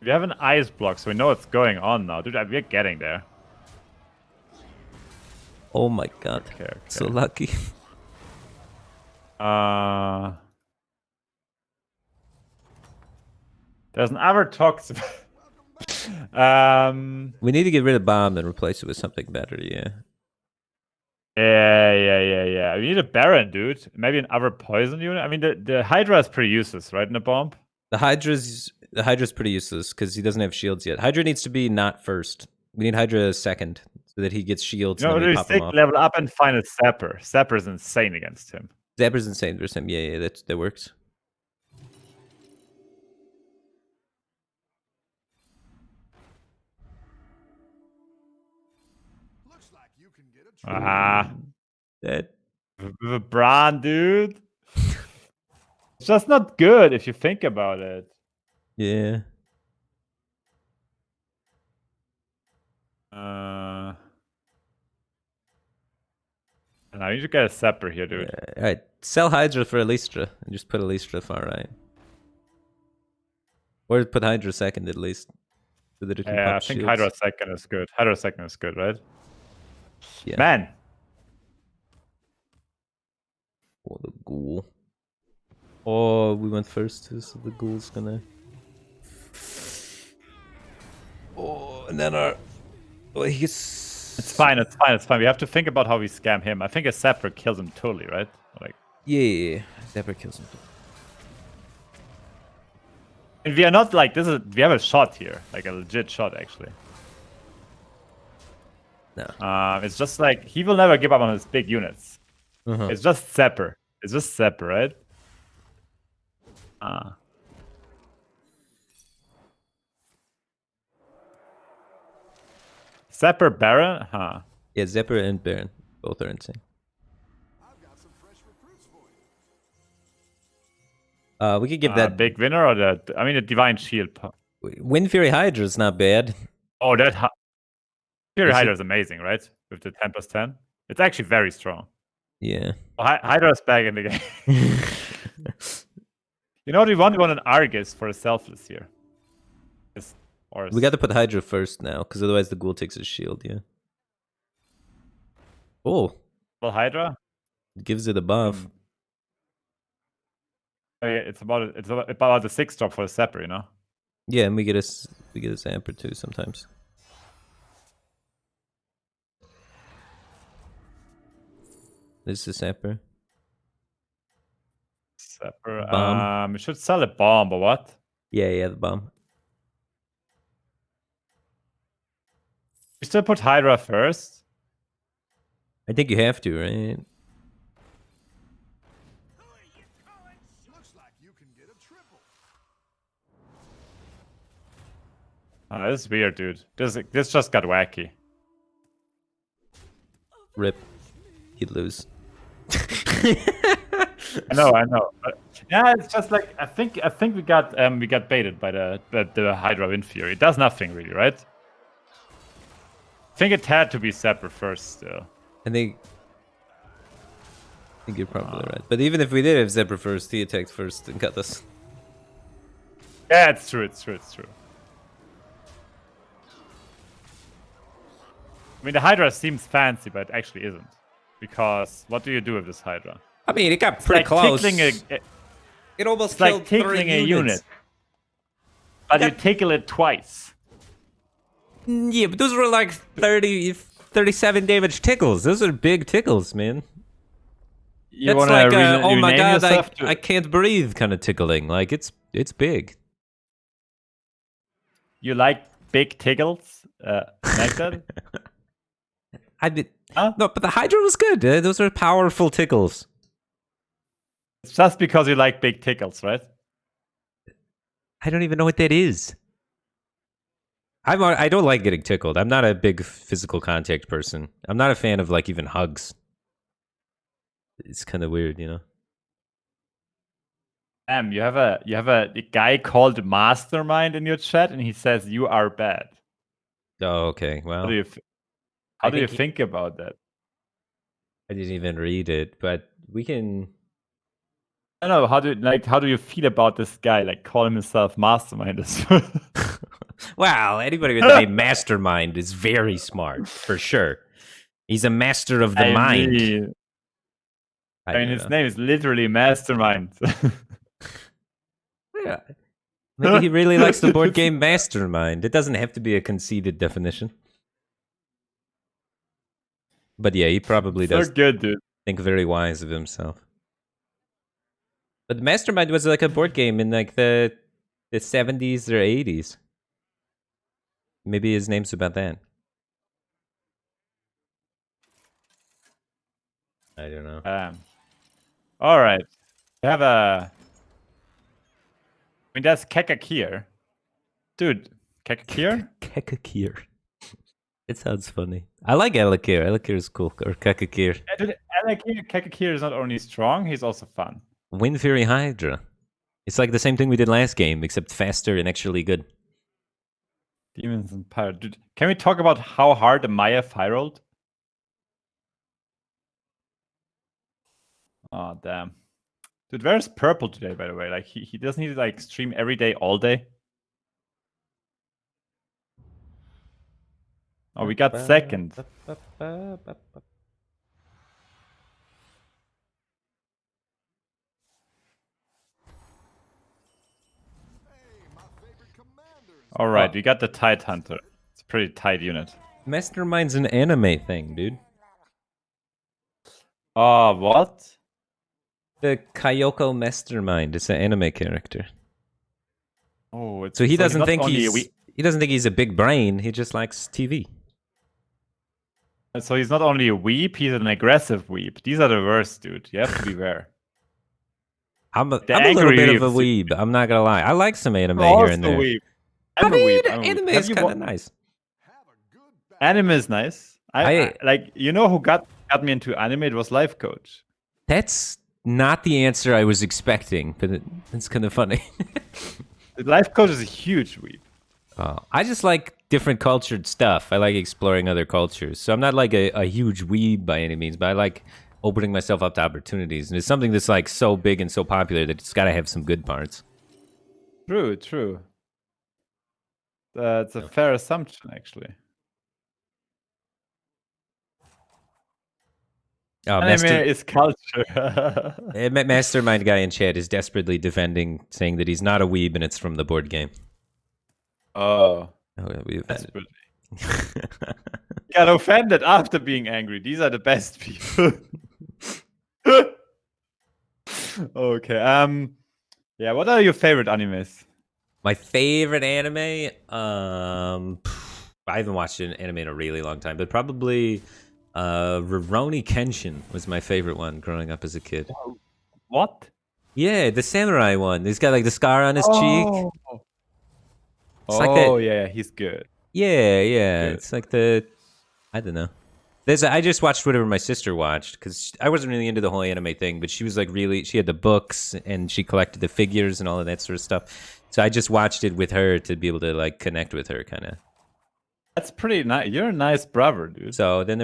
Speaker 1: We have an ice block, so we know what's going on now. Dude, we're getting there.
Speaker 2: Oh my god. Okay. So lucky.
Speaker 1: There's another toxic.
Speaker 2: We need to get rid of Bomb and replace it with something better, yeah.
Speaker 1: Yeah. We need a Baron, dude. Maybe an other poison unit. I mean, the Hydra is pretty useless, right, in a bomb?
Speaker 2: The Hydra's pretty useless because he doesn't have shields yet. Hydra needs to be not first. We need Hydra second so that he gets shields.
Speaker 1: No,
Speaker 2: and
Speaker 1: we
Speaker 2: pop him off.
Speaker 1: level up and find a Zapper. Zapper's insane against him.
Speaker 2: Zapper's insane versus him. Yeah, that works.
Speaker 3: Looks like you can get a
Speaker 2: That
Speaker 1: the Bran, dude. It's just not good if you think about it.
Speaker 2: Yeah.
Speaker 1: Now you need to get a Zapper here, dude.
Speaker 2: Yeah. Alright, sell Hydra for Lystra and just put a Lystra far right. Or put Hydra second at least. So that it can pop
Speaker 1: I think
Speaker 2: shields.
Speaker 1: Hydra second is good. Hydra second is good, right?
Speaker 2: Yeah.
Speaker 1: Man!
Speaker 2: Oh, the ghoul. Oh, we went first, so the ghoul's gonna... Oh, and then our... Oh, he gets...
Speaker 1: It's fine, it's fine, it's fine. We have to think about how we scam him. I think a Sapper kills him totally, right? Like,
Speaker 2: Yeah. Zapper kills him.
Speaker 1: and we are not like this is. We have a shot here, like a legit shot, actually.
Speaker 2: No.
Speaker 1: It's just like he will never give up on his big units.
Speaker 2: Uh-huh.
Speaker 1: It's just Sapper. It's just Sapper, right? Sapper Baron? Huh.
Speaker 2: Yeah, Zapper and Baron. Both are insane.
Speaker 3: I've got some fresh recruits for you.
Speaker 2: We could give that
Speaker 1: big winner or the I mean the Divine Shield.
Speaker 2: Wind Fury Hydra is not bad.
Speaker 1: Oh, that Fury
Speaker 2: Is
Speaker 1: Hydra
Speaker 2: it?
Speaker 1: is amazing, right? With the 10+10. It's actually very strong.
Speaker 2: Yeah.
Speaker 1: Oh, Hydra's back in the game. You know what we want? We want an Argus for a selfless here.
Speaker 2: We got to put Hydra first now, because otherwise the ghoul takes his shield, yeah. Oh.
Speaker 1: Well, Hydra?
Speaker 2: It gives it a buff.
Speaker 1: Oh, yeah, it's about the 6-drop for the Sapper, you know?
Speaker 2: Yeah, and we get a Zamper too sometimes. This is Sapper.
Speaker 1: Sapper.
Speaker 2: Bomb.
Speaker 1: We should sell a bomb, or what?
Speaker 2: Yeah, the bomb.
Speaker 1: We still put Hydra first.
Speaker 2: I think you have to, right?
Speaker 3: Looks like you can get a triple.
Speaker 1: This is weird, dude. This just got wacky.
Speaker 2: Rip. He'd lose.
Speaker 1: I know. But, yeah, it's just like I think we got baited by the Hydra Wind Fury. It does nothing really, right? I think it had to be Sapper first still.
Speaker 2: I think you're probably right. But even if we did have Zapper first, he attacked first and got us.
Speaker 1: Yeah, it's true. I mean, the Hydra seems fancy, but it actually isn't. Because what do you do with this Hydra?
Speaker 2: I mean, it got pretty close.
Speaker 1: It
Speaker 2: almost
Speaker 1: like
Speaker 2: killed
Speaker 1: tickling
Speaker 2: 3
Speaker 1: a
Speaker 2: units.
Speaker 1: unit. But you tickle it twice.
Speaker 2: Yeah, but those were like 37 damage tickles. Those are big tickles, man.
Speaker 1: You
Speaker 2: That's like oh my
Speaker 1: rename
Speaker 2: god,
Speaker 1: yourself
Speaker 2: I can't breathe kind of tickling. Like it's big.
Speaker 1: You like big tickles? Like that?
Speaker 2: I did.
Speaker 1: Huh?
Speaker 2: No, but the Hydra was good. Those are powerful tickles.
Speaker 1: It's just because you like big tickles, right?
Speaker 2: I don't even know what that is. I don't like getting tickled. I'm not a big physical contact person. I'm not a fan of like even hugs. It's kind of weird, you know.
Speaker 1: You have a guy called Mastermind in your chat, and he says you are bad.
Speaker 2: Oh, okay. Well,
Speaker 1: how do you think about that?
Speaker 2: I didn't even read it, but we can.
Speaker 1: I don't know. How do you feel about this guy? Like calling himself Mastermind?
Speaker 2: Well, anybody with the name Mastermind is very smart, for sure. He's a master of the mind.
Speaker 1: I mean, his name is literally Mastermind.
Speaker 2: Yeah. Maybe he really likes the board game Mastermind. It doesn't have to be a conceited definition. But yeah, he probably does
Speaker 1: good, dude.
Speaker 2: think very wise of himself. But Mastermind was like a board game in like the 70s or 80s. Maybe his name's about that. I don't know.
Speaker 1: All right. We have a... I mean, that's Kekakir. Dude, Kekakir?
Speaker 2: Kekakir. It sounds funny. I like Elekir. Elekir is cool. Or Kekakir.
Speaker 1: Dude, Kekakir is not only strong, he's also fun.
Speaker 2: Wind Fury Hydra. It's like the same thing we did last game, except faster and actually good.
Speaker 1: Demons and Pirate. Dude, can we talk about how hard the Maya rolled? Oh, damn. Dude, where's Purple today, by the way? Like, he doesn't need to, like, stream every day, all day? Oh, we got second. All right, we got the Tide Hunter. It's a pretty tight unit.
Speaker 2: Mastermind's an anime thing, dude.
Speaker 1: What?
Speaker 2: The Kyoko Mastermind is an anime character.
Speaker 1: Oh,
Speaker 2: so he doesn't think
Speaker 1: he
Speaker 2: doesn't think he's a big brain. He just likes TV.
Speaker 1: So he's not only a weep, he's an aggressive weep. These are the worst, dude. You have to beware.
Speaker 2: I'm a little bit of a weeb. I'm not gonna lie. I like some anime here and there.
Speaker 1: Weeb.
Speaker 2: Anime is kind of nice.
Speaker 1: Anime is nice. I like. You know who got me into anime? It was Life Coach.
Speaker 2: That's not the answer I was expecting, but it's kind of funny.
Speaker 1: Life Coach is a huge weeb.
Speaker 2: I just like different cultured stuff. I like exploring other cultures. So I'm not like a huge weeb by any means, but I like opening myself up to opportunities. And it's something that's like so big and so popular that it's got to have some good parts.
Speaker 1: True. That's a fair assumption, actually. Anime is culture.
Speaker 2: Mastermind guy in chat is desperately defending, saying that he's not a weeb and it's from the board game.
Speaker 1: Oh,
Speaker 2: we
Speaker 1: desperately. Got offended after being angry. These are the best people. Okay. Yeah. What are your favorite animes?
Speaker 2: My favorite anime. I haven't watched an anime in a really long time, but probably Rurouni Kenshin was my favorite one growing up as a kid.
Speaker 1: What?
Speaker 2: Yeah, the samurai one. He's got like the scar on his cheek.
Speaker 1: It's like yeah, he's good.
Speaker 2: Yeah. Good. It's like I don't know. I just watched whatever my sister watched because I wasn't really into the whole anime thing, but she was like she had the books and she collected the figures and all of that sort of stuff. So I just watched it with her to be able to like connect with her, kind of.
Speaker 1: That's pretty nice. You're a nice brother, dude.
Speaker 2: So then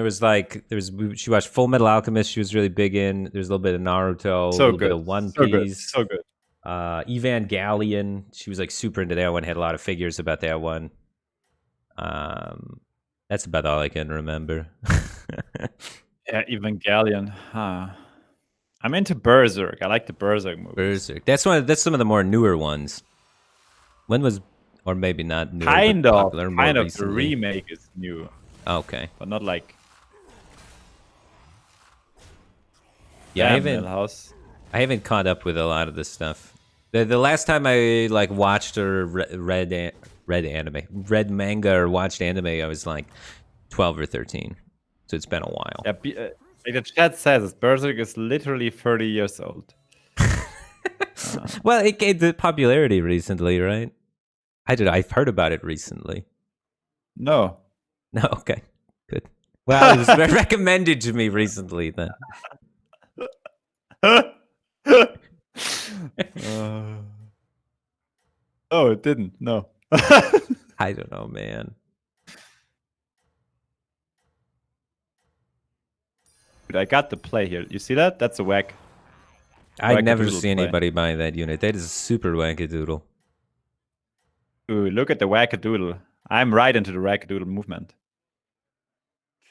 Speaker 2: she watched Full Metal Alchemist. She was really big in. There's a little bit of Naruto, a little bit of One Piece.
Speaker 1: So good.
Speaker 2: Evangelion. She was like super into that one. Had a lot of figures about that one. That's about all I can remember.
Speaker 1: Yeah, Evangelion. I'm into Berserk. I like the Berserk movies.
Speaker 2: Berserk. That's some of the more newer ones. When was, or maybe not new,
Speaker 1: kind of
Speaker 2: popular,
Speaker 1: the remake is new.
Speaker 2: Okay,
Speaker 1: but not like.
Speaker 2: Yeah, I haven't caught up with a lot of this stuff. The last time I like watched or read manga or watched anime, I was like 12 or 13. So it's been a while.
Speaker 1: Yeah, like the chat says, Berserk is literally 30 years old.
Speaker 2: Well, it gained the popularity recently, right? I've heard about it recently.
Speaker 1: No.
Speaker 2: Okay. Good. Well, it was recommended to me recently then.
Speaker 1: Oh, it didn't. No.
Speaker 2: I don't know, man.
Speaker 1: Dude, I got the play here. You see that? That's a whack.
Speaker 2: I never see anybody buy that unit. That is a super wackadoodle.
Speaker 1: Ooh, look at the wackadoodle. I'm right into the wackadoodle movement.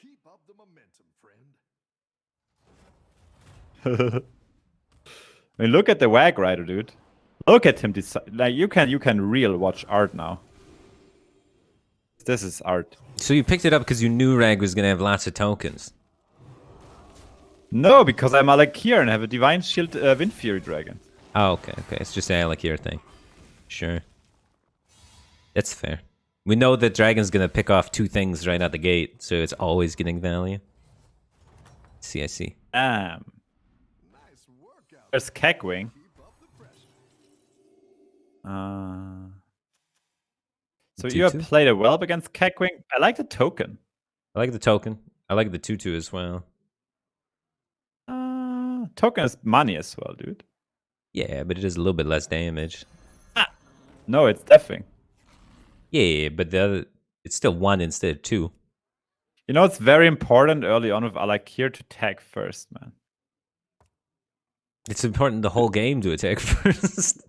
Speaker 3: Keep up the momentum, friend.
Speaker 1: I mean, look at the whack rider, dude. Look at him. Like you can real watch art now. This is art.
Speaker 2: So you picked it up because you knew Rag was gonna have lots of tokens.
Speaker 1: No, because I'm Alakir and have a Divine Shield Wind Fury Dragon.
Speaker 2: Oh, okay. It's just an Alakir thing. Sure. That's fair. We know that Dragon's gonna pick off 2 things right out the gate, so it's always getting value. I see.
Speaker 3: Nice workout.
Speaker 1: There's Kegwing. So you have played it well against Kegwing. I like the token.
Speaker 2: I like the token. I like the 2/2 as well.
Speaker 1: Token is money as well, dude.
Speaker 2: Yeah, but it does a little bit less damage.
Speaker 1: No, it's deafing.
Speaker 2: Yeah, but it's still 1 instead of 2.
Speaker 1: You know, it's very important early on with Alakir to tag first, man.
Speaker 2: It's important the whole game to attack first.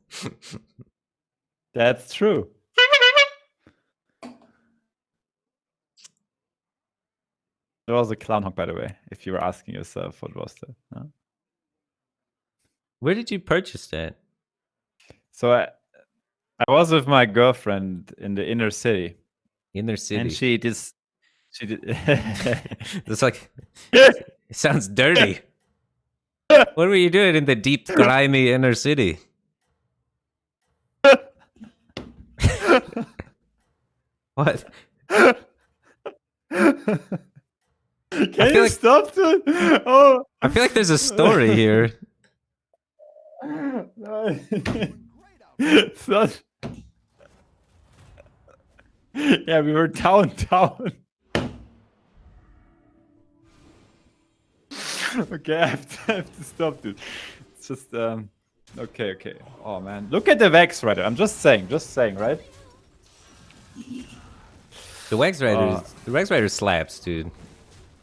Speaker 1: That's true. There was a Clown Hawk, by the way, if you were asking yourself what was that. Huh?
Speaker 2: Where did you purchase that?
Speaker 1: So I was with my girlfriend in the inner city.
Speaker 2: Inner city?
Speaker 1: And She did.
Speaker 2: It's like, it sounds dirty. What were you doing in the deep, grimy inner city? What?
Speaker 1: Can you stop, dude? Oh,
Speaker 2: I feel like there's a story here.
Speaker 1: No. It's not. Yeah, we were downtown. Okay, I have to stop, dude. It's just okay. Oh man, look at the Vex Rider. I'm just saying, right?
Speaker 2: The Wax Rider slaps, dude.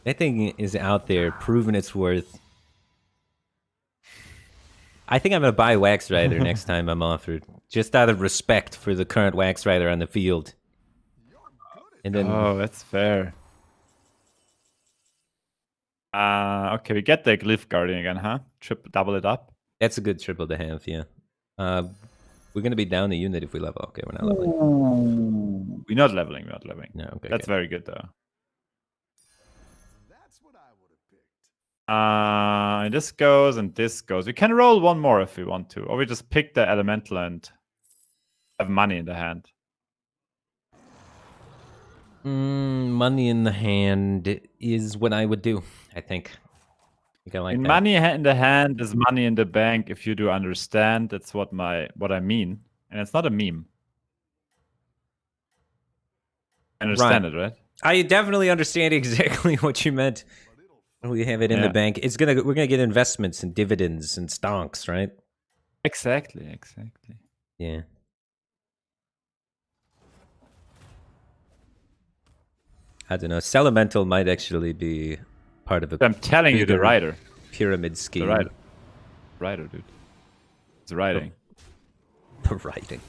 Speaker 2: That thing is out there, proving its worth. I think I'm gonna buy Wax Rider next time I'm offered, just out of respect for the current Wax Rider on the field. And then,
Speaker 1: oh, that's fair. Okay, we get the Glyph Guardian again, huh? Double it up.
Speaker 2: that's a good triple to have, yeah. We're gonna be down the unit if we level. Okay, we're not leveling.
Speaker 1: Ooh. We're not leveling.
Speaker 2: No, okay.
Speaker 1: That's very good though.
Speaker 3: That's what I would have picked.
Speaker 1: This goes and this goes. We can roll one more if we want to, or we just pick the elemental and have money in the hand.
Speaker 2: Money in the hand is what I would do, I think. I like that.
Speaker 1: Money in the hand is money in the bank. If you do understand, that's what I mean, and it's not a meme. Understand it, right?
Speaker 2: I definitely understand exactly what you meant. We have it in the bank. We're gonna get investments and dividends and stonks, right?
Speaker 1: Exactly.
Speaker 2: Yeah. I don't know. Elemental might actually be part of a.
Speaker 1: I'm telling you, the rider.
Speaker 2: Pyramid scheme.
Speaker 1: The rider, dude. It's riding.
Speaker 2: The riding.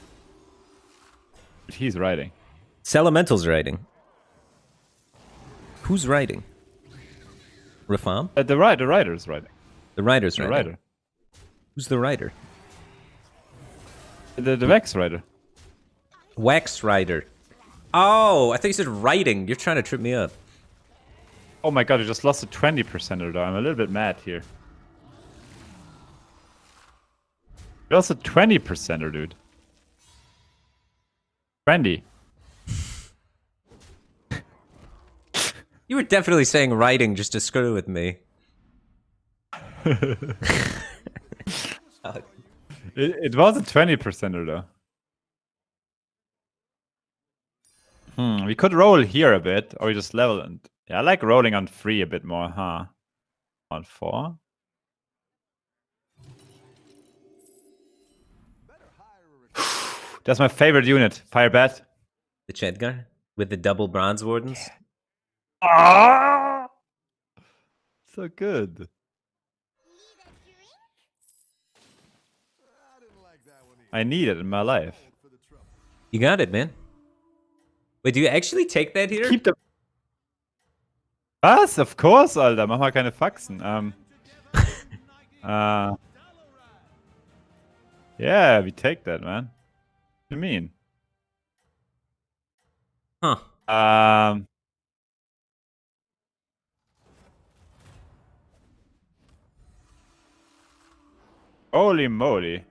Speaker 1: He's riding.
Speaker 2: Elemental's riding. Who's riding? Rafam?
Speaker 1: The rider's riding.
Speaker 2: The rider's riding.
Speaker 1: The rider.
Speaker 2: Who's the rider?
Speaker 1: The Vex Rider.
Speaker 2: Wax Rider. Oh, I thought you said riding. You're trying to trip me up.
Speaker 1: Oh my god, you just lost a 20% though. I'm a little bit mad here. You lost a 20%, dude. 20.
Speaker 2: You were definitely saying riding just to screw with me.
Speaker 1: It was a 20% though. We could roll here a bit, or we just level and yeah, I like rolling on 3 a bit more, huh? On 4. That's my favorite unit, Firebat.
Speaker 2: The Chedgar with the double bronze wardens.
Speaker 1: Ah, so good. I need it in my life.
Speaker 2: You got it, man. Wait, do you actually take that here?
Speaker 1: Keep the. Was? Of course, Alter. Mach mal keine Faxen. Yeah, we take that, man. What do you mean?
Speaker 2: Huh.
Speaker 1: Holy moly.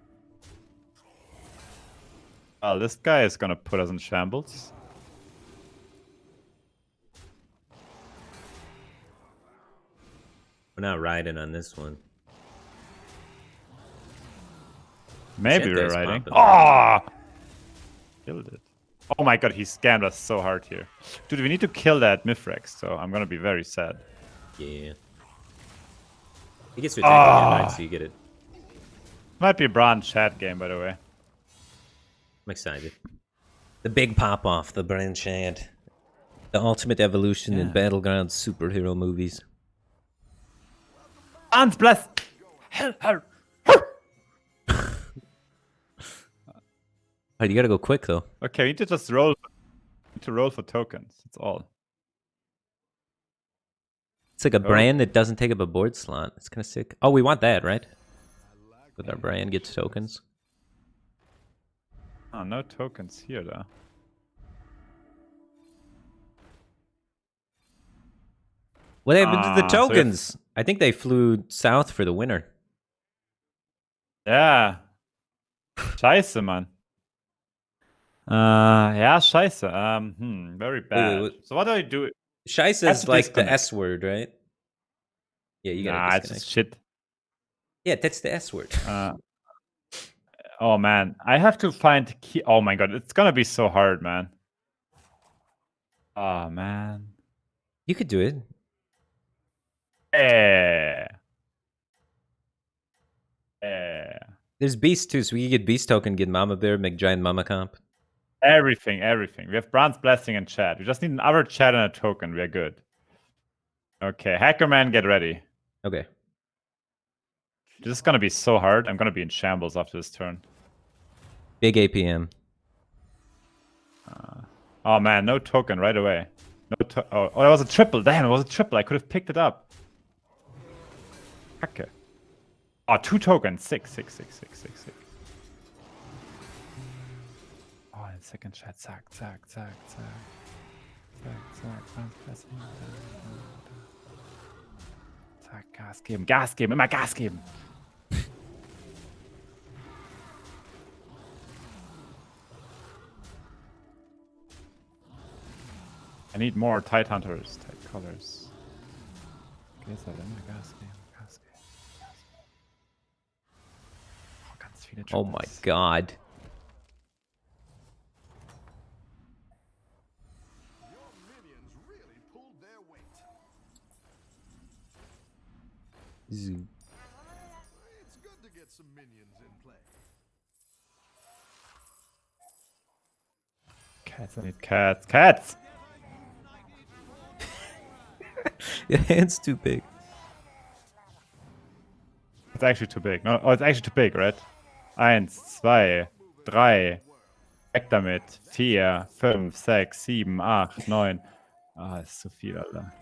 Speaker 1: Well, this guy is gonna put us in shambles.
Speaker 2: We're not riding on this one.
Speaker 1: Maybe we're riding. Oh! Killed it. Oh my god, he scammed us so hard here. Dude, we need to kill that Mithrax, so I'm gonna be very sad.
Speaker 2: Yeah. He gets to attack again, right? So you get it.
Speaker 1: Might be a bronze chat game, by the way.
Speaker 2: I'm excited. The big pop-off, the brand shad. The ultimate evolution in Battlegrounds superhero movies.
Speaker 1: Hans bless!
Speaker 2: Alright, you gotta go quick though.
Speaker 1: Okay, we need to just roll. For tokens. That's all.
Speaker 2: It's like a brand that doesn't take up a board slot. It's kind of sick. Oh, we want that, right? With our brand gets tokens.
Speaker 1: Oh, no tokens here though.
Speaker 2: What happened to the
Speaker 1: So
Speaker 2: tokens? I think they flew south for the winter.
Speaker 1: yeah. Scheiße, Mann. Ja, scheiße. Very bad.
Speaker 2: Wait.
Speaker 1: So what do I do?
Speaker 2: Scheiße is like the S word, right? Yeah, you gotta
Speaker 1: Nah,
Speaker 2: disconnect.
Speaker 1: it's just shit.
Speaker 2: Yeah, that's the S word.
Speaker 1: Oh man, I have to find key. Oh my god, it's gonna be so hard, man. Oh man.
Speaker 2: You could do it. There's Beast too, so we could get Beast token, get Mama Bear, make Giant Mama comp.
Speaker 1: Everything. We have Brand's Blessing and chat. We just need another chat and a token. We are good. Okay, Hackerman, get ready.
Speaker 2: Okay.
Speaker 1: This is gonna be so hard. I'm gonna be in shambles after this turn.
Speaker 2: Big APM.
Speaker 1: Oh man, no token right away. No oh, that was a triple. Damn, it was a triple. I could have picked it up. Hacke. Oh, 2 tokens. 6. Oh, and second chat. Zack. Zack, Gas geben. Immer Gas geben. I need more Tide Hunters, Tide Colors. Okay, so immer Gas geben. Oh, ganz viele
Speaker 2: Oh my
Speaker 1: Triples.
Speaker 2: god.
Speaker 3: Your minions really pulled their weight.
Speaker 2: Zoo.
Speaker 3: It's good to get some minions in play.
Speaker 1: Cats, I need cats. Cats!
Speaker 2: Your hand's too big.
Speaker 1: It's actually too big. No, oh, it's actually too big, right? 1, 2, 3. Weg damit. 4, 5, 6, 7, 8, 9. Ah, ist zu viel, Alter.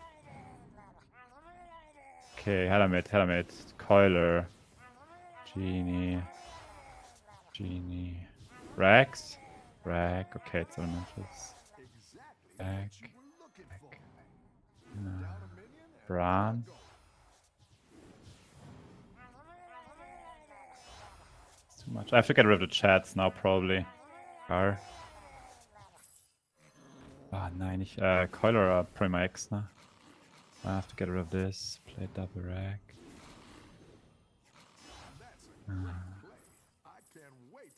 Speaker 1: Okay, her damit. Coiler. Genie. Rags. Rag. Okay, it's elementals. Rag. Bran. It's too much. I have to get rid of the chats now, probably. Car. Ah, nein, Coiler are probably my ex now. I have to get rid of this. Play double rack.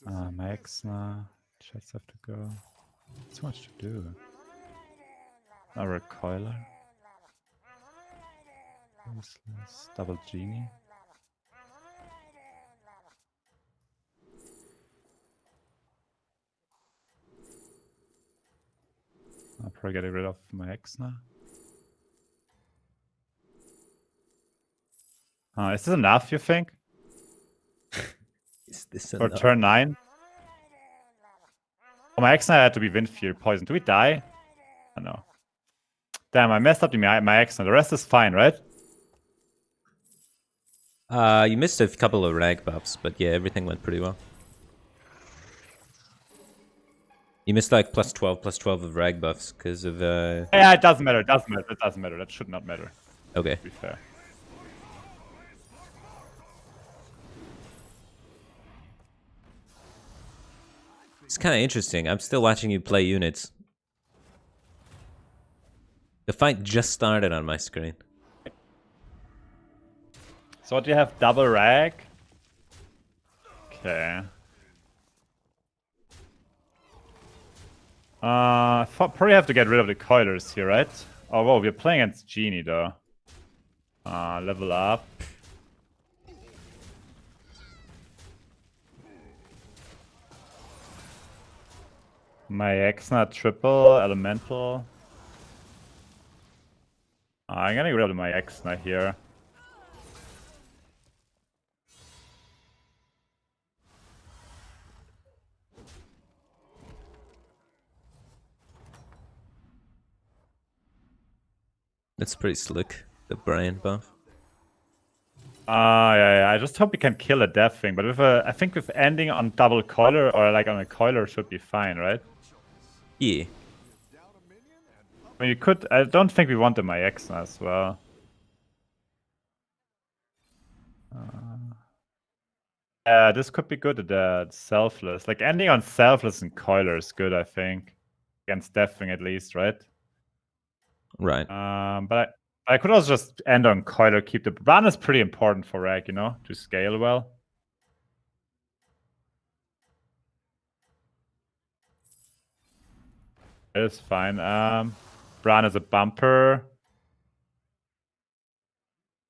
Speaker 1: My ex now. Chats have to go. Too much to do. Another Coiler. Useless. Double Genie. I'll probably get rid of my ex now. Is this enough, you think?
Speaker 2: Is this
Speaker 1: For
Speaker 2: enough?
Speaker 1: turn 9? Oh, my ex now had to be Windfield poison. Do we die? I know. Damn, I messed up my ex now. The rest is fine, right?
Speaker 2: You missed a couple of rag buffs, but yeah, everything went pretty well. You missed like plus 12 of rag buffs because of
Speaker 1: Yeah, it doesn't matter. It doesn't matter. That should not matter.
Speaker 2: Okay.
Speaker 1: To be fair.
Speaker 2: It's kind of interesting. I'm still watching you play units. The fight just started on my screen.
Speaker 1: So what do you have? Double rag? Okay. Probably have to get rid of the coilers here, right? Oh, whoa, we're playing against Genie though. Level up. My Exna triple, elemental. I'm gonna get rid of my Exna here.
Speaker 2: That's pretty slick, the Brian buff.
Speaker 1: Yeah. I just hope we can kill a death thing, but with I think with ending on double coiler or like on a coiler should be fine, right?
Speaker 2: Yeah.
Speaker 1: I mean, you could. I don't think we want the Myexna as well. This could be good at the selfless. Like ending on selfless and coiler is good, I think. Against Deathwing at least, right?
Speaker 2: Right.
Speaker 1: But I could also just end on coiler, keep the run is pretty important for Rag, you know, to scale well. It's fine. Bran is a bumper.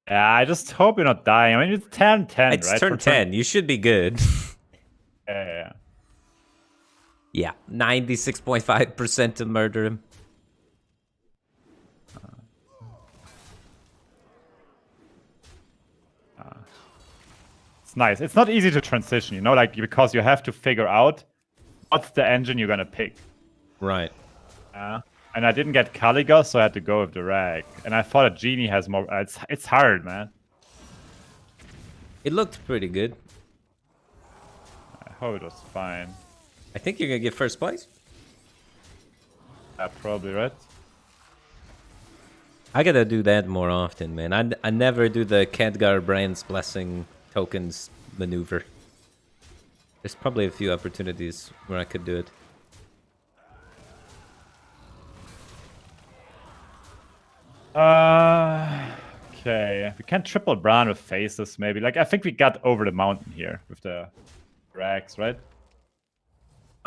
Speaker 1: Yeah, I just hope you're not dying. I mean, it's 10-10,
Speaker 2: it's
Speaker 1: right?
Speaker 2: It's turn 10. You should be good.
Speaker 1: Yeah.
Speaker 2: Yeah, 96.5% to murder him.
Speaker 1: It's nice. It's not easy to transition, you know, like because you have to figure out what's the engine you're gonna pick.
Speaker 2: Right.
Speaker 1: And I didn't get Caliga, so I had to go with the Rag. And I thought a Genie has more. It's hard, man.
Speaker 2: It looked pretty good.
Speaker 1: I hope it was fine.
Speaker 2: I think you're gonna get first place.
Speaker 1: Yeah, probably, right?
Speaker 2: I gotta do that more often, man. I never do the Khadgar Brand's Blessing tokens maneuver. There's probably a few opportunities where I could do it.
Speaker 1: Okay. We can triple Bran with faces, maybe. Like, I think we got over the mountain here with the Rags, right?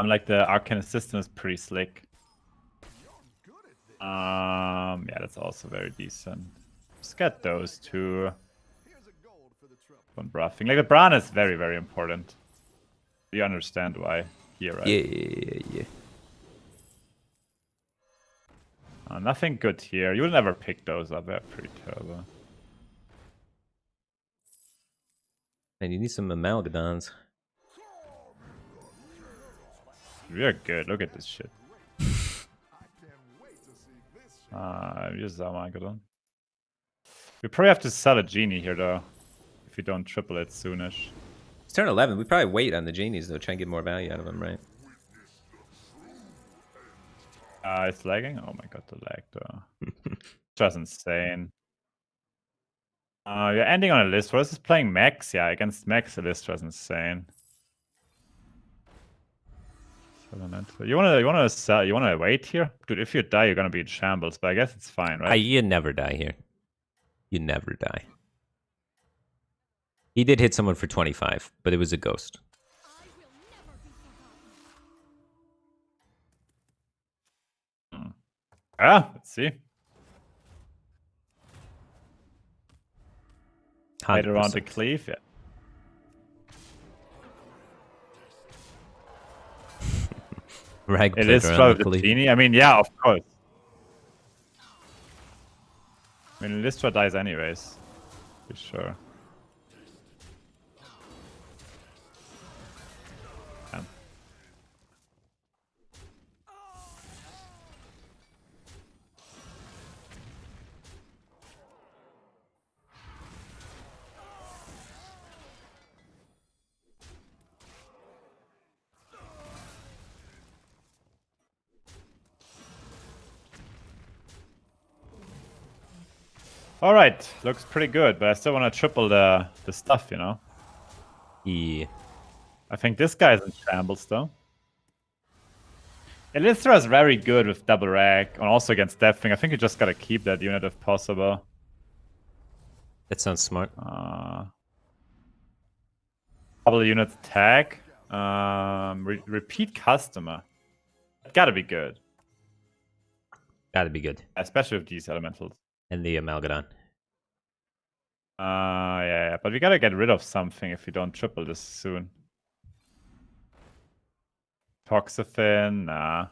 Speaker 1: Like the Arcane Assistant is pretty slick. Yeah, that's also very decent. Just get those two. One buffing. Like the Bran is very, very important. You understand why here, right?
Speaker 2: Yeah.
Speaker 1: Nothing good here. You would never pick those up. They're pretty terrible.
Speaker 2: And you need some Amalgadons.
Speaker 1: We're good. Look at this shit. Use Amalgadon. We probably have to sell a Genie here, though. If we don't triple it soonish.
Speaker 2: It's turn 11. We probably wait on the Genies, though. Try and get more value out of them, right?
Speaker 1: It's lagging? Oh my god, the lag, though. Just insane. You're ending on a list. What is this playing Max? Yeah, against Max, the list was insane. You wanna wait here? Dude, if you die, you're gonna be in shambles, but I guess it's fine, right?
Speaker 2: You never die here. You never die. He did hit someone for 25, but it was a ghost.
Speaker 1: Let's see.
Speaker 2: 100%.
Speaker 1: Right around the cleave, yeah.
Speaker 2: Rag
Speaker 1: it is the Genie. I mean, yeah, of course. I mean, Lystra dies anyways. For sure. Yeah. All right, looks pretty good, but I still want to triple the stuff, you know?
Speaker 2: Yeah.
Speaker 1: I think this guy's in shambles, though. Lystra is very good with double rack, and also against Deathwing. I think you just gotta keep that unit if possible.
Speaker 2: That sounds smart.
Speaker 1: Double unit tag. Repeat customer. Gotta be good.
Speaker 2: Gotta be good.
Speaker 1: Especially with these elementals.
Speaker 2: And the Amalgadon.
Speaker 1: Yeah, but we gotta get rid of something if we don't triple this soon. Toxaphene, nah.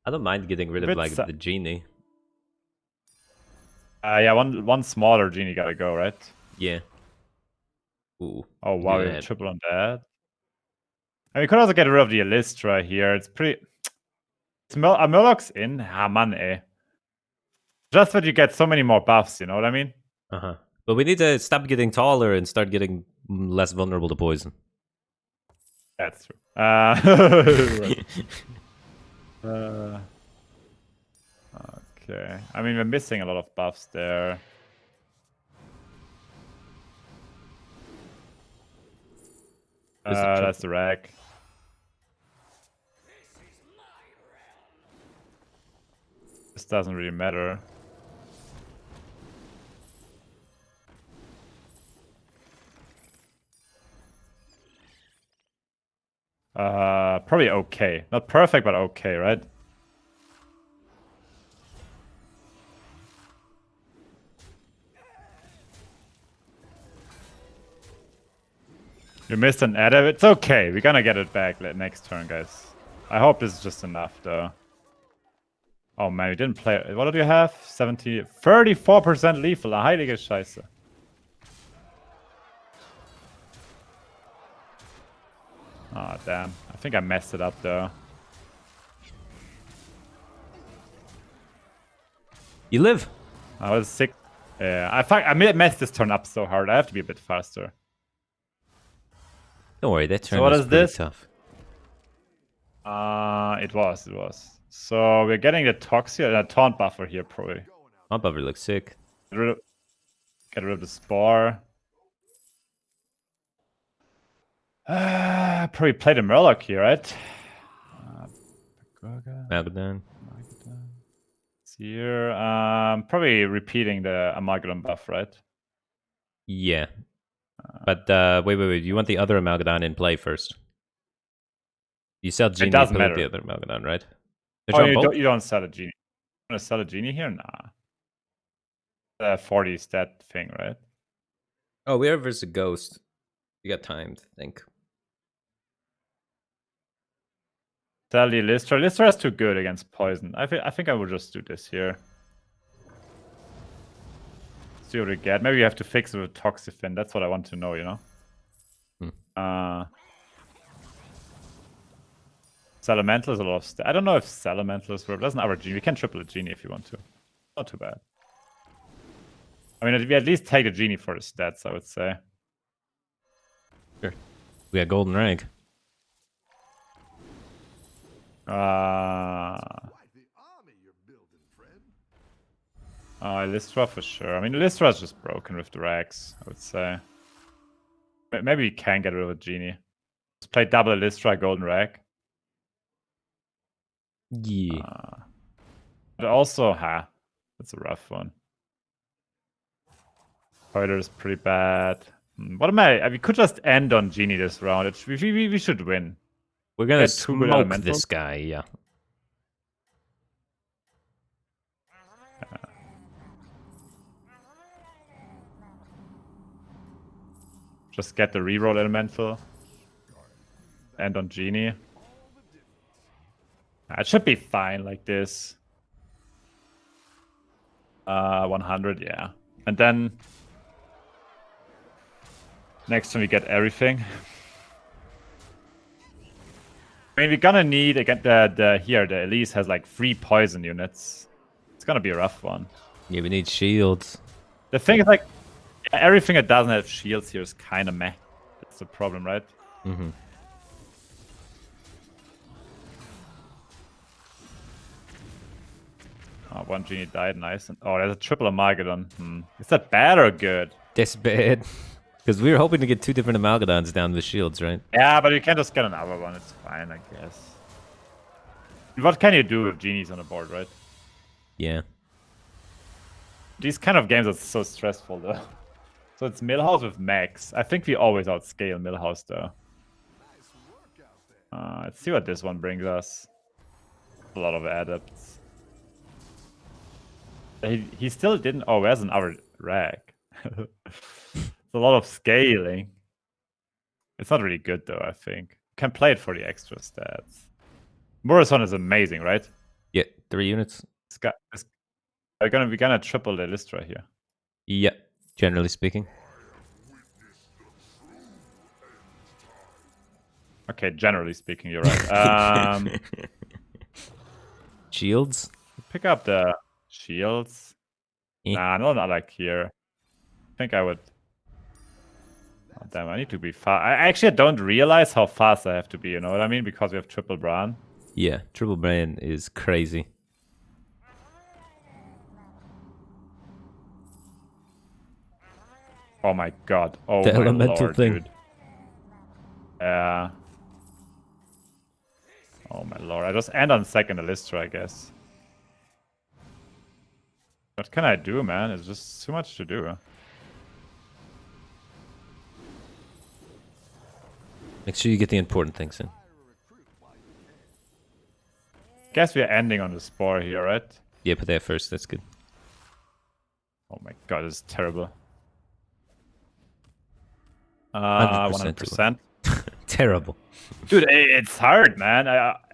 Speaker 2: I don't mind getting rid of like the Genie.
Speaker 1: Yeah, one smaller Genie gotta go, right?
Speaker 2: Yeah. Ooh.
Speaker 1: Oh wow, we triple on that. And we could also get rid of the Lystra here. It's pretty. A Murloc's in. Ah man, eh. Just that you get so many more buffs, you know what I mean?
Speaker 2: But we need to stop getting taller and start getting less vulnerable to poison.
Speaker 1: That's true. Okay. I mean, we're missing a lot of buffs there. That's the rack. This doesn't really matter. Probably okay. Not perfect, but okay, right? You missed an edit. It's okay. We're gonna get it back next turn, guys. I hope this is just enough, though. Oh man, we didn't play. What did you have? 34% lethal. Heilige Scheiße. Oh damn. I think I messed it up, though.
Speaker 2: You live.
Speaker 1: I was sick. Yeah, I messed this turn up so hard. I have to be a bit faster.
Speaker 2: Don't worry, that turn
Speaker 1: so what
Speaker 2: was
Speaker 1: is
Speaker 2: pretty
Speaker 1: this?
Speaker 2: tough.
Speaker 1: It was. So we're getting the Toxia and a Taunt buffer here, probably.
Speaker 2: Taunt buffer looks sick.
Speaker 1: Get rid of the Spore. Probably play the Murloc here, right?
Speaker 2: Magadon.
Speaker 1: It's here. Probably repeating the Amalgadon buff, right?
Speaker 2: Yeah. But wait. You want the other Amalgadon in play first. You sell Genie,
Speaker 1: it doesn't
Speaker 2: play
Speaker 1: matter.
Speaker 2: the other Amalgadon, right?
Speaker 1: Oh, you don't sell a Genie. You want to sell a Genie here? Nah. The 40 stat thing, right?
Speaker 2: Oh, we are versus a Ghost. You got time to think.
Speaker 1: Sell the Lystra. Lystra is too good against poison. I think I will just do this here. See what we get. Maybe you have to fix it with Toxifin. That's what I want to know, you know? Salamental is a lot of I don't know if Salamental is worth. It doesn't our Genie. We can triple a Genie if you want to. Not too bad. I mean, we at least take the Genie for the stats, I would say.
Speaker 2: Sure. We got Golden Rank.
Speaker 1: Lystra for sure. I mean, Lystra is just broken with the Rags, I would say. Maybe we can get rid of a Genie. Just play double Lystra, Golden Rag.
Speaker 2: Yeah.
Speaker 1: But also, that's a rough one. Spoiler is pretty bad. What am I? We could just end on Genie this round. We should win.
Speaker 2: We're gonna smoke this guy, yeah.
Speaker 1: Just get the reroll elemental. End on Genie. It should be fine like this. 100, yeah. And then next time we get everything. I mean, we're gonna need again the Elise has like 3 poison units. It's gonna be a rough one.
Speaker 2: Yeah, we need shields.
Speaker 1: The thing is, like, everything that doesn't have shields here is kind of meh. That's the problem, right?
Speaker 2: Mm-hmm.
Speaker 1: Oh, one Genie died, nice. And, oh, there's a triple Amalgadon. Is that bad or good?
Speaker 2: That's bad. Because we were hoping to get 2 different Amalgadons down with shields, right?
Speaker 1: Yeah, but you can just get another one. It's fine, I guess. What can you do with Genies on the board, right?
Speaker 2: Yeah.
Speaker 1: These kind of games are so stressful, though. So it's Millhouse with Max. I think we always outscale Millhouse, though. Let's see what this one brings us. A lot of adepts. He still didn't... Oh, where's another rag? It's a lot of scaling. It's not really good, though, I think. You can play it for the extra stats. Murison is amazing, right?
Speaker 2: Yeah, 3 units.
Speaker 1: We're gonna triple the Lystra here.
Speaker 2: Yeah, generally speaking.
Speaker 1: Okay, generally speaking, you're right.
Speaker 2: Shields?
Speaker 1: Pick up the shields. Nah, not like here. I think I would... Oh, damn, I need to be fast. I actually don't realize how fast I have to be, you know what I mean? Because we have triple Bran.
Speaker 2: Yeah, triple Bran is crazy.
Speaker 1: Oh my god. Oh
Speaker 2: the
Speaker 1: my
Speaker 2: elemental
Speaker 1: lord,
Speaker 2: thing.
Speaker 1: dude. Yeah. Oh my lord. I just end on second Alistra, I guess. What can I do, man? It's just too much to do.
Speaker 2: Make sure you get the important things in.
Speaker 1: Guess we're ending on the spore here, right?
Speaker 2: Yeah, put that first. That's good.
Speaker 1: Oh my god, this is terrible.
Speaker 2: 100%
Speaker 1: 100%.
Speaker 2: Terrible.
Speaker 1: Dude, it's hard, man.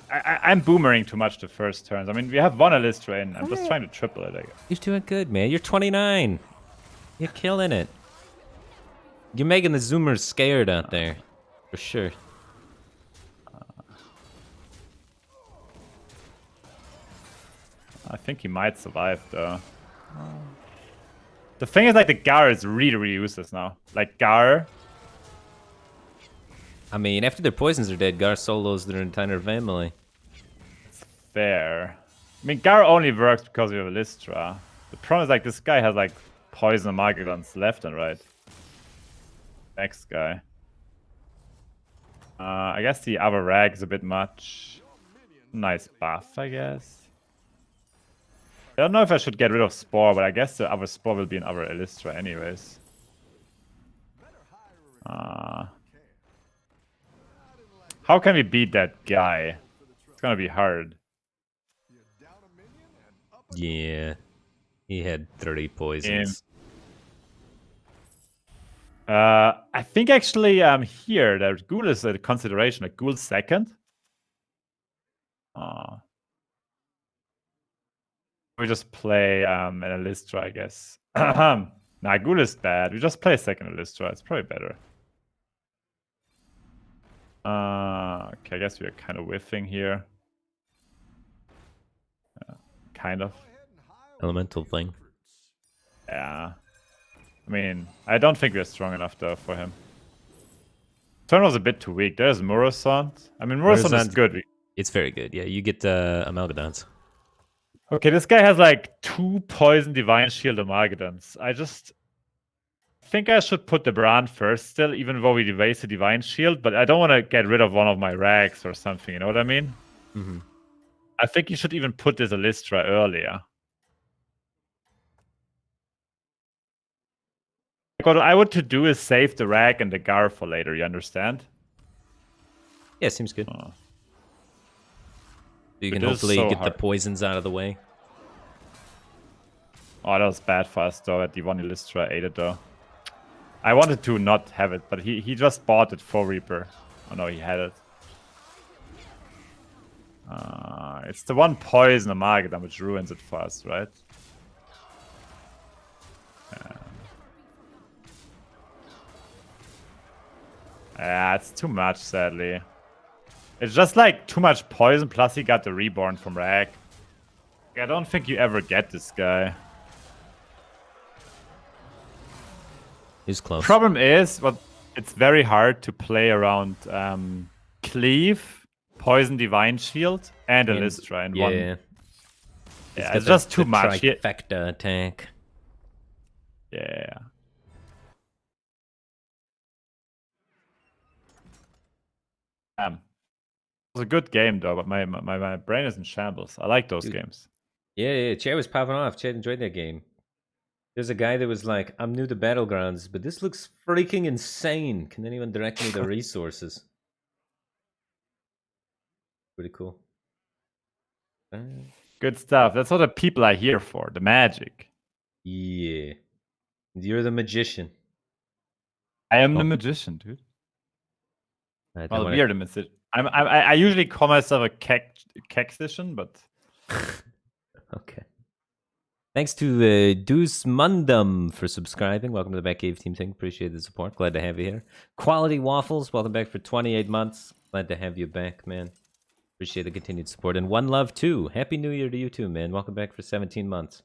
Speaker 1: I'm boomering too much the first turns. I mean, we have one Alistra in. I'm just trying to triple it, I guess.
Speaker 2: You're doing good, man. You're 29. You're killing it. You're making the Zoomers scared out there. For sure.
Speaker 1: I think he might survive, though. The thing is, like, the Gar is really, really useless now. Like, Gar...
Speaker 2: I mean, after their poisons are dead, Gar solos their entire family.
Speaker 1: It's fair. I mean, Gar only works because we have Alistra. The problem is, like, this guy has, like, poison Margulons left and right. Next guy. I guess the other rag is a bit much. Nice buff, I guess. I don't know if I should get rid of Spore, but I guess the other Spore will be in other Alistra anyways. How can we beat that guy? It's gonna be hard.
Speaker 2: Yeah. He had 30 poisons.
Speaker 1: I think actually here, the Ghoul is a consideration. Like, Ghoul's second. We just play an Alistra, I guess. Nah, Ghoul is bad. We just play second Alistra. It's probably better. Okay, I guess we are kind of whiffing here. Kind of.
Speaker 2: Elemental thing.
Speaker 1: Yeah. I mean, I don't think we're strong enough, though, for him. Turn was a bit too weak. There's Murasant. I mean, Murasant is good.
Speaker 2: It's very good. Yeah, you get Amalgadons.
Speaker 1: Okay, this guy has like 2 poison Divine Shield Amalgadons. I just think I should put the brand first still, even though we waste the Divine Shield, but I don't want to get rid of one of my rags or something, you know what I mean?
Speaker 2: Mm-hmm.
Speaker 1: I think you should even put this Alistra earlier. What I would to do is save the rag and the Gar for later, you understand?
Speaker 2: Yeah, seems good. You can hopefully get the poisons out of the way.
Speaker 1: Oh, that was bad for us, though, that the one Alistra ate it, though. I wanted to not have it, but he just bought it for Reaper. Oh no, he had it. It's the one poison Amalgadon which ruins it for us, right? Yeah, it's too much, sadly. It's just like too much poison, plus he got the Reborn from Rag. I don't think you ever get this guy.
Speaker 2: He's close.
Speaker 1: Problem is, it's very hard to play around Cleave, Poison Divine Shield, and Alistra in one. Yeah, it's just too much.
Speaker 2: Trifecta attack.
Speaker 1: Yeah. It was a good game though, but my brain is in shambles. I like those games.
Speaker 2: Yeah, Chad was popping off. Chad enjoyed that game. There's a guy that was like, I'm new to Battlegrounds, but this looks freaking insane. Can anyone direct me the resources? Pretty cool.
Speaker 1: Good stuff. That's what the people are here for. The magic.
Speaker 2: Yeah. You're the magician.
Speaker 1: I am the magician, dude. Well, we are the magician. I usually call myself a Kexician, but...
Speaker 2: Okay. Thanks to Deuce Mundum for subscribing. Welcome to the Batcave Team Thing. Appreciate the support. Glad to have you here. Quality Waffles, welcome back for 28 months. Glad to have you back, man. Appreciate the continued support. And One Love too. Happy New Year to you too, man. Welcome back for 17 months.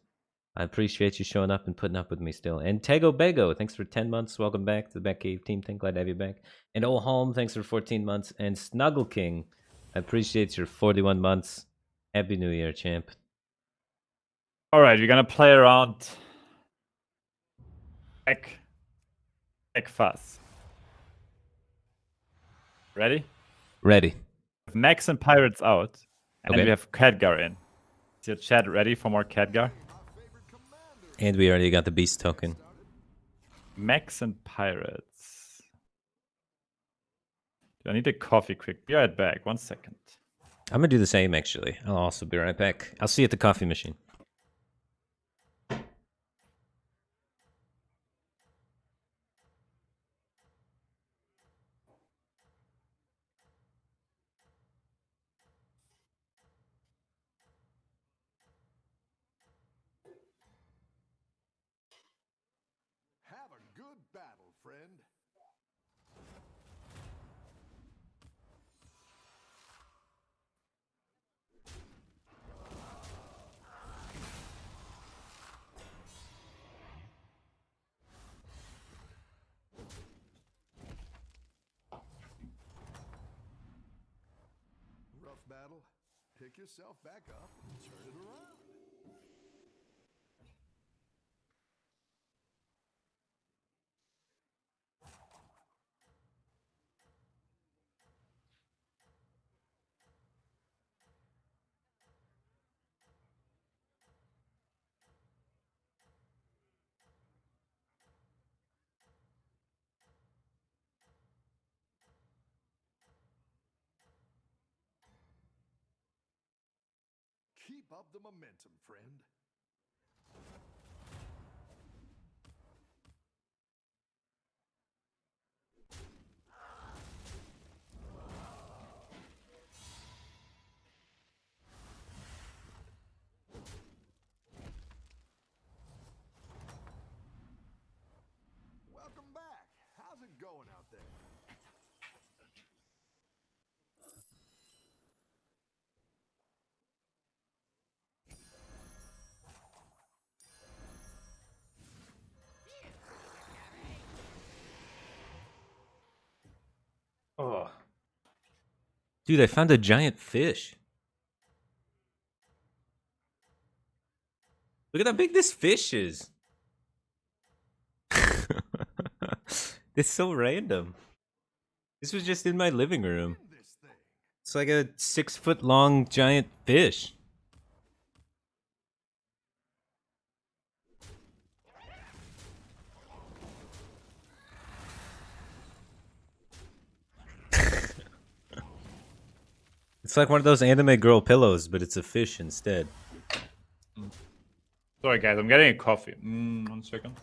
Speaker 2: I appreciate you showing up and putting up with me still. And Tego Bego, thanks for 10 months. Welcome back to the Batcave Team Thing. Glad to have you back. And Oh Home, thanks for 14 months. And Snuggle King, I appreciate your 41 months. Happy New Year, champ.
Speaker 1: All right, we're gonna play around. Ek Fuss. Ready?
Speaker 2: Ready.
Speaker 1: Max and Pirates out. And we have Khadgar in. Is your chat ready for more Khadgar?
Speaker 2: And we already got the beast token.
Speaker 1: Max and Pirates. Do I need a coffee quick? Be right back. 1 second.
Speaker 2: I'm gonna do the same actually. I'll also be right back. I'll see you at the coffee machine.
Speaker 3: Have a good battle, friend. Rough battle. Pick yourself back up and turn it around. Keep up the momentum, friend. Welcome back. How's it going out there?
Speaker 2: Oh. Dude, I found a giant fish. Look at how big this fish is. It's so random. This was just in my living room. It's like a 6-foot-long giant fish. It's like one of those anime girl pillows, but it's a fish instead.
Speaker 1: Sorry, guys. I'm getting a coffee. 1 second.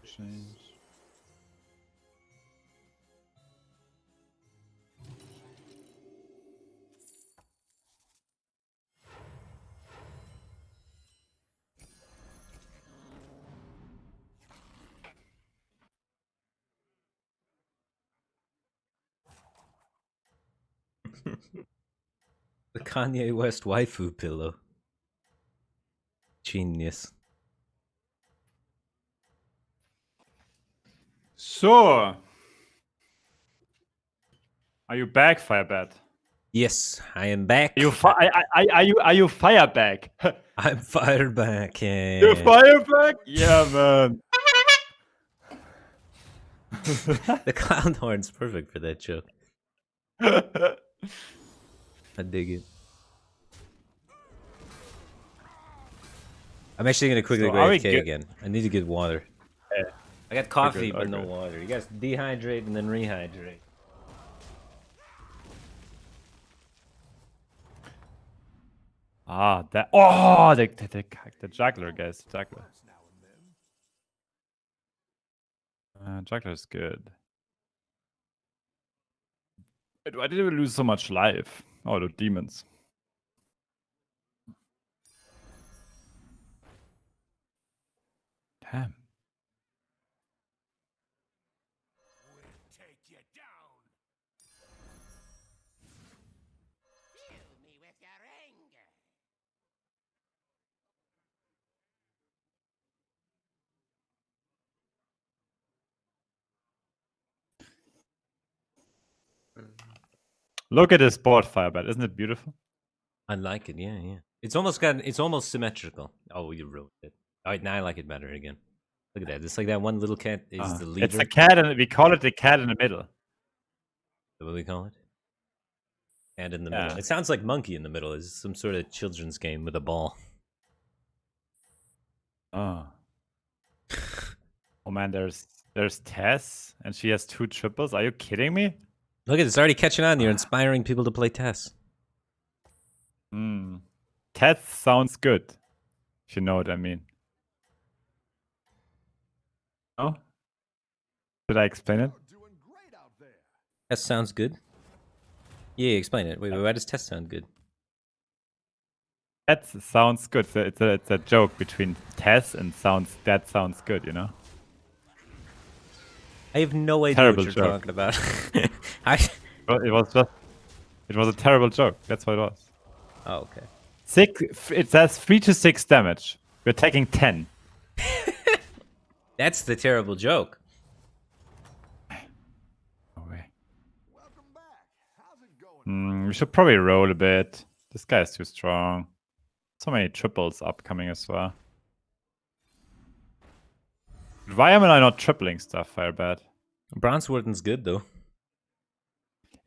Speaker 1: Change.
Speaker 2: The Kanye West waifu pillow. Genius.
Speaker 1: So, are you back, Firebat?
Speaker 2: Yes, I am back.
Speaker 1: Are you fire back?
Speaker 2: I'm fired back. Yeah.
Speaker 1: You're fire back? Yeah, man.
Speaker 2: The clown horn's perfect for that joke. I dig it. I'm actually gonna quickly go AFK again. I need to get water.
Speaker 1: Yeah.
Speaker 2: I got coffee, but no water. You guys dehydrate and then rehydrate.
Speaker 1: Ah, that. Oh, the juggler, guys. The juggler. Juggler's good. Why did we lose so much life? Oh, the demons. Damn. Look at this board, Firebat. Isn't it beautiful?
Speaker 2: I like it. Yeah, yeah. It's almost symmetrical. Oh, you ruined it. All right, now I like it better again. Look at that. It's like that one little cat is the leader.
Speaker 1: It's a cat, and we call it the cat in the middle.
Speaker 2: What do we call it? And in the middle. It sounds like monkey in the middle. It's some sort of children's game with a ball.
Speaker 1: Oh. Oh man, there's Tess, and she has 2 triples. Are you kidding me?
Speaker 2: Look at it. It's already catching on. You're inspiring people to play Tess.
Speaker 1: Tess sounds good. If you know what I mean. Oh? Did I explain it?
Speaker 2: Tess sounds good? Yeah, explain it. Wait, why does Tess sound good?
Speaker 1: That sounds good. It's a joke between Tess and that sounds good, you know?
Speaker 2: I have no idea
Speaker 1: Terrible
Speaker 2: what you're
Speaker 1: joke.
Speaker 2: talking about.
Speaker 1: It was a terrible joke. That's what it was.
Speaker 2: Oh, okay.
Speaker 1: It says 3 to 6 damage. We're taking 10.
Speaker 2: That's the terrible joke.
Speaker 1: No way. We should probably roll a bit. This guy is too strong. So many triples upcoming as well. Why am I not tripling stuff, Firebat?
Speaker 2: Bronze Warden's good, though.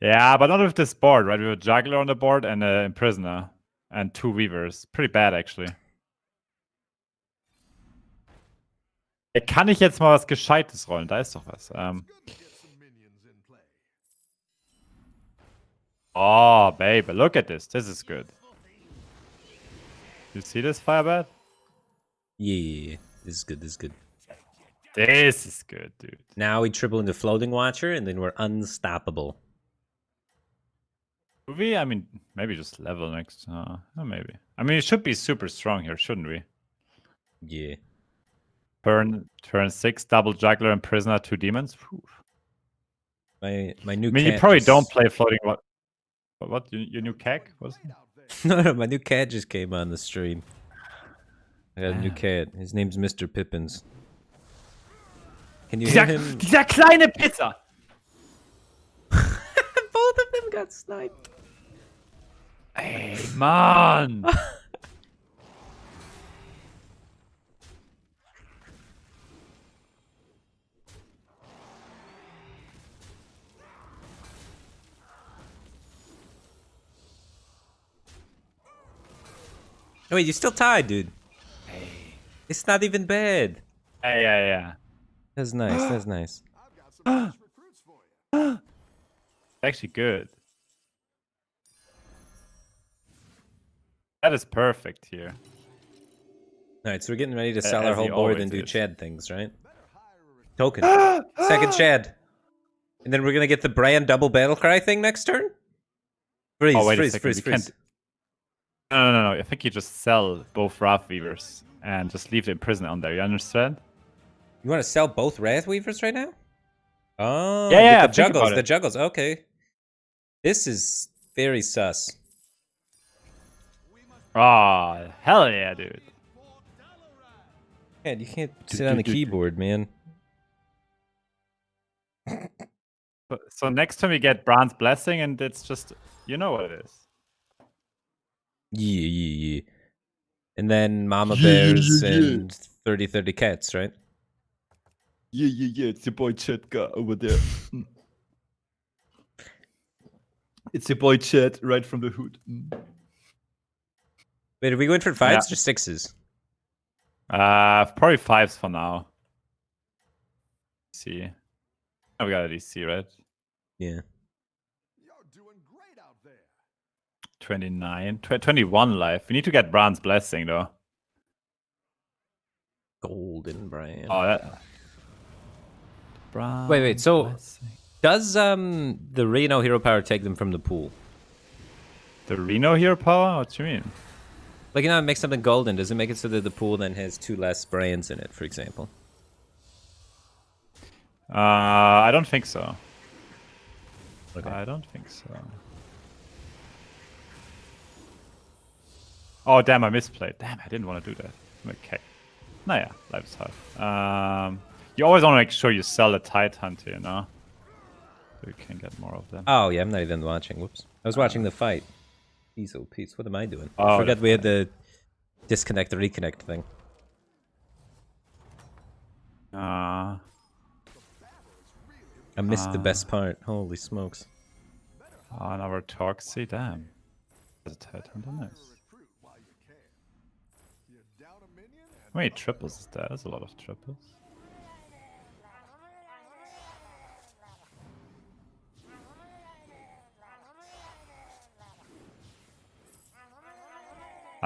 Speaker 1: Yeah, but not with this board, right? We have a Juggler on the board and a Imprisoner. And 2 Weavers. Pretty bad, actually. Kann ich jetzt mal was Gescheites rollen? Da ist doch was. Oh, baby, look at this. This is good. You see this, Firebat?
Speaker 2: Yeah, this is good, this is good.
Speaker 1: This is good, dude.
Speaker 2: Now we triple into Floating Watcher, and then we're unstoppable.
Speaker 1: Do we? I mean, maybe just level next. Maybe. I mean, it should be super strong here, shouldn't we?
Speaker 2: Yeah.
Speaker 1: Turn 6, double Juggler and Prisoner, 2 Demons. Whew.
Speaker 2: My new.
Speaker 1: I mean, you probably don't play floating. What? Your new cat?
Speaker 2: No, my new cat just came on the stream. I got a new cat. His name's Mr. Pippins. Can you hear him?
Speaker 1: Dieser kleine Pizza!
Speaker 2: Both of them got sniped.
Speaker 1: Hey, man!
Speaker 2: Oh, wait, you're still tied, dude.
Speaker 1: Hey.
Speaker 2: It's not even bad.
Speaker 1: Yeah.
Speaker 2: That's nice. That's nice.
Speaker 1: Actually good. That is perfect here.
Speaker 2: Alright, so we're getting ready to sell our whole board and do Chad things, right? Token. Second Chad. And then we're gonna get the brand double battle cry thing next turn? Freeze,
Speaker 1: oh, wait
Speaker 2: freeze,
Speaker 1: a second.
Speaker 2: freeze, freeze.
Speaker 1: No. I think you just sell both Wrath Weavers and just leave the Imprisoner on there. You understand?
Speaker 2: You want to sell both Wrath Weavers right now? Oh,
Speaker 1: yeah.
Speaker 2: The juggles. Okay. This is very sus.
Speaker 1: Oh, hell yeah, dude.
Speaker 2: Man, you can't sit on the keyboard, man.
Speaker 1: So next time we get Bronze Blessing, and it's just, you know what it is.
Speaker 2: Yeah. And then Mama Bears and 30 cats, right?
Speaker 1: Yeah. It's your boy Chet over there. It's your boy Chet right from the hood.
Speaker 2: Wait, are we going for 5s or 6s?
Speaker 1: Probably 5s for now. Let's see. Oh, we got a DC, right?
Speaker 2: Yeah.
Speaker 1: 29. 21 life. We need to get Bronze Blessing, though.
Speaker 2: Golden brand.
Speaker 1: Oh, that... Bronze
Speaker 2: wait. So,
Speaker 1: Blessing.
Speaker 2: Does the Reno Hero Power take them from the pool?
Speaker 1: The Reno Hero Power? What do you mean?
Speaker 2: Like, you know, it makes something golden. Does it make it so that the pool then has 2 less brands in it, for example?
Speaker 1: I don't think so.
Speaker 2: Okay.
Speaker 1: I don't think so. Oh, damn, I misplayed. Damn, I didn't want to do that. Okay. Naja, life is hard. You always want to make sure you sell a Tide Hunter, you know? So you can get more of them.
Speaker 2: Oh, yeah, I'm not even watching. Whoops. I was watching the fight. Peace. What am I doing?
Speaker 1: Oh,
Speaker 2: I forgot we had the disconnect, the reconnect thing.
Speaker 1: Uh,
Speaker 2: I missed the best part. Holy smokes.
Speaker 1: on our Toxie, damn. There's a Titan, nice. How many triples is that? That's a lot of triples.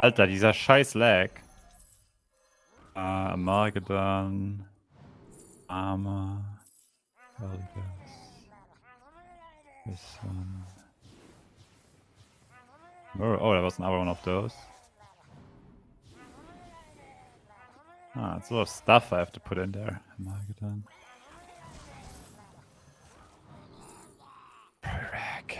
Speaker 1: Alter, dieser scheiß Lag. Amargadon. Armor. This one. Oh, that was another one of those. It's a lot of stuff I have to put in there. Amargadon. Rack.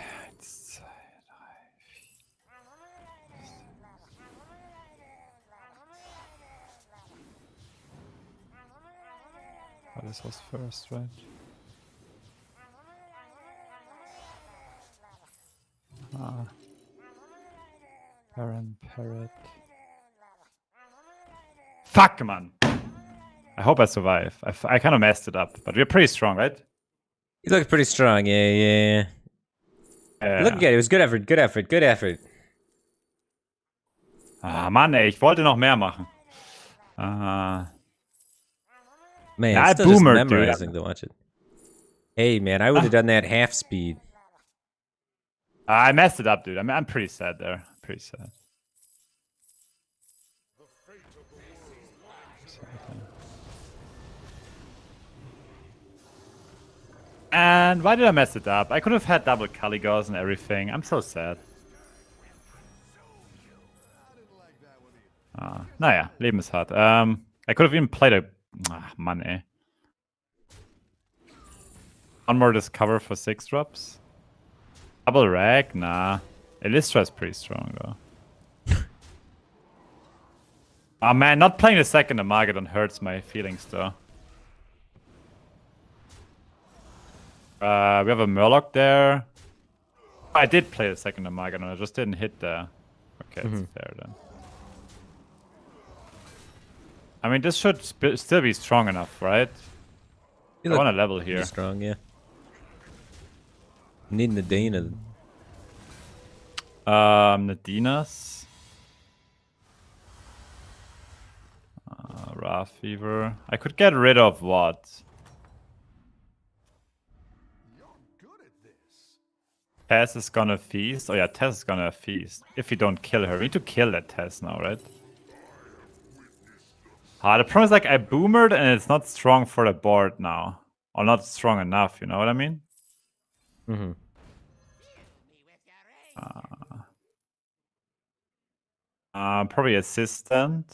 Speaker 1: Oh, this was first, right? Baron, Parrot. Fuck, man! I hope I survive. I kind of messed it up, but we're pretty strong, right?
Speaker 2: You look pretty strong, yeah. Look at it, it was good effort, good effort, good effort.
Speaker 1: Mann, ey, ich wollte noch mehr machen.
Speaker 2: Man,
Speaker 1: I
Speaker 2: still just
Speaker 1: boomered,
Speaker 2: memorizing to watch it. Hey, man, I would have done that half speed.
Speaker 1: I messed it up, dude. I'm pretty sad there. Pretty sad. And why did I mess it up? I could have had double Caligos and everything. I'm so sad. Naja, Leben ist hart. I could have even played a... Mann, ey. One more Discover for 6 drops. Double Rag? Nah. Elistra is pretty strong, though. Oh, man, not playing the second Armageddon hurts my feelings, though. We have a Murloc there. I did play the second Armageddon, I just didn't hit there. Okay, it's fair then. I mean, this should still be strong enough, right? I want a level here.
Speaker 2: Strong, yeah. Need Nadina.
Speaker 1: Nadinas. Raw Fever. I could get rid of what? Tess is gonna feast. Oh yeah, Tess is gonna feast. If you don't kill her. We need to kill that Tess now, right? The problem is, like, I boomered and it's not strong for the board now. Or not strong enough, you know what I mean? Probably Assistant.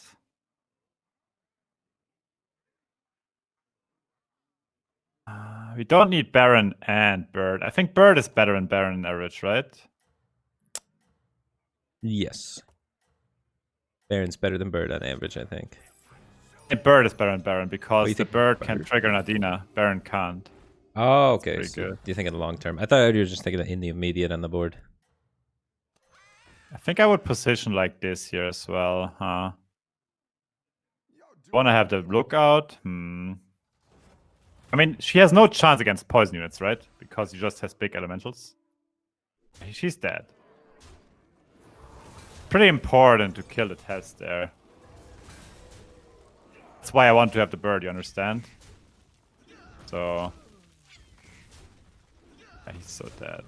Speaker 1: We don't need Baron and Bird. I think Bird is better than Baron in average, right?
Speaker 2: Yes. Baron's better than Bird on average, I think.
Speaker 1: Bird is better than Baron because the Bird can trigger Nadina. Baron can't.
Speaker 2: Oh, okay.
Speaker 1: So
Speaker 2: do you think in the long term? I thought you were just thinking in the immediate on the board.
Speaker 1: I think I would position like this here as well, huh? Want to have the lookout? I mean, she has no chance against poison units, right? Because she just has big elementals. She's dead. Pretty important to kill the test there. That's why I want to have the bird, you understand? So... he's so dead.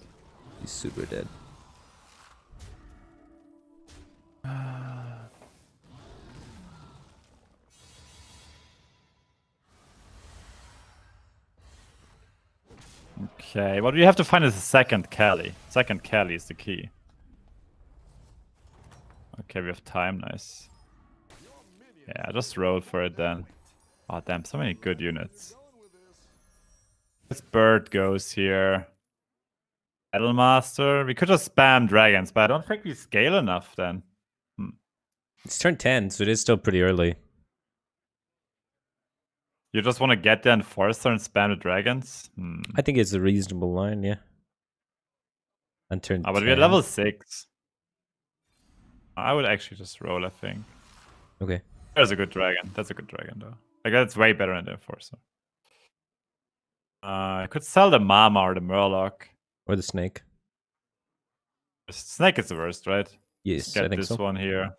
Speaker 2: He's super dead.
Speaker 1: Okay, what we have to find is a second Cali. Second Cali is the key. Okay, we have time, nice. Yeah, just roll for it then. Oh damn, so many good units. This bird goes here. Battlemaster. We could just spam dragons, but I don't think we scale enough then.
Speaker 2: It's turn 10, so it is still pretty early.
Speaker 1: You just want to get there and force her and spam the dragons?
Speaker 2: I think it's a reasonable line, yeah. And turn 10.
Speaker 1: But we're level 6. I would actually just roll, I think.
Speaker 2: Okay.
Speaker 1: There's a good dragon. That's a good dragon, though. Like, that's way better than the Enforcer. I could sell the Mama or the Murloc.
Speaker 2: Or the Snake.
Speaker 1: The Snake is the worst, right?
Speaker 2: Yes,
Speaker 1: Get
Speaker 2: I think
Speaker 1: this
Speaker 2: so.
Speaker 1: one here.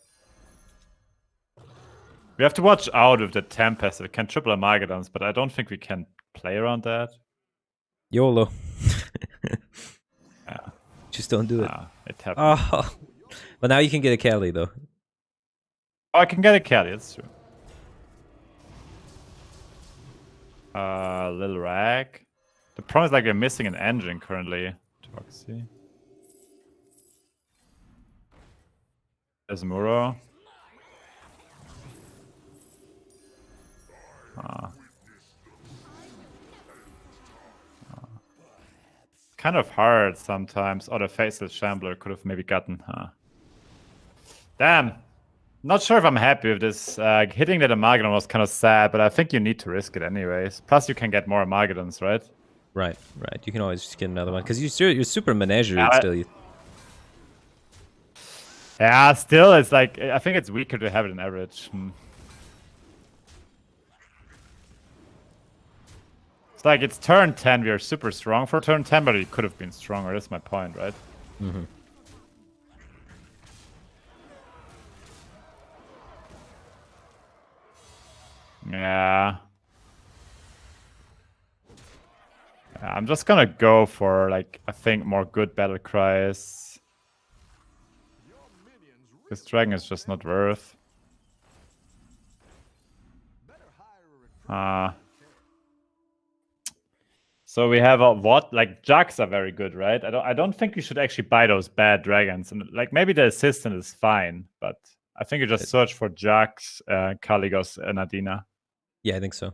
Speaker 1: We have to watch out with the Tempest. It can triple Armageddons, but I don't think we can play around that.
Speaker 2: YOLO.
Speaker 1: Yeah.
Speaker 2: Just don't do it.
Speaker 1: It happened.
Speaker 2: Oh. But now you can get a Cali, though.
Speaker 1: Oh, I can get a Kelly, that's true. Little Rag. The problem is like we're missing an engine currently. Toxie. There's Muro. Kind of hard sometimes. Oh, the Faceless Shambler could have maybe gotten. Damn. Not sure if I'm happy with this. Hitting that Armageddon was kind of sad, but I think you need to risk it anyways. Plus, you can get more Armageddons, right?
Speaker 2: Right. You can always just get another one. Because you're super menagerie still.
Speaker 1: Yeah, still, it's like, I think it's weaker to have it in average. It's like, it's turn 10, we are super strong for turn 10, but it could have been stronger, that's my point, right?
Speaker 2: Mm-hmm.
Speaker 1: Yeah. I'm just gonna go for, like, I think more good battle cries. This dragon is just not worth. So we have a what? Like, Jugs are very good, right? I don't think we should actually buy those bad dragons. And like, maybe the assistant is fine, but I think you just search for Jugs, Kaligos, and Adina.
Speaker 2: Yeah, I think so.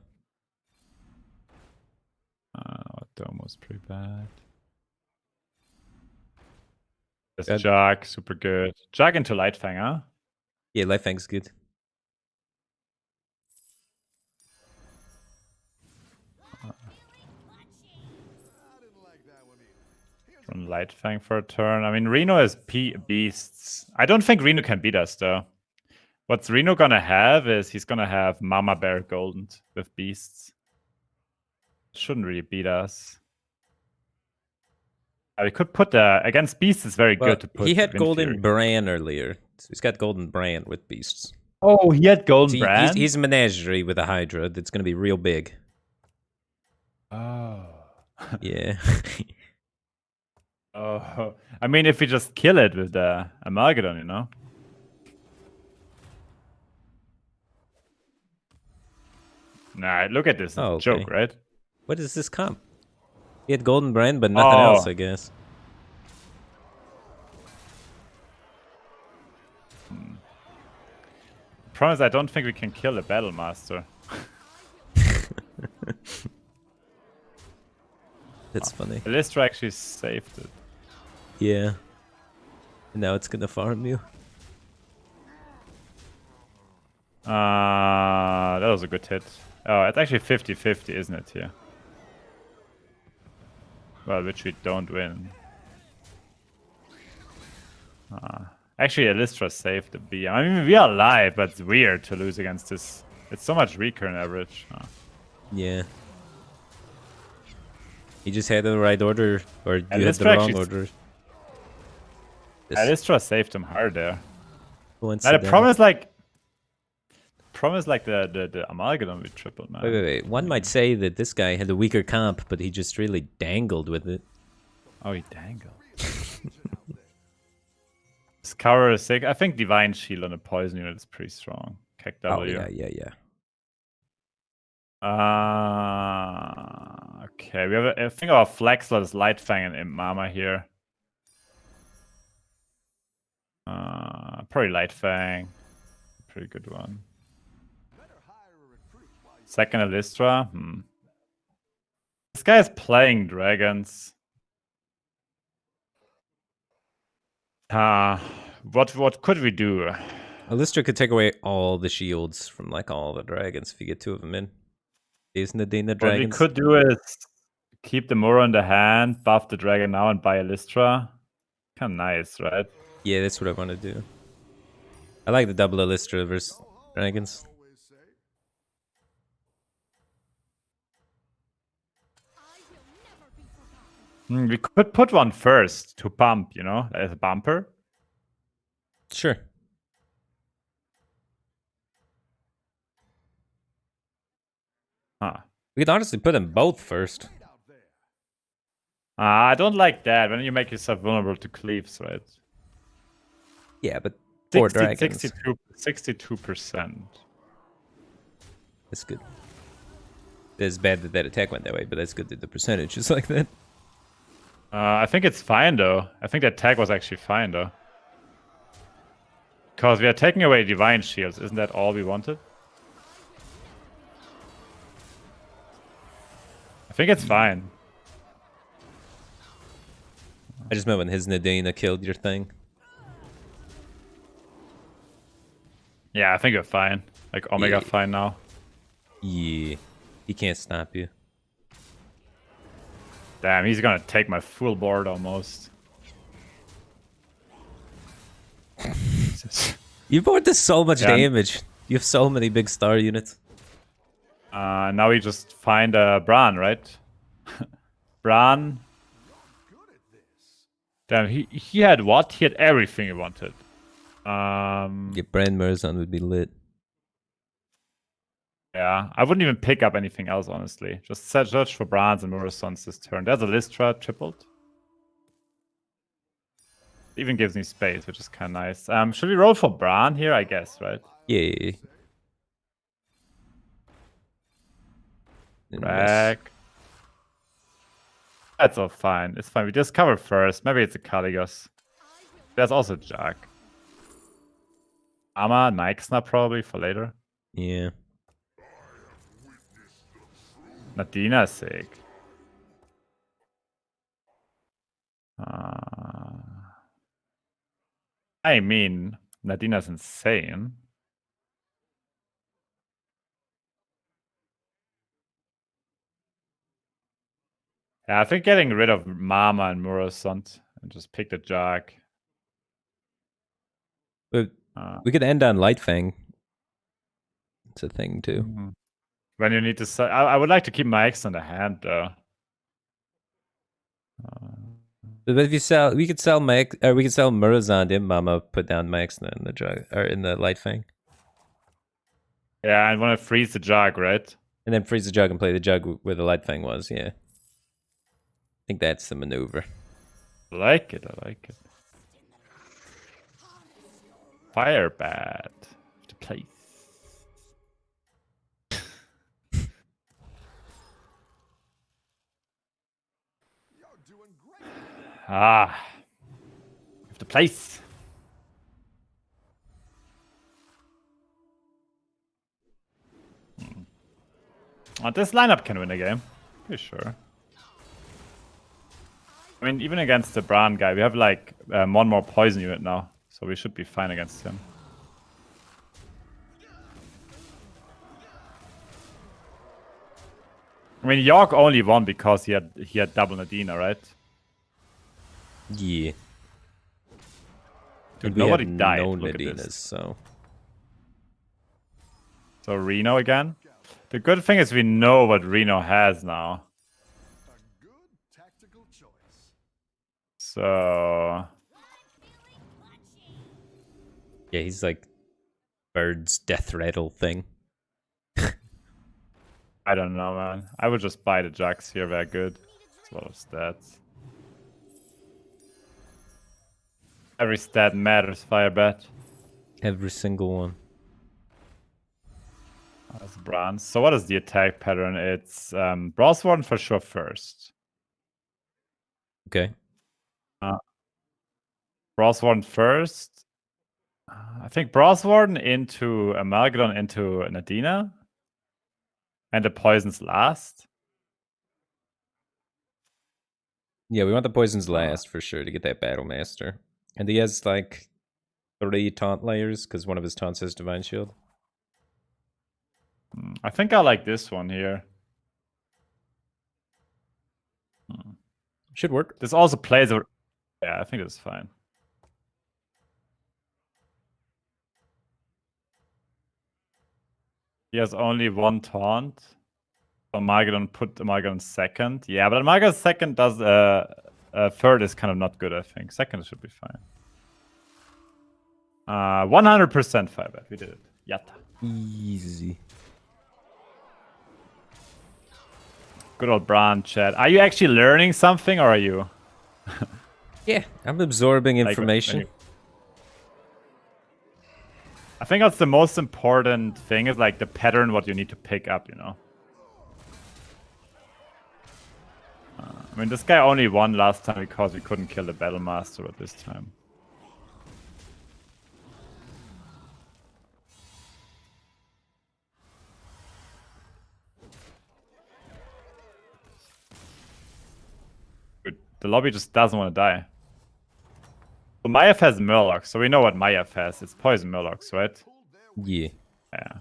Speaker 1: Domo's pretty bad. There's Jug, super good. Jug into Lightfang, huh?
Speaker 2: Yeah, Lightfang's good.
Speaker 1: Run Lightfang for a turn. I mean, Reno is beasts. I don't think Reno can beat us, though. What's Reno gonna have is he's gonna have Mama Bear Golden with beasts. Shouldn't really beat us. We could put against beasts is very good to put.
Speaker 2: He had Golden Bran earlier. So he's got Golden Bran with beasts.
Speaker 1: Oh, he had Golden Bran?
Speaker 2: He's a menagerie with a Hydra that's going to be real big.
Speaker 1: Oh.
Speaker 2: Yeah.
Speaker 1: Oh. I mean, if we just kill it with the Armageddon, you know? Nah, look at this. It's a joke, right?
Speaker 2: What is this comp? He had Golden Bran, but nothing else, I guess.
Speaker 1: Promise, I don't think we can kill a Battle Master.
Speaker 2: That's funny.
Speaker 1: Elistra actually saved it.
Speaker 2: Yeah. And now it's gonna farm you.
Speaker 1: That was a good hit. Oh, it's actually 50-50, isn't it, here? Well, which we don't win. Actually, Elistra saved the B. I mean, we are alive, but it's weird to lose against this. It's so much weaker in average.
Speaker 2: Yeah. You just had the right order, or you had the wrong order.
Speaker 1: Elistra saved him hard there. Now, the problem is like the Amalgadon we tripled, man.
Speaker 2: Wait. One might say that this guy had a weaker comp, but he just really dangled with it.
Speaker 1: Oh, he dangled. Scour is sick. I think Divine Shield on a poison unit is pretty strong. Keck W.
Speaker 2: Oh, yeah.
Speaker 1: Okay, we have I think our flex slot is Lightfang and Imp Mama here. Probably Lightfang. Pretty good one. Second Elistra. This guy is playing dragons. What could we do?
Speaker 2: Elistra could take away all the shields from like all the dragons if you get two of them in. Isn't the Dana dragons?
Speaker 1: What we could do is keep the Muro in the hand, buff the dragon now, and buy Elistra. Kind of nice, right?
Speaker 2: Yeah, that's what I want to do. I like the double Elistra versus dragons.
Speaker 1: We could put one first to bump, you know, as a bumper.
Speaker 2: Sure.
Speaker 1: Huh.
Speaker 2: We could honestly put them both first.
Speaker 1: I don't like that. When you make yourself vulnerable to cleaves, right?
Speaker 2: Yeah, but 4 dragons.
Speaker 1: 62%.
Speaker 2: That's good. It's bad that that attack went that way, but that's good that the percentage is like that.
Speaker 1: I think it's fine, though. I think that tag was actually fine, though. Because we are taking away Divine Shields. Isn't that all we wanted? I think it's fine.
Speaker 2: I just meant when his Nadina killed your thing.
Speaker 1: Yeah, I think you're fine. Like, Omega
Speaker 2: Yeah.
Speaker 1: fine now.
Speaker 2: Yeah. He can't stop you.
Speaker 1: Damn, he's gonna take my full board almost.
Speaker 2: You board this so much damage. You have so many big star units.
Speaker 1: Now we just find Bran, right? Bran. Damn, he had what? He had everything he wanted.
Speaker 2: Yeah, Bran Murzon would be lit.
Speaker 1: Yeah, I wouldn't even pick up anything else, honestly. Just search for Brans and Murzons this turn. There's a Lystra tripled. Even gives me space, which is kind of nice. Should we roll for Bran here? I guess, right?
Speaker 2: Yeah.
Speaker 1: Rack. That's all fine. It's fine. We just cover first. Maybe it's a Caligos. There's also Jack. Ama, Nixna probably for later.
Speaker 2: Yeah.
Speaker 1: Nadina is sick. I mean, Nadina's insane. Yeah, I think getting rid of Mama and Murasant and just pick the Jack.
Speaker 2: We could end on Lightfang. It's a thing too.
Speaker 1: When you need to, I would like to keep my X in the hand though.
Speaker 2: But if you sell, we could sell Murazan and Mama, put down Maxna in the drug or in the Lightfang.
Speaker 1: Yeah, I want to freeze the Jug, right?
Speaker 2: And then freeze the Jug and play the Jug where the Lightfang was. Yeah, I think that's the maneuver.
Speaker 1: I like it. I like it. Firebat to place. Have to place. This lineup can win a game. Pretty sure. I mean, even against the Bran guy, we have like one more poison unit now, so we should be fine against him. I mean, York only won because he had double Nadina, right?
Speaker 2: Yeah.
Speaker 1: Dude, nobody died.
Speaker 2: No
Speaker 1: Look
Speaker 2: Nadinas,
Speaker 1: at this.
Speaker 2: so
Speaker 1: Reno again. The good thing is we know what Reno has now.
Speaker 3: A good tactical choice.
Speaker 1: So
Speaker 2: yeah, he's like Bird's death rattle thing.
Speaker 1: I don't know, man. I would just buy the Jacks here. They're good. It's a lot of stats. Every stat matters, Firebat.
Speaker 2: Every single one.
Speaker 1: That's bronze. So what is the attack pattern? It's Broswarden for sure first.
Speaker 2: Okay.
Speaker 1: Broswarden first. I think Broswarden into Amalgadon into Nadina. And the poisons last.
Speaker 2: Yeah, we want the poisons last for sure to get that Battle Master. And he has like 3 taunt layers because one of his taunts has Divine Shield.
Speaker 1: I think I like this one here.
Speaker 2: Should work.
Speaker 1: This also plays a... Yeah, I think it's fine. He has only 1 taunt. Armageddon, put Armageddon second. Yeah, but Armageddon second does third is kind of not good, I think. Second should be fine. 100% Firebat. We did it. Yatta.
Speaker 2: Easy.
Speaker 1: Good old Bran chat. Are you actually learning something, or are you?
Speaker 2: Yeah, I'm absorbing information.
Speaker 1: I think that's the most important thing is like the pattern, what you need to pick up, you know. I mean, this guy only won last time because we couldn't kill the Battle Master at this time. Good. The lobby just doesn't want to die. So Maiev has Murlocs, so we know what Maiev has. It's Poison Murlocs, right?
Speaker 2: Yeah.
Speaker 1: Yeah.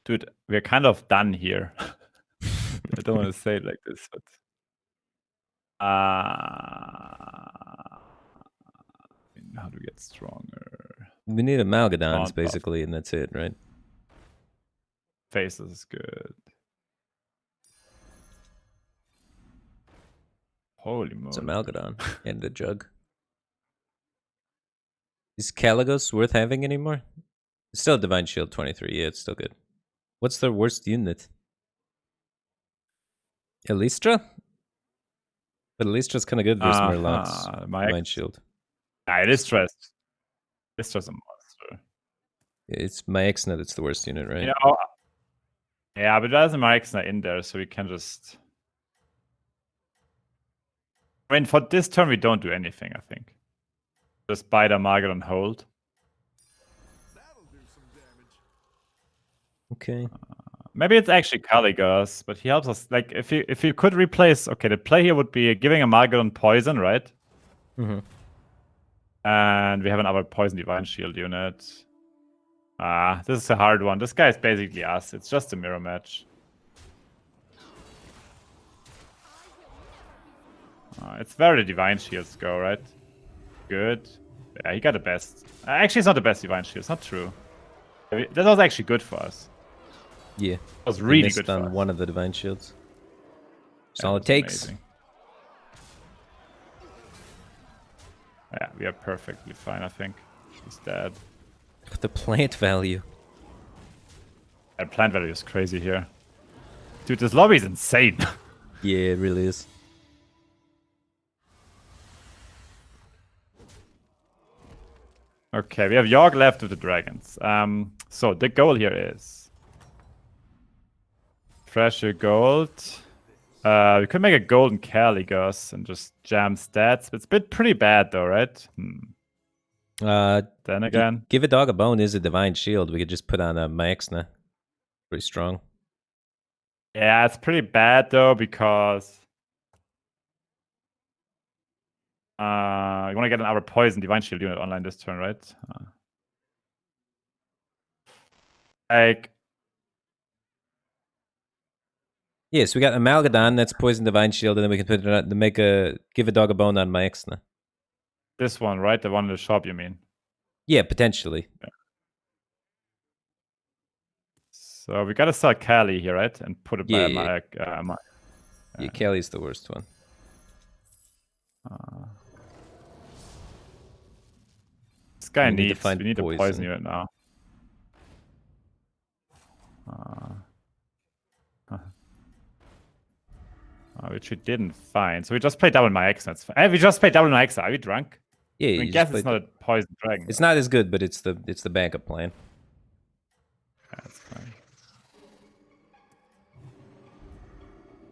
Speaker 1: Dude, we're kind of done here. I don't want to say it like this, but... how to get stronger?
Speaker 2: We need Amalgadons, basically, and that's it, right?
Speaker 1: Faces is good. Holy moly.
Speaker 2: It's Amalgadon and the jug. Is Caligos worth having anymore? It's still Divine Shield 23. Yeah, it's still good. What's their worst unit? Elistra? But Elistra's kind of good versus Merlot's Divine Shield.
Speaker 1: Nah, Elistra's a monster.
Speaker 2: It's Maexna that's the worst unit, right?
Speaker 1: You know, yeah, but there's a Maexna in there, so we can just... I mean, for this turn, we don't do anything, I think. Just buy the Armageddon hold.
Speaker 3: That'll do some damage.
Speaker 2: Okay.
Speaker 1: Maybe it's actually Caligos, but he helps us. Like, if you could replace... Okay, the play here would be giving Armageddon poison, right?
Speaker 2: Mm-hmm.
Speaker 1: And we have another Poison Divine Shield unit. This is a hard one. This guy is basically us. It's just a mirror match. It's where the Divine Shields go, right? Good. Yeah, he got the best. Actually, it's not the best Divine Shield. It's not true. That was actually good for us.
Speaker 2: Yeah.
Speaker 1: It was really good
Speaker 2: on
Speaker 1: for us.
Speaker 2: one of the Divine Shields. That's all
Speaker 1: That
Speaker 2: it takes.
Speaker 1: amazing. Yeah, we are perfectly fine, I think. He's dead.
Speaker 2: But the plant value.
Speaker 1: And plant value is crazy here. Dude, this lobby is insane.
Speaker 2: Yeah, it really is.
Speaker 1: Okay, we have York left with the dragons. So the goal here is Treasure gold. We could make a golden Caligos and just jam stats. It's been pretty bad though, right? Then again,
Speaker 2: Give a Dog a Bone is a Divine Shield. We could just put on a Maexna. Pretty strong.
Speaker 1: yeah, it's pretty bad though because you want to get another Poison Divine Shield unit online this turn, right? Like,
Speaker 2: Yes, we got Amalgadon, that's Poison Divine Shield, and then we can put it on, to Give a Dog a Bone on Maexna.
Speaker 1: this one, right? The one in the shop, you mean?
Speaker 2: Yeah, potentially.
Speaker 1: Yeah. So we gotta sell Kali here, right? And put it by
Speaker 2: Yeah, Kelly's the worst one.
Speaker 1: This guy
Speaker 2: We need to
Speaker 1: needs.
Speaker 2: find
Speaker 1: We need to
Speaker 2: poison.
Speaker 1: poison unit now. Which we didn't find. So we just played double my X. That's fine. Hey, we just played double my X. Are we drunk?
Speaker 2: Yeah,
Speaker 1: I guess it's not a poison dragon.
Speaker 2: It's not as good, but it's the backup plan.
Speaker 1: Yeah, that's fine.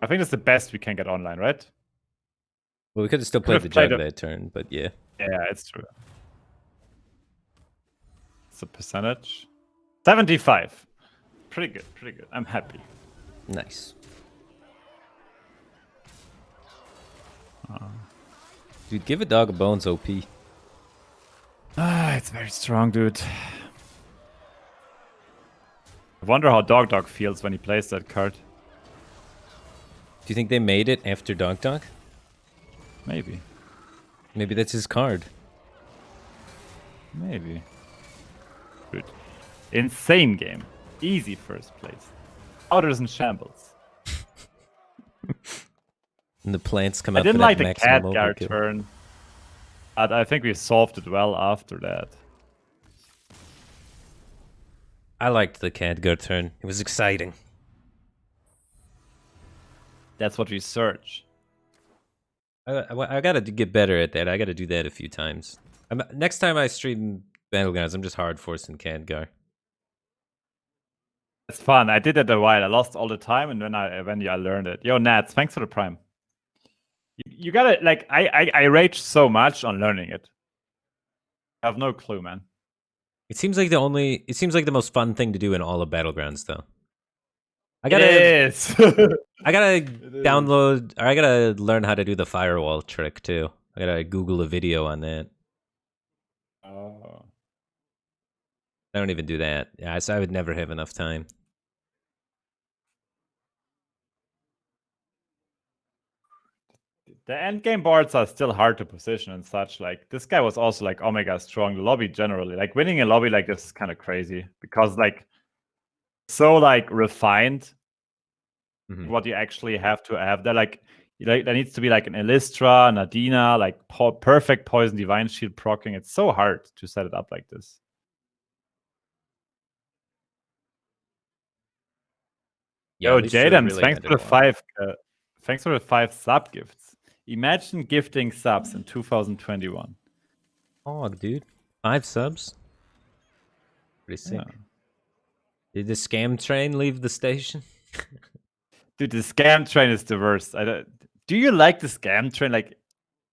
Speaker 1: I think it's the best we can get online, right?
Speaker 2: Well, we could have still played the jug that turn, but yeah.
Speaker 1: Yeah, it's true. It's a percentage. 75. Pretty good, pretty good. I'm happy.
Speaker 2: Nice. Dude, Give a Dog a Bone's OP.
Speaker 1: It's very strong, dude. I wonder how Dog feels when he plays that card.
Speaker 2: Do you think they made it after Dog?
Speaker 1: Maybe.
Speaker 2: Maybe that's his card.
Speaker 1: Maybe. Good. Insane game. Easy first place. Powder's in shambles.
Speaker 2: And the plants come
Speaker 1: I
Speaker 2: out
Speaker 1: didn't
Speaker 2: for
Speaker 1: like
Speaker 2: that
Speaker 1: the
Speaker 2: maximum
Speaker 1: Khadgar
Speaker 2: overkill.
Speaker 1: turn. But I think we solved it well after that.
Speaker 2: I liked the Khadgar turn. It was exciting.
Speaker 1: That's what we search.
Speaker 2: I gotta get better at that. I gotta do that a few times. Next time I stream Battlegrounds, I'm just hard forcing Khadgar.
Speaker 1: It's fun. I did it a while. I lost all the time, and then I learned it. Yo, Nats, thanks for the prime. You gotta like I raged so much on learning it. I have no clue, man.
Speaker 2: It seems like the most fun thing to do in all of Battlegrounds, though. I
Speaker 1: It is.
Speaker 2: I gotta download, or I gotta learn how to do the firewall trick too. I gotta Google a video on that.
Speaker 1: Oh.
Speaker 2: I don't even do that. Yeah, so I would never have enough time.
Speaker 1: The endgame boards are still hard to position and such. Like this guy was also like Omega strong. The lobby generally, like winning a lobby like this is kind of crazy because like so like refined. What you actually have to have there, like there needs to be like an Elistra, an Adina, like perfect poison divine shield proccing. It's so hard to set it up like this.
Speaker 2: Yeah,
Speaker 1: Yo, Jaden, really thanks for the thanks for the 5 sub gifts. Imagine gifting subs in 2021.
Speaker 2: Oh, dude, 5 subs. Pretty sick. Yeah. Did the scam train leave the station?
Speaker 1: Dude, the scam train is the worst. Do you like the scam train? Like,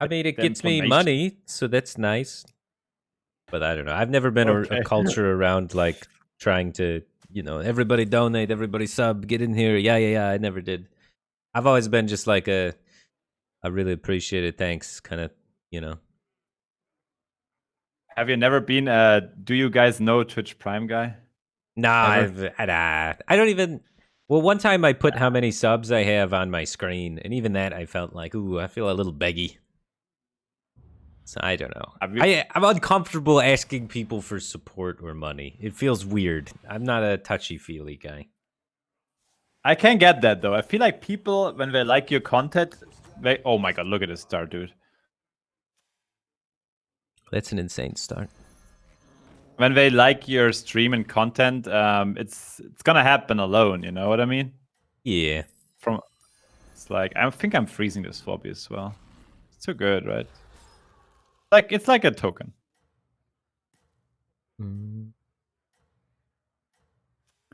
Speaker 2: I mean, it gets me money, so that's nice. But I don't know. I've never been a culture around like trying to, you know, everybody donate, everybody sub, get in here. Yeah. I never did. I've always been just like I really appreciate it. Thanks, kind of, you know.
Speaker 1: Have you never been do you guys know Twitch Prime guy?
Speaker 2: Nah, I don't even. Well, one time I put how many subs I have on my screen, and even that I felt like, ooh, I feel a little beggy. So I don't know. I'm uncomfortable asking people for support or money. It feels weird. I'm not a touchy-feely guy.
Speaker 1: I can get that, though. I feel like people, when they like your content, oh my god, look at this start, dude.
Speaker 2: That's an insane start.
Speaker 1: When they like your stream and content, it's gonna happen alone. You know what I mean?
Speaker 2: Yeah.
Speaker 1: It's like I think I'm freezing this Phobby as well. It's too good, right? It's like a token.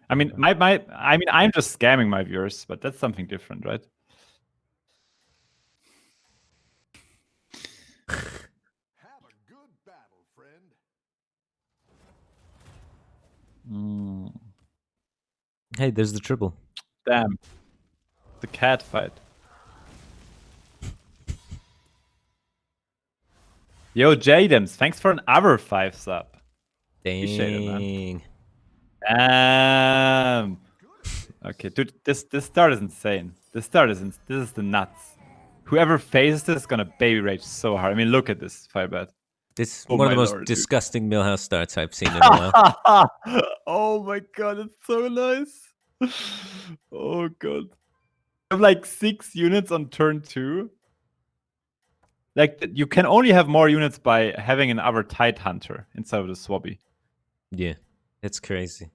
Speaker 1: I mean, I'm just scamming my viewers, but that's something different, right?
Speaker 3: Have a good battle, friend.
Speaker 2: Hey, there's the triple.
Speaker 1: Damn. The cat fight. Yo, Jadems, thanks for an other 5 sub.
Speaker 2: Dang.
Speaker 1: Appreciate it, man. Okay, dude, this start is insane. This is the nuts. Whoever faces this is gonna baby rage so hard. I mean, look at this, Firebat.
Speaker 2: It's one of the most disgusting Millhouse starts I've seen in a while.
Speaker 1: Oh my god, it's so nice. Oh god. I have like 6 units on turn 2. Like, you can only have more units by having another Tide Hunter inside of the Swabby.
Speaker 2: Yeah, it's crazy.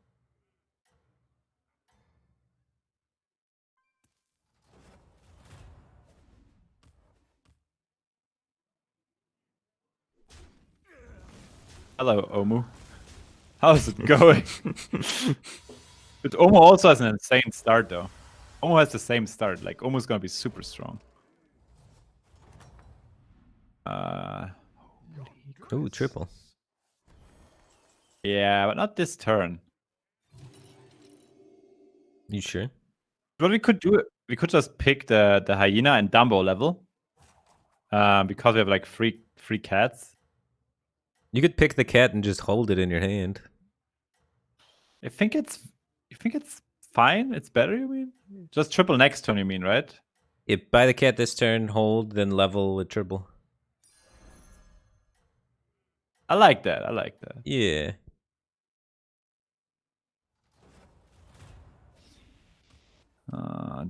Speaker 1: Hello, Omu. How's it going? But Omu also has an insane start, though. Omu has the same start. Like, Omu's gonna be super strong.
Speaker 2: Ooh, triple.
Speaker 1: Yeah, but not this turn.
Speaker 2: You sure?
Speaker 1: What we could do, we could just pick the hyena and Dumbo level. Because we have like free cats.
Speaker 2: You could pick the cat and just hold it in your hand.
Speaker 1: You think it's fine? It's better, you mean? Just triple next turn, you mean, right?
Speaker 2: Yeah, buy the cat this turn, hold, then level with triple.
Speaker 1: I like that.
Speaker 2: Yeah.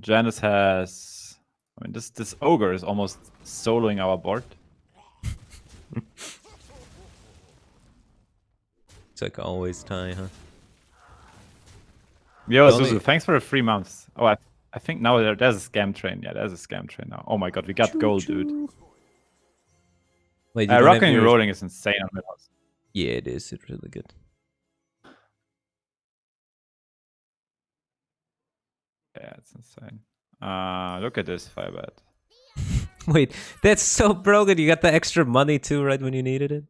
Speaker 1: Janice has... I mean, this ogre is almost soloing our board.
Speaker 2: It's like always tie, huh?
Speaker 1: Yo, Zuzu, thanks for the 3 months. Oh, I think now there's a scam train. Yeah, there's a scam train now. Oh my god, we got gold, dude.
Speaker 2: Wait,
Speaker 1: rocking and rolling is insane on Midhouse.
Speaker 2: Yeah, it is. It's really good.
Speaker 1: Yeah, it's insane. Look at this, Firebat.
Speaker 2: Wait, that's so broken. You got the extra money too, right when you needed it.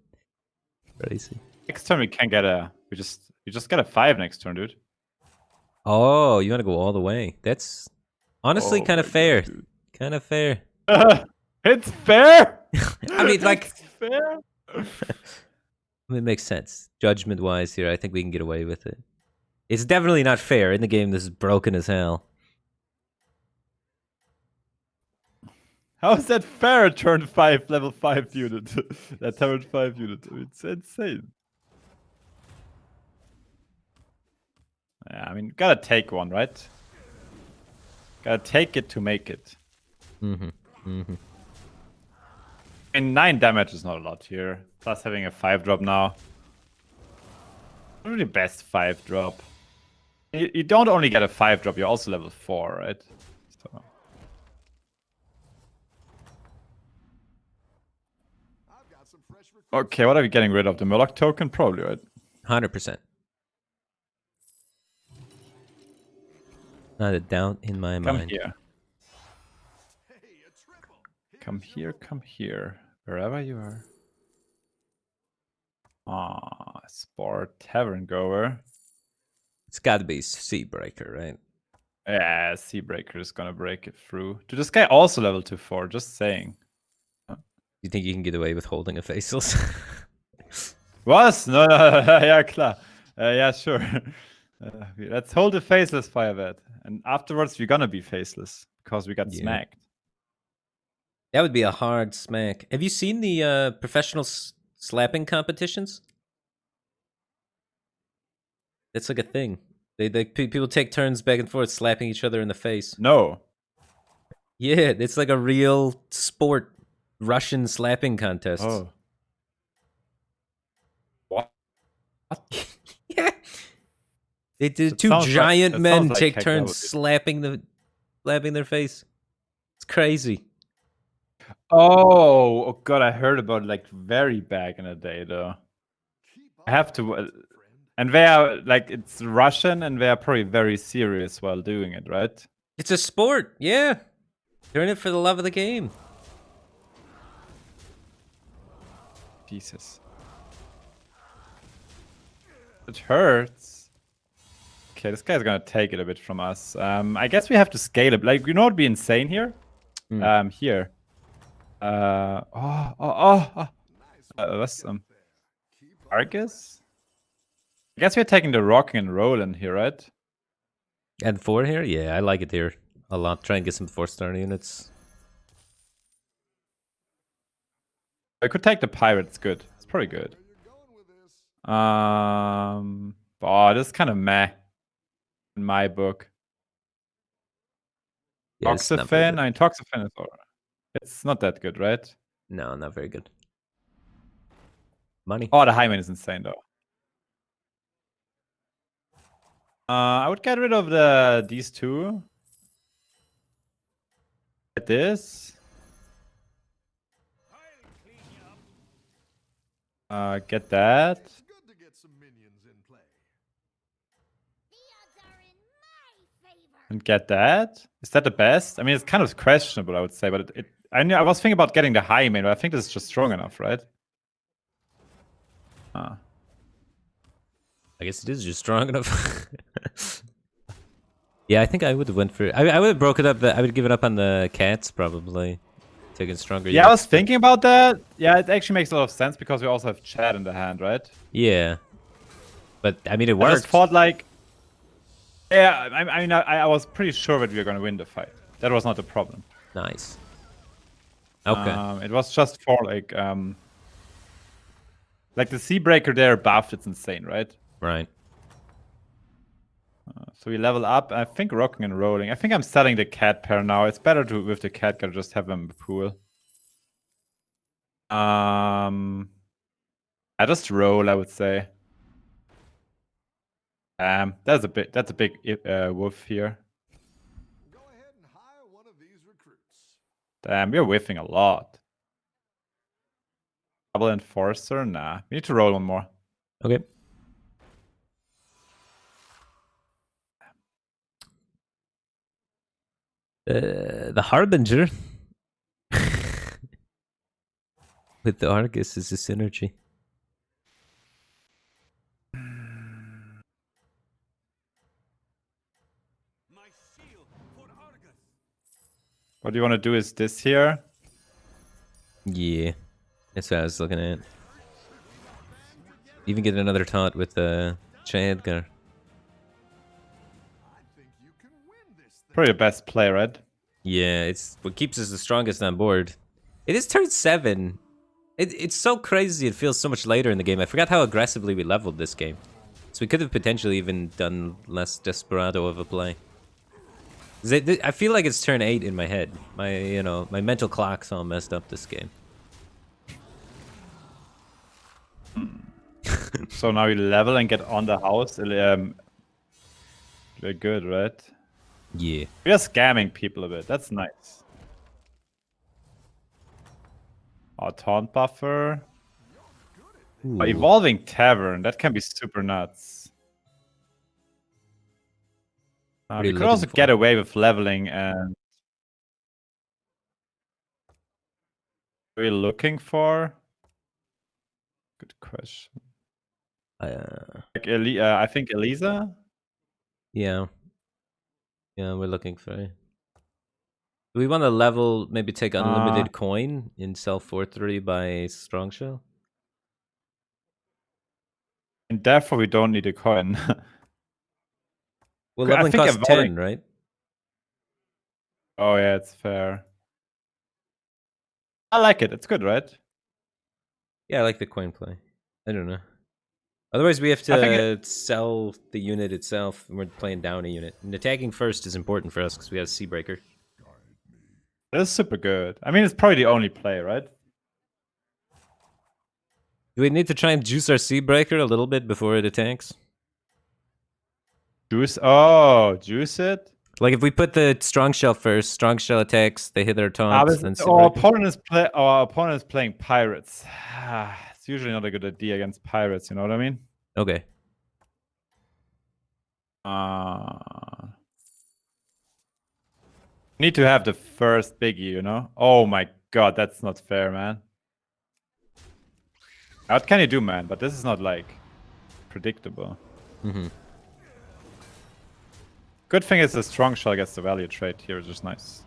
Speaker 2: Crazy.
Speaker 1: Next turn we can get a. We just get a 5 next turn, dude.
Speaker 2: Oh, you want to go all the way? That's honestly kind of fair. Kind of fair.
Speaker 1: It's fair.
Speaker 2: I mean, like,
Speaker 1: it's fair.
Speaker 2: It makes sense. Judgment-wise here, I think we can get away with it. It's definitely not fair. In the game, this is broken as hell.
Speaker 1: How is that fair? Turn 5, level 5 unit. That turn 5 unit. It's insane. Yeah, I mean, gotta take one, right? Gotta take it to make it.
Speaker 2: Mm-hmm. Mm-hmm.
Speaker 1: I mean, 9 damage is not a lot here. Plus having a 5-drop now. Not the best 5-drop. You don't only get a 5-drop, you're also level 4, right? So. Okay, what are we getting rid of? The Murloc token? Probably, right?
Speaker 2: 100%. Not a doubt in my mind.
Speaker 1: Come here. Come here, come here. Wherever you are. Sport Tavern Goer.
Speaker 2: It's gotta be Seabreaker, right?
Speaker 1: Yeah, Seabreaker is gonna break it through. Dude, this guy also level 2-4, just saying.
Speaker 2: You think you can get away with holding a Faceless?
Speaker 1: Was? No, yeah, klar. Yeah, sure. Let's hold the Faceless, Firebat. And afterwards, we're gonna be Faceless, because we got smacked.
Speaker 2: That would be a hard smack. Have you seen the professional slapping competitions? It's like a thing. People take turns back and forth slapping each other in the face.
Speaker 1: No.
Speaker 2: Yeah, it's like a real sport. Russian slapping contest.
Speaker 1: Oh. What?
Speaker 2: Yeah. They did two giant men take turns slapping their face. It's crazy.
Speaker 1: Oh god, I heard about it like very back in the day though. I have to and they are like it's Russian and they are probably very serious while doing it, right?
Speaker 2: It's a sport, yeah. They're in it for the love of the game.
Speaker 1: Jesus. It hurts. Okay, this guy's gonna take it a bit from us. I guess we have to scale it. Like, you know what would be insane here? Here. What's Argus? I guess we're taking the rock and roll in here, right?
Speaker 2: And 4 here? Yeah, I like it here a lot. Try and get some 4-star units.
Speaker 1: I could take the pirate. It's good. It's pretty good. This is kind of meh in my book.
Speaker 2: Yeah,
Speaker 1: Toxafen? I mean, Toxafen is alright. It's not that good, right?
Speaker 2: No, not very good. Money.
Speaker 1: Oh, the Hyman is insane, though. I would get rid of these two. Get this. Get that. And get that. Is that the best? I mean, it's kind of questionable, I would say, but I was thinking about getting the high main, but I think this is just strong enough, right?
Speaker 2: I guess it is just strong enough. Yeah, I think I would have went for. I would have broke it up. I would give it up on the cats probably. Taking stronger.
Speaker 1: Yeah, I was thinking about that. Yeah, it actually makes a lot of sense because we also have Chad in the hand, right?
Speaker 2: Yeah, but I mean, it worked.
Speaker 1: I just thought like, yeah, I was pretty sure that we were gonna win the fight. That was not the problem.
Speaker 2: Nice. Okay.
Speaker 1: It was just for like the Seabreaker there buffed. It's insane, right?
Speaker 2: Right.
Speaker 1: So we level up. I think rocking and rolling. I think I'm selling the cat pair now. It's better to with the cat card just have them in the pool. I just roll, I would say. That's a big wolf here.
Speaker 3: Go ahead and hire one of these recruits.
Speaker 1: Damn, we're whiffing a lot. Double enforcer? Nah. We need to roll one more.
Speaker 2: Okay. The Harbinger with the Argus is a synergy.
Speaker 1: What do you want to do is this here?
Speaker 2: Yeah, that's what I was looking at. Even get another taunt with the Edgar.
Speaker 1: Probably the best play, right?
Speaker 2: Yeah, it's what keeps us the strongest on board. It is turn 7. It's so crazy. It feels so much later in the game. I forgot how aggressively we leveled this game. So we could have potentially even done less desperado of a play. I feel like it's turn 8 in my head. My mental clock's all messed up this game.
Speaker 1: So now you level and get on the house. Very good, right?
Speaker 2: Yeah.
Speaker 1: We are scamming people a bit. That's nice. Our taunt buffer. Evolving Tavern. That can be super nuts. We could also get away with leveling and... What are we looking for? Good question. I think Elisa?
Speaker 2: Yeah. Yeah, we're looking for it. Do we want to level, maybe take unlimited coin and sell 4-3 by Strong Shell?
Speaker 1: And therefore we don't need a coin.
Speaker 2: Well, leveling costs 10, right?
Speaker 1: Oh yeah, it's fair. I like it. It's good, right?
Speaker 2: Yeah, I like the coin play. I don't know. Otherwise, we have to sell the unit itself, and we're playing down a unit. And attacking first is important for us because we have Seabreaker.
Speaker 1: That's super good. I mean, it's probably the only play, right?
Speaker 2: Do we need to try and juice our Seabreaker a little bit before it attacks?
Speaker 1: Juice? Oh, juice it?
Speaker 2: Like if we put the Strong Shell first, Strong Shell attacks, they hit their taunts, then
Speaker 1: our opponent is playing Pirates. It's usually not a good idea against Pirates, you know what I mean?
Speaker 2: Okay.
Speaker 1: Need to have the first biggie, you know? Oh my god, that's not fair, man. What can you do, man? But this is not, like, predictable.
Speaker 2: Mm-hmm.
Speaker 1: Good thing is the Strong Shell gets the value trade here, which is nice.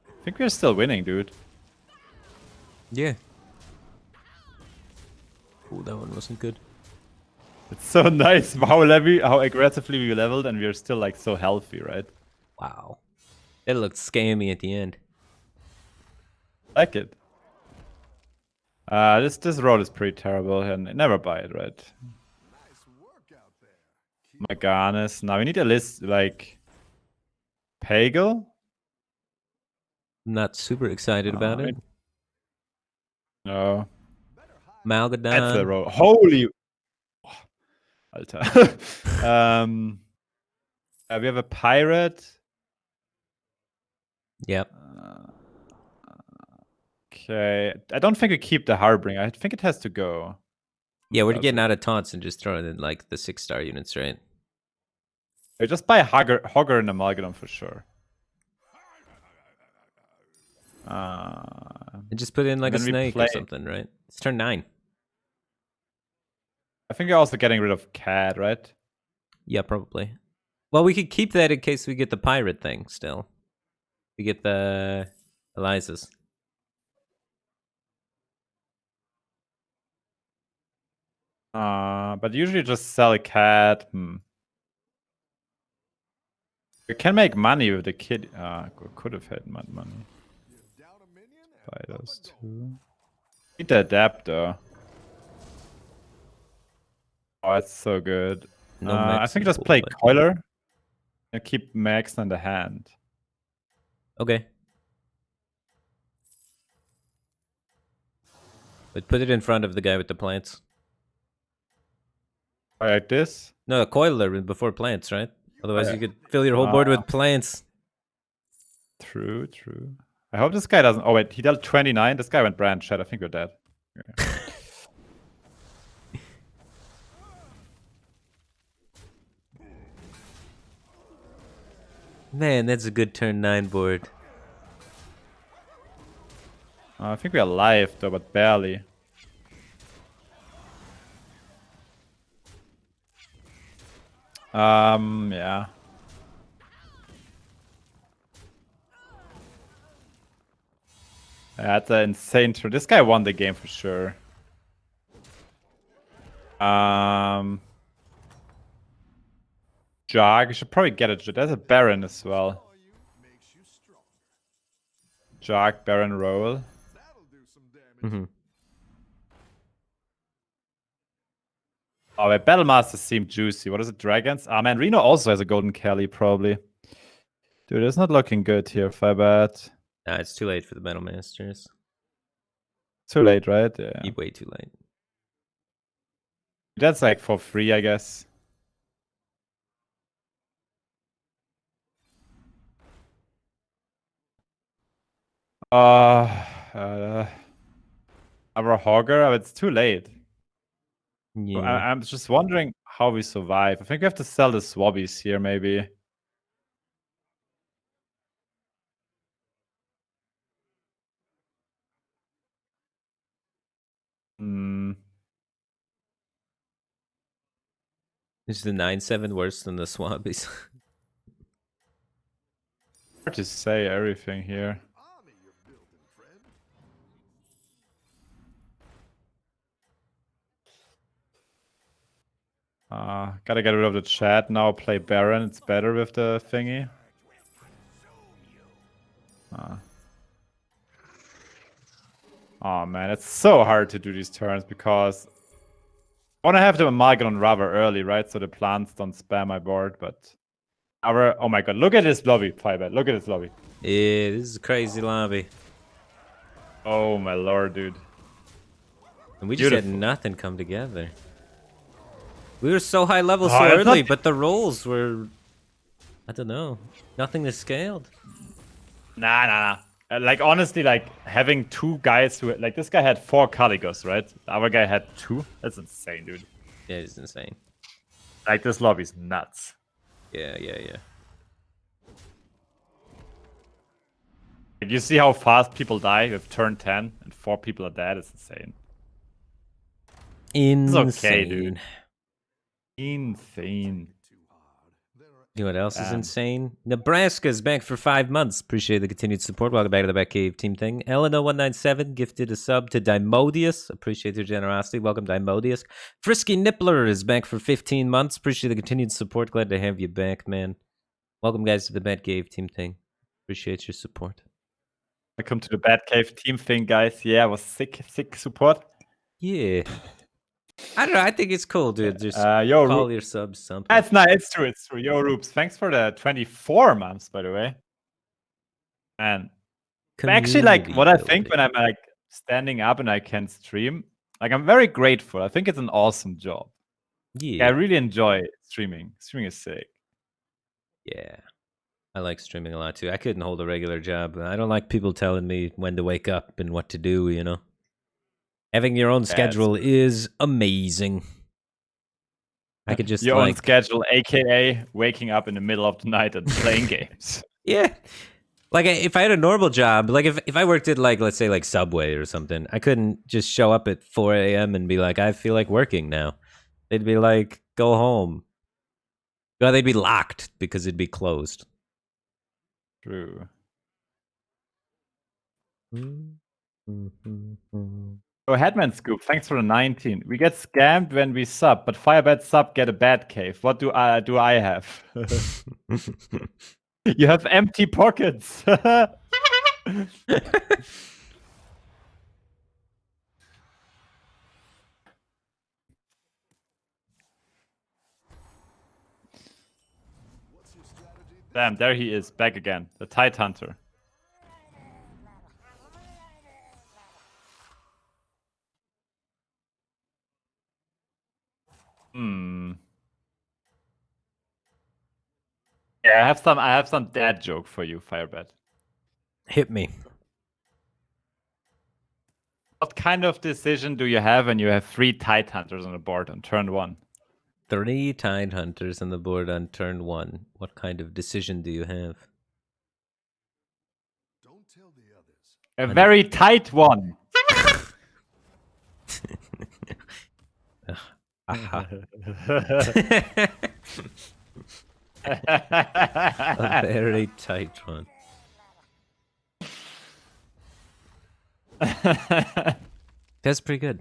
Speaker 1: I think we're still winning, dude.
Speaker 2: Yeah. Oh, that one wasn't good.
Speaker 1: It's so nice how aggressively we leveled and we're still like so healthy, right?
Speaker 2: Wow. It looked scammy at the end.
Speaker 1: I like it. This roll is pretty terrible and never buy it, right?
Speaker 3: Nice work out there.
Speaker 1: Maganis. Now we need a list like Pagel.
Speaker 2: Not super excited about it.
Speaker 1: No.
Speaker 2: Malgadon.
Speaker 1: That's the roll. Holy Alter. We have a pirate.
Speaker 2: Yep.
Speaker 1: Okay. I don't think we keep the Harbinger. I think it has to go.
Speaker 2: Yeah, we're getting out of taunts and just throwing in like the 6-star units, right?
Speaker 1: I just buy Hogger and Amalgadon for sure.
Speaker 2: And just put in like a snake or something, right? It's turn 9.
Speaker 1: I think you're also getting rid of Cat, right?
Speaker 2: Yeah, probably. Well, we could keep that in case we get the pirate thing still. We get the Eliza's.
Speaker 1: But usually just sell a cat. We can make money with the kid. Could have had money. Buy those two. Need the adapter. Oh, it's so good.
Speaker 2: No
Speaker 1: I think
Speaker 2: Mexican
Speaker 1: just play
Speaker 2: buddy.
Speaker 1: Coiler and keep Max in the hand.
Speaker 2: Okay. But put it in front of the guy with the plants.
Speaker 1: Like this?
Speaker 2: No, a coiler before plants, right? Otherwise, you could fill your whole board with plants.
Speaker 1: True, true. I hope this guy doesn't. Oh, wait, he dealt 29. This guy went brand shed. I think we're dead. Yeah.
Speaker 2: Man, that's a good turn 9 board.
Speaker 1: I think we are alive, though, but barely. Yeah. That's an insane turn. This guy won the game for sure. Jog, you should probably get it. There's a Baron as well. Jog, Baron, roll.
Speaker 2: Mm-hmm.
Speaker 1: Oh, wait, Battle Masters seem juicy. What is it, Dragons? Ah, man, Reno also has a Golden Kelly, probably. Dude, it's not looking good here, Firebat.
Speaker 2: Nah, it's too late for the Battle Masters.
Speaker 1: Too late, right? Yeah.
Speaker 2: Way too late.
Speaker 1: That's like for free, I guess. Our Hogger, it's too late.
Speaker 2: Yeah.
Speaker 1: I'm just wondering how we survive. I think we have to sell the Swabbies here, maybe.
Speaker 2: Is the 9/7 worse than the Swabbies?
Speaker 1: Hard to say everything here. Gotta get rid of the chat now. Play Baron. It's better with the thingy. Oh man, it's so hard to do these turns because I want to have the Amalgam on Rubber early, right? So the plants don't spam my board, but oh my god, look at this lobby, Firebat. Look at this lobby.
Speaker 2: Yeah, this is a crazy lobby.
Speaker 1: Oh my lord, dude.
Speaker 2: And we just had nothing come together. We were so high level so early, but the rolls were, I don't know, nothing is scaled.
Speaker 1: Nah. Like, honestly, like, having two guys who, like, this guy had 4 Caligos, right? The other guy had 2. That's insane, dude.
Speaker 2: Yeah, it's insane.
Speaker 1: Like, this lobby's nuts.
Speaker 2: Yeah.
Speaker 1: Like, you see how fast people die with turn 10 and 4 people are dead? It's insane.
Speaker 2: Insane.
Speaker 1: It's okay, dude. Insane.
Speaker 2: You know what else is insane? Nebraska's back for 5 months. Appreciate the continued support. Welcome back to the Batcave Team Thing. Elena197 gifted a sub to Dimodius. Appreciate your generosity. Welcome, Dimodius. Frisky Nippler is back for 15 months. Appreciate the continued support. Glad to have you back, man. Welcome, guys, to the Batcave Team Thing. Appreciate your support.
Speaker 1: Welcome to the Batcave Team Thing, guys. Yeah, it was sick support.
Speaker 2: Yeah. I don't know. I think it's cool, dude. Just call your subs something.
Speaker 1: That's nice. It's true. Yo, Roops. Thanks for the 24 months, by the way. Man, actually, like, what I think when I'm like standing up and I can stream, like, I'm very grateful. I think it's an awesome job.
Speaker 2: Yeah.
Speaker 1: I really enjoy streaming. Streaming is sick.
Speaker 2: Yeah. I like streaming a lot too. I couldn't hold a regular job. I don't like people telling me when to wake up and what to do, you know? Having your own schedule is amazing. I could just
Speaker 1: your own schedule, aka waking up in the middle of the night and playing games.
Speaker 2: Yeah. Like, if I had a normal job, like if I worked at, like, let's say, like Subway or something, I couldn't just show up at 4 a.m. and be like, I feel like working now. They'd be like, go home. Well, they'd be locked because it'd be closed.
Speaker 1: True. Oh, Headman Scoop, thanks for the 19. We get scammed when we sub, but Firebat sub get a bad cave. What do I have? You have empty pockets. Damn, there he is, back again. The Tide Hunter. Hmm. Yeah, I have some dad joke for you, Firebat.
Speaker 2: Hit me.
Speaker 1: What kind of decision do you have when you have 3 Tide Hunters on the board on turn 1?
Speaker 2: 3 Tide Hunters on the board on turn 1. What kind of decision do you have?
Speaker 3: Don't tell the others.
Speaker 1: A very tight one.
Speaker 2: Aha. A very tight one. That's pretty good.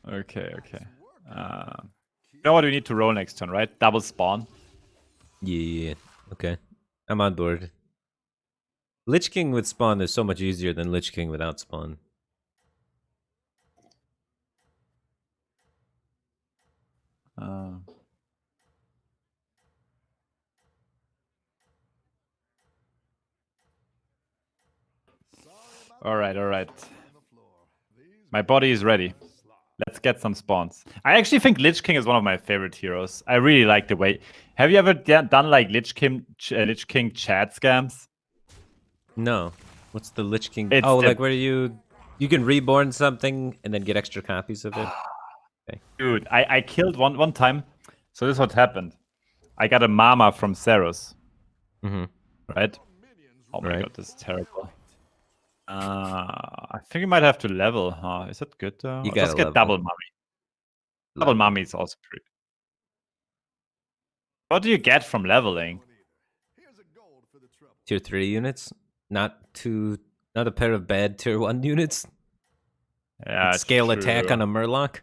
Speaker 1: Okay. You know what we need to roll next turn, right? Double spawn.
Speaker 2: Yeah. Okay. I'm on board. Lich King with spawn is so much easier than Lich King without spawn.
Speaker 1: All right. My body is ready. Let's get some spawns. I actually think Lich King is one of my favorite heroes. I really like the way. Have you ever done like Lich King chat scams?
Speaker 2: No. What's the Lich King?
Speaker 1: It's
Speaker 2: like where you can reborn something and then get extra copies of it?
Speaker 1: Okay. Dude, I killed one time. So this is what happened. I got a Mama from Ceros.
Speaker 2: Mm-hmm.
Speaker 1: Right? Oh my god, this is terrible. I think you might have to level, huh? Is that good though?
Speaker 2: You
Speaker 1: Let's
Speaker 2: gotta
Speaker 1: get
Speaker 2: level.
Speaker 1: double mummy. Double mummy is also pretty. What do you get from leveling?
Speaker 2: Tier 3 units? Not a pair of bad tier 1 units?
Speaker 1: Yeah,
Speaker 2: scale attack on a Murloc?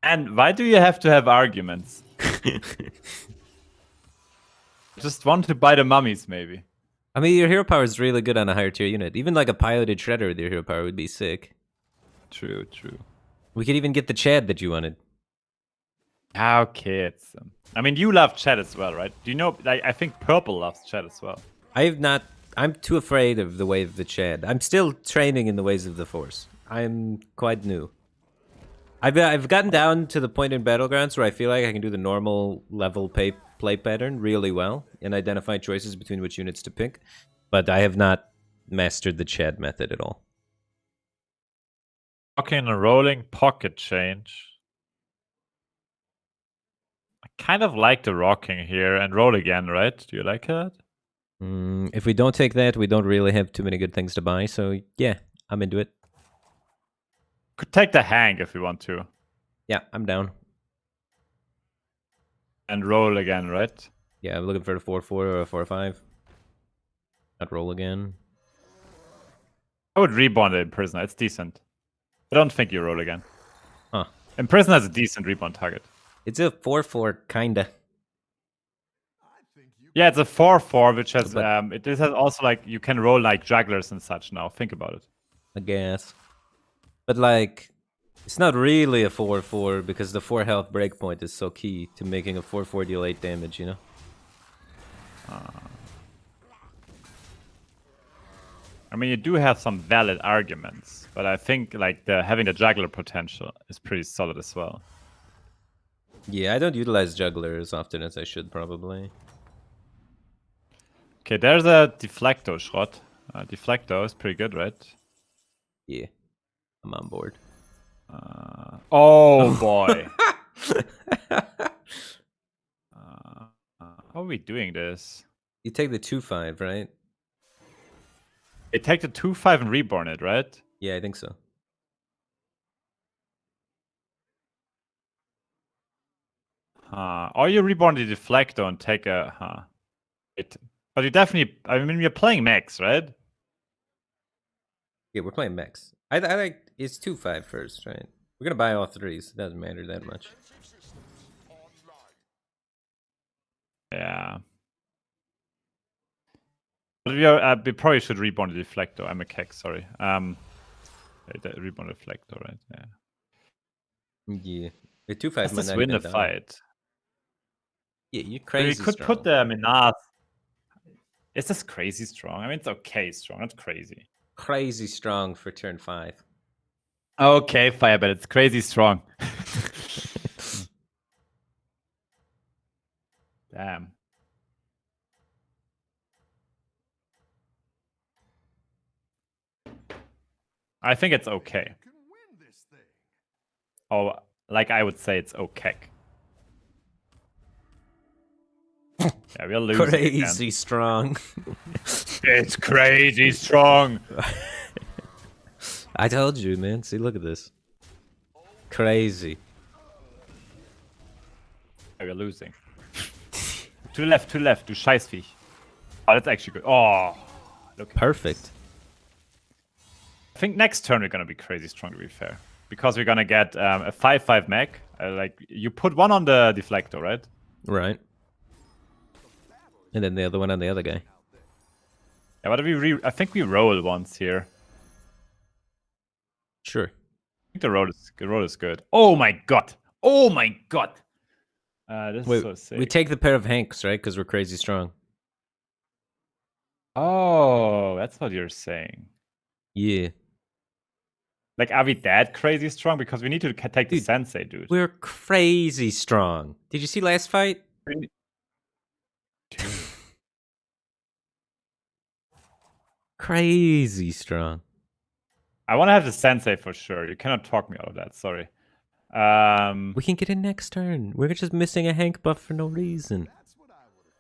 Speaker 1: And why do you have to have arguments? Just want to buy the mummies, maybe.
Speaker 2: I mean, your hero power is really good on a higher tier unit. Even like a piloted shredder with your hero power would be sick.
Speaker 1: True.
Speaker 2: We could even get the Chad that you wanted.
Speaker 1: Okay, I mean, you love Chad as well, right? Do you know? Like, I think Purple loves Chad as well.
Speaker 2: I'm too afraid of the way of the Chad. I'm still training in the ways of the Force. I'm quite new. I've gotten down to the point in Battlegrounds where I feel like I can do the normal level play pattern really well and identify choices between which units to pick, but I have not mastered the Chad method at all.
Speaker 1: Okay, a rolling pocket change. I kind of like the rocking here and roll again, right? Do you like that?
Speaker 2: If we don't take that, we don't really have too many good things to buy, so yeah, I'm into it.
Speaker 1: Could take the hang if we want to.
Speaker 2: Yeah, I'm down.
Speaker 1: And roll again, right?
Speaker 2: Yeah, I'm looking for a 4-4 or a 4-5. Not roll again.
Speaker 1: I would reborn the Imprisoner. It's decent. I don't think you roll again.
Speaker 2: Huh.
Speaker 1: Imprisoner has a decent reborn target.
Speaker 2: It's a 4-4, kinda.
Speaker 1: Yeah, it's a 4-4, which has this has also like you can roll like jugglers and such now. Think about it.
Speaker 2: I guess. But like, it's not really a 4-4 because the 4 health breakpoint is so key to making a 4-4 deal 8 damage, you know?
Speaker 1: I mean, you do have some valid arguments, but I think like having the juggler potential is pretty solid as well.
Speaker 2: Yeah, I don't utilize juggler as often as I should probably.
Speaker 1: Okay, there's a Deflecto shot. Deflecto is pretty good, right?
Speaker 2: Yeah, I'm on board.
Speaker 1: Oh boy. How are we doing this?
Speaker 2: You take the 2-5, right?
Speaker 1: They take the 2-5 and reborn it, right?
Speaker 2: Yeah, I think so.
Speaker 1: Or you reborn the Deflecto and take a... But you definitely... I mean, you're playing Max, right?
Speaker 2: Yeah, we're playing Max. I like... It's 2-5 first, right? We're gonna buy all 3s. It doesn't matter that much.
Speaker 1: Yeah. But we probably should reborn the Deflecto. I'm a keck, sorry. Reborn the Deflecto, right? Yeah.
Speaker 2: Yeah. The 2-5
Speaker 1: Let's
Speaker 2: might
Speaker 1: just
Speaker 2: not
Speaker 1: win the
Speaker 2: even die.
Speaker 1: fight.
Speaker 2: Yeah, you're crazy.
Speaker 1: You could put the Minas. Is this crazy strong? I mean, it's okay strong, not crazy.
Speaker 2: Crazy strong for turn 5.
Speaker 1: Okay, Firebat, it's crazy strong. Damn. I think it's okay. Oh, like I would say it's okay. Yeah, we're losing
Speaker 2: Crazy
Speaker 1: again.
Speaker 2: strong.
Speaker 1: It's crazy strong.
Speaker 2: I told you, man. See, look at this. Crazy.
Speaker 1: Yeah, we're losing. To the left, du Scheißviech. Oh, that's actually good. Oh, look.
Speaker 2: Perfect.
Speaker 1: I think next turn we're gonna be crazy strong, to be fair. Because we're gonna get a 5/5 mech. Like, you put one on the deflector, right?
Speaker 2: Right. And then the other one on the other guy.
Speaker 1: Yeah, what do I think we roll once here.
Speaker 2: Sure.
Speaker 1: I think the roll is good. Oh my god! Oh my god! This is so sick.
Speaker 2: We take the pair of Hanks, right? Because we're crazy strong.
Speaker 1: Oh, that's what you're saying.
Speaker 2: Yeah.
Speaker 1: Like, are we that crazy strong? Because we need to take the sensei, dude.
Speaker 2: We're crazy strong. Did you see last fight?
Speaker 1: Dude.
Speaker 2: Crazy strong.
Speaker 1: I want to have the sensei for sure. You cannot talk me out of that. Sorry.
Speaker 2: We can get in next turn. We're just missing a Hank buff for no reason.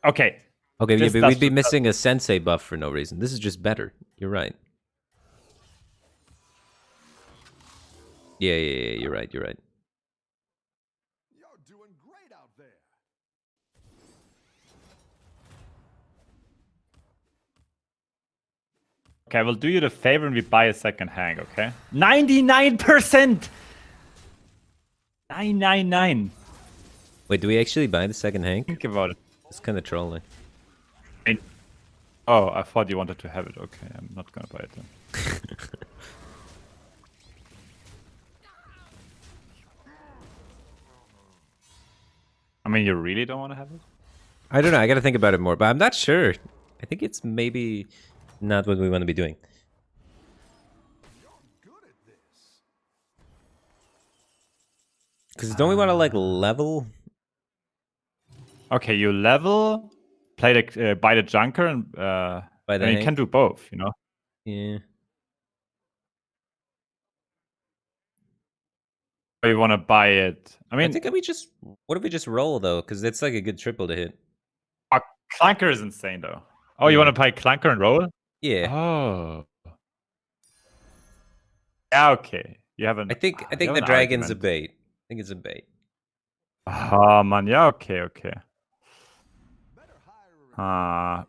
Speaker 1: Okay.
Speaker 2: Okay, yeah, but we'd be missing a sensei buff for no reason. This is just better. You're right. Yeah, you're right. You're right.
Speaker 3: You're doing great out there.
Speaker 1: Okay, we'll do you the favor and we buy a second hang, okay? 99%! 999.
Speaker 2: Wait, do we actually buy the second Hank?
Speaker 1: Think about it.
Speaker 2: It's kind of trolling.
Speaker 1: Oh, I thought you wanted to have it. Okay, I'm not gonna buy it then. I mean, you really don't want to have it?
Speaker 2: I don't know. I got to think about it more, but I'm not sure. I think it's maybe not what we want to be doing. Because don't we want to like level?
Speaker 1: Okay, you level, play the buy the junker, and
Speaker 2: Buy the
Speaker 1: you
Speaker 2: Hank?
Speaker 1: can do both. You know.
Speaker 2: Yeah.
Speaker 1: Or you want to buy it? I mean,
Speaker 2: I think what if we just roll though? Because it's like a good triple to hit.
Speaker 1: Clunker is insane though. Oh, you want to buy Clunker and roll?
Speaker 2: Yeah.
Speaker 1: Oh. Yeah. Okay. You haven't.
Speaker 2: I think the dragon's a bait. I think it's a bait.
Speaker 1: Oh man, yeah. Okay.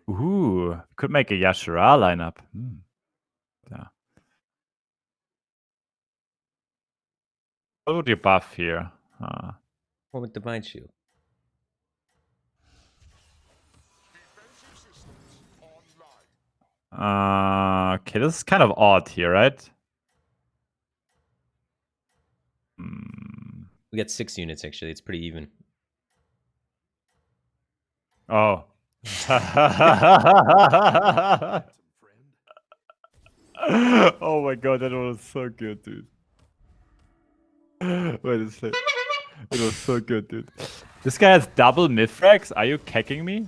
Speaker 1: Ooh, could make a Yashara lineup. Yeah. What would you buff here?
Speaker 2: What with the mind shield?
Speaker 1: Okay, this is kind of odd here, right?
Speaker 2: We got 6 units actually. It's pretty even.
Speaker 1: Oh. Oh my god, that was so good, dude. Wait a second. It was so good, dude. This guy has double Mithrax? Are you kicking me?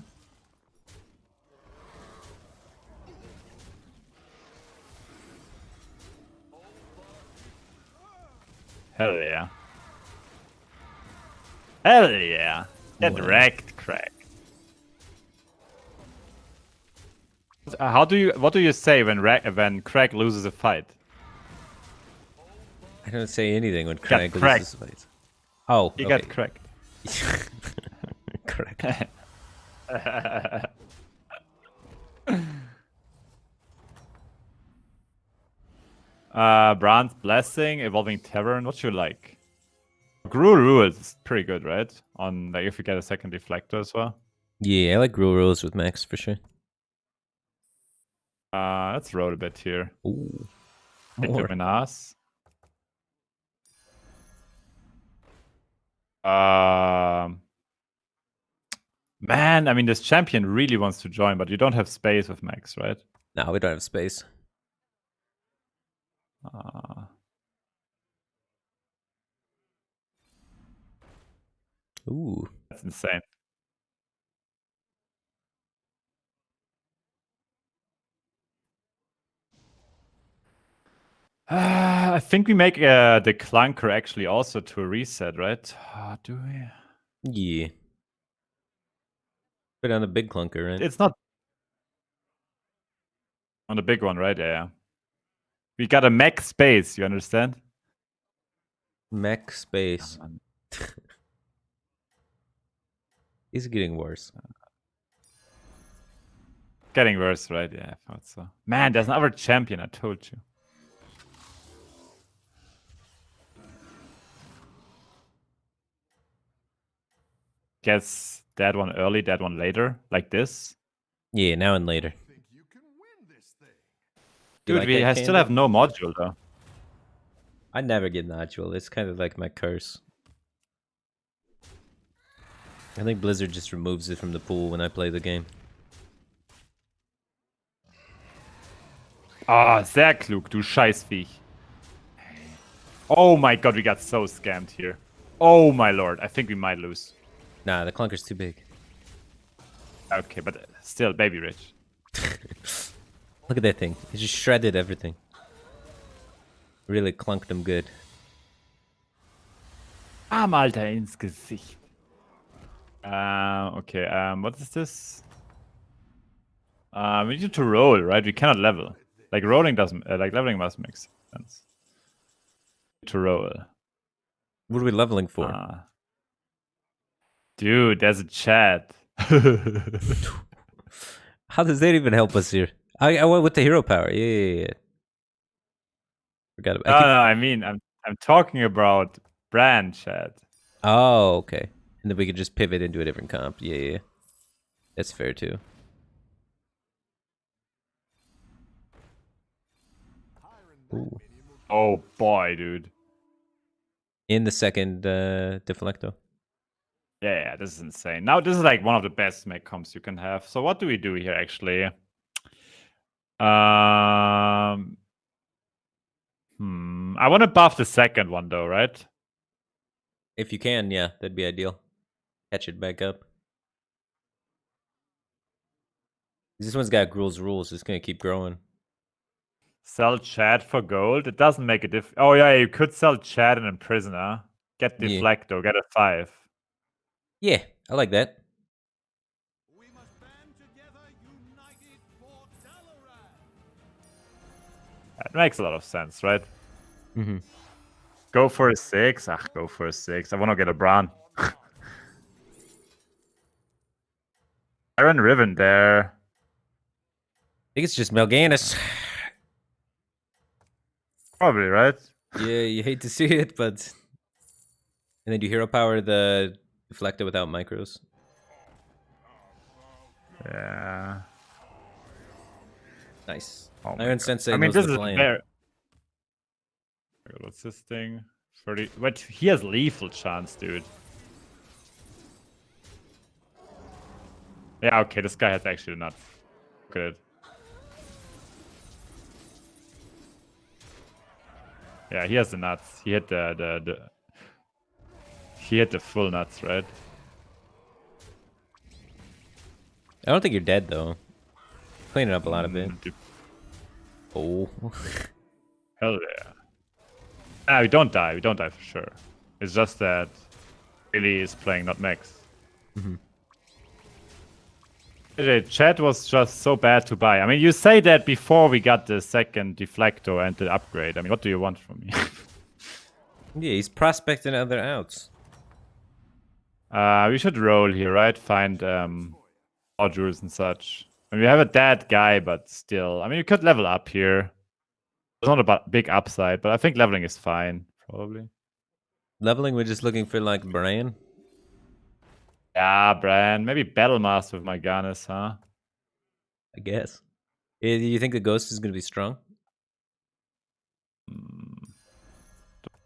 Speaker 1: Hell yeah. Hell yeah. Get wrecked, Craig. What do you say when Craig loses a fight?
Speaker 2: I don't say anything when Craig
Speaker 1: cracked.
Speaker 2: loses fights. Oh,
Speaker 1: He
Speaker 2: okay.
Speaker 1: got cracked.
Speaker 2: Correct.
Speaker 1: Brand's Blessing, Evolving Tavern. What you like? Gruul Rules is pretty good, right? On like if you get a second deflector as well.
Speaker 2: Yeah, I like Gruul Rules with Max for sure.
Speaker 1: Let's roll a bit here.
Speaker 2: Ooh.
Speaker 1: More. Man, I mean, this champion really wants to join, but you don't have space with Max, right?
Speaker 2: No, we don't have space. Ooh.
Speaker 1: That's insane. I think we make the clunker actually also to a reset, right? Do we?
Speaker 2: Yeah. Put on the big clunker, right?
Speaker 1: It's not on the big one, right? Yeah. We got a max space, you understand?
Speaker 2: Mech space. Is getting worse.
Speaker 1: Getting worse, right? Yeah, I thought so. Man, there's another champion, I told you. Guess that one early, that one later, like this.
Speaker 2: Yeah, now and later.
Speaker 3: Think you can win this thing.
Speaker 1: Dude,
Speaker 2: like
Speaker 1: we
Speaker 2: that,
Speaker 1: still
Speaker 2: Candy?
Speaker 1: have no module though.
Speaker 2: I never get nodule. It's kind of like my curse. I think Blizzard just removes it from the pool when I play the game.
Speaker 1: Ah, sehr klug, du Scheißviech. Oh my god, we got so scammed here. Oh my lord, I think we might lose.
Speaker 2: Nah, the clunker's too big.
Speaker 1: Okay, but still, baby rich.
Speaker 2: Look at that thing. It just shredded everything. Really clunked them good.
Speaker 1: Alter, ins Gesicht. Okay, what is this? We need to roll, right? We cannot level. Like rolling doesn't, like leveling must make sense. To roll.
Speaker 2: What are we leveling for?
Speaker 1: Dude, there's a chat.
Speaker 2: How does that even help us here? I went with the hero power. Yeah. Forgot about.
Speaker 1: No, I mean, I'm talking about brand chat.
Speaker 2: Oh, okay. And then we could just pivot into a different comp. Yeah. That's fair too. Ooh.
Speaker 1: Oh boy, dude.
Speaker 2: In the second deflecto.
Speaker 1: Yeah, this is insane. Now this is like one of the best mech comps you can have. So what do we do here actually? I want to buff the second one though, right?
Speaker 2: If you can, yeah, that'd be ideal. Catch it back up. This one's got Gruul's rules. It's gonna keep growing.
Speaker 1: Sell chat for gold. It doesn't make a diff. Oh yeah, you could sell chat and Imprisoner. Get Deflecto. Get a 5.
Speaker 2: Yeah, I like that.
Speaker 3: We must band together, united for Dalaran.
Speaker 1: That makes a lot of sense, right?
Speaker 2: Mm-hmm.
Speaker 1: Go for a 6. Go for a 6. I want to get a Bran. Iron Riven there.
Speaker 2: I think it's just Melganis.
Speaker 1: Probably, right?
Speaker 2: Yeah, you hate to see it, but... And then you hero power the Deflector without micros.
Speaker 1: Yeah.
Speaker 2: Nice.
Speaker 1: Oh
Speaker 2: Iron Sensei
Speaker 1: I mean,
Speaker 2: knows
Speaker 1: this
Speaker 2: the
Speaker 1: is
Speaker 2: plan.
Speaker 1: fair. What's this thing? 30. But he has lethal chance, dude. Yeah, okay, this guy has actually not good. Yeah, he has the nuts. He hit he hit the full nuts, right?
Speaker 2: I don't think you're dead, though. Cleaning up a lot of it. Oh.
Speaker 1: Hell yeah. Ah, we don't die. We don't die for sure. It's just that Billy is playing not Max. Chat was just so bad to buy. I mean, you say that before we got the second Deflector and the upgrade. I mean, what do you want from me?
Speaker 2: Yeah, he's prospecting other outs.
Speaker 1: We should roll here, right? Find modules and such. I mean, we have a dead guy, but still. I mean, you could level up here. It's not a big upside, but I think leveling is fine, probably.
Speaker 2: Leveling, we're just looking for, like, Bran.
Speaker 1: Yeah, Bran. Maybe Battle Master with my Ganis, huh?
Speaker 2: I guess. Do you think the Ghost is going to be strong?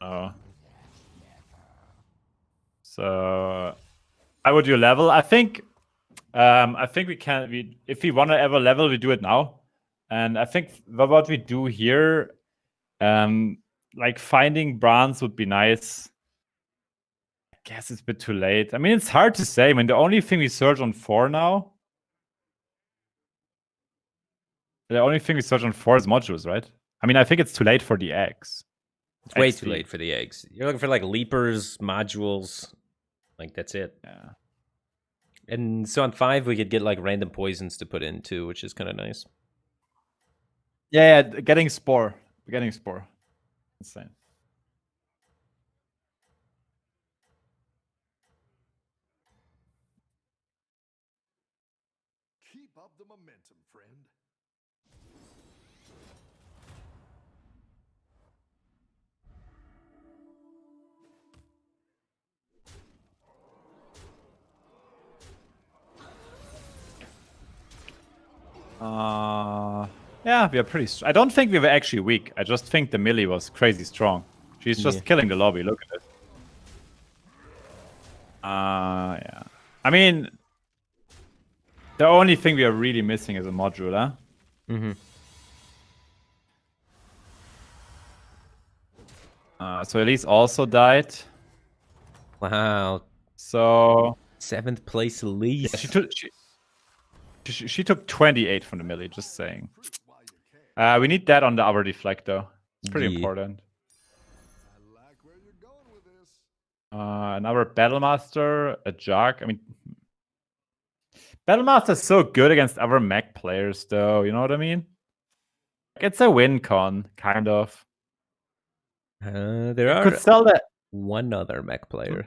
Speaker 1: Oh. So, how would you level? I think I think we can. If we want to ever level, we do it now. And I think what we do here, like finding bronze would be nice. I guess it's a bit too late. I mean, it's hard to say. I mean, the only thing we search on 4 now. The only thing we search on 4 is modules, right? I mean, I think it's too late for the eggs.
Speaker 2: It's way too late for the eggs. You're looking for like leapers, modules. Like, that's it.
Speaker 1: Yeah.
Speaker 2: And so on 5, we could get like random poisons to put in too, which is kind of nice.
Speaker 1: Yeah, getting spore. Getting spore. Insane.
Speaker 3: Keep up the momentum, friend.
Speaker 1: Yeah, we are pretty. I don't think we were actually weak. I just think the melee was crazy strong. She's just killing the lobby. Look at it. Yeah. I mean, the only thing we are really missing is a module, huh?
Speaker 2: Mm-hmm.
Speaker 1: So Elise also died.
Speaker 2: Wow.
Speaker 1: So
Speaker 2: 7th place Elise.
Speaker 1: yeah, she took 28 from the melee. Just saying. We need that on the other deflector. It's pretty important.
Speaker 3: I like where you're going with this.
Speaker 1: Another Battlemaster, a Jug. I mean, Battlemaster's so good against other mech players, though. You know what I mean? It's a win con, kind of.
Speaker 2: There
Speaker 1: could
Speaker 2: are
Speaker 1: sell that.
Speaker 2: one other mech player.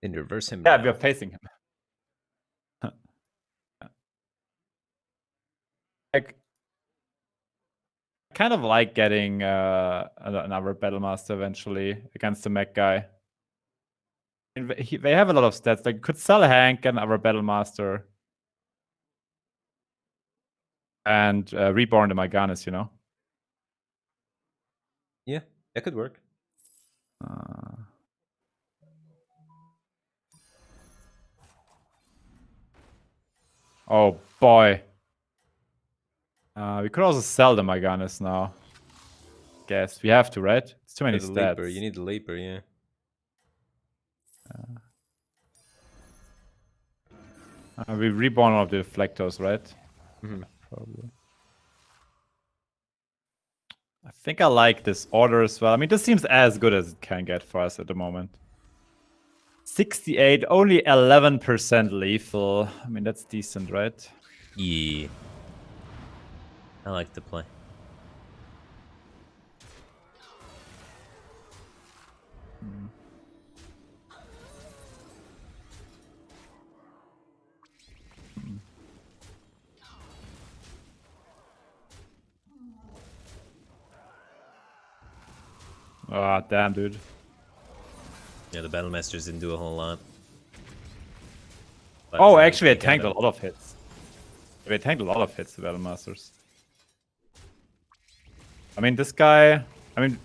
Speaker 2: And reverse him.
Speaker 1: Yeah,
Speaker 2: now.
Speaker 1: we are facing him. Like, I kind of like getting another Battlemaster eventually against the mech guy. They have a lot of stats. Like, you could sell Hank and our Battlemaster. And reborn the Myganis, you know?
Speaker 2: Yeah, that could work.
Speaker 1: Oh, boy. We could also sell the Myganis now. Guess. We have to, right? It's too many stats.
Speaker 2: Leaper. You need the leaper, yeah.
Speaker 1: We reborn all of the deflectors, right?
Speaker 2: Mm-hmm.
Speaker 1: Probably. I think I like this order as well. I mean, this seems as good as it can get for us at the moment. 68, only 11% lethal. I mean, that's decent, right?
Speaker 2: Yeah. I like the play.
Speaker 1: Ah, damn, dude.
Speaker 2: Yeah, the Battlemasters didn't do a whole lot. But
Speaker 1: oh, actually, they tanked a lot of hits. They tanked a lot of hits, the Battlemasters. I mean, this guy... I mean...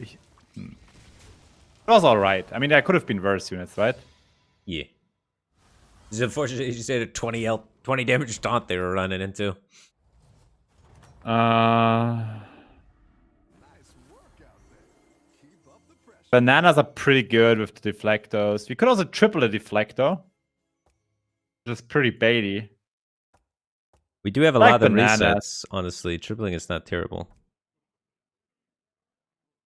Speaker 1: It was alright. I mean, there could have been worse units, right?
Speaker 2: Yeah. It's unfortunate you said a 20 damage taunt they were running into.
Speaker 1: Bananas are pretty good with the deflectors. We could also triple the deflector. Which is pretty baity.
Speaker 2: We do have a lot of resets, honestly. Tripling is not terrible.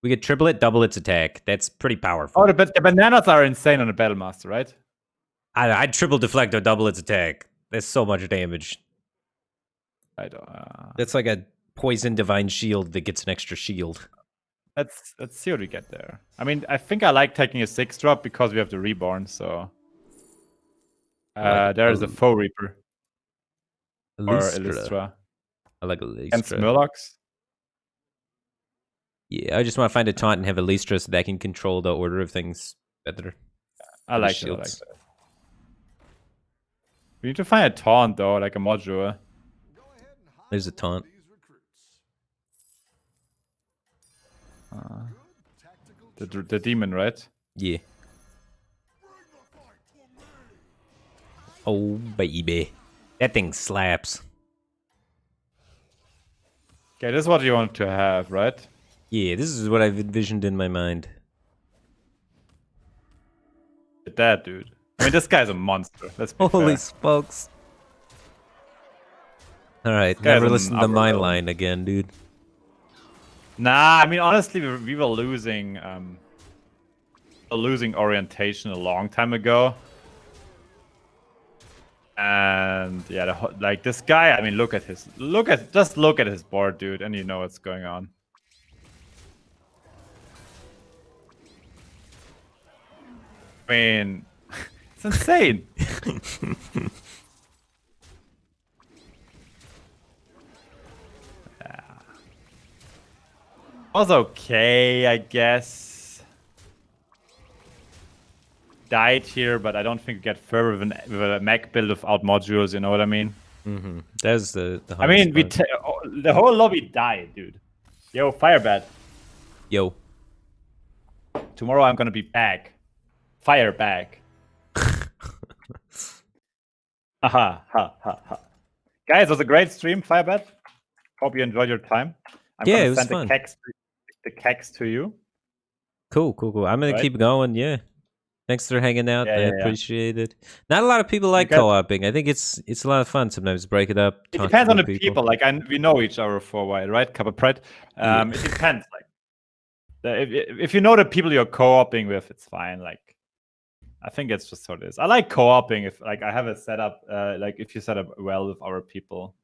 Speaker 2: We could triple it, double its attack. That's pretty powerful.
Speaker 1: Oh, the bananas are insane on the Battlemaster, right?
Speaker 2: I'd triple deflector, double its attack. That's so much damage.
Speaker 1: I don't.
Speaker 2: That's like a poison divine shield that gets an extra shield.
Speaker 1: Let's see what we get there. I mean, I think I like taking a 6-drop because we have the reborn. So there's a Foe Reaper or Illustra.
Speaker 2: I like Illustra.
Speaker 1: Against Murlocs.
Speaker 2: Yeah, I just want to find a taunt and have Illustra so that I can control the order of things better.
Speaker 1: I like that. We need to find a taunt though, like a module.
Speaker 2: There's a taunt.
Speaker 1: The demon, right?
Speaker 2: Yeah. Oh, baby. That thing slaps.
Speaker 1: Okay, this is what you want to have, right?
Speaker 2: Yeah, this is what I've envisioned in my mind.
Speaker 1: That dude. I mean, this guy's a monster. Let's be
Speaker 2: Holy
Speaker 1: fair.
Speaker 2: smokes. Alright, never listen to my line again, dude.
Speaker 1: Nah, I mean, honestly, we were losing orientation a long time ago. And yeah, like this guy, I mean, just look at his board, dude, and you know what's going on. I mean, it's insane. Yeah. Was okay, I guess. Died here, but I don't think we get further with a mech build without modules, you know what I mean?
Speaker 2: Mm-hmm. That's the
Speaker 1: I mean, the whole lobby died, dude. Yo, Firebat.
Speaker 2: Yo.
Speaker 1: Tomorrow I'm gonna be back. Fire back. Haha, ha, ha, ha. Guys, it was a great stream, Firebat. Hope you enjoyed your time. I'm
Speaker 2: yeah,
Speaker 1: gonna
Speaker 2: it was
Speaker 1: send
Speaker 2: fun.
Speaker 1: the kegs to you.
Speaker 2: Cool. I'm gonna keep going, yeah. Thanks for hanging out. I appreciate it. Not a lot of people like co-oping. I think it's a lot of fun sometimes. Break it up.
Speaker 1: It depends on the people. Like we know each other for a while, right? Cup of Pride. It depends. Like if you know the people you're co-oping with, it's fine. Like I think it's just how it is. I like co-oping if like I have it set up. Like if you set up well with our people.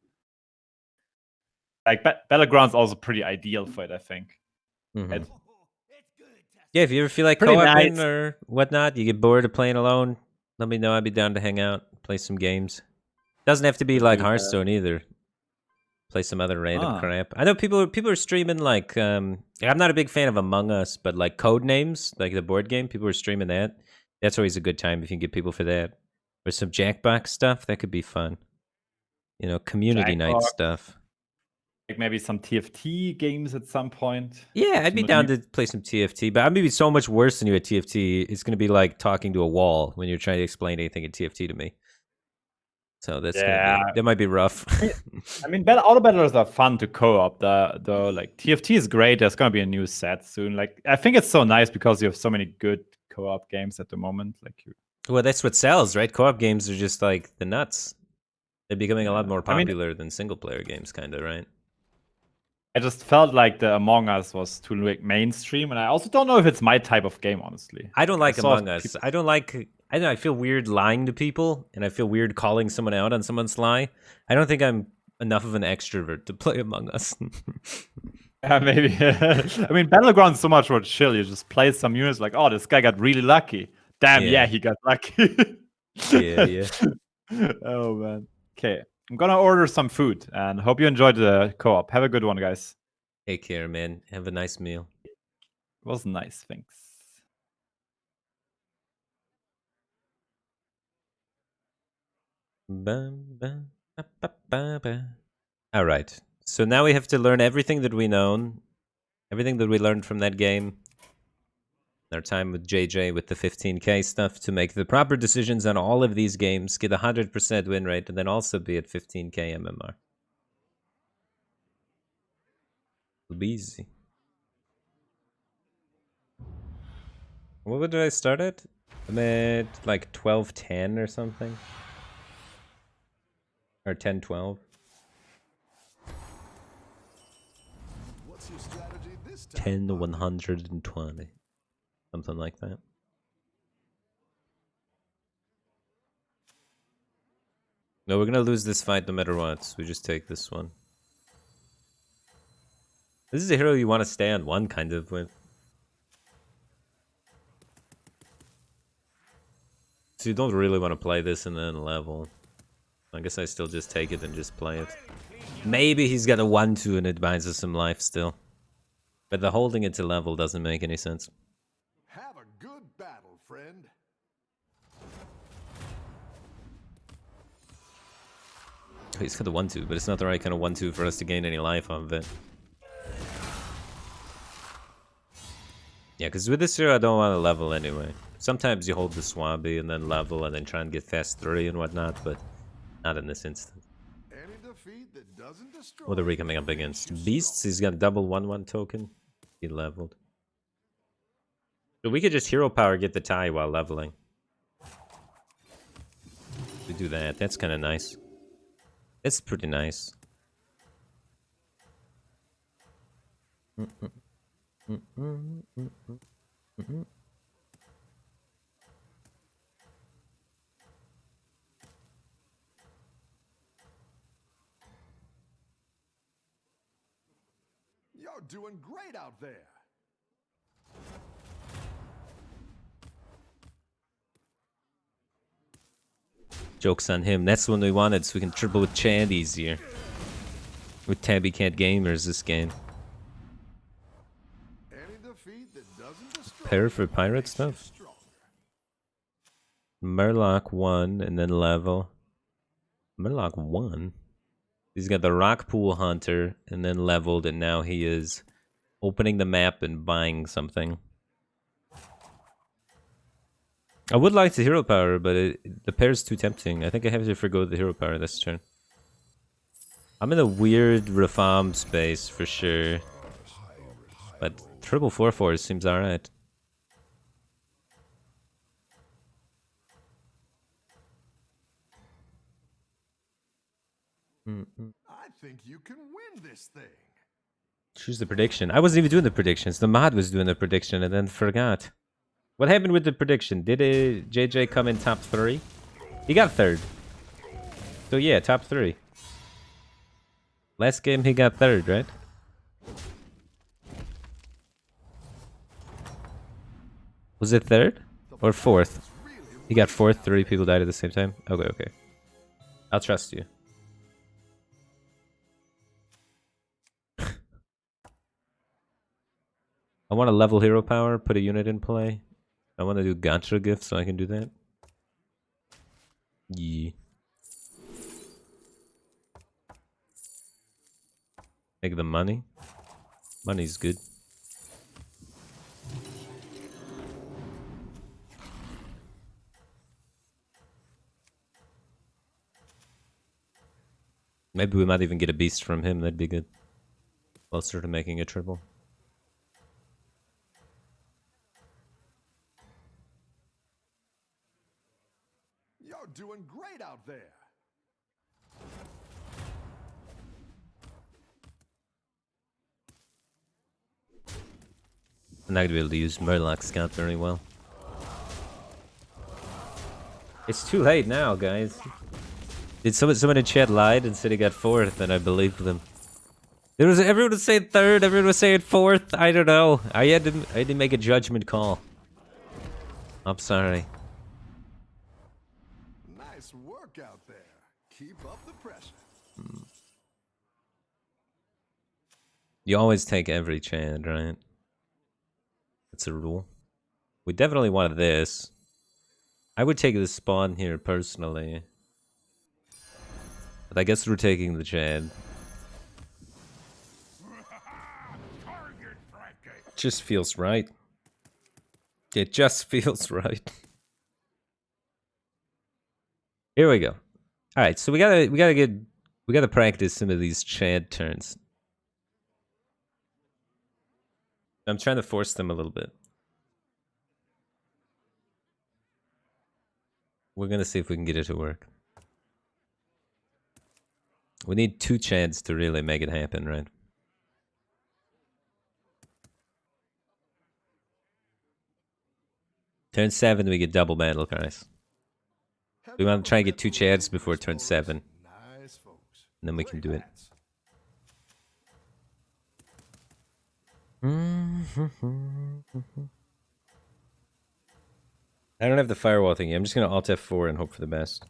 Speaker 1: Like Battlegrounds also pretty ideal for it, I think.
Speaker 2: Mm-hmm. Yeah, if you ever feel like co-oping or whatnot, you get bored of playing alone, let me know. I'd be down to hang out, play some games. Doesn't have to be like Hearthstone either. Play some other random crap. I know people are streaming like I'm not a big fan of Among Us, but like Codenames, like the board game, people are streaming that. That's always a good time if you can get people for that. Or some Jackbox stuff, that could be fun. You know, community night stuff.
Speaker 1: Like maybe some TFT games at some point.
Speaker 2: Yeah, I'd be down to play some TFT, but I'm gonna be so much worse than you at TFT. It's gonna be like talking to a wall when you're trying to explain anything at TFT to me. So that's that might be rough.
Speaker 1: I mean, auto battlers are fun to co-op. Though, like TFT is great. There's gonna be a new set soon. Like I think it's so nice because you have so many good co-op games at the moment. Like
Speaker 2: well, that's what sells, right? Co-op games are just like the nuts. They're becoming a lot more popular than single-player games, kind of, right?
Speaker 1: I just felt like the Among Us was too like mainstream, and I also don't know if it's my type of game, honestly.
Speaker 2: I don't like Among Us. I don't like. I know I feel weird lying to people, and I feel weird calling someone out on someone's lie. I don't think I'm enough of an extrovert to play Among Us.
Speaker 1: Yeah, maybe. I mean, Battlegrounds so much more chill. You just play some units like, oh, this guy got really lucky. Damn, yeah he got lucky.
Speaker 2: yeah.
Speaker 1: Oh man. Okay. I'm gonna order some food and hope you enjoyed the co-op. Have a good one, guys.
Speaker 2: Take care, man. Have a nice meal.
Speaker 1: It was nice, thanks.
Speaker 2: All right. So now we have to learn everything that we know, everything that we learned from that game. Our time with JJ with the 15k stuff to make the proper decisions on all of these games, get 100% win rate, and then also be at 15k MMR. It'll be easy. What did I start at? I'm at like 1210 or something. Or 1012.
Speaker 3: What's your strategy this time?
Speaker 2: 10 to 120. Something like that. No, we're gonna lose this fight no matter what, so we just take this one. This is a hero you want to stay on one kind of with. So you don't really want to play this and then level. I guess I still just take it and just play it. Maybe he's got a 1-2 and it buys us some life still. But the holding it to level doesn't make any sense.
Speaker 3: Have a good battle, friend.
Speaker 2: He's got a 1-2, but it's not the right kind of 1-2 for us to gain any life off of it. Yeah, because with this hero I don't want to level anyway. Sometimes you hold the Swabby and then level and then try and get fast 3 and whatnot, but not in this instance.
Speaker 3: Any defeat that doesn't destroy
Speaker 2: What are we coming up against? Beasts, he's got double 1/1 token. He leveled. So we could just hero power get the tie while leveling. We do that. That's kind of nice. That's pretty nice.
Speaker 3: You're doing great out there.
Speaker 2: Joke's on him. That's the one we wanted, so we can triple with Chad easier. With Tabby Cat Gamers this game.
Speaker 3: Any defeat that doesn't destroy
Speaker 2: Pair for pirate stuff? Murloc 1 and then level. Murloc 1? He's got the Rockpool Hunter and then leveled, and now he is opening the map and buying something. I would like the hero power, but the pair's too tempting. I think I have to forgo the hero power this turn. I'm in a weird reform space for sure. But triple 4/4 seems alright.
Speaker 3: I think you can win this thing.
Speaker 2: Choose the prediction. I wasn't even doing the predictions. The mod was doing the prediction and then forgot. What happened with the prediction? Did JJ come in top 3? He got 3rd. So yeah, top 3. Last game he got 3rd, right? Was it 3rd? Or 4th? He got 4th, 3 people died at the same time? Okay, okay. I'll trust you. I want to level hero power, put a unit in play. I want to do gacha gifts so I can do that. Yeah. Make the money. Money's good. Maybe we might even get a beast from him. That'd be good. Closer to making a triple.
Speaker 3: You're doing great out there.
Speaker 2: I'm not gonna be able to use Murloc Scout very well. It's too late now, guys. Did someone in chat lied and said he got 4th, and I believed them. Everyone was saying 3rd, everyone was saying 4th. I don't know. I had to make a judgment call. I'm sorry.
Speaker 3: Nice work out there. Keep up the pressure.
Speaker 2: You always take every chance, right? That's a rule. We definitely wanted this. I would take the spawn here personally. But I guess we're taking the Chad. Just feels right. It just feels right. Here we go. All right, so we gotta practice some of these Chad turns. I'm trying to force them a little bit. We're gonna see if we can get it to work. We need 2 Chads to really make it happen, right? Turn 7, we get double battle cries. We want to try and get 2 Chads before turn 7.
Speaker 3: Nice, folks.
Speaker 2: And then we can do it. I don't have the firewall thing yet. I'm just going to Alt F4 and hope for the best.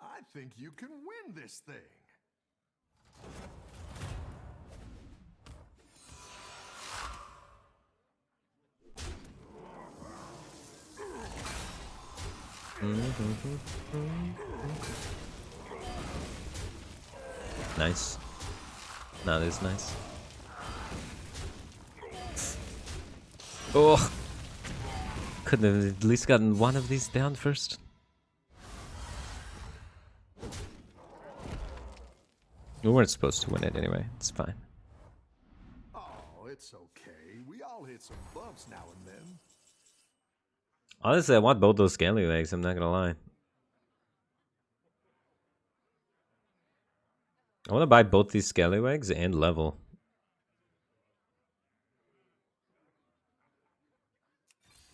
Speaker 3: I think you can win this thing.
Speaker 2: Nice. No, this is nice. Oh! Couldn't have at least gotten one of these down first. We weren't supposed to win it anyway. It's fine.
Speaker 3: Oh, it's okay. We all hit some bumps now and then.
Speaker 2: Honestly, I want both those scallywags, I'm not gonna lie. I want to buy both these scallywags and level.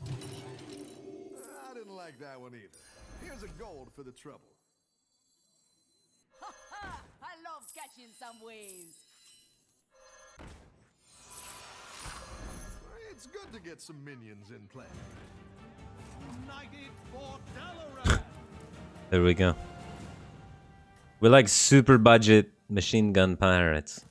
Speaker 3: I didn't like that one either. Here's a gold for the trouble.
Speaker 4: I love catching some waves.
Speaker 3: It's good to get some minions in play.
Speaker 5: United for Dalaran.
Speaker 2: There we go. We're like super budget machine gun pirates.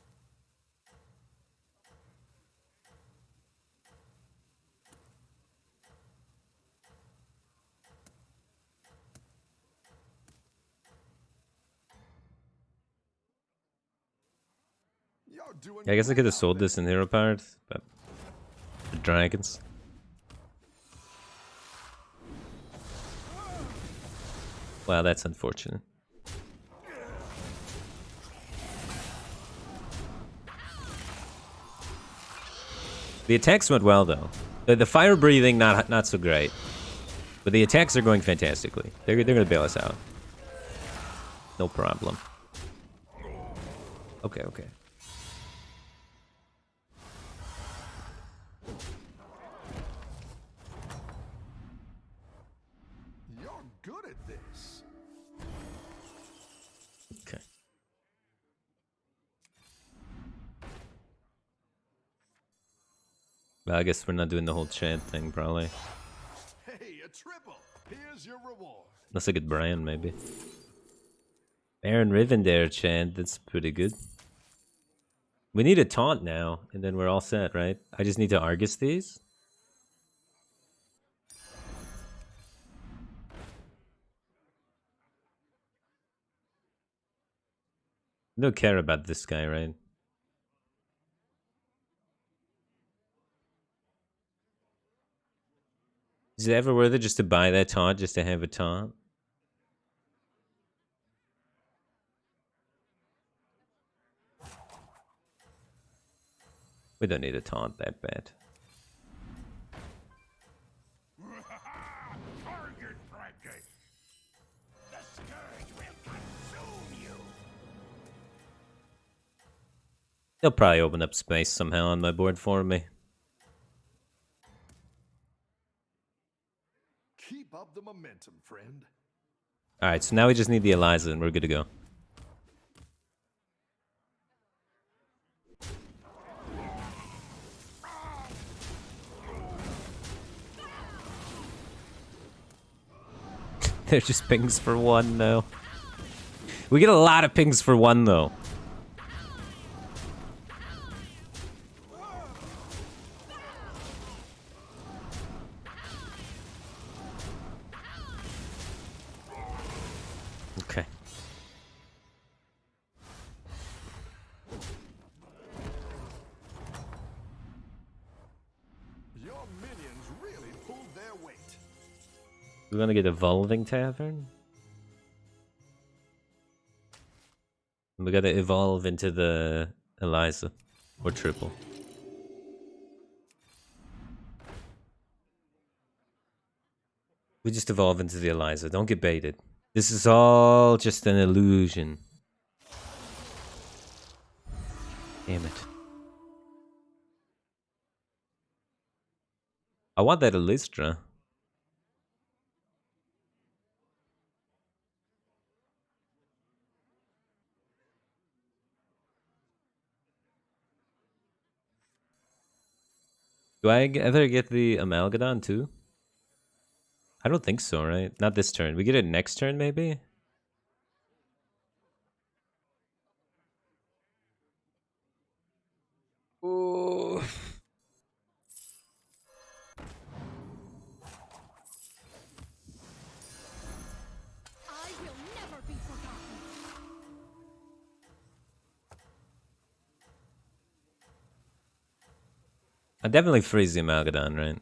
Speaker 2: Yeah, I guess I could have sold this in Hero Pirates, but the dragons. Wow, that's unfortunate. The attacks went well though. The fire breathing not so great, but the attacks are going fantastically. They're gonna bail us out. No problem. Okay, okay.
Speaker 3: You're good at this.
Speaker 2: Okay. Well, I guess we're not doing the whole chant thing, probably.
Speaker 3: Hey, a triple. Here's your reward.
Speaker 2: Unless I get Brian, maybe. Baron Rivendare chant, that's pretty good. We need a taunt now, and then we're all set, right? I just need to Argus these. Don't care about this guy, right? Is it ever worth it just to buy that taunt, just to have a taunt? We don't need a taunt that bad.
Speaker 5: Target practice. The scourge will consume you.
Speaker 2: They'll probably open up space somehow on my board for me.
Speaker 3: Keep up the momentum, friend.
Speaker 2: Alright, so now we just need the Eliza and we're good to go. They're just pings for one, though. We get a lot of pings for one, though. Okay.
Speaker 3: Your minions really pulled their weight.
Speaker 2: We're gonna get Evolving Tavern. We gotta evolve into the Eliza. Or triple. We just evolve into the Eliza. Don't get baited. This is all just an illusion. Damn it. I want that Elistra. Do I ever get the Amalgadon too? I don't think so, right? Not this turn. We get it next turn, maybe? Ooh.
Speaker 4: I will never be forgotten.
Speaker 2: I definitely freeze the Amalgadon, right?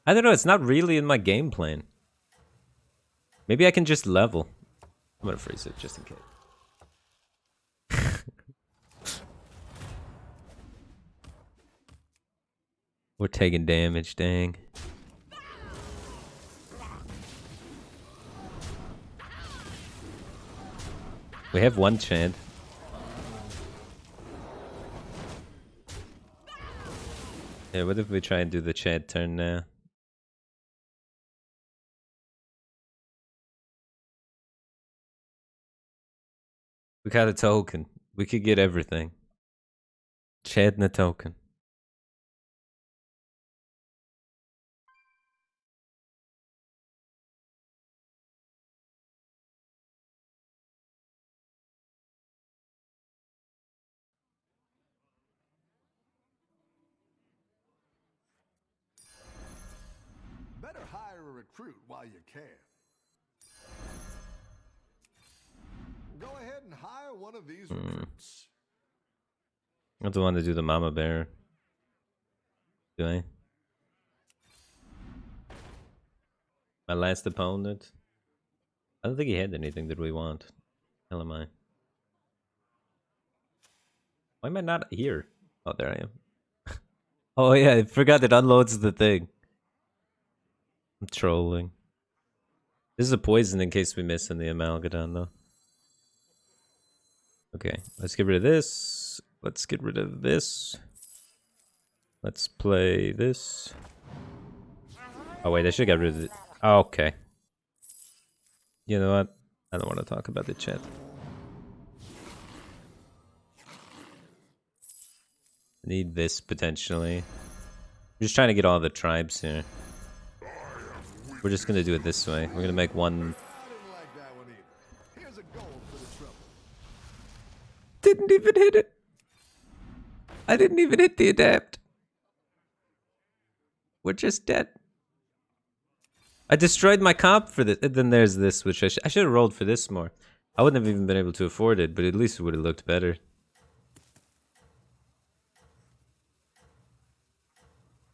Speaker 2: I don't know, it's not really in my game plan. Maybe I can just level. I'm gonna freeze it just in case. We're taking damage, dang. We have one Chad. Yeah, what if we try and do the Chad turn now? We got a token. We could get everything. Chad and a token.
Speaker 3: Better hire a recruit while you can. Go ahead and hire one of these recruits.
Speaker 2: I don't want to do the Mama Bear. Do I? My last opponent? I don't think he had anything that we want. Hell am I? Why am I not here? Oh, there I am. Oh yeah, I forgot it unloads the thing. I'm trolling. This is a poison in case we miss in the Amalgadon though. Okay, let's get rid of this. Let's get rid of this. Let's play this. Oh wait, I should get rid of it. Oh, okay. You know what? I don't want to talk about the chat. Need this potentially. I'm just trying to get all the tribes here. We're just gonna do it this way. We're gonna make one.
Speaker 3: I didn't like that one either. Here's a gold for the trouble.
Speaker 2: Didn't even hit it. I didn't even hit the adapt. We're just dead. I destroyed my comp for this. Then there's this, which I should have rolled for this more. I wouldn't have even been able to afford it, but at least it would have looked better.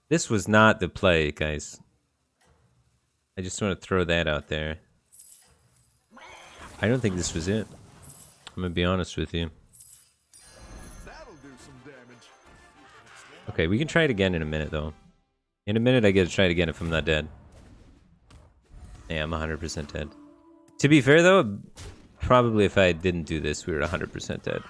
Speaker 2: This was not the play, guys. I just want to throw that out there. I don't think this was it. I'm gonna be honest with you.
Speaker 3: That'll do some damage.
Speaker 2: Okay, we can try it again in a minute, though. In a minute, I get to try it again if I'm not dead. Yeah, I'm 100% dead. To be fair, though, probably if I didn't do this, we were 100% dead.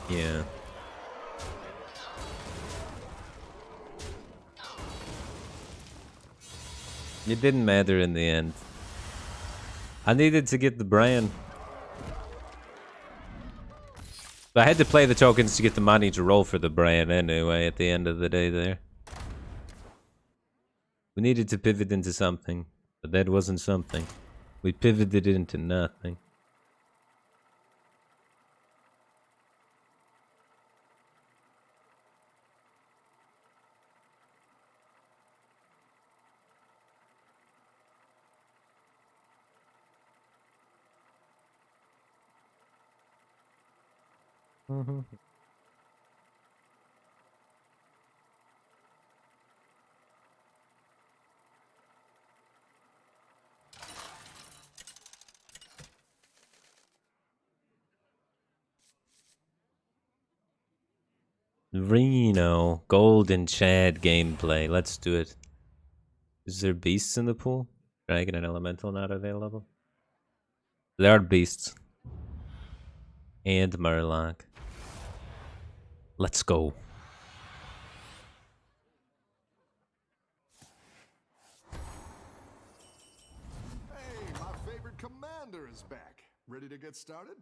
Speaker 2: Yeah. It didn't matter in the end. I needed to get the brand. But I had to play the tokens to get the money to roll for the brand anyway at the end of the day there. We needed to pivot into something, but that wasn't something. We pivoted into nothing. Reno, Golden Chad gameplay. Let's do it. Is there beasts in the pool? Dragon and Elemental not available? There are beasts. And Murloc. Let's go.
Speaker 3: Hey, my favorite commander is back. Ready to get started?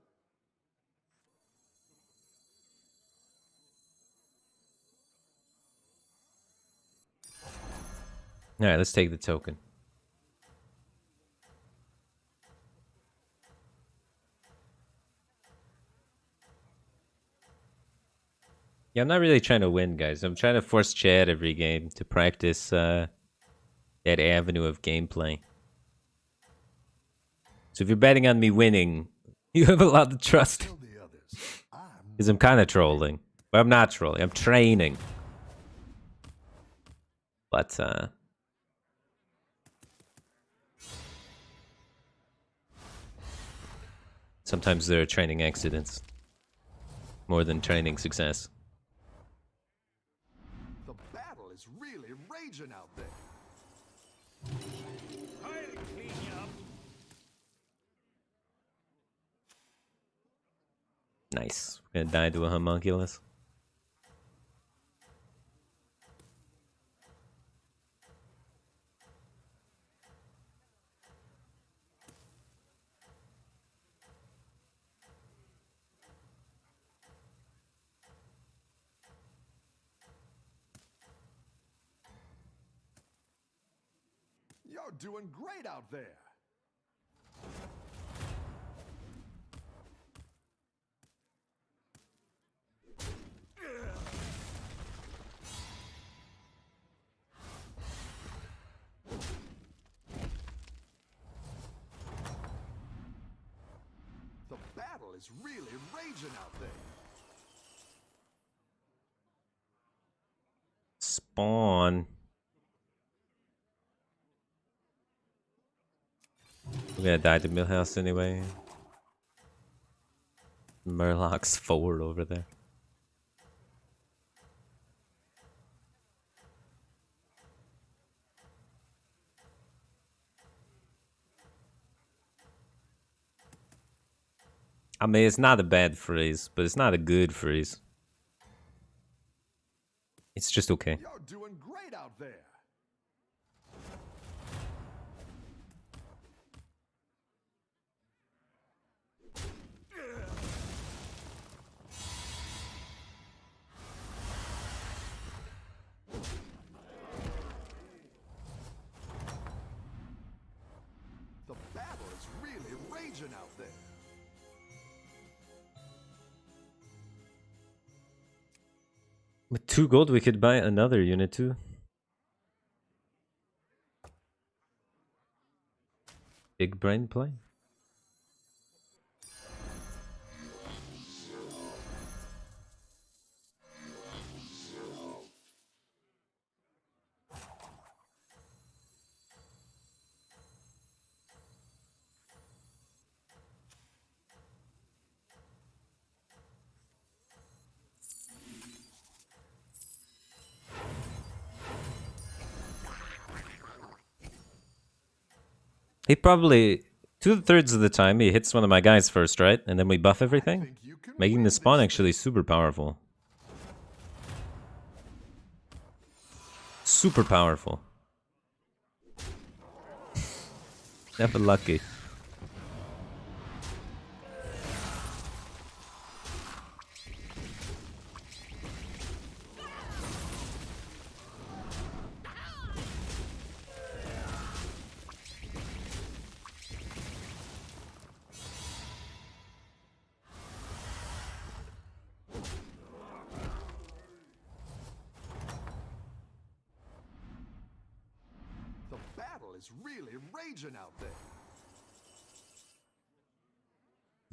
Speaker 2: Alright, let's take the token. Yeah, I'm not really trying to win, guys. I'm trying to force Chad every game to practice that avenue of gameplay. So if you're betting on me winning, you have a lot of trust.
Speaker 3: Tell the others,
Speaker 2: Because I'm kind of trolling. But I'm not trolling. I'm training. But, sometimes there are training accidents. More than training success.
Speaker 3: the battle is really raging out there.
Speaker 5: I'll clean you up.
Speaker 2: Nice. We're gonna die to a homunculus.
Speaker 3: You're doing great out there. The battle is really raging out there.
Speaker 2: Spawn. We're gonna die to Millhouse anyway. Murloc's forward over there. I mean, it's not a bad freeze, but it's not a good freeze. It's just okay.
Speaker 3: You're doing great out there. The battle is really raging out there.
Speaker 2: With 2 gold, we could buy another unit too. Big brain play. He probably 2/3 of the time he hits one of my guys first, right? And then we buff everything,
Speaker 3: Think you can
Speaker 2: making
Speaker 3: win
Speaker 2: the spawn
Speaker 3: this
Speaker 2: actually super powerful. Super powerful. Never lucky.
Speaker 3: The battle is really raging out there.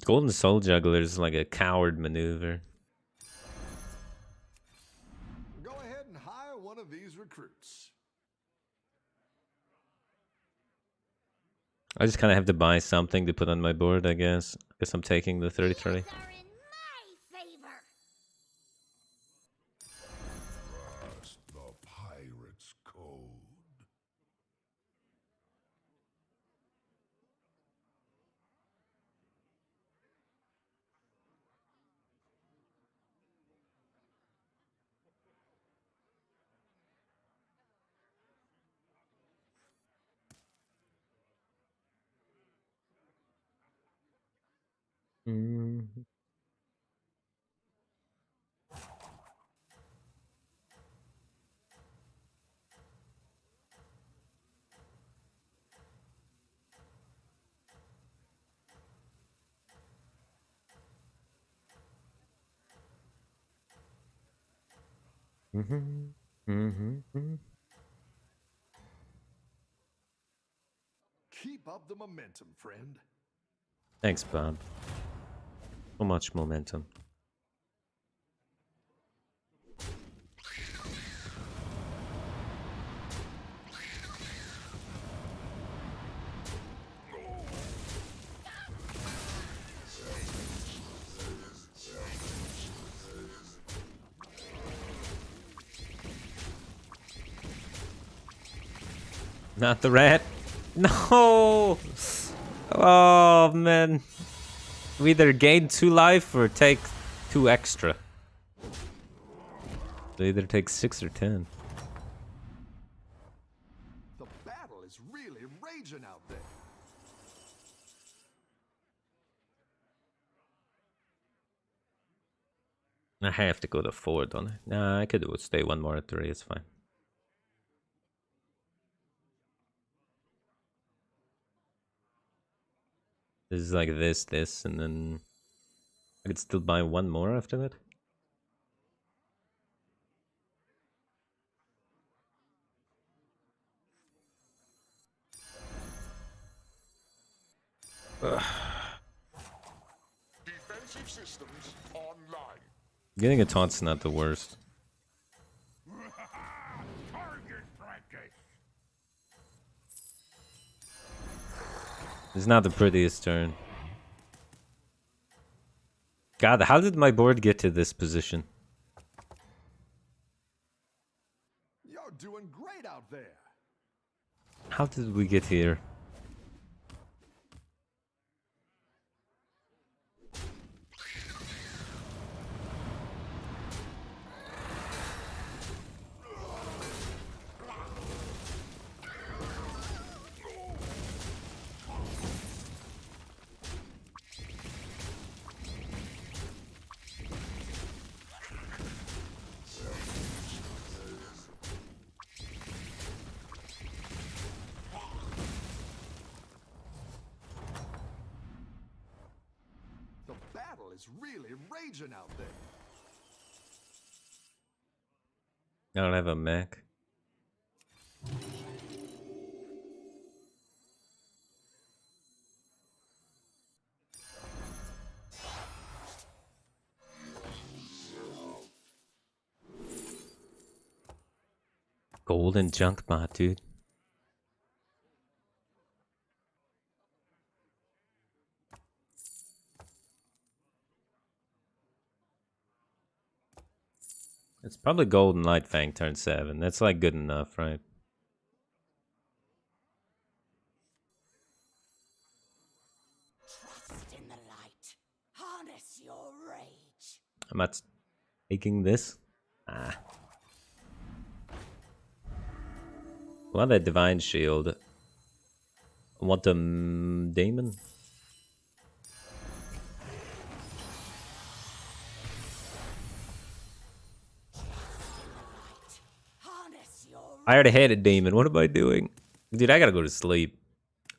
Speaker 2: Golden Soul Juggler is like a coward maneuver.
Speaker 3: Go ahead and hire one of these recruits.
Speaker 2: I just kind of have to buy something to put on my board, I guess. Guess I'm taking the 33.
Speaker 4: Odds are in my favor.
Speaker 3: Trust the pirate's code.
Speaker 2: Mm.
Speaker 3: Keep up the momentum, friend.
Speaker 2: Thanks, Bob. So much momentum. Not the rat. No! Oh, man. We either gain 2 life or take 2 extra. So either take 6 or 10.
Speaker 3: The battle is really raging out there.
Speaker 2: I have to go to 4, don't I? Nah, I could stay 1 more at 3, it's fine. This is like this, and then I could still buy 1 more after that.
Speaker 3: Defensive systems online.
Speaker 2: Getting a taunt's not the worst.
Speaker 5: Target practice.
Speaker 2: It's not the prettiest turn. God, how did my board get to this position?
Speaker 3: You're doing great out there.
Speaker 2: How did we get here?
Speaker 3: The battle is really raging out there.
Speaker 2: I don't have a mech. Golden junk bot, dude. It's probably Golden Light Fang turn 7. That's like good enough, right?
Speaker 4: Trust in the light. Harness your rage.
Speaker 2: I'm not taking this. Ah. Well, that Divine Shield. I want the Daemon.
Speaker 4: Harness your
Speaker 2: I already had a Daemon. What am I doing? Dude, I gotta go to sleep.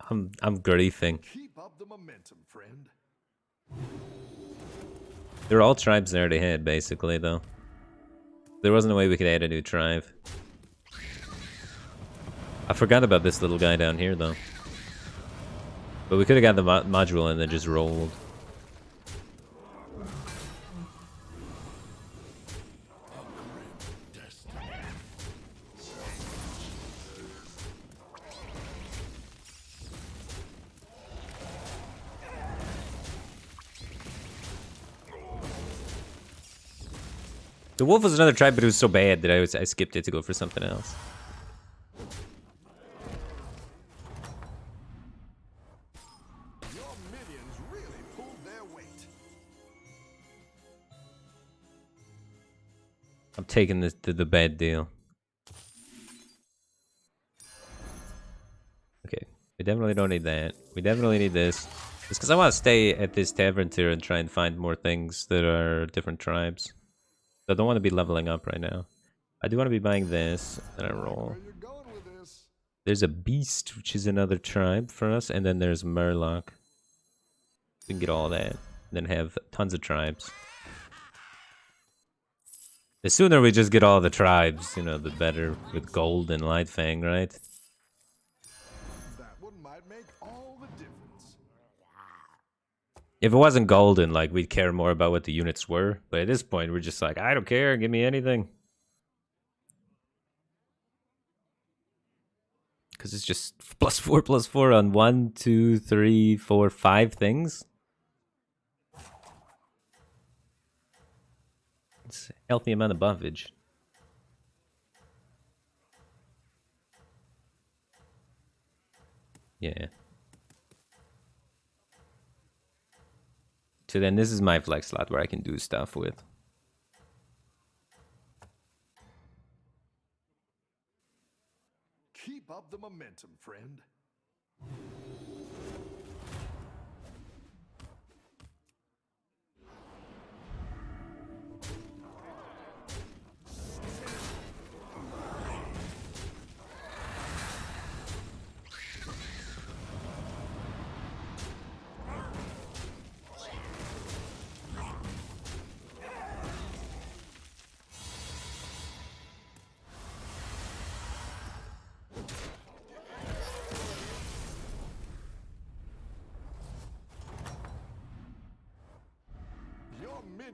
Speaker 2: I'm griefing.
Speaker 3: Keep up the momentum, friend.
Speaker 2: They're all tribes I already had, basically, though. There wasn't a way we could add a new tribe. I forgot about this little guy down here, though. But we could have got the module and then just rolled. The wolf was another tribe, but it was so bad that I skipped it to go for something else.
Speaker 3: Your minions really pulled their weight.
Speaker 2: I'm taking this to the bad deal. Okay, we definitely don't need that. We definitely need this. It's because I want to stay at this tavern tier and try and find more things that are different tribes. I don't want to be leveling up right now. I do want to be buying this, and I roll.
Speaker 3: Where you going with this?
Speaker 2: There's a beast, which is another tribe for us, and then there's Murloc. We can get all that, and then have tons of tribes. The sooner we just get all the tribes, you know, the better with gold and light fang, right?
Speaker 3: That one might make all the difference.
Speaker 2: If it wasn't golden, like, we'd care more about what the units were. But at this point, we're just like, I don't care, give me anything. Because it's just +4/+4 on 1, 2, 3, 4, 5 things. It's a healthy amount of buffage. Yeah. So then this is my flex slot where I can do stuff with.
Speaker 3: Keep up the momentum, friend.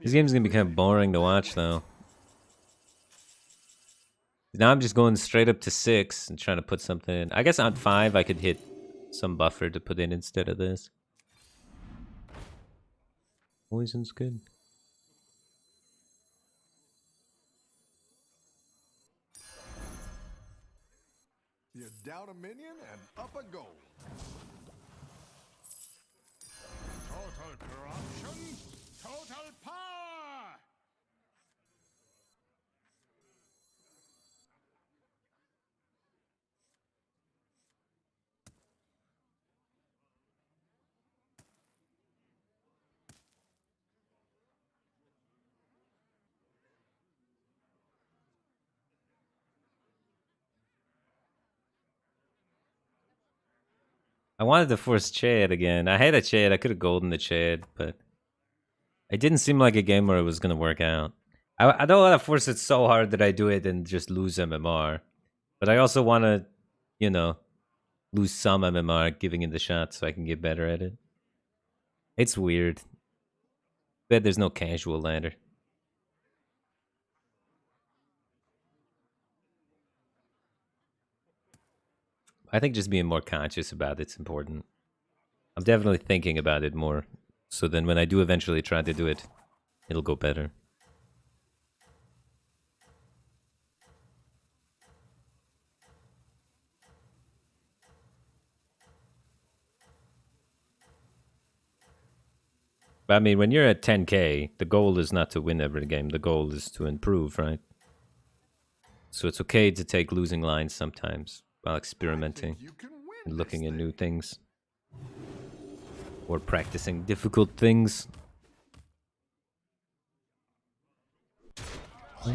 Speaker 2: This game's gonna be kind of boring to watch, though. Now I'm just going straight up to 6 and trying to put something in. I guess on 5 I could hit some buffer to put in instead of this. Poison's good.
Speaker 3: You're down a minion and up a goal.
Speaker 5: Total corruption, total power!
Speaker 2: I wanted to force Chad again. I had a Chad. I could have golden the Chad, but it didn't seem like a game where it was going to work out. I don't want to force it so hard that I do it and just lose MMR. But I also want to, you know, lose some MMR giving it the shot so I can get better at it. It's weird. Bet there's no casual ladder. I think just being more conscious about it's important. I'm definitely thinking about it more. So then when I do eventually try to do it, it'll go better. But I mean, when you're at 10k, the goal is not to win every game. The goal is to improve, right? So it's okay to take losing lines sometimes while experimenting and looking at new things. Or practicing difficult things. So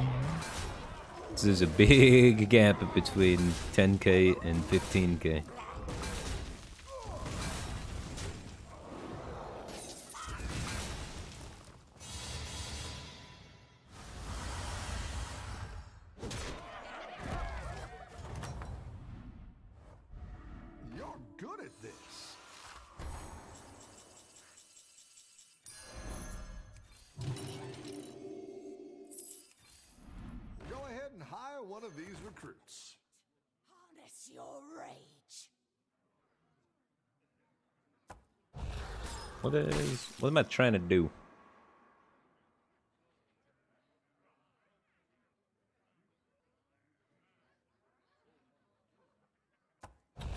Speaker 2: there's a big gap between 10k and 15k.
Speaker 3: You're good at this. Go ahead and hire one of these recruits.
Speaker 4: Harness your rage.
Speaker 2: What am I trying to do?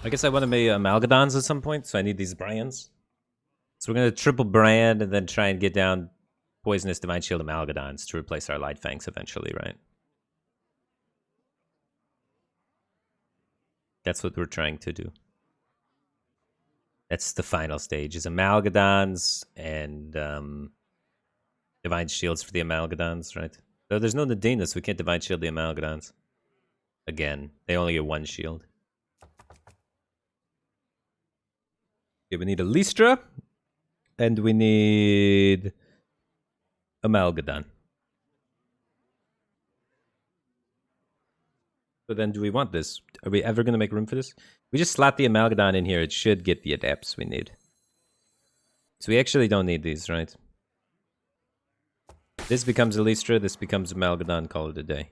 Speaker 2: I guess I want to make Amalgadons at some point, so I need these brands. So we're gonna triple brand and then try and get down Poisonous Divine Shield Amalgadons to replace our Light Fangs eventually, right? That's what we're trying to do. That's the final stage, is Amalgadons and Divine Shields for the Amalgadons, right? Though there's no Nadina, so we can't Divine Shield the Amalgadons. Again, they only get one shield. Okay, we need a Lystra, and we need Amalgadon. So then do we want this? Are we ever going to make room for this? We just slot the Amalgadon in here. It should get the adapts we need. So we actually don't need these, right? This becomes Elistra. This becomes Amalgadon. Call it a day.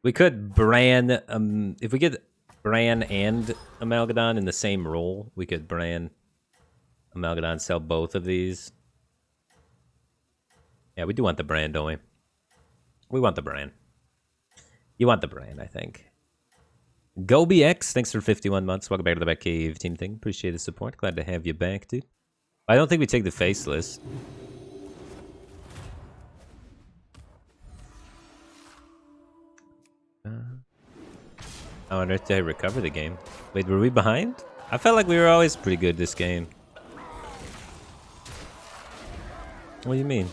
Speaker 2: We could Bran... if we get Bran and Amalgadon in the same role, we could Bran, Amalgadon, sell both of these. Yeah, we do want the Bran, don't we? We want the Bran. You want the Bran, I think. GoBX, thanks for 51 months. Welcome back to the Batcave team thing. Appreciate the support. Glad to have you back, dude. I don't think we take the Faceless. How on earth did I recover the game? Wait, were we behind? I felt like we were always pretty good this game. What do you mean?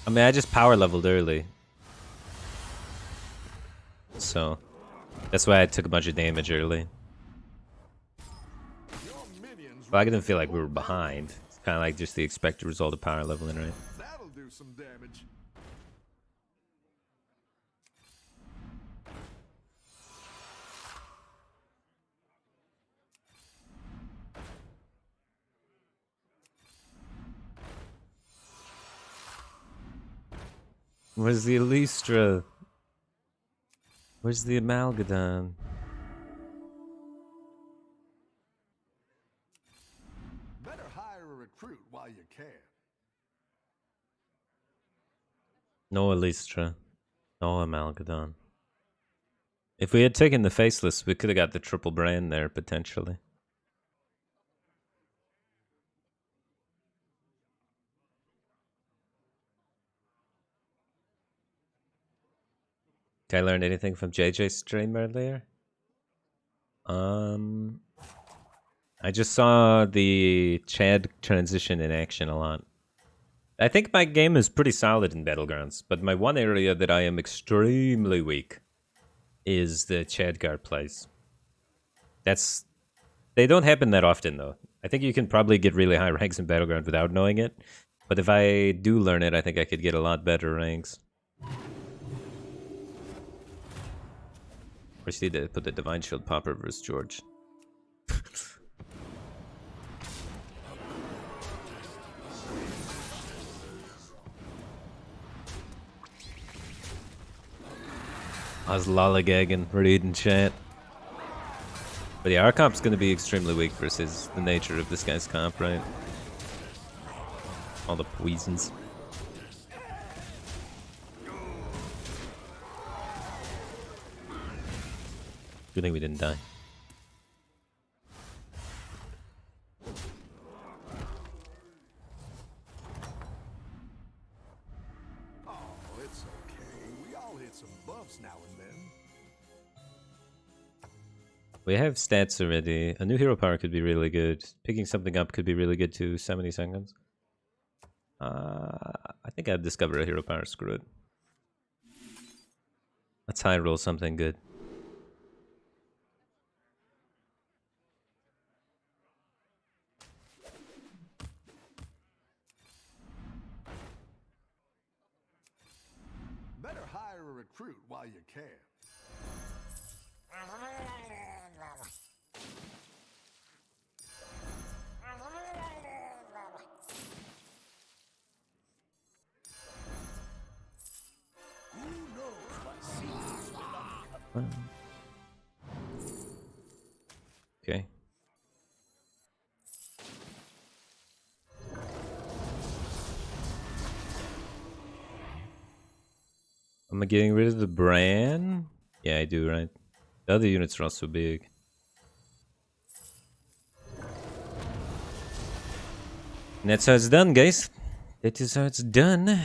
Speaker 2: I mean, I just power leveled early. So, that's why I took a bunch of damage early. But I didn't feel like we were behind. It's kind of like just the expected result of power leveling, right?
Speaker 3: That'll do some damage.
Speaker 2: Where's the Elistra? Where's the Amalgadon?
Speaker 3: Better hire a recruit while you can.
Speaker 2: No Elistra. No Amalgadon. If we had taken the Faceless, we could have got the triple brand there, potentially. Did I learn anything from JJ's stream earlier? I just saw the Chad transition in action a lot. I think my game is pretty solid in Battlegrounds, but my one area that I am extremely weak is the Chadgar plays. They don't happen that often though. I think you can probably get really high ranks in Battlegrounds without knowing it, but if I do learn it, I think I could get a lot better ranks. Of course, you need to put the Divine Shield Popper versus George. I was lollygagging, reading chat. But yeah, our comp's gonna be extremely weak versus the nature of this guy's comp, right? All the poisons. Good thing we didn't die.
Speaker 3: Oh, it's okay. We all hit some bumps now and then.
Speaker 2: We have stats already. A new hero power could be really good. Picking something up could be really good too. 70 seconds. I think I've discovered a hero power. Screw it. Let's high roll something good.
Speaker 3: Better hire a recruit while you can.
Speaker 2: Okay. Am I getting rid of the Bran? Yeah, I do, right? The other units are also big. And that's how it's done, guys. That is how it's done.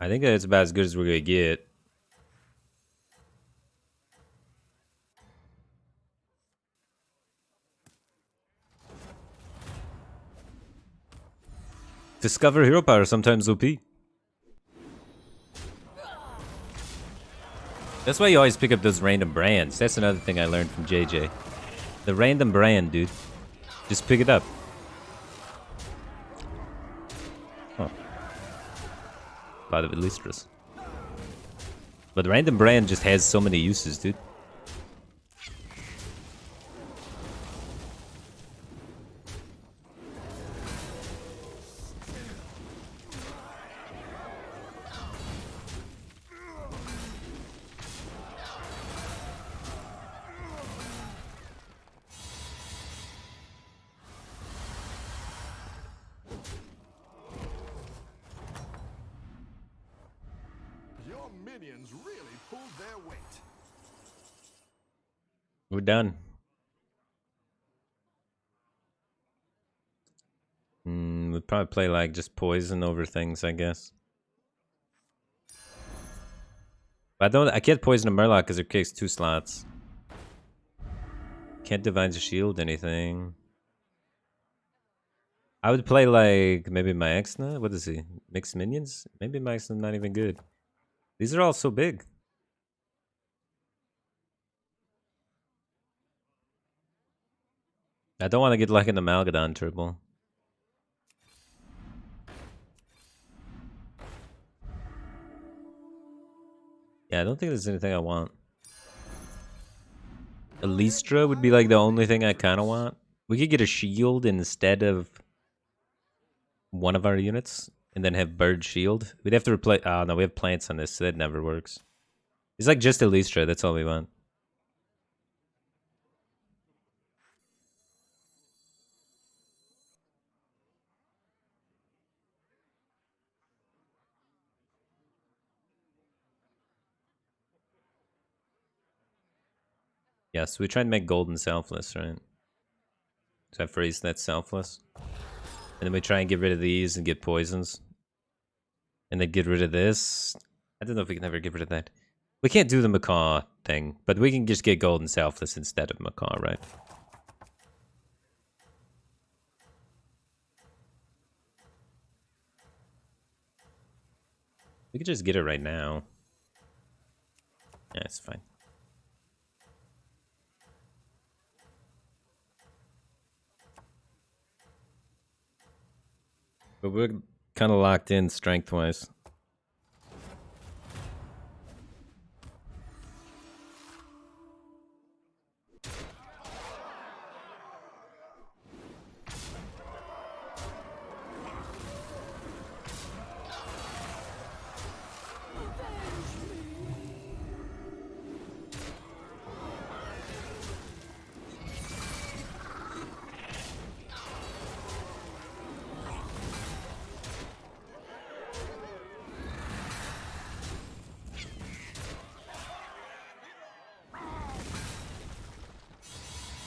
Speaker 2: I think that's about as good as we're gonna get. Discover hero power, sometimes OP. That's why you always pick up those random brands. That's another thing I learned from JJ. The random brand, dude. Just pick it up. Oh. A lot of Illustras. But random brand just has so many uses, dude.
Speaker 3: Your minions really pulled their weight.
Speaker 2: We're done. We'd probably play like just poison over things, I guess. But I can't poison a Murloc because it kicks 2 slots. Can't Divine Shield anything. I would play like maybe Maexna. What is he? Mixed minions? Maybe Maexna's not even good. These are all so big. I don't want to get like an Amalgadon turbo. Yeah, I don't think there's anything I want. Elistra would be like the only thing I kind of want. We could get a shield instead of one of our units and then have bird shield. We'd have to replace... Oh, no, we have plants on this, so that never works. It's like just Elistra, that's all we want. Yeah, so we try and make golden selfless, right? So I freeze that selfless. And then we try and get rid of these and get poisons. And then get rid of this. I don't know if we can ever get rid of that. We can't do the Macaw thing, but we can just get golden selfless instead of Macaw, right? We could just get it right now. Yeah, it's fine. But we're kind of locked in strength-wise.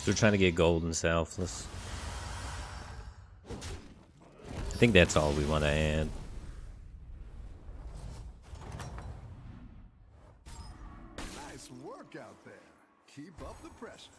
Speaker 2: So we're trying to get golden selfless. I think that's all we want to add.
Speaker 3: Nice work out there. Keep up the pressure.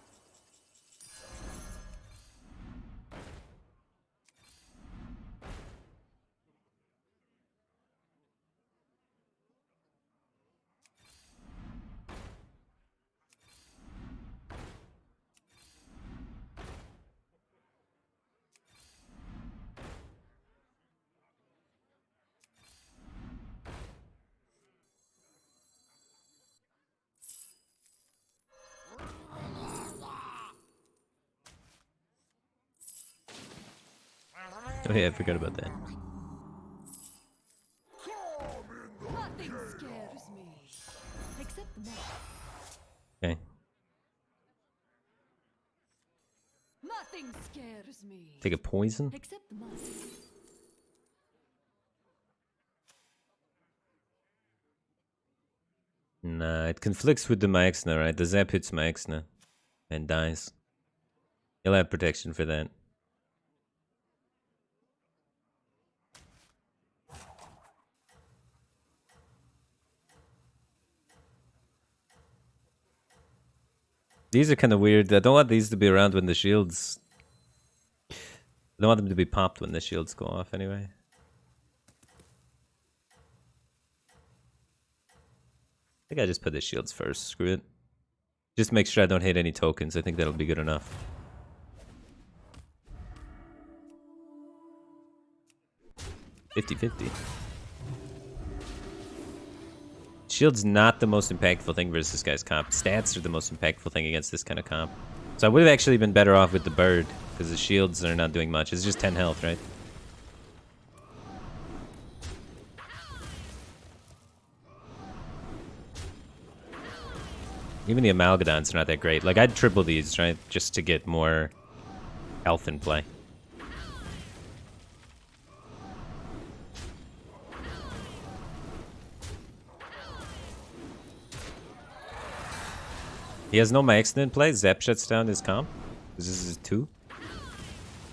Speaker 2: Oh yeah, I forgot about that.
Speaker 4: Nothing scares me. Except the moth.
Speaker 2: Okay.
Speaker 4: Nothing scares me.
Speaker 2: Take a poison?
Speaker 4: Except the moth.
Speaker 2: Nah, it conflicts with the Maexna, right? The Zap hits Maexna and dies. You'll have protection for that. These are kind of weird. I don't want these to be around when the shields... I don't want them to be popped when the shields go off anyway. I think I just put the shields first. Screw it. Just make sure I don't hit any tokens. I think that'll be good enough. 50-50. Shield's not the most impactful thing versus this guy's comp. Stats are the most impactful thing against this kind of comp. So I would have actually been better off with the bird, because the shields are not doing much. It's just 10 health, right? Even the Amalgadons are not that great. Like, I'd triple these, right? Just to get more health in play. He has no max in play. Zap shuts down his comp. This is 2.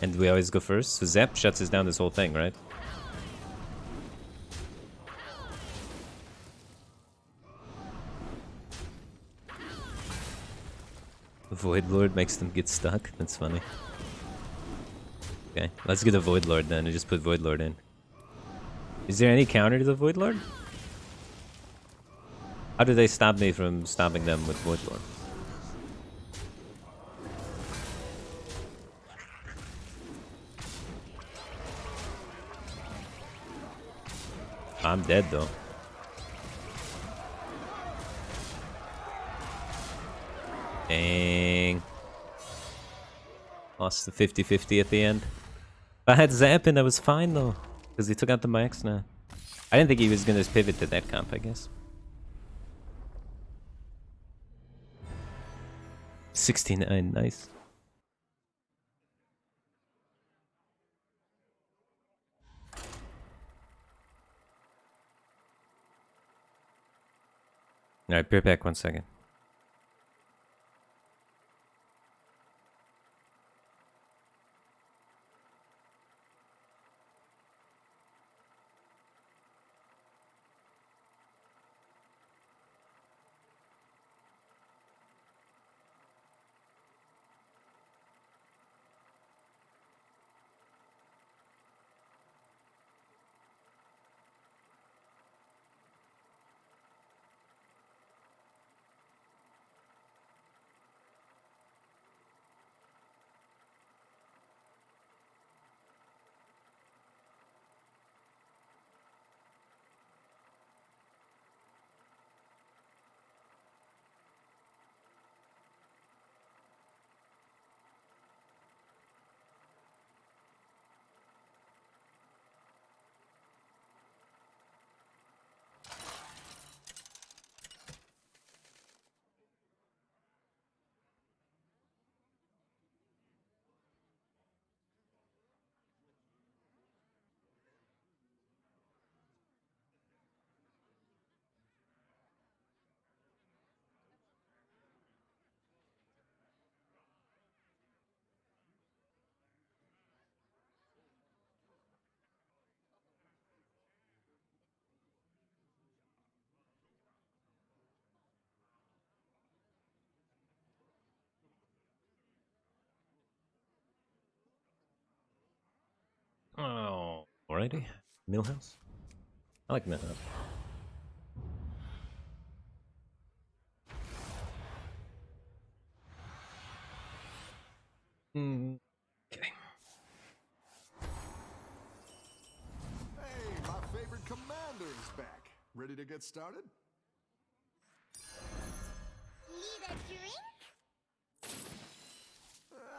Speaker 2: And we always go first. So Zap shuts us down this whole thing, right? Void Lord makes them get stuck. That's funny. Okay, let's get a Void Lord then and just put Void Lord in. Is there any counter to the Void Lord? How do they stop me from stopping them with Void Lord? I'm dead though. Dang. Lost the 50-50 at the end. If I had Zap in, I was fine though. Because he took out the max now. I didn't think he was going to pivot to that comp, I guess. 69, nice. Alright, be right back 1 second. Oh, alrighty. Millhouse? I like Millhouse. Okay.
Speaker 3: Hey, my favorite commander is back. Ready to get started?
Speaker 4: Need a drink?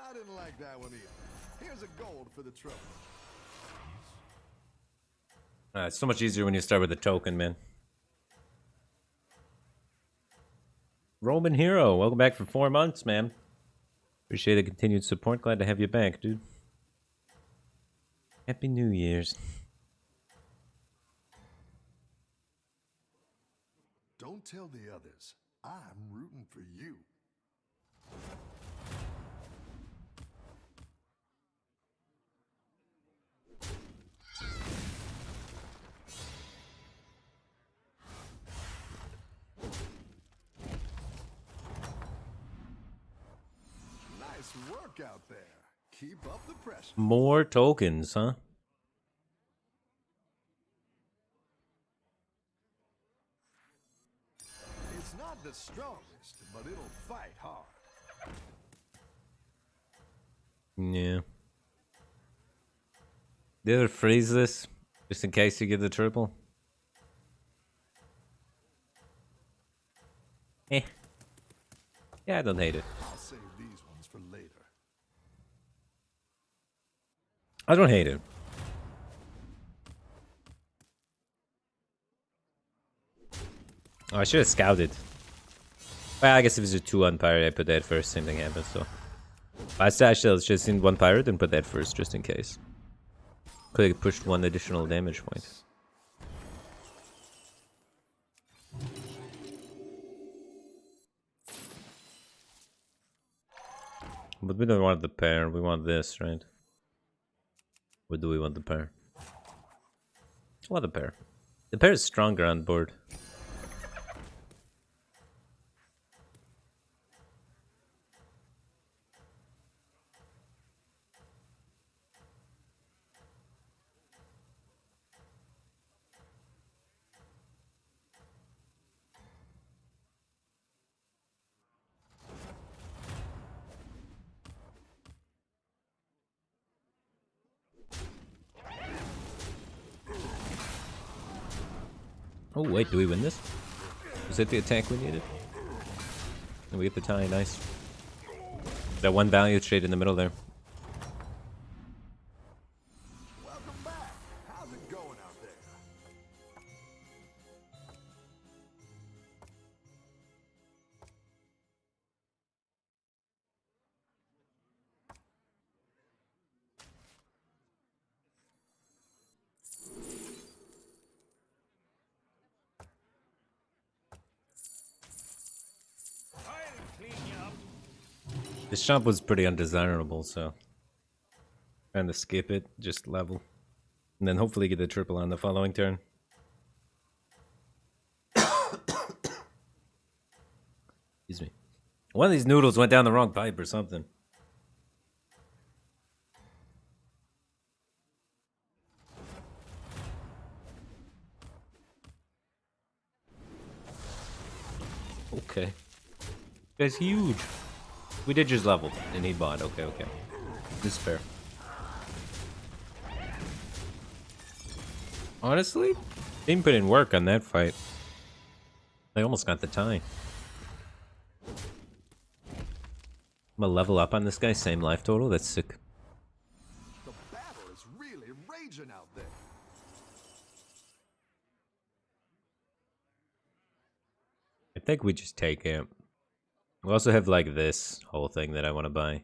Speaker 3: I didn't like that one either. Here's a gold for the trophy.
Speaker 2: It's so much easier when you start with a token, man. Roman Hero, welcome back for 4 months, man. Appreciate the continued support. Glad to have you back, dude. Happy New Year's.
Speaker 3: Don't tell the others. I'm rooting for you. Nice work out there. Keep up the pressure.
Speaker 2: More tokens, huh?
Speaker 3: the strongest, but it'll fight hard.
Speaker 2: Yeah. The other freeze this, just in case you get the triple. Eh. Yeah, I don't hate it.
Speaker 3: I'll save these ones for later.
Speaker 2: I don't hate it. Oh, I should have scouted. Well, I guess if it's a 2-1 pirate, I put that first, same thing happens, so. I still should have seen 1 pirate and put that first, just in case. Could have pushed 1 additional damage point. But we don't want the pair, we want this, right? Or do we want the pair? I want the pair. The pair is stronger on board. Oh wait, do we win this? Was that the attack we needed? And we get the tie, nice. That 1 value trade in the middle there.
Speaker 3: Welcome back. How's it going out there?
Speaker 2: This shop was pretty undesirable, so trying to skip it, just level, and then hopefully get the triple on the following turn. Excuse me. One of these noodles went down the wrong pipe or something. Okay. That's huge. We did just level, and he bought. Okay, okay. This is fair. Honestly, didn't put in work on that fight. They almost got the tie. I'm gonna level up on this guy, same life total. That's sick.
Speaker 3: The battle is really raging out there.
Speaker 2: I think we just take it. We also have like this whole thing that I want to buy.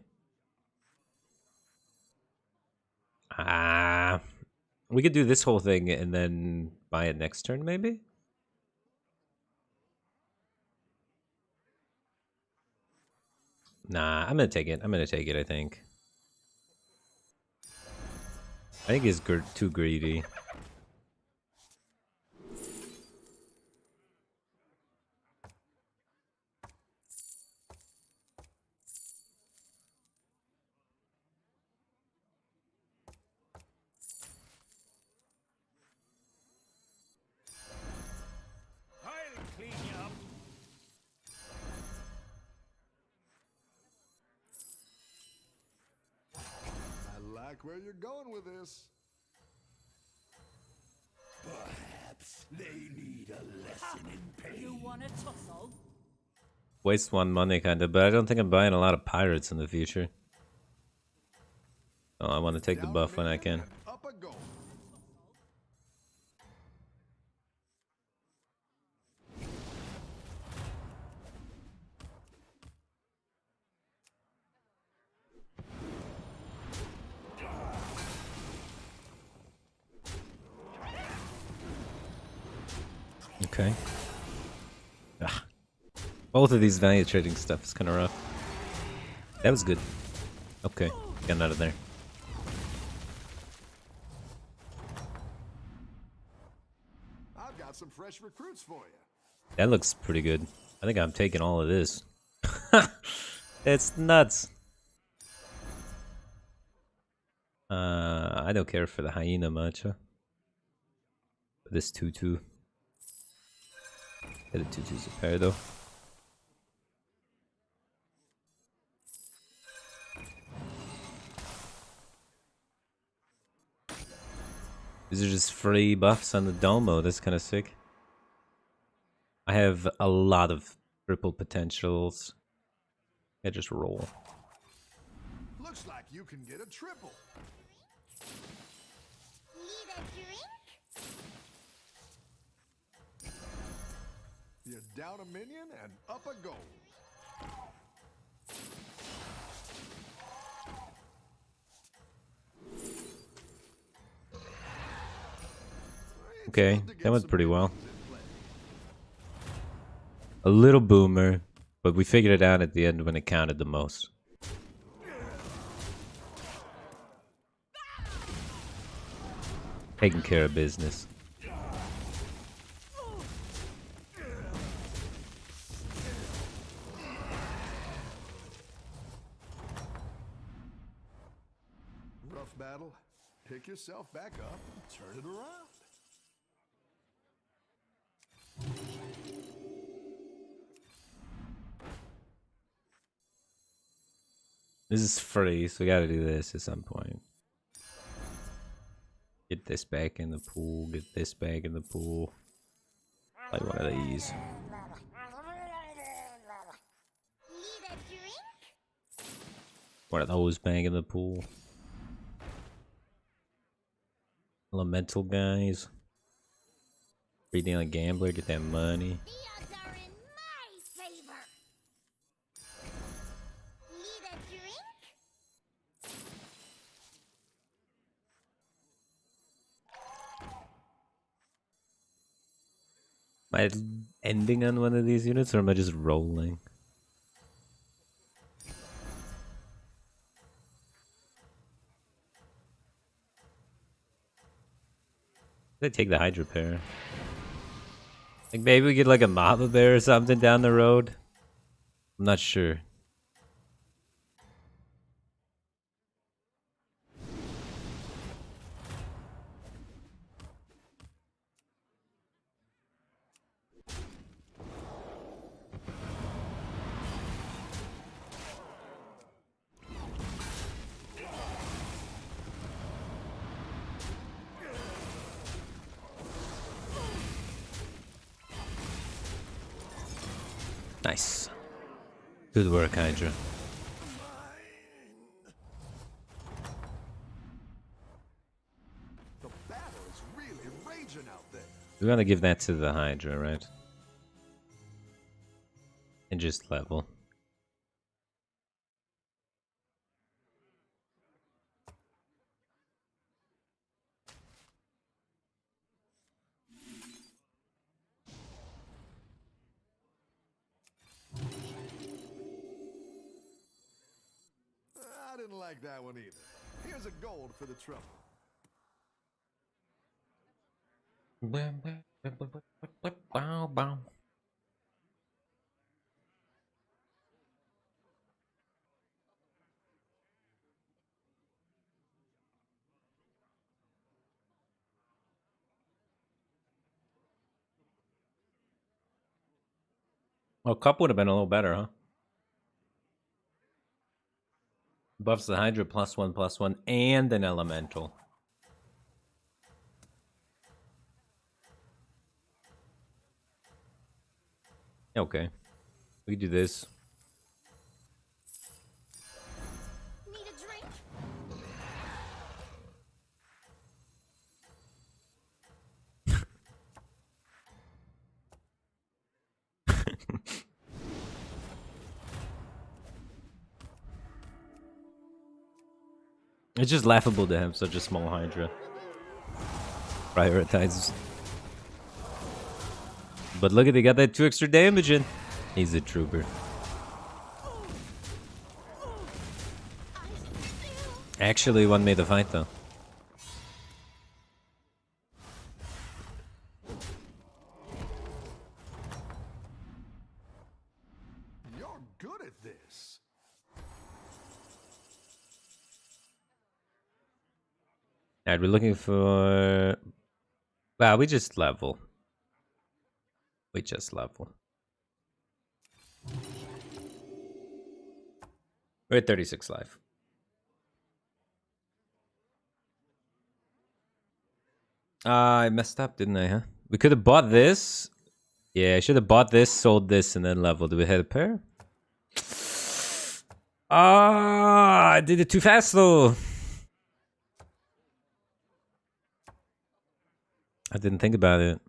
Speaker 2: We could do this whole thing and then buy it next turn, maybe? Nah, I'm gonna take it. I'm gonna take it, I think. I think he's too greedy.
Speaker 3: I like where you're going with this.
Speaker 5: Perhaps they need a lesson in pain.
Speaker 4: You want a tussle?
Speaker 2: Waste 1 money, kind of, but I don't think I'm buying a lot of pirates in the future. Oh, I want to take the buff when I can.
Speaker 3: Up a goal.
Speaker 2: Okay. Ah. Both of these value trading stuff is kind of rough. That was good. Okay, getting out of there.
Speaker 3: I've got some fresh recruits for you.
Speaker 2: That looks pretty good. I think I'm taking all of this. It's nuts. I don't care for the hyena much. Huh? This 2-2. Yeah, the 2-2's a pair though. These are just free buffs on the Domo. That's kind of sick. I have a lot of triple potentials. I just roll.
Speaker 3: Looks like you can get a triple.
Speaker 4: Need a drink?
Speaker 3: You're down a minion and up a gold.
Speaker 2: Okay, that went pretty well. A little boomer, but we figured it out at the end when it counted the most. Taking care of business.
Speaker 3: Rough battle. Pick yourself back up and turn it around.
Speaker 2: This is free, so we gotta do this at some point. Get this back in the pool, get this back in the pool. Like one of these.
Speaker 4: Need a drink?
Speaker 2: One of those back in the pool. Elemental guys. Free dealing gambler, get that money.
Speaker 4: The odds are in my favor. Need a drink?
Speaker 2: Am I ending on one of these units or am I just rolling? Did I take the Hydra pair? Like maybe we get like a Mama Bear or something down the road? I'm not sure. Nice. Good work, Hydra.
Speaker 3: The battle is really raging out there.
Speaker 2: We're gonna give that to the Hydra, right? And just level.
Speaker 3: I didn't like that one either. Here's a gold for the trouble.
Speaker 2: Well, Cup would have been a little better, huh? Buffs the Hydra +1/+1 and an elemental. Okay. We can do this.
Speaker 4: Need a drink?
Speaker 2: It's just laughable to have such a small Hydra. Prioritizes. But look at, they got that 2 extra damage in. He's a trooper. Actually won me the fight though.
Speaker 3: You're good at this.
Speaker 2: Alright, we're looking for... Wow, we just level. We just level. We're at 36 life. I messed up, didn't I, huh? We could have bought this. Yeah, I should have bought this, sold this, and then leveled. Do we hit a pair? Ah, I did it too fast, though. I didn't think about it.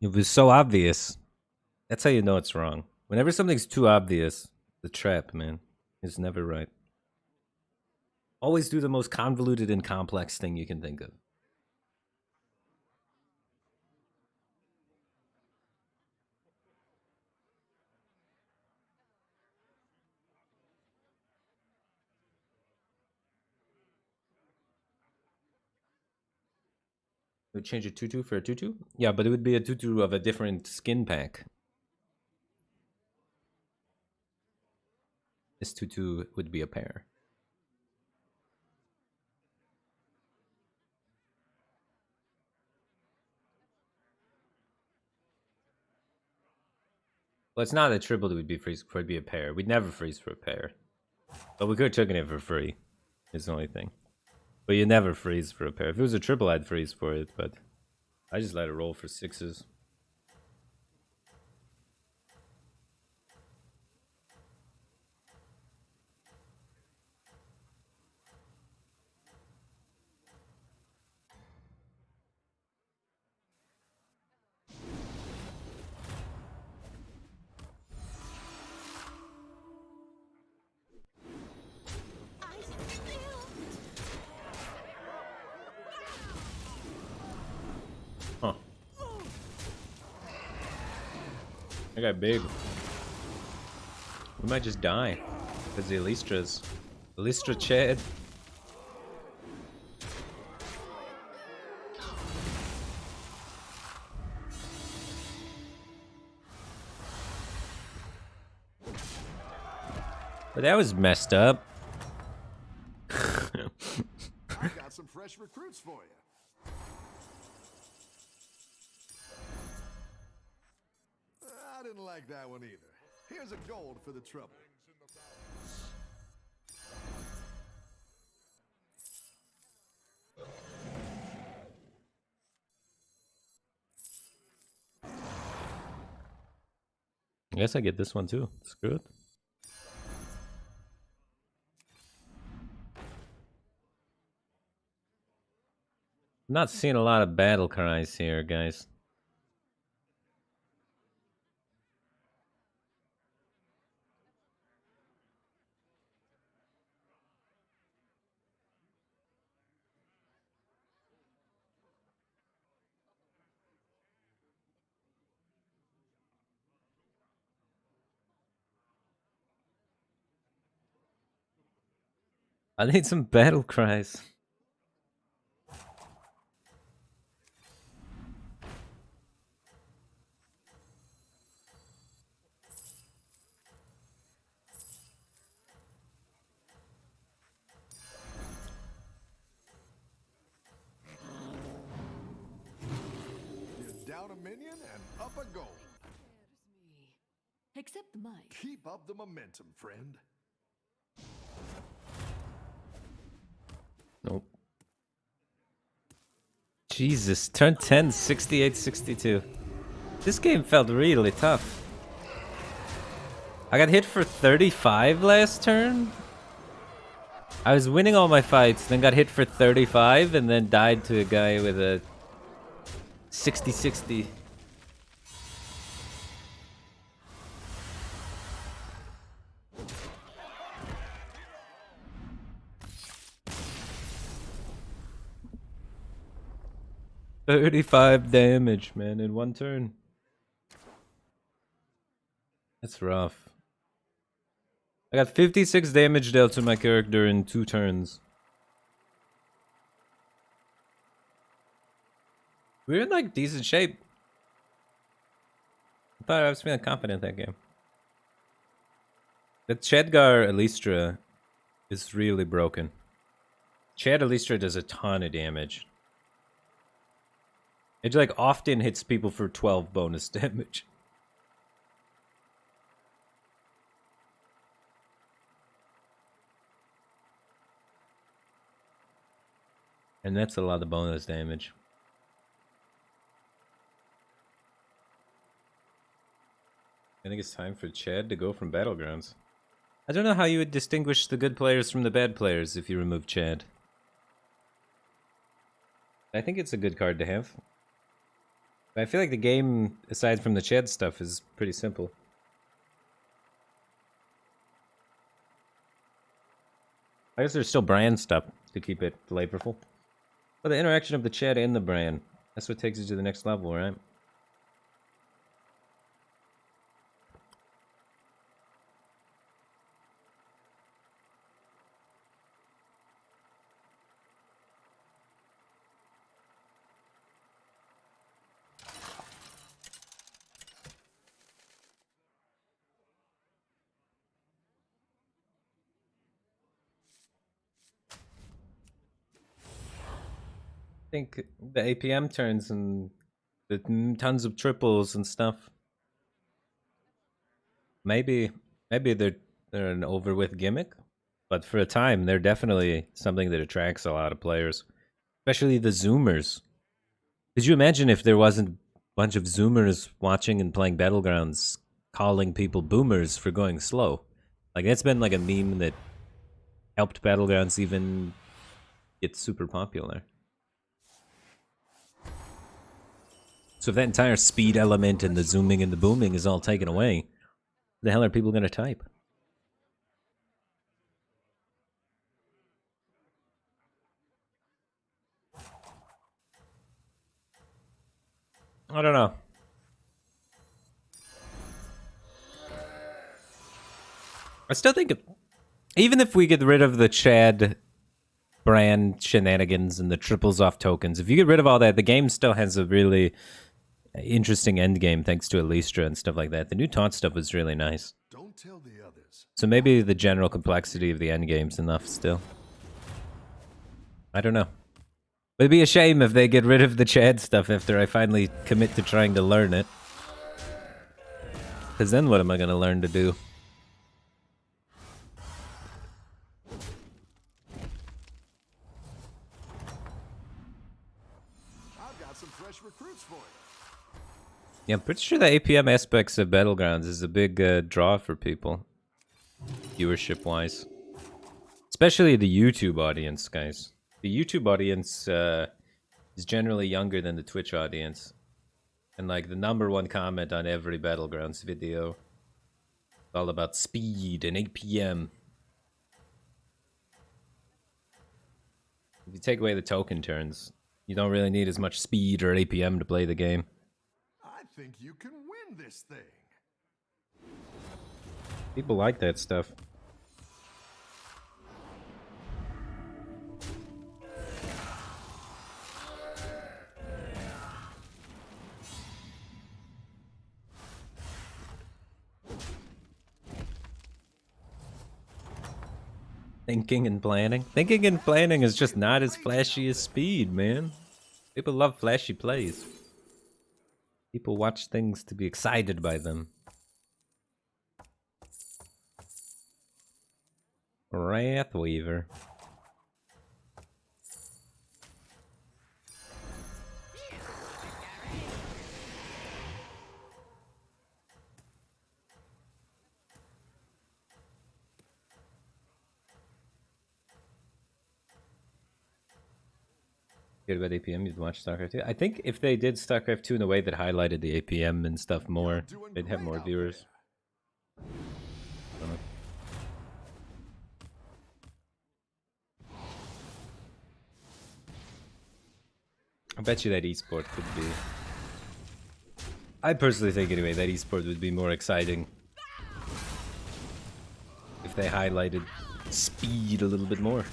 Speaker 2: It was so obvious. That's how you know it's wrong. Whenever something's too obvious, the trap, man, is never right. Always do the most convoluted and complex thing you can think of. We would change a tutu for a tutu? Yeah, but it would be a tutu of a different skin pack. This tutu would be a pair. Well, it's not a triple that would be freeze for it to be a pair. We'd never freeze for a pair. But we could have taken it for free. Is the only thing. But you never freeze for a pair. If it was a triple, I'd freeze for it, but I just let it roll for sixes. Huh. I got big. We might just die. Because the Elistra Chad. But that was messed up.
Speaker 3: I got some fresh recruits for you. I didn't like that one either. Here's a gold for the trouble.
Speaker 2: I guess I get this one too. Screw it. I'm not seeing a lot of battle cries here, guys. I need some battle cries.
Speaker 3: You're down a minion and up a gold.
Speaker 4: Except the mic.
Speaker 3: Keep up the momentum, friend.
Speaker 2: Nope. Jesus, turn 10, 68, 62. This game felt really tough. I got hit for 35 last turn. I was winning all my fights, then got hit for 35, and then died to a guy with a 60-60. $35 damage, man, in one turn. That's rough. I got 56 damage dealt to my character in 2 turns. We're in like decent shape. I thought I was feeling confident that game. The Chadgar Elistra is really broken. Chad Elistra does a ton of damage. It like often hits people for 12 bonus damage. And that's a lot of bonus damage. think it's time for Chad to go from Battlegrounds. I don't know how you would distinguish the good players from the bad players if you remove Chad. I think it's a good card to have. But I feel like the game, aside from the Chad stuff, is pretty simple. I guess there's still brand stuff to keep it flavorful. But the interaction of the Chad and the brand, that's what takes it to the next level, right? I think the APM turns and the tons of triples and stuff. Maybe they're an over with gimmick, but for a time they're definitely something that attracts a lot of players, especially the Zoomers. Could you imagine if there wasn't a bunch of Zoomers watching and playing Battlegrounds, calling people boomers for going slow? Like that's been like a meme that helped Battlegrounds even get super popular. So if that entire speed element and the zooming and the booming is all taken away, the hell are people going to type? I don't know. I still think, even if we get rid of the Chad brand shenanigans and the triples off tokens, if you get rid of all that, the game still has a really interesting end game thanks to Elistra and stuff like that. The new taunt stuff was really nice.
Speaker 3: Don't tell the others.
Speaker 2: So maybe the general complexity of the end game's enough still. I don't know. But it'd be a shame if they get rid of the Chad stuff after I finally commit to trying to learn it. Because then what am I going to learn to do?
Speaker 3: I've got some fresh recruits for you.
Speaker 2: Yeah, I'm pretty sure the APM aspects of Battlegrounds is a big draw for people, viewership-wise. Especially the YouTube audience, guys. The YouTube audience is generally younger than the Twitch audience. And like the #1 comment on every Battlegrounds video, it's all about speed and APM. If you take away the token turns, you don't really need as much speed or APM to play the game.
Speaker 3: I think you can win this thing.
Speaker 2: People like that stuff. Thinking and planning. Thinking and planning is just not as flashy as speed, man. People love flashy plays. People watch things to be excited by them. Wrathweaver. Good about APM, you'd watch StarCraft 2. I think if they did StarCraft 2 in a way that highlighted the APM and stuff more, they'd have more viewers. I bet you that esport could be... I personally think anyway, that esport would be more exciting if they highlighted speed a little bit more.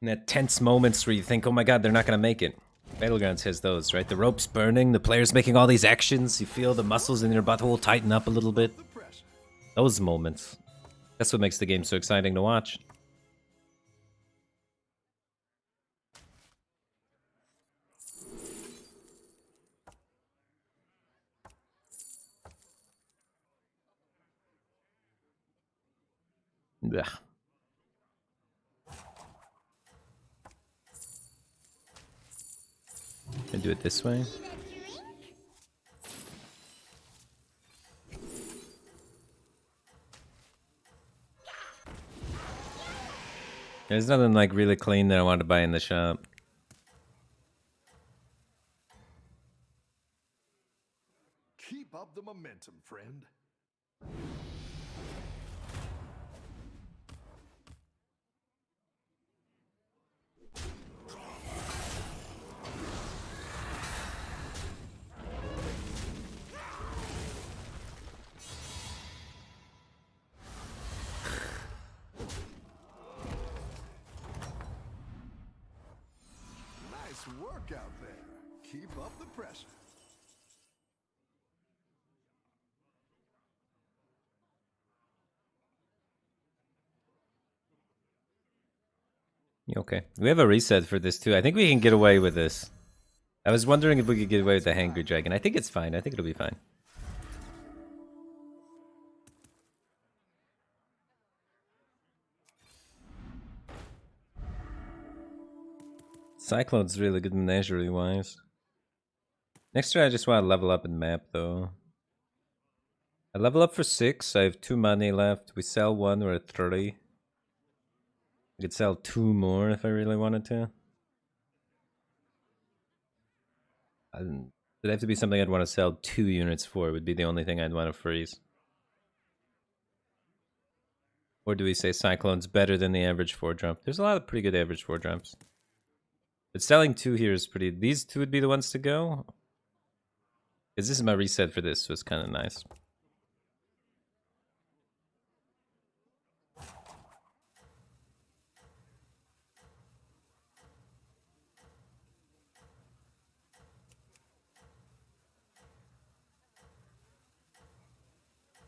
Speaker 2: And that tense moments where you think, oh my god, they're not going to make it. Battlegrounds has those, right? The rope's burning, the player's making all these actions, you feel the muscles in your butthole tighten up a little bit. Those moments. That's what makes the game so exciting to watch. Ugh. Do it this way. There's nothing like really clean that I want to buy in the shop.
Speaker 3: Keep up the momentum, friend. Nice work out there. Keep up the pressure.
Speaker 2: Okay. We have a reset for this too. I think we can get away with this. I was wondering if we could get away with the Hangry Dragon. I think it's fine. I think it'll be fine. Cyclone's really good menagerie wise. Next turn I just want to level up in map though. I level up for 6. I have 2 money left. We sell 1, we're at 30. I could sell 2 more if I really wanted to. It'd have to be something I'd want to sell 2 units for. Would be the only thing I'd want to freeze. Or do we say Cyclone's better than the average 4-drop? There's a lot of pretty good average 4-drops. But selling 2 here is pretty... These 2 would be the ones to go? Because this is my reset for this, so it's kind of nice.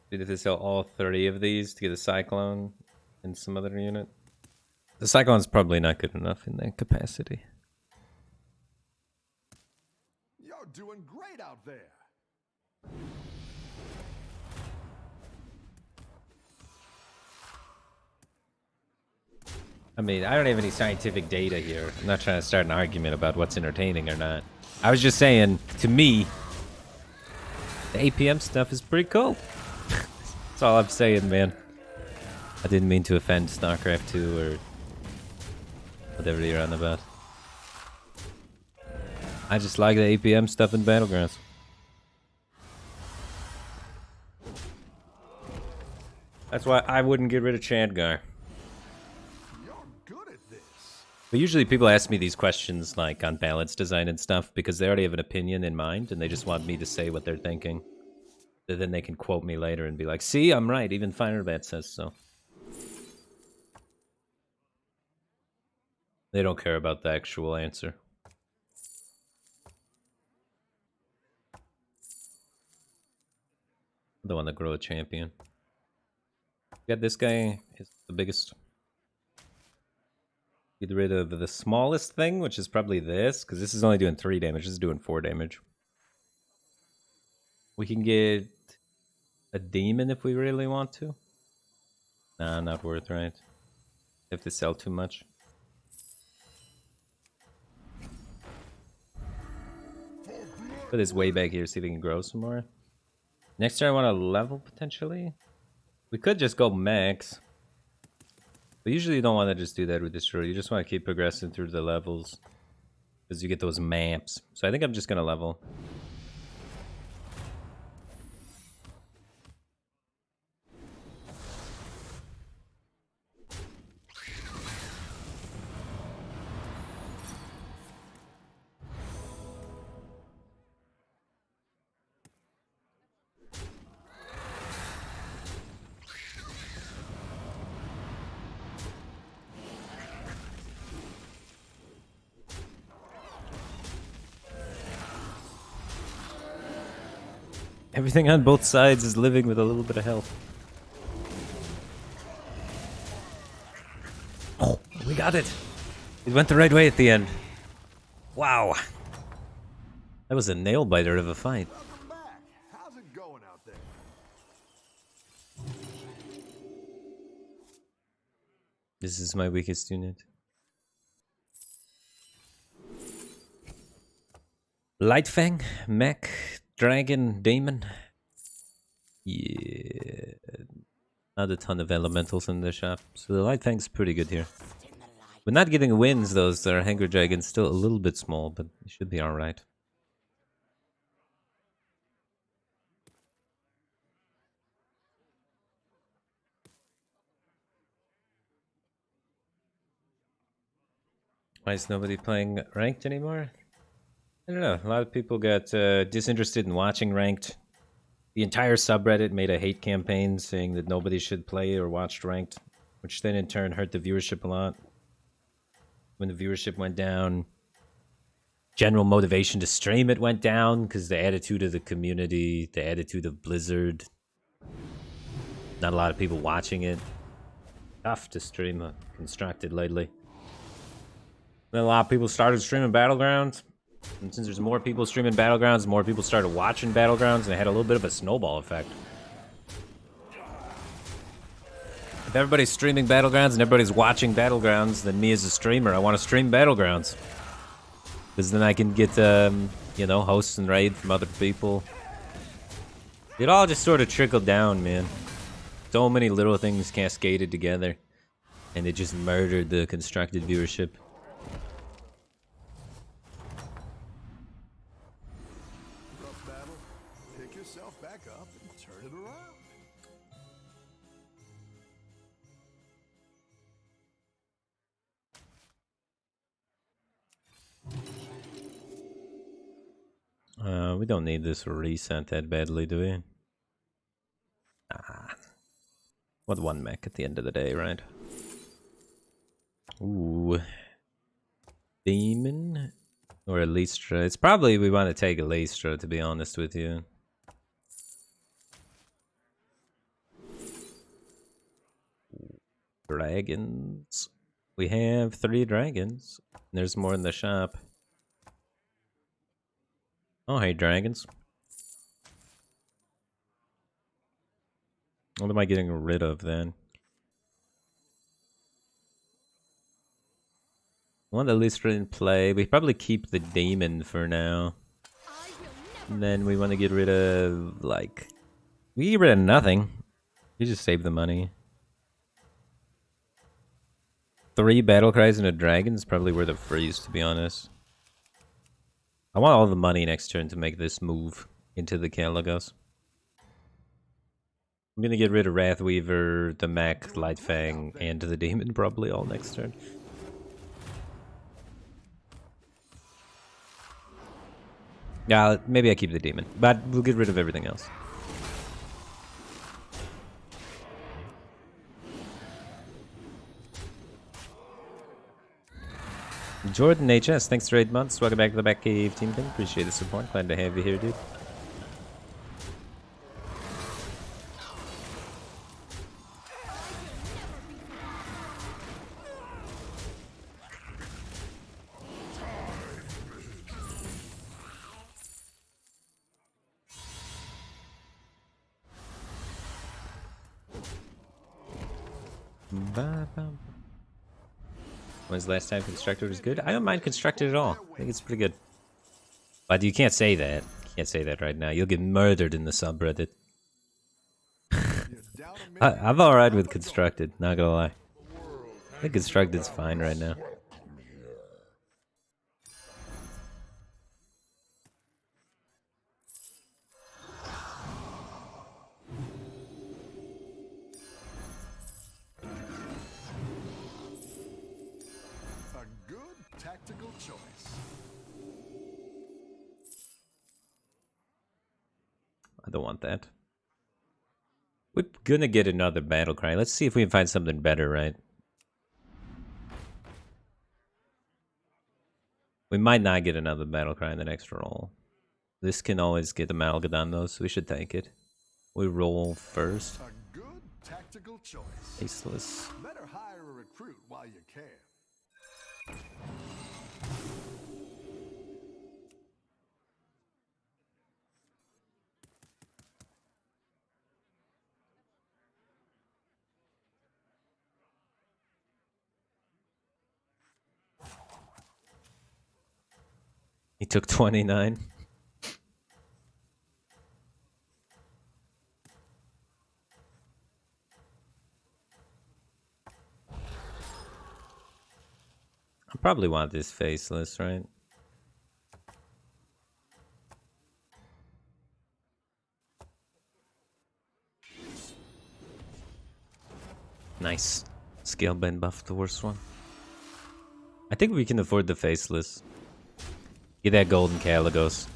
Speaker 2: We'd have to sell all 30 of these to get a Cyclone and some other unit. The Cyclone's probably not good enough in that capacity.
Speaker 3: You're doing great out there.
Speaker 2: I mean, I don't have any scientific data here. I'm not trying to start an argument about what's entertaining or not. I was just saying, to me, the APM stuff is pretty cool. That's all I'm saying, man. I didn't mean to offend StarCraft 2 or whatever you're on about. I just like the APM stuff in Battlegrounds. That's why I wouldn't get rid of Chadgar.
Speaker 3: You're good at this.
Speaker 2: But usually people ask me these questions like on balance design and stuff because they already have an opinion in mind and they just want me to say what they're thinking. Then they can quote me later and be like, see, I'm right, even Firebat says so. They don't care about the actual answer. The one that grow a champion. Got this guy, is the biggest. Get rid of the smallest thing, which is probably this, because this is only doing 3 damage, this is doing 4 damage. We can get a demon if we really want to. Nah, not worth, right? Have to sell too much. Put this way back here, see if we can grow some more. Next turn I want to level, potentially. We could just go max. But usually you don't want to just do that with this short. You just want to keep progressing through the levels. Because you get those maps. So I think I'm just going to level. Everything on both sides is living with a little bit of health. Oh, we got it! It went the right way at the end. Wow. That was a nail-biter of a fight.
Speaker 3: Welcome back. How's it going out there?
Speaker 2: This is my weakest unit. Lightfang, mech, dragon, demon. Yeah, not a ton of elementals in the shop, so the Lightfang's pretty good here. We're not getting wins though, so our Hanger Dragon's still a little bit small, but it should be alright. Why is nobody playing ranked anymore? I don't know. A lot of people got disinterested in watching ranked. The entire subreddit made a hate campaign saying that nobody should play or watch ranked, which then in turn hurt the viewership a lot. When the viewership went down, general motivation to stream it went down because the attitude of the community, the attitude of Blizzard, not a lot of people watching it. Tough to stream Constructed lately. Then a lot of people started streaming Battlegrounds. And since there's more people streaming Battlegrounds, more people started watching Battlegrounds, and it had a little bit of a snowball effect. If everybody's streaming Battlegrounds and everybody's watching Battlegrounds, then me as a streamer, I want to stream Battlegrounds. Because then I can get, you know, hosts and raid from other people. It all just sort of trickled down, man. So many little things cascaded together. And it just murdered the Constructed viewership.
Speaker 3: Rough battle. Pick yourself back up and turn it
Speaker 2: We don't need this reset that badly, do we? Ah. What one mech at the end of the day, right? Ooh. Demon? Or a Lystra? It's probably we want to take a Lystra, to be honest with you. Dragons. We have 3 dragons. There's more in the shop. Oh, hey, dragons. What am I getting rid of then? I want the Lystra in play. We probably keep the demon for now. And then we want to get rid of, like... We get rid of nothing. We just save the money. 3 battle cries and a dragon is probably worth a freeze, to be honest. I want all the money next turn to make this move into the Caligos. I'm gonna get rid of Wrathweaver, the mech, Lightfang, and the demon probably all next turn. Yeah, maybe I keep the demon, but we'll get rid of everything else. Jordan HS, thanks for 8 months. Welcome back to the Back Cave Team Thing. Appreciate the support. Glad to have you here, dude. When's the last time Constructed was good? I don't mind Constructed at all. I think it's pretty good. But you can't say that. You can't say that right now. You'll get murdered in the subreddit. I'm alright with Constructed, not gonna lie. I think Constructed's fine right now.
Speaker 3: tactical choice.
Speaker 2: I don't want that. We're gonna get another battle cry. Let's see if we can find something better, right? We might not get another battle cry in the next roll. This can always get Amalgadon though, so we should take it. We roll first.
Speaker 3: A good tactical choice.
Speaker 2: Faceless.
Speaker 3: Better hire a recruit while you can.
Speaker 2: He took 29. I probably want this faceless, right? Nice. Scale bend buff, the worst one. I think we can afford the faceless. Get that golden Caligos.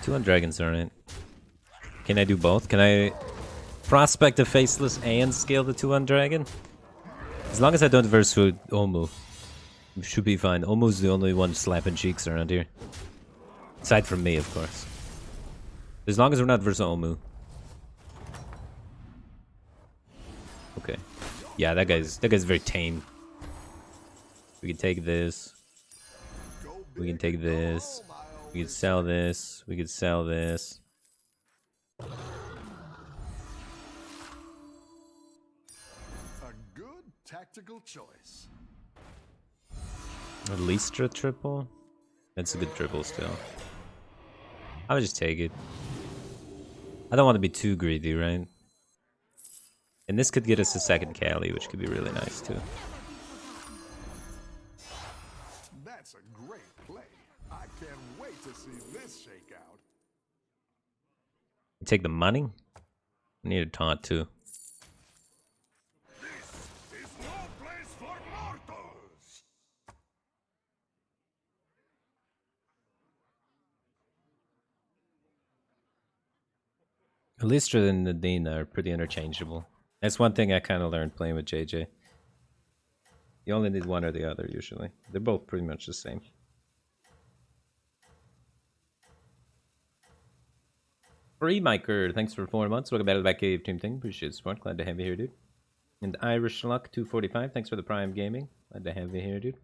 Speaker 2: Two on dragons, alright. Can I do both? Can I prospect a faceless and scale the 2-1 dragon? As long as I don't verse with Omu, should be fine. Omu's the only one slapping cheeks around here. Aside from me, of course. As long as we're not versus Omu. Okay. Yeah, that guy's very tame. We can take this. We can take this. We could sell this. We could sell this.
Speaker 3: A good tactical choice.
Speaker 2: At least a triple? That's a good triple still. I would just take it. I don't want to be too greedy, right? And this could get us a second Cali, which could be really nice too.
Speaker 3: That's a great play. I can't wait to see this shake out.
Speaker 2: Take the money? I need a taunt too.
Speaker 3: This is no place for mortals.
Speaker 2: Alistra and Nadine are pretty interchangeable. That's one thing I kind of learned playing with JJ. You only need one or the other usually. They're both pretty much the same. Free Miker, thanks for 4 months. Welcome back to the Back Cave Team Thing. Appreciate the support. Glad to have you here, dude. And Irish Luck 245, thanks for the Prime Gaming. Glad to have you here, dude.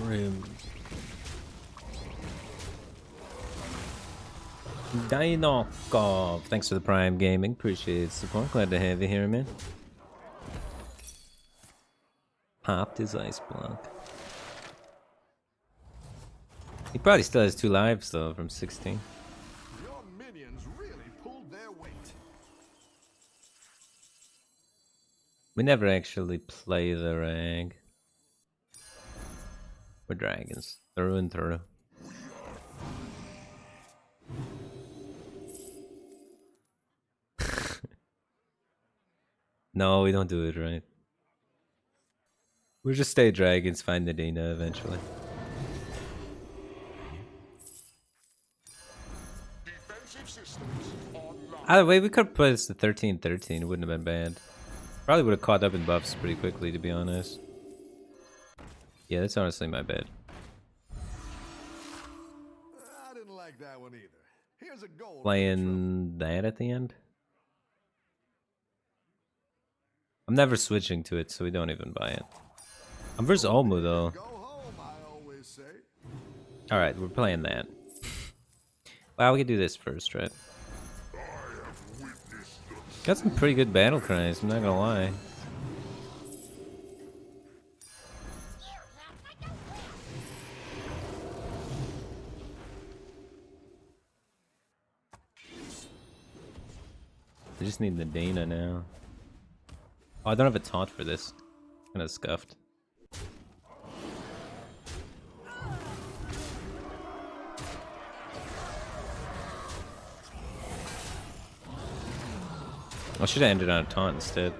Speaker 2: Grim. Dinokov, thanks for the Prime Gaming. Appreciate the support. Glad to have you here, man. Popped his ice block. He probably still has 2 lives though from 16.
Speaker 3: Your minions really pulled their weight.
Speaker 2: We never actually play the rag. We're dragons, through and through. No, we don't do it right. We'll just stay dragons, find Nadina eventually.
Speaker 3: Defensive systems online.
Speaker 2: Either way, we could have put this to 13-13. It wouldn't have been bad. Probably would have caught up in buffs pretty quickly, to be honest. Yeah, that's honestly my bad.
Speaker 3: I didn't like that one either. Here's a goal.
Speaker 2: Playing that at the end? I'm never switching to it, so we don't even buy it. I'm versus Olmu, though.
Speaker 3: Go home, I always say.
Speaker 2: Alright, we're playing that. Wow, we could do this first, right? Got some pretty good battle cries, I'm not gonna lie. I just need the Dana now. Oh, I don't have a taunt for this. Kind of scuffed. I should have ended on a taunt instead.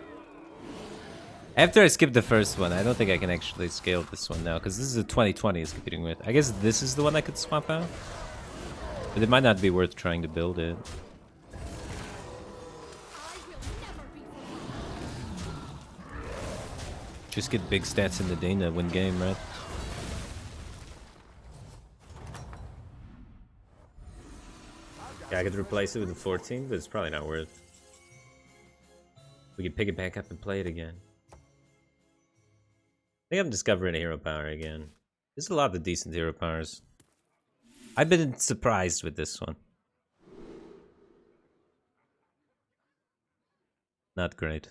Speaker 2: After I skipped the first one, I don't think I can actually scale this one now, because this is a 2020 is competing with. I guess this is the one I could swap out. But it might not be worth trying to build it. Just get big stats in the Dana, win game, right? Yeah, I could replace it with the 14, but it's probably not worth. We could pick it back up and play it again. I think I'm discovering a hero power again. There's a lot of decent hero powers. I've been surprised with this one. Not great.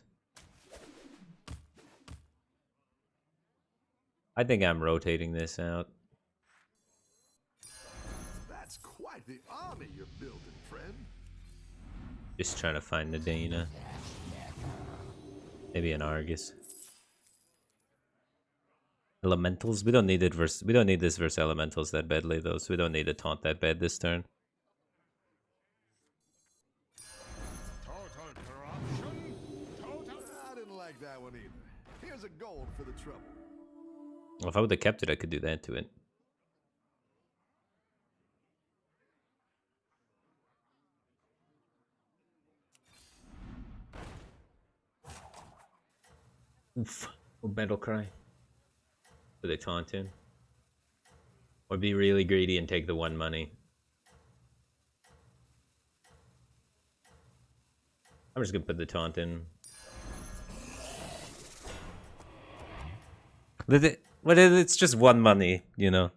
Speaker 2: I think I'm rotating this out.
Speaker 3: That's quite the army you're building, friend.
Speaker 2: Just trying to find the Dana. Maybe an Argus. Elementals? We don't need it versus. We don't need this versus elementals that badly though, so we don't need a taunt that bad this turn.
Speaker 3: Total corruption. I didn't like that one either. Here's a gold for the trouble.
Speaker 2: Well, if I would have kept it, I could do that to it. Oof. Or battle cry. Do they taunt in? Or be really greedy and take the 1 money. I'm just gonna put the taunt in. But it's just 1 money, you know.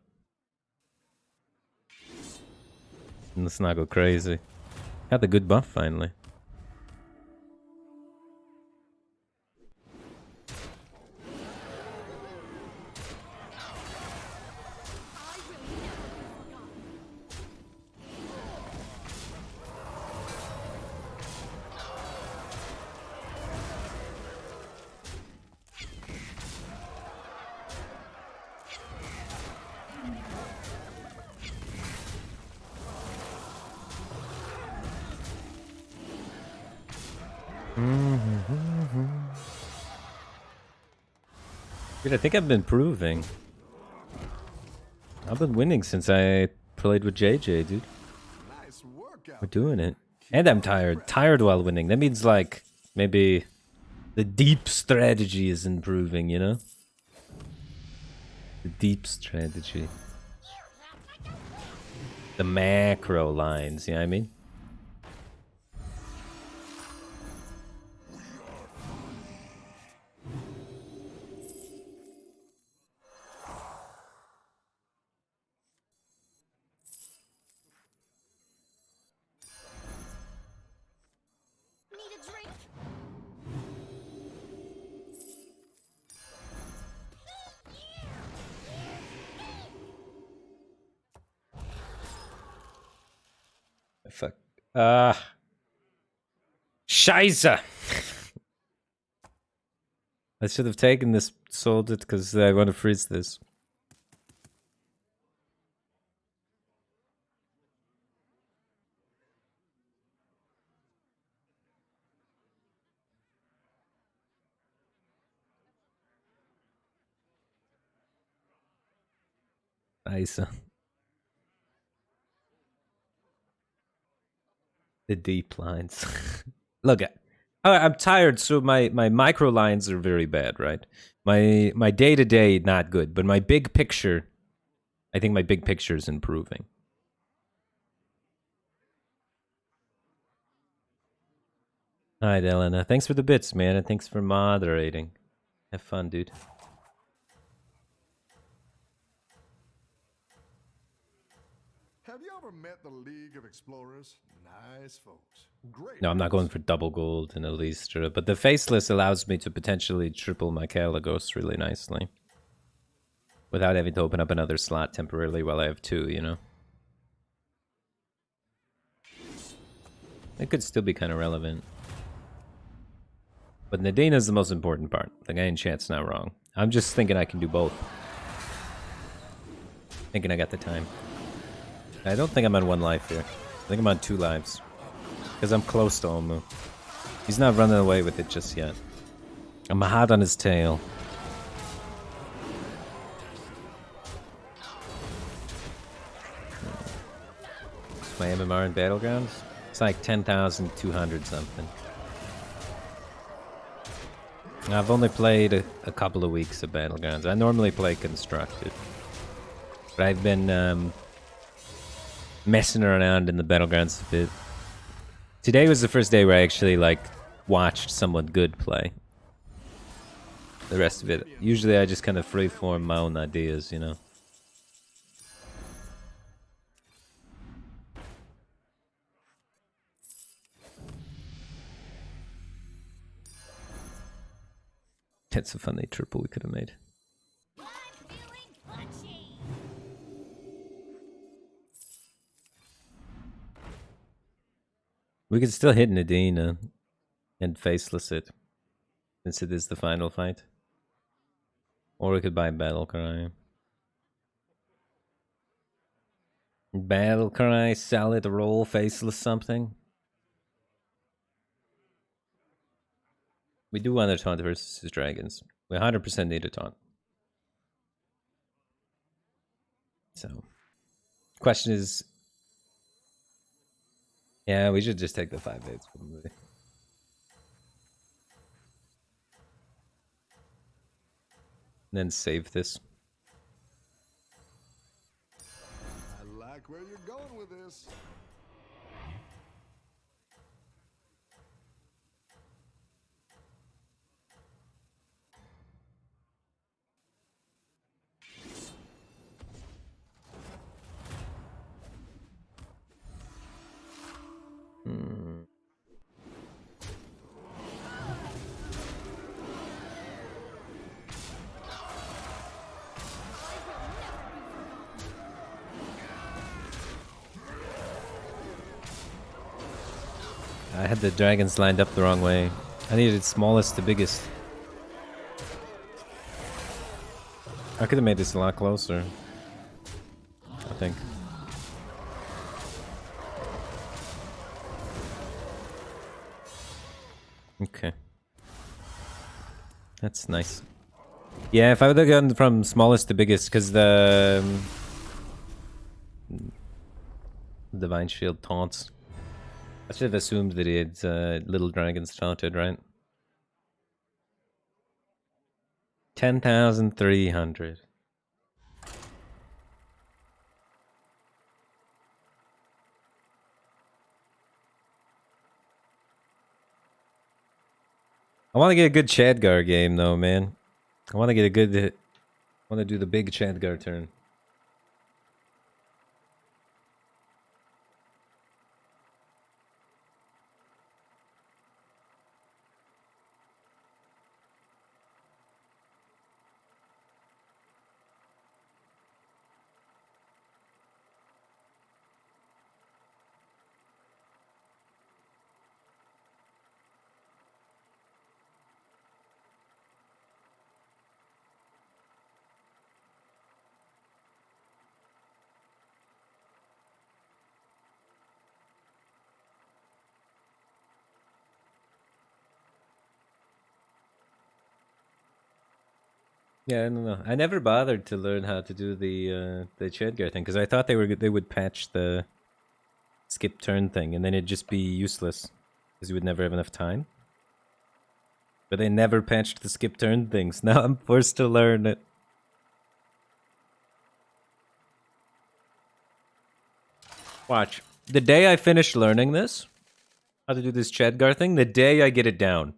Speaker 2: And let's not go crazy. Got the good buff finally. Dude, I think I've been improving. I've been winning since I played with JJ, dude.
Speaker 3: Nice workout.
Speaker 2: We're doing it. And I'm tired. Tired while winning. That means, like, maybe the deep strategy is improving, you know? The deep strategy. The macro lines, you know what I mean? Fuck. Scheiße! I should have taken this, sold it, because I want to freeze this. Scheiße. The deep lines. Look, I'm tired, so my micro lines are very bad, right? My day-to-day, not good, but my big picture, I think my big picture is improving. Alright, Elena. Thanks for the bits, man, and thanks for moderating. Have fun, dude.
Speaker 3: Have you ever met the League of Explorers? Nice folks. Great.
Speaker 2: No, I'm not going for double gold in Alistra, but the Faceless allows me to potentially triple my Kaligos really nicely. Without having to open up another slot temporarily while I have 2, you know? It could still be kind of relevant. But Nadina's the most important part. The guy in chat's not wrong. I'm just thinking I can do both. Thinking I got the time. I don't think I'm on 1 life here. I think I'm on 2 lives. Because I'm close to Omu. He's not running away with it just yet. I'm hot on his tail. My MMR in Battlegrounds? It's like 10,200 something. I've only played a couple of weeks of Battlegrounds. I normally play Constructed. But I've been messing around in the Battlegrounds a bit. Today was the first day where I actually like watched someone good play. The rest of it, usually I just kind of freeform my own ideas, you know. That's a funny triple we could have made. We could still hit Nadina and faceless it, since it is the final fight. Or we could buy Battlecry. Battlecry, solid roll, faceless something. We do want to taunt versus his dragons. We 100% need a taunt. So, question is, yeah, we should just take the 5/8 probably. And then save this.
Speaker 3: I like where you're going with this.
Speaker 2: I had the dragons lined up the wrong way. I needed smallest to biggest. I could have made this a lot closer, I think. Okay. That's nice. Yeah, if I would have gone from smallest to biggest, because the Divine Shield taunts. I should have assumed that he had little dragons taunted, right? 10,300. I want to get a good Chadgar game, though, man. I want to get a good... I want to do the big Chadgar turn. Yeah, I don't know. I never bothered to learn how to do the Chadgar thing because I thought they would patch the skip turn thing and then it'd just be useless because you would never have enough time. But they never patched the skip turn things. Now I'm forced to learn it. Watch. The day I finish learning this, how to do this Chadgar thing, the day I get it down,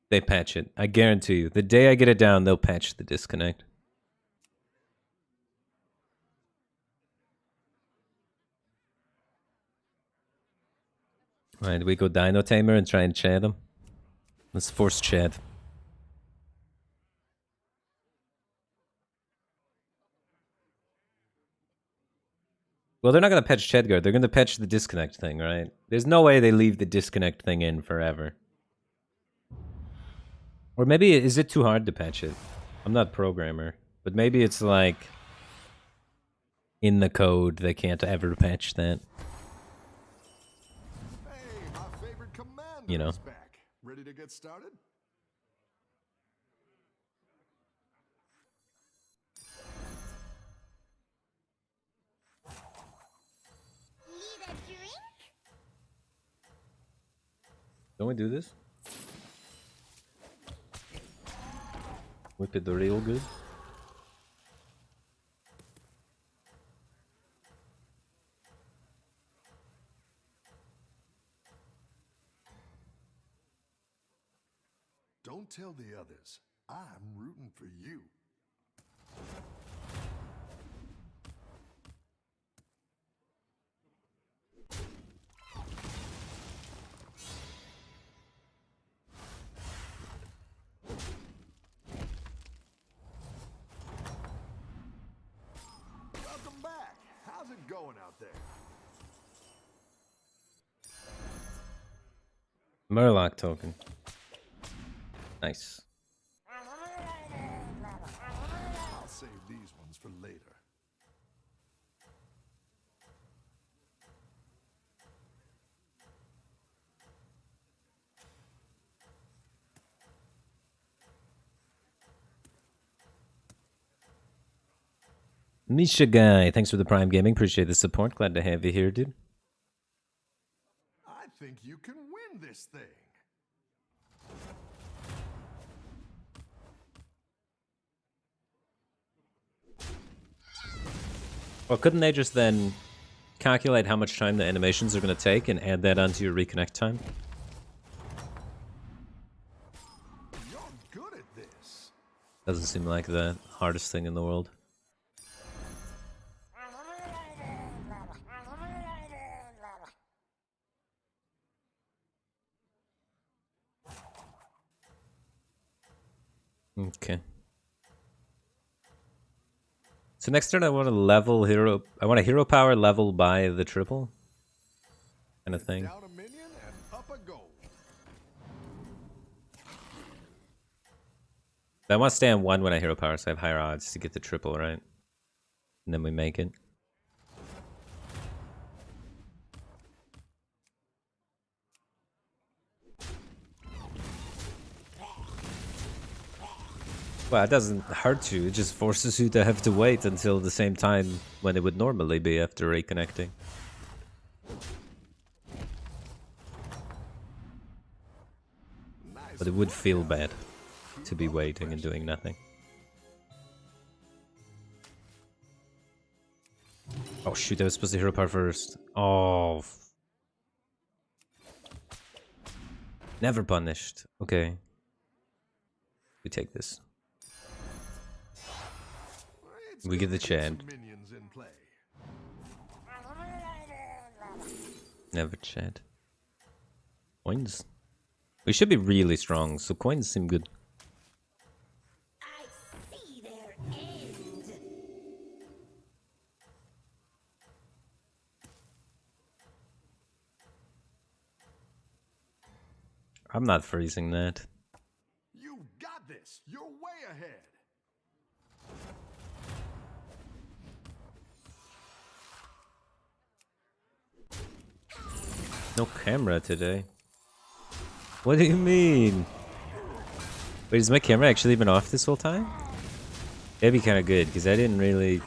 Speaker 2: they patch it. I guarantee you. The day I get it down, they'll patch the disconnect. Alright, we go Dino Tamer and try and Chad him. Let's force Chad. Well, they're not going to patch Chadgar. They're going to patch the disconnect thing, right? There's no way they leave the disconnect thing in forever. Or maybe, is it too hard to patch it? I'm not a programmer, but maybe it's like in the code they can't ever patch that.
Speaker 3: Hey, my favorite commander
Speaker 2: You know.
Speaker 3: is back. Ready to get started?
Speaker 4: Need a drink?
Speaker 2: Don't we do this? Whip it real good.
Speaker 3: Don't tell the others. I'm rooting for you. Welcome back. How's it going out there?
Speaker 2: Murloc token. Nice.
Speaker 3: I'll save these ones for later.
Speaker 2: Misha Guy, thanks for the Prime Gaming. Appreciate the support. Glad to have you here, dude.
Speaker 3: I think you can win this thing.
Speaker 2: Well, couldn't they just then calculate how much time the animations are going to take and add that onto your reconnect time?
Speaker 3: You're good at this.
Speaker 2: Doesn't seem like the hardest thing in the world. Okay. So next turn I want to level hero. I want a hero power level by the triple kind of thing.
Speaker 3: Down a minion and up a goal.
Speaker 2: I want to stay on 1 when I hero power, so I have higher odds to get the triple, right? And then we make it. Well, it doesn't hurt you. It just forces you to have to wait until the same time when it would normally be after reconnecting. But it would feel bad to be waiting and doing nothing. Oh shoot, I was supposed to hero power first. Oh. Never punished. Okay. We take this. We get the chant.
Speaker 3: Minions in play.
Speaker 2: Never chat. Coins. We should be really strong, so coins seem good.
Speaker 4: I see their end.
Speaker 2: I'm not freezing that.
Speaker 3: You got this. You're way ahead.
Speaker 2: No camera today. What do you mean? Wait, is my camera actually been off this whole time? That'd be kind of good, because I didn't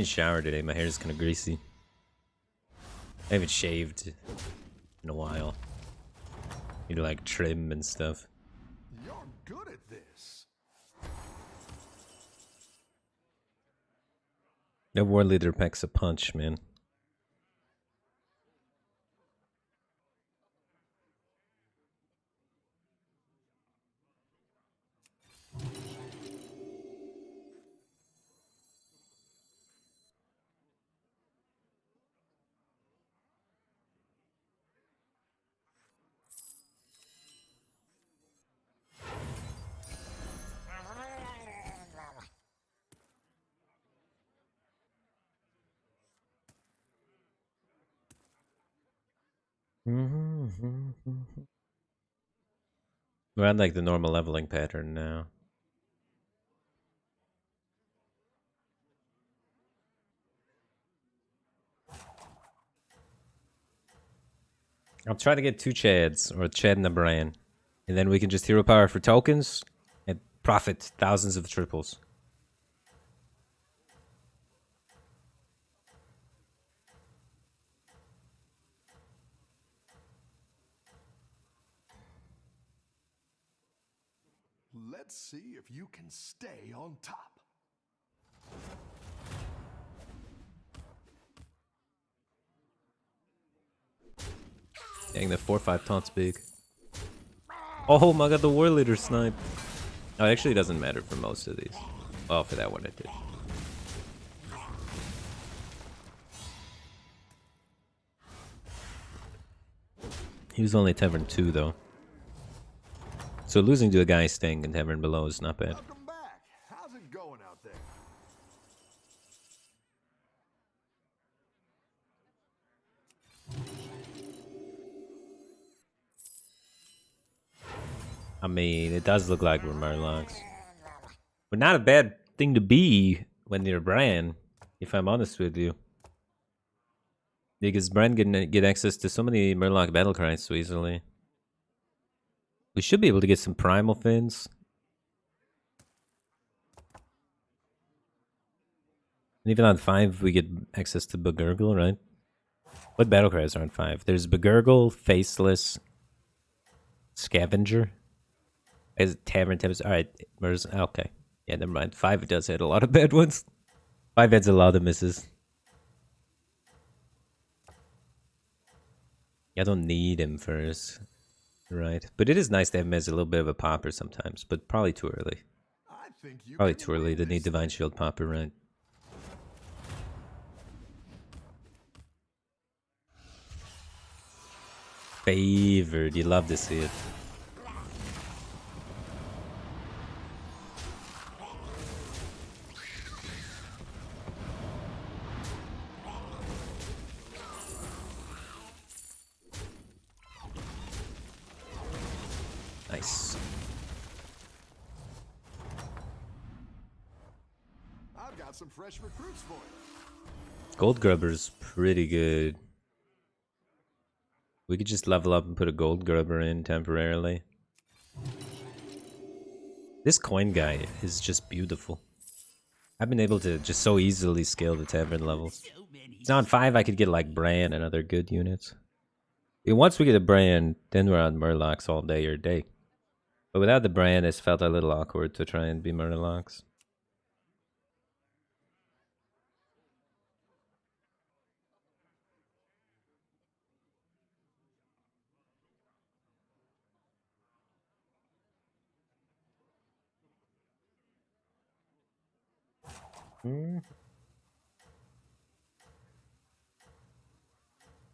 Speaker 2: shower today. My hair is kind of greasy. I haven't shaved in a while. Need to like trim and stuff.
Speaker 3: You're good at this.
Speaker 2: No war leader packs a punch, man. We're on like the normal leveling pattern now. I'll try to get 2 Chads, or a Chad and a Bran. And then we can just hero power for tokens and profit thousands of triples.
Speaker 3: Let's see if you can stay on top.
Speaker 2: Dang, the 4/5 taunt's big. Oh my god, the war leader snipe. Oh, it actually doesn't matter for most of these. Well, for that one it did. He was only Tavern 2 though. So losing to a guy staying in Tavern below is not bad.
Speaker 3: Welcome back. How's it going out there?
Speaker 2: I mean, it does look like we're Murlocs. But not a bad thing to be when you're Bran, if I'm honest with you. Because Bran can get access to so many Murloc battlecries so easily. We should be able to get some Primal Fins. And even on 5, we get access to Begurgle, right? What battlecries are on 5? There's Begurgle, Faceless, Scavenger. As Tavern. Alright, okay. Yeah, never mind. 5 does hit a lot of bad ones. 5 has a lot of misses. I don't need him first. Right. But it is nice to have him as a little bit of a popper sometimes, but probably too early.
Speaker 3: I think you
Speaker 2: Probably
Speaker 3: can
Speaker 2: too early to
Speaker 3: win
Speaker 2: need
Speaker 3: this
Speaker 2: Divine
Speaker 3: thing.
Speaker 2: Shield popper, right? Favored. You love to see it. Nice.
Speaker 3: I've got some fresh recruits for you.
Speaker 2: Gold Grubber's pretty good. We could just level up and put a Gold Grubber in temporarily. This coin guy is just beautiful. I've been able to just so easily scale the Tavern levels. It's on 5, I could get like Bran and other good units. And once we get a Bran, then we're on Murlocs all day or day. But without the Bran, it's felt a little awkward to try and be Murlocs.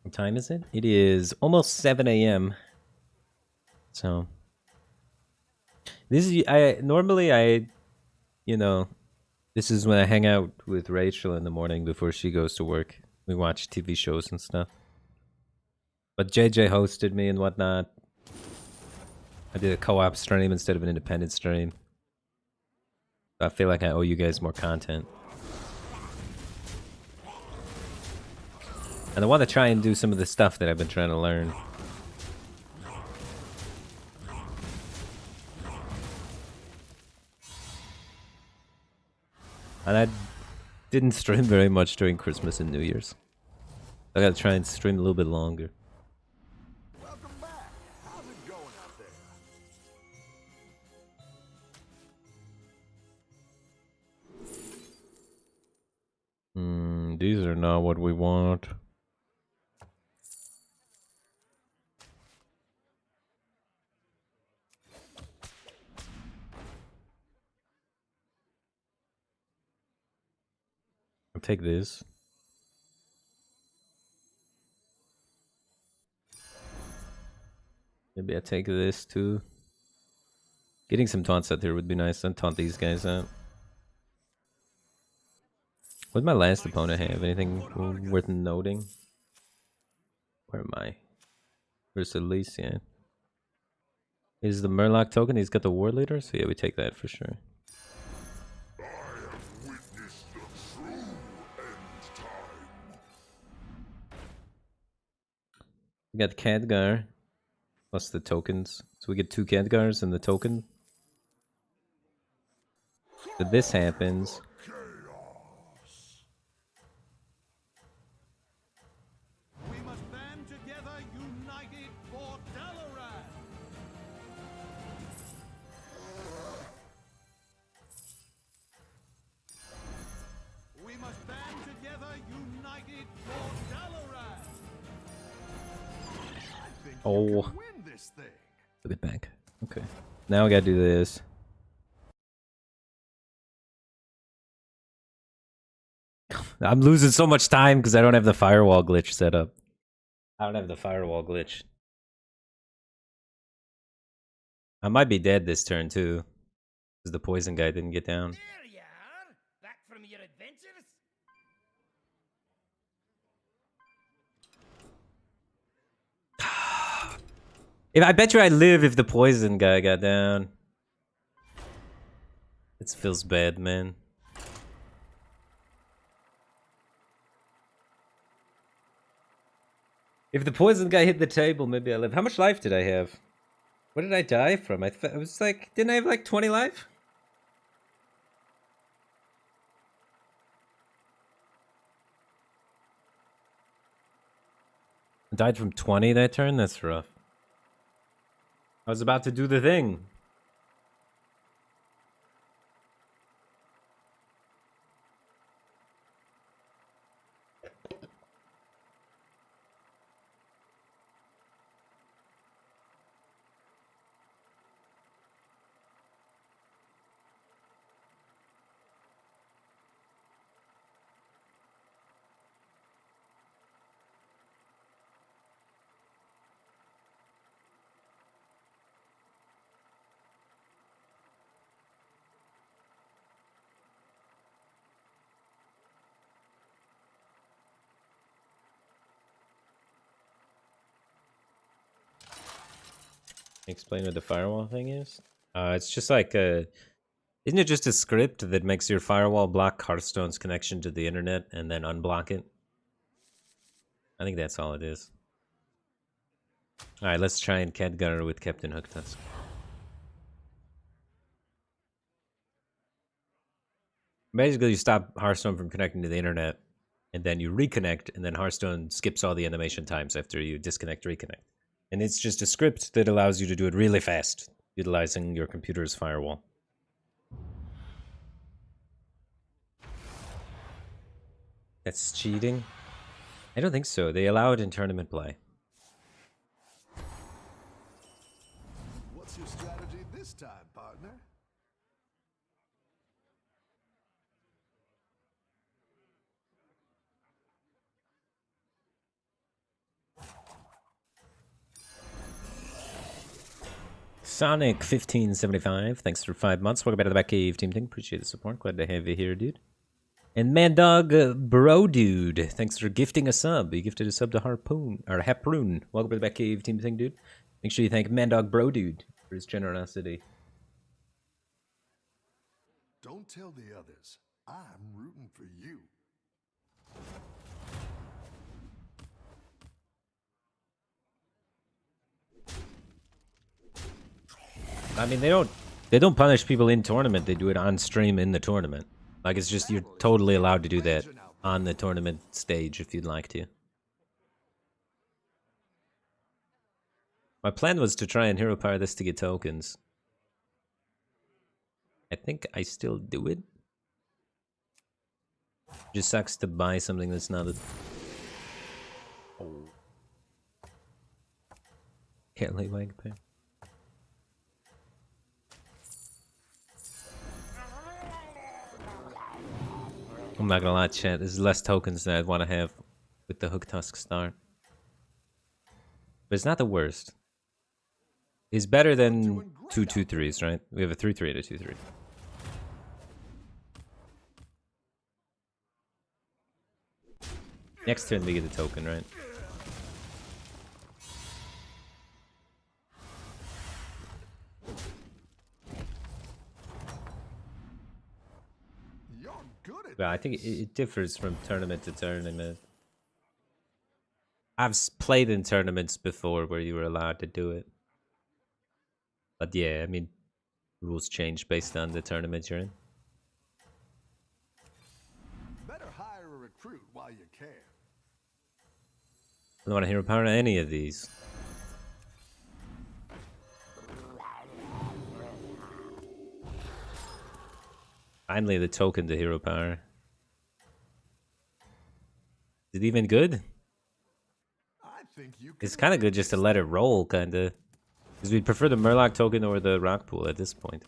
Speaker 2: What time is it? It is almost 7 a.m. So this is you know, this is when I hang out with Rachel in the morning before she goes to work. We watch TV shows and stuff. But JJ hosted me and whatnot. I did a co-op stream instead of an independent stream. I feel like I owe you guys more content. And I want to try and do some of the stuff that I've been trying to learn. And I didn't stream very much during Christmas and New Year's. I gotta try and stream a little bit longer.
Speaker 3: Welcome back. How's it going out there?
Speaker 2: These are not what we want. I'll take this. Maybe I take this too. Getting some taunts out there would be nice. I'd taunt these guys out. What did my last opponent have? Anything worth noting? Where am I? Where's Elise? Yeah. Is the Murloc token? He's got the War Leader, so yeah, we take that for sure. We got Khadgar plus the tokens, so we get 2 Khadgars and the token. But this happens.
Speaker 3: We must band together, united for Dalaran. We must band together, united for Dalaran. I think
Speaker 2: Oh.
Speaker 3: you can win this thing.
Speaker 2: Look at back. Okay. Now we gotta do this. I'm losing so much time because I don't have the firewall glitch set up. I don't have the firewall glitch. I might be dead this turn too. Because the poison guy didn't get down.
Speaker 5: There you are. Back from your adventures?
Speaker 2: I bet you I'd live if the poison guy got down. It feels bad, man. If the poison guy hit the table, maybe I live. How much life did I have? What did I die from? I was like, didn't I have like 20 life? I died from 20 that turn? That's rough. I was about to do the thing. Explain what the firewall thing is? It's just like a... Isn't it just a script that makes your firewall block Hearthstone's connection to the internet and then unblock it? I think that's all it is. Alright, let's try and Khadgar with Captain Hooktusk. Basically, you stop Hearthstone from connecting to the internet, and then you reconnect, and then Hearthstone skips all the animation times after you disconnect, reconnect. And it's just a script that allows you to do it really fast, utilizing your computer's firewall. That's cheating? I don't think so. They allow it in tournament play.
Speaker 3: What's your strategy this time, partner?
Speaker 2: Sonic 1575, thanks for 5 months. Welcome back to the Batcave Team Thing. Appreciate the support. Glad to have you here, dude. And Mandog Bro Dude, thanks for gifting a sub. You gifted a sub to Harpoon or Haproon. Welcome to the Batcave Team Thing, dude. Make sure you thank Mandog Bro Dude for his generosity.
Speaker 3: Don't tell the others. I'm rooting for you.
Speaker 2: I mean, they don't punish people in tournament. They do it on stream in the tournament. Like, it's just, you're totally allowed to do that on the tournament stage if you'd like to. My plan was to try and hero power this to get tokens. I think I still do it. Just sucks to buy something that's not a... Oh. Can't lay my pair. I'm not gonna lie, chat. There's less tokens than I'd want to have with the Hooktusk start. But it's not the worst. It's better than 2 2-3s, right? We have a 3-3 and a 2-3. Next turn we get a token, right?
Speaker 3: good at
Speaker 2: Well, I think it differs from tournament to tournament. I've played in tournaments before where you were allowed to do it. But yeah, I mean, rules change based on the tournament you're in.
Speaker 3: Better hire a recruit while you can.
Speaker 2: I don't want to hero power any of these. Finally, the token to hero power. Is it even good?
Speaker 3: I think you can
Speaker 2: It's kind of good just to let it roll, kind of. Because we'd prefer the Murloc token or the Rock Pool at this point.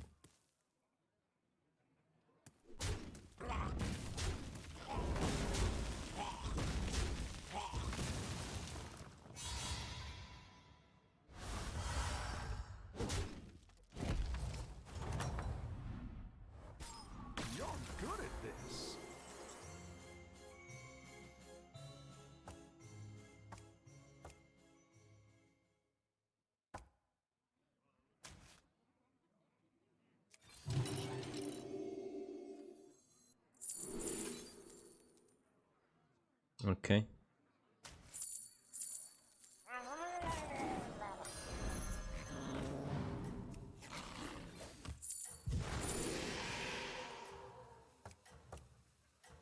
Speaker 3: You're good at this.
Speaker 2: Okay.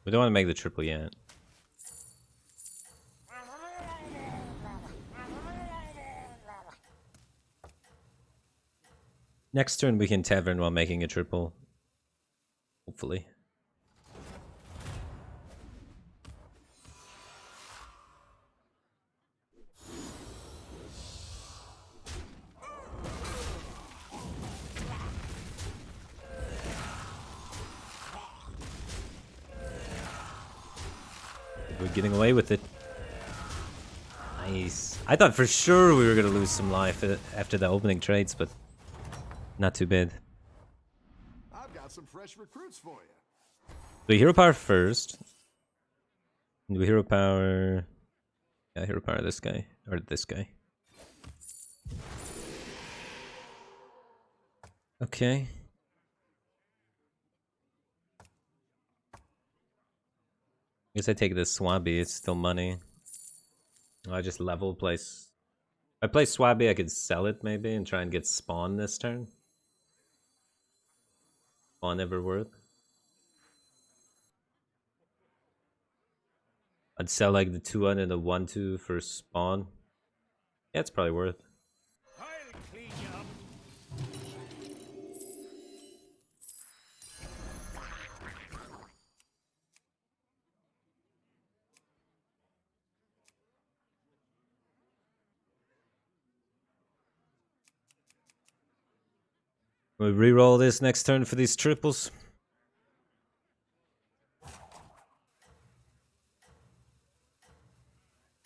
Speaker 2: We don't want to make the triple yet. Next turn we can tavern while making a triple. Hopefully. We're getting away with it. Nice. I thought for sure we were going to lose some life after the opening trades, but not too bad.
Speaker 3: I've got some fresh recruits for you.
Speaker 2: We hero power first. And we hero power... Yeah, hero power this guy. Or this guy. Okay. Guess I take this Swabby, it's still money. I just level place. If I play Swabby, I could sell it maybe and try and get Spawn this turn. Spawn ever worth. I'd sell like the 2-1 and the 1-2 for Spawn. Yeah, it's probably worth. We reroll this next turn for these triples.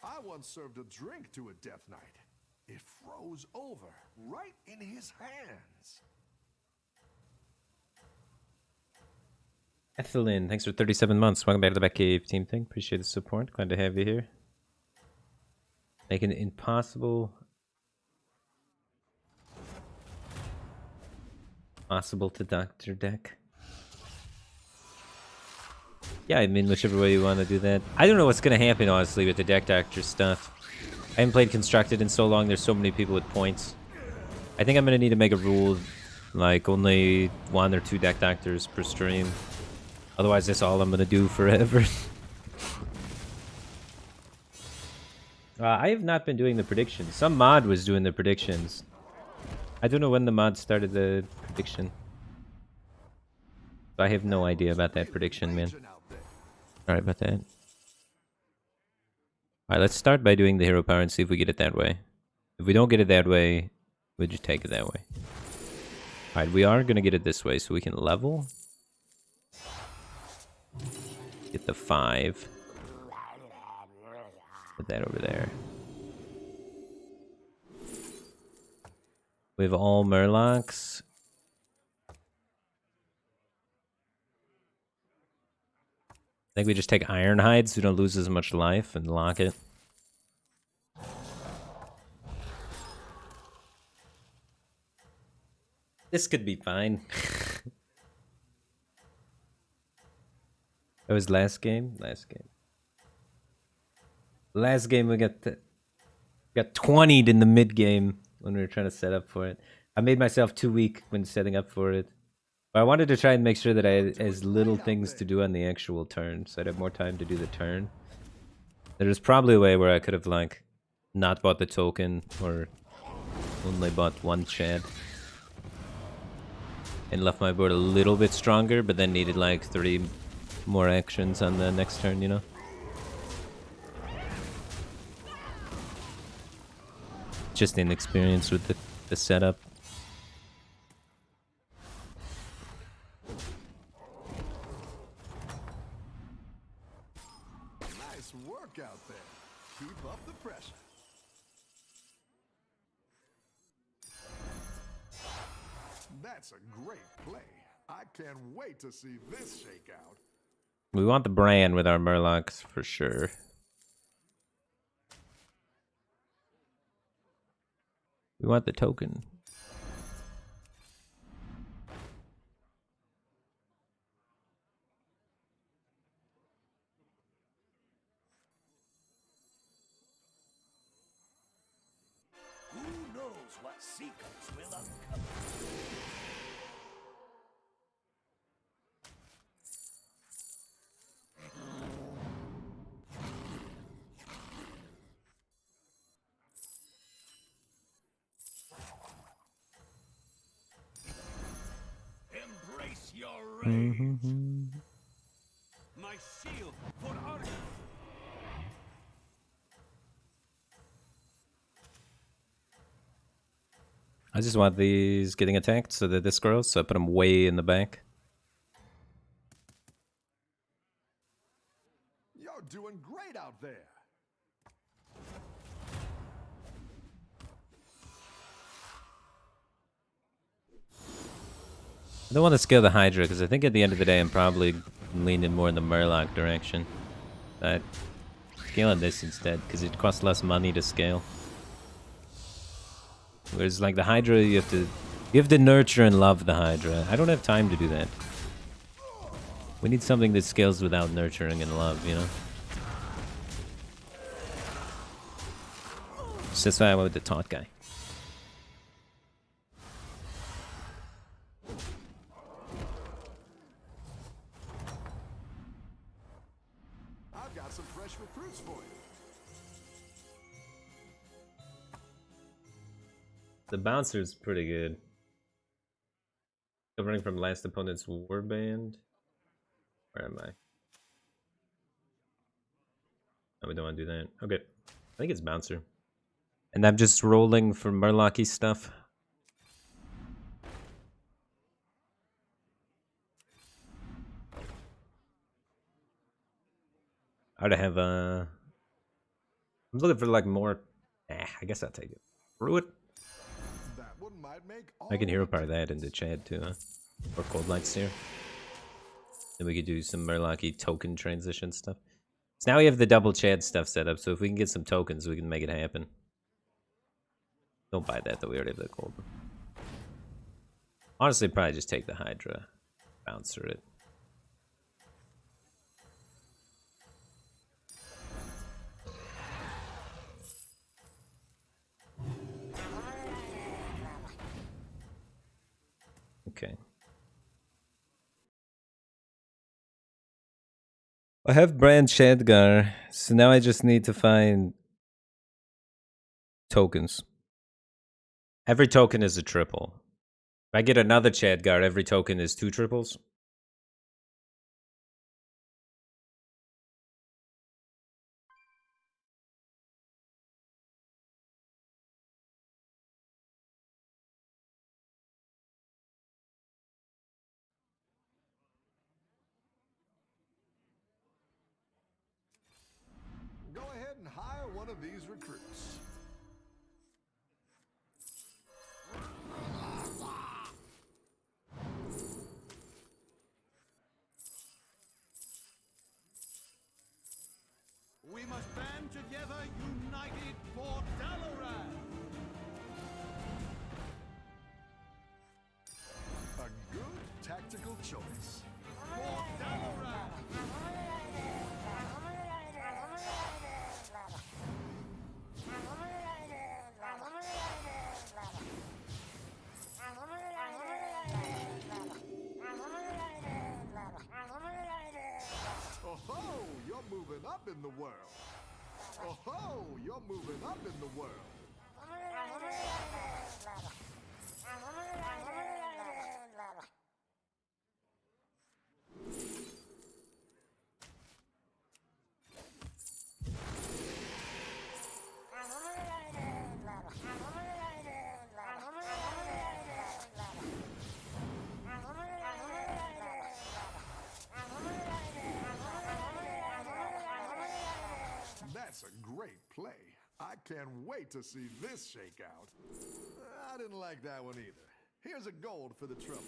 Speaker 3: I once served a drink to a Death Knight. It froze over right in his hands.
Speaker 2: Ethelyn, thanks for 37 months. Welcome back to the Batcave team thing. Appreciate the support. Glad to have you here. Making it impossible. Possible to doctor deck. Yeah, I mean, whichever way you want to do that. I don't know what's going to happen, honestly, with the deck doctor stuff. I haven't played Constructed in so long. There's so many people with points. I think I'm going to need to make a rule, like, only 1 or 2 deck doctors per stream. Otherwise, that's all I'm going to do forever. I have not been doing the predictions. Some mod was doing the predictions. I don't know when the mod started the prediction. I have no idea about that prediction, man. Sorry about that. Alright, let's start by doing the hero power and see if we get it that way. If we don't get it that way, we'll just take it that way. Alright, we are going to get it this way so we can level. Get the 5. Put that over there. We have all Murlocs. I think we just take Ironhide so we don't lose as much life and lock it. This could be fine. That was last game. Last game we got 20'd in the mid game when we were trying to set up for it. I made myself too weak when setting up for it. But I wanted to try and make sure that I had as little things to do on the actual turn, so I'd have more time to do the turn. There's probably a way where I could have like not bought the token or only bought one Chad and left my board a little bit stronger, but then needed like 3 more actions on the next turn, you know? Just inexperience with the setup.
Speaker 3: Nice work out there. Keep up the pressure. That's a great play. I can't wait to see this shake out.
Speaker 2: We want the brand with our Murlocs for sure. We want the token.
Speaker 5: Who knows what secrets will uncover? Embrace your rage. My shield for honor.
Speaker 2: I just want these getting attacked so that this grows, so I put them way in the back.
Speaker 3: You're doing great out there.
Speaker 2: I don't want to scale the Hydra because I think at the end of the day I'm probably leaning more in the Murloc direction. But scaling this instead because it costs less money to scale. Whereas like the Hydra, you have to nurture and love the Hydra. I don't have time to do that. We need something that scales without nurturing and love, you know? So that's why I went with the taunt guy.
Speaker 3: I've got some fresh recruits for you.
Speaker 2: The bouncer's pretty good. Covering from last opponent's warband. Where am I? Oh, we don't want to do that. Okay. I think it's bouncer. And I'm just rolling for Murloc-y stuff. I would have I'm looking for like more. I guess I'll take it. Through it.
Speaker 3: That one might make all
Speaker 2: I can hero
Speaker 3: the
Speaker 2: power that into Chad too, huh? Or Cold Lights here. Then we could do some Murloc-y token transition stuff. So now we have the double Chad stuff set up, so if we can get some tokens, we can make it happen. Don't buy that though, we already have the gold. Honestly, probably just take the Hydra. Bouncer it. Okay. I have Brand Shadgar, so now I just need to find tokens. Every token is a triple. If I get another Shadgar, every token is 2 triples.
Speaker 3: Go ahead and hire one of these recruits.
Speaker 5: We must band together, united for Dalaran.
Speaker 3: A good tactical choice.
Speaker 5: For Dalaran.
Speaker 3: Oh, you're moving up in the world. Oh, you're moving up in the world. That's a great play. I can't wait to see this shake out. I didn't like that one either. Here's a gold for the trouble.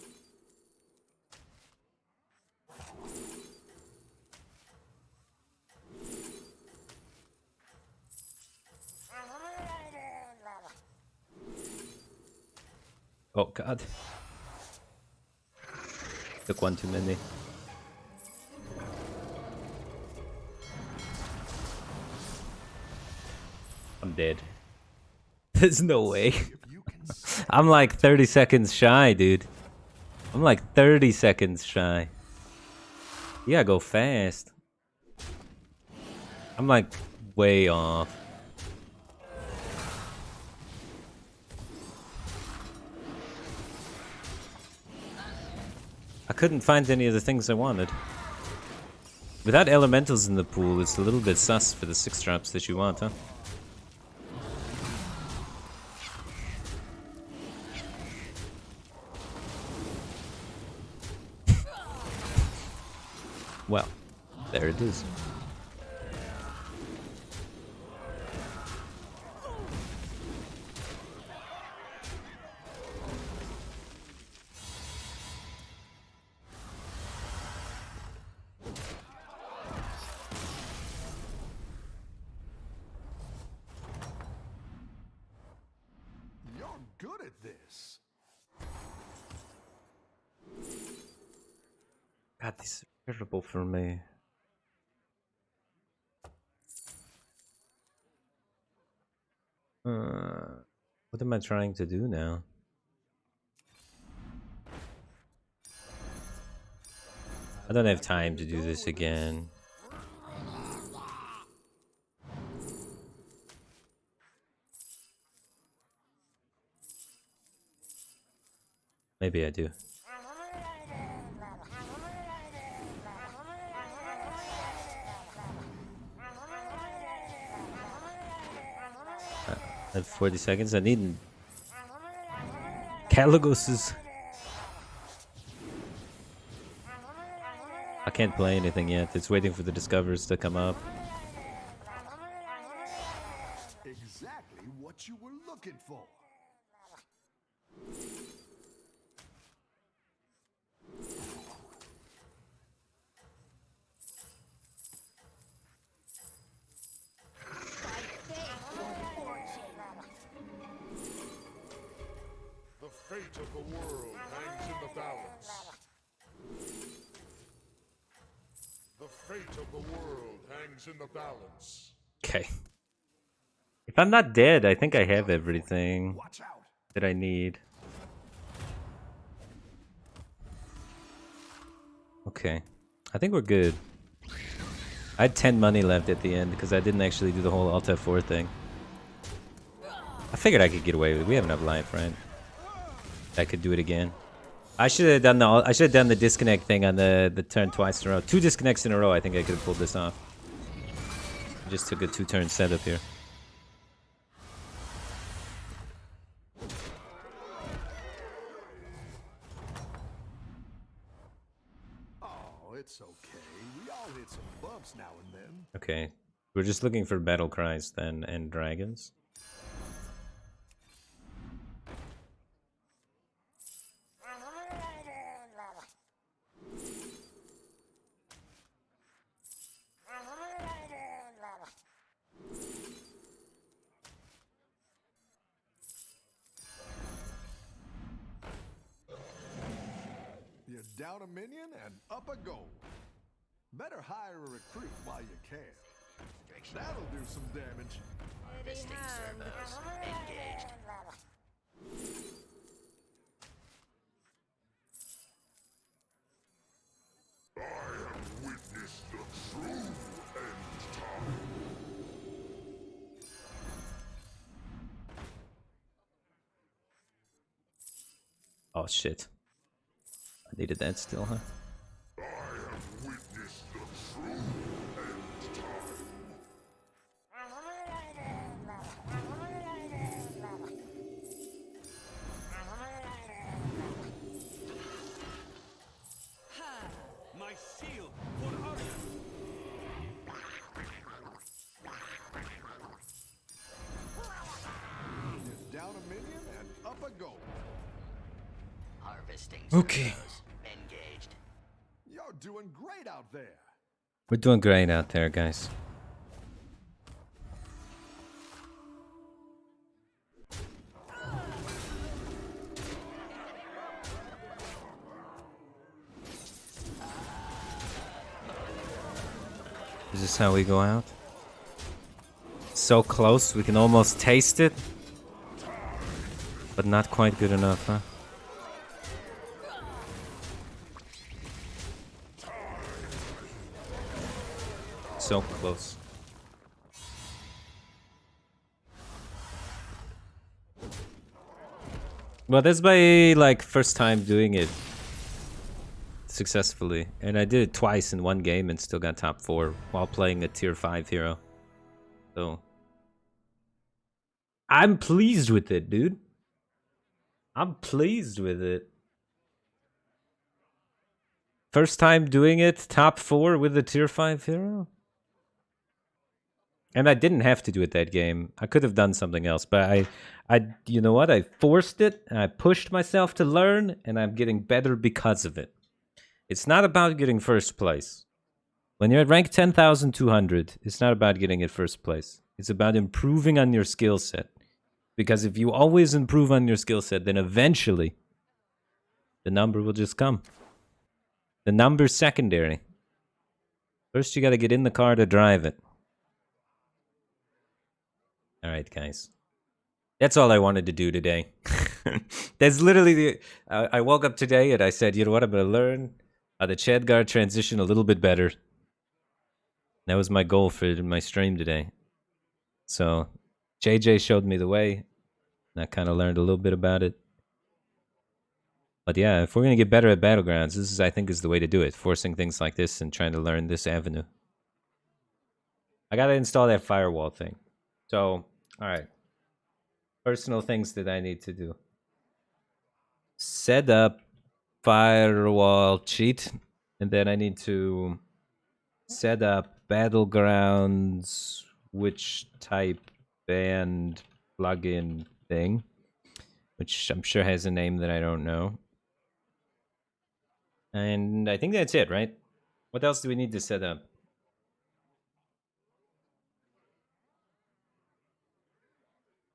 Speaker 2: Oh god. Took one too many. I'm dead. There's no way. I'm like 30 seconds shy, dude. I'm like 30 seconds shy. You gotta go fast. I'm like way off. I couldn't find any of the things I wanted. Without elementals in the pool, it's a little bit sus for the 6-drops that you want, huh? Well, there it is.
Speaker 3: You're good at this.
Speaker 2: God, these are terrible for me. What am I trying to do now? I don't have time to do this again. Maybe I do. I have 40 seconds. I need Caligos's. I can't play anything yet. It's waiting for the discoverers to come up.
Speaker 3: Exactly what you were looking for.
Speaker 6: The fate of the world hangs in the balance. The fate of the world hangs in the balance.
Speaker 2: Okay. If I'm not dead, I think I have everything
Speaker 3: Watch out.
Speaker 2: that I need. Okay. I think we're good. I had 10 money left at the end because I didn't actually do the whole Alt F4 thing. I figured I could get away with it. We have enough life, right? I could do it again. I should have done the disconnect thing on the turn twice in a row. 2 disconnects in a row. I think I could have pulled this off. I just took a 2-turn setup here.
Speaker 3: Oh, it's okay. We all hit some bumps now and then.
Speaker 2: Okay. We're just looking for battle cries then and dragons.
Speaker 3: You're down a minion and up a goal. Better hire a recruit while you can. That'll do some damage.
Speaker 7: Harvesting servos engaged.
Speaker 6: I have witnessed the true
Speaker 2: Oh shit. I needed that still, huh?
Speaker 6: I have witnessed the true end time.
Speaker 5: My shield for Arya.
Speaker 3: You're down a minion and up a gold.
Speaker 7: Harvesting
Speaker 2: Okay.
Speaker 7: servos engaged.
Speaker 3: You're doing great out there.
Speaker 2: We're doing great out there, guys. Is this how we go out? So close, we can almost taste it. But not quite good enough, huh? So close. Well, that's my, like, first time doing it successfully. And I did it twice in one game and still got top 4 while playing a tier 5 hero. So I'm pleased with it, dude. I'm pleased with it. First time doing it, top 4 with a tier 5 hero. And I didn't have to do it that game. I could have done something else, but you know what? I forced it, and I pushed myself to learn, and I'm getting better because of it. It's not about getting first place. When you're at rank 10,200, it's not about getting at first place. It's about improving on your skill set. Because if you always improve on your skill set, then eventually the number will just come. The number's secondary. First, you got to get in the car to drive it. All right, guys. That's all I wanted to do today. That's literally the... I woke up today and I said, you know what? I'm going to learn how the Chadgar transition a little bit better. That was my goal for my stream today. So, JJ showed me the way. And I kind of learned a little bit about it. But yeah, if we're going to get better at Battlegrounds, this is, I think, is the way to do it. Forcing things like this and trying to learn this avenue. I got to install that firewall thing. So, alright. Personal things that I need to do. Set up firewall cheat. And then I need to set up Battlegrounds, which type band plugin thing. Which I'm sure has a name that I don't know. And I think that's it, right? What else do we need to set up?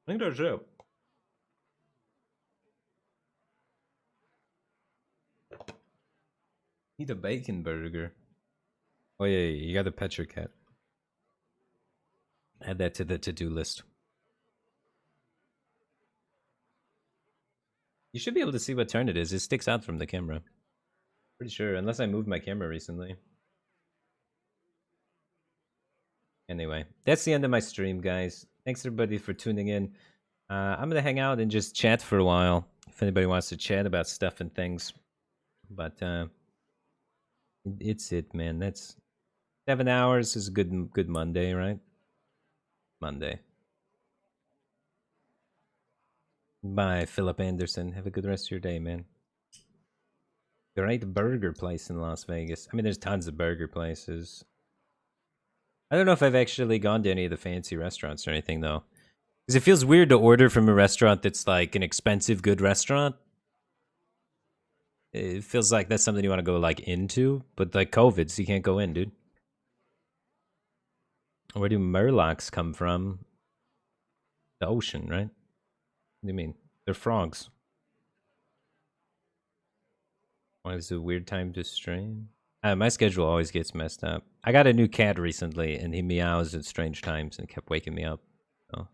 Speaker 2: I think that's it. Eat a bacon burger. Oh yeah, you got to pet your cat. Add that to the to-do list. You should be able to see what turn it is. It sticks out from the camera. Pretty sure, unless I moved my camera recently. Anyway, that's the end of my stream, guys. Thanks everybody for tuning in. I'm gonna hang out and just chat for a while if anybody wants to chat about stuff and things. But it's it, man. That's 7 hours is a good Monday, right? Monday. Bye, Philip Anderson. Have a good rest of your day, man. Great burger place in Las Vegas. I mean, there's tons of burger places. I don't know if I've actually gone to any of the fancy restaurants or anything, though. Because it feels weird to order from a restaurant that's like an expensive, good restaurant. It feels like that's something you want to go like into. But like COVID, so you can't go in, dude. Where do murlocs come from? The ocean, right? What do you mean? They're frogs. Why is it a weird time to stream? My schedule always gets messed up. I got a new cat recently, and he meows at strange times and kept waking me up. So.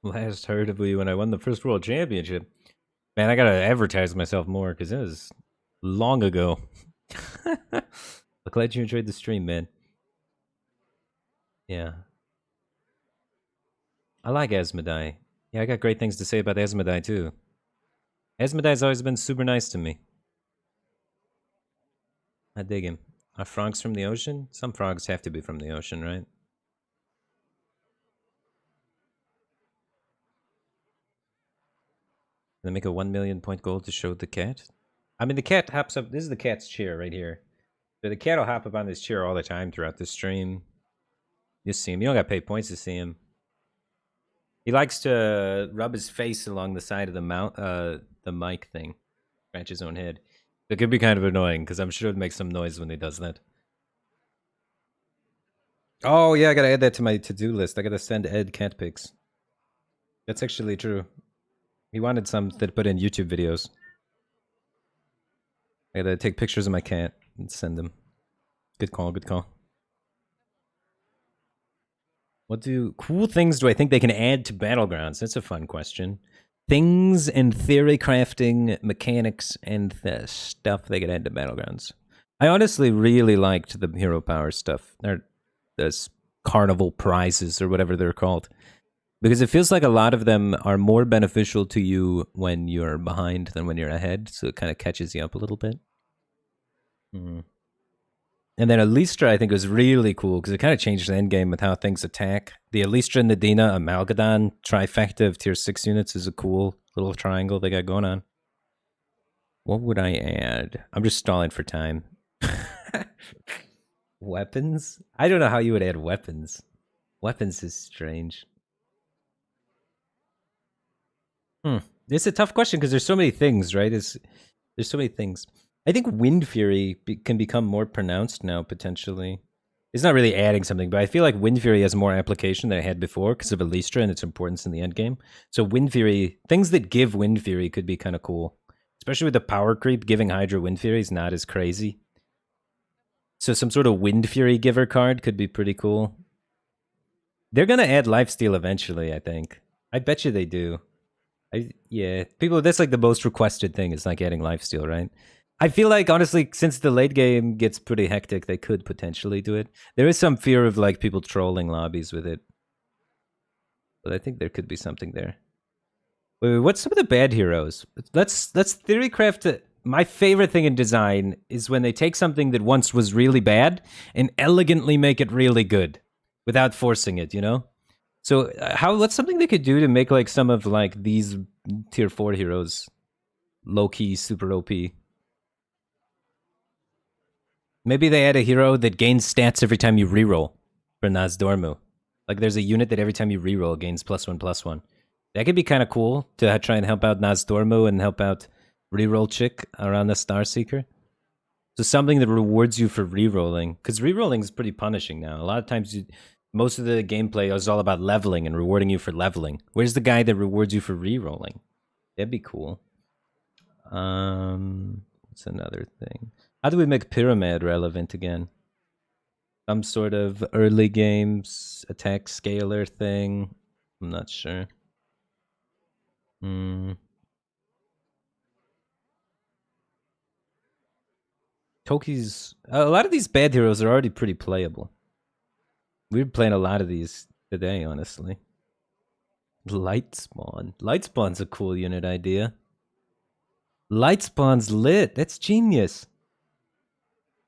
Speaker 2: Last heard of you when I won the first world championship. Man, I gotta advertise myself more, because it was long ago. I'm glad you enjoyed the stream, man. Yeah. I like Asmodai. Yeah, I got great things to say about Asmodai too. Asmodai's always been super nice to me. I dig him. Are frogs from the ocean? Some frogs have to be from the ocean, right? They make a 1 million point goal to show the cat. I mean, the cat hops up. This is the cat's chair right here. So the cat will hop up on this chair all the time throughout the stream. You see him. You don't got to pay points to see him. He likes to rub his face along the side of the mic thing. Scratch his own head. It could be kind of annoying because I'm sure it makes some noise when he does that. Oh yeah, I gotta add that to my to-do list. I gotta send Ed cat pics. That's actually true. He wanted some that put in YouTube videos. I gotta take pictures of my cat and send them. Good call, good call. What cool things do I think they can add to Battlegrounds? That's a fun question. Things and theory crafting, mechanics, and the stuff they could add to Battlegrounds. I honestly really liked the hero power stuff. Those carnival prizes or whatever they're called. Because it feels like a lot of them are more beneficial to you when you're behind than when you're ahead. So it kind of catches you up a little bit. Mm. And then Alistra, I think, was really cool because it kind of changed the endgame with how things attack. The Alistra, Nadina, Amalgadon trifecta of tier 6 units is a cool little triangle they got going on. What would I add? I'm just stalling for time. Weapons? I don't know how you would add weapons. Weapons is strange. It's a tough question because there's so many things, right? There's so many things. I think Wind Fury can become more pronounced now, potentially. It's not really adding something, but I feel like Wind Fury has more application than it had before because of Alistra and its importance in the endgame. So Wind Fury, things that give Wind Fury could be kind of cool. Especially with the power creep, giving Hydra Wind Fury is not as crazy. So some sort of Wind Fury giver card could be pretty cool. They're going to add Lifesteal eventually, I think. I bet you they do. Yeah, people, that's like the most requested thing is like adding Lifesteal, right? I feel like, honestly, since the late game gets pretty hectic, they could potentially do it. There is some fear of like people trolling lobbies with it. But I think there could be something there. Wait, what's some of the bad heroes? Let's theory craft it. My favorite thing in design is when they take something that once was really bad and elegantly make it really good without forcing it, you know? So what's something they could do to make like some of like these tier 4 heroes low-key super OP? Maybe they add a hero that gains stats every time you reroll for Nazdormu. Like there's a unit that every time you reroll gains +1/+1. That could be kind of cool to try and help out Nazdormu and help out reroll chick around the Starseeker. So something that rewards you for rerolling, because rerolling is pretty punishing now. A lot of times, most of the gameplay is all about leveling and rewarding you for leveling. Where's the guy that rewards you for rerolling? That'd be cool. What's another thing? How do we make Pyramid relevant again? Some sort of early games attack scaler thing. I'm not sure. Toki's... A lot of these bad heroes are already pretty playable. We're playing a lot of these today, honestly. Lightspawn. Lightspawn's a cool unit idea. Lightspawn's lit. That's genius.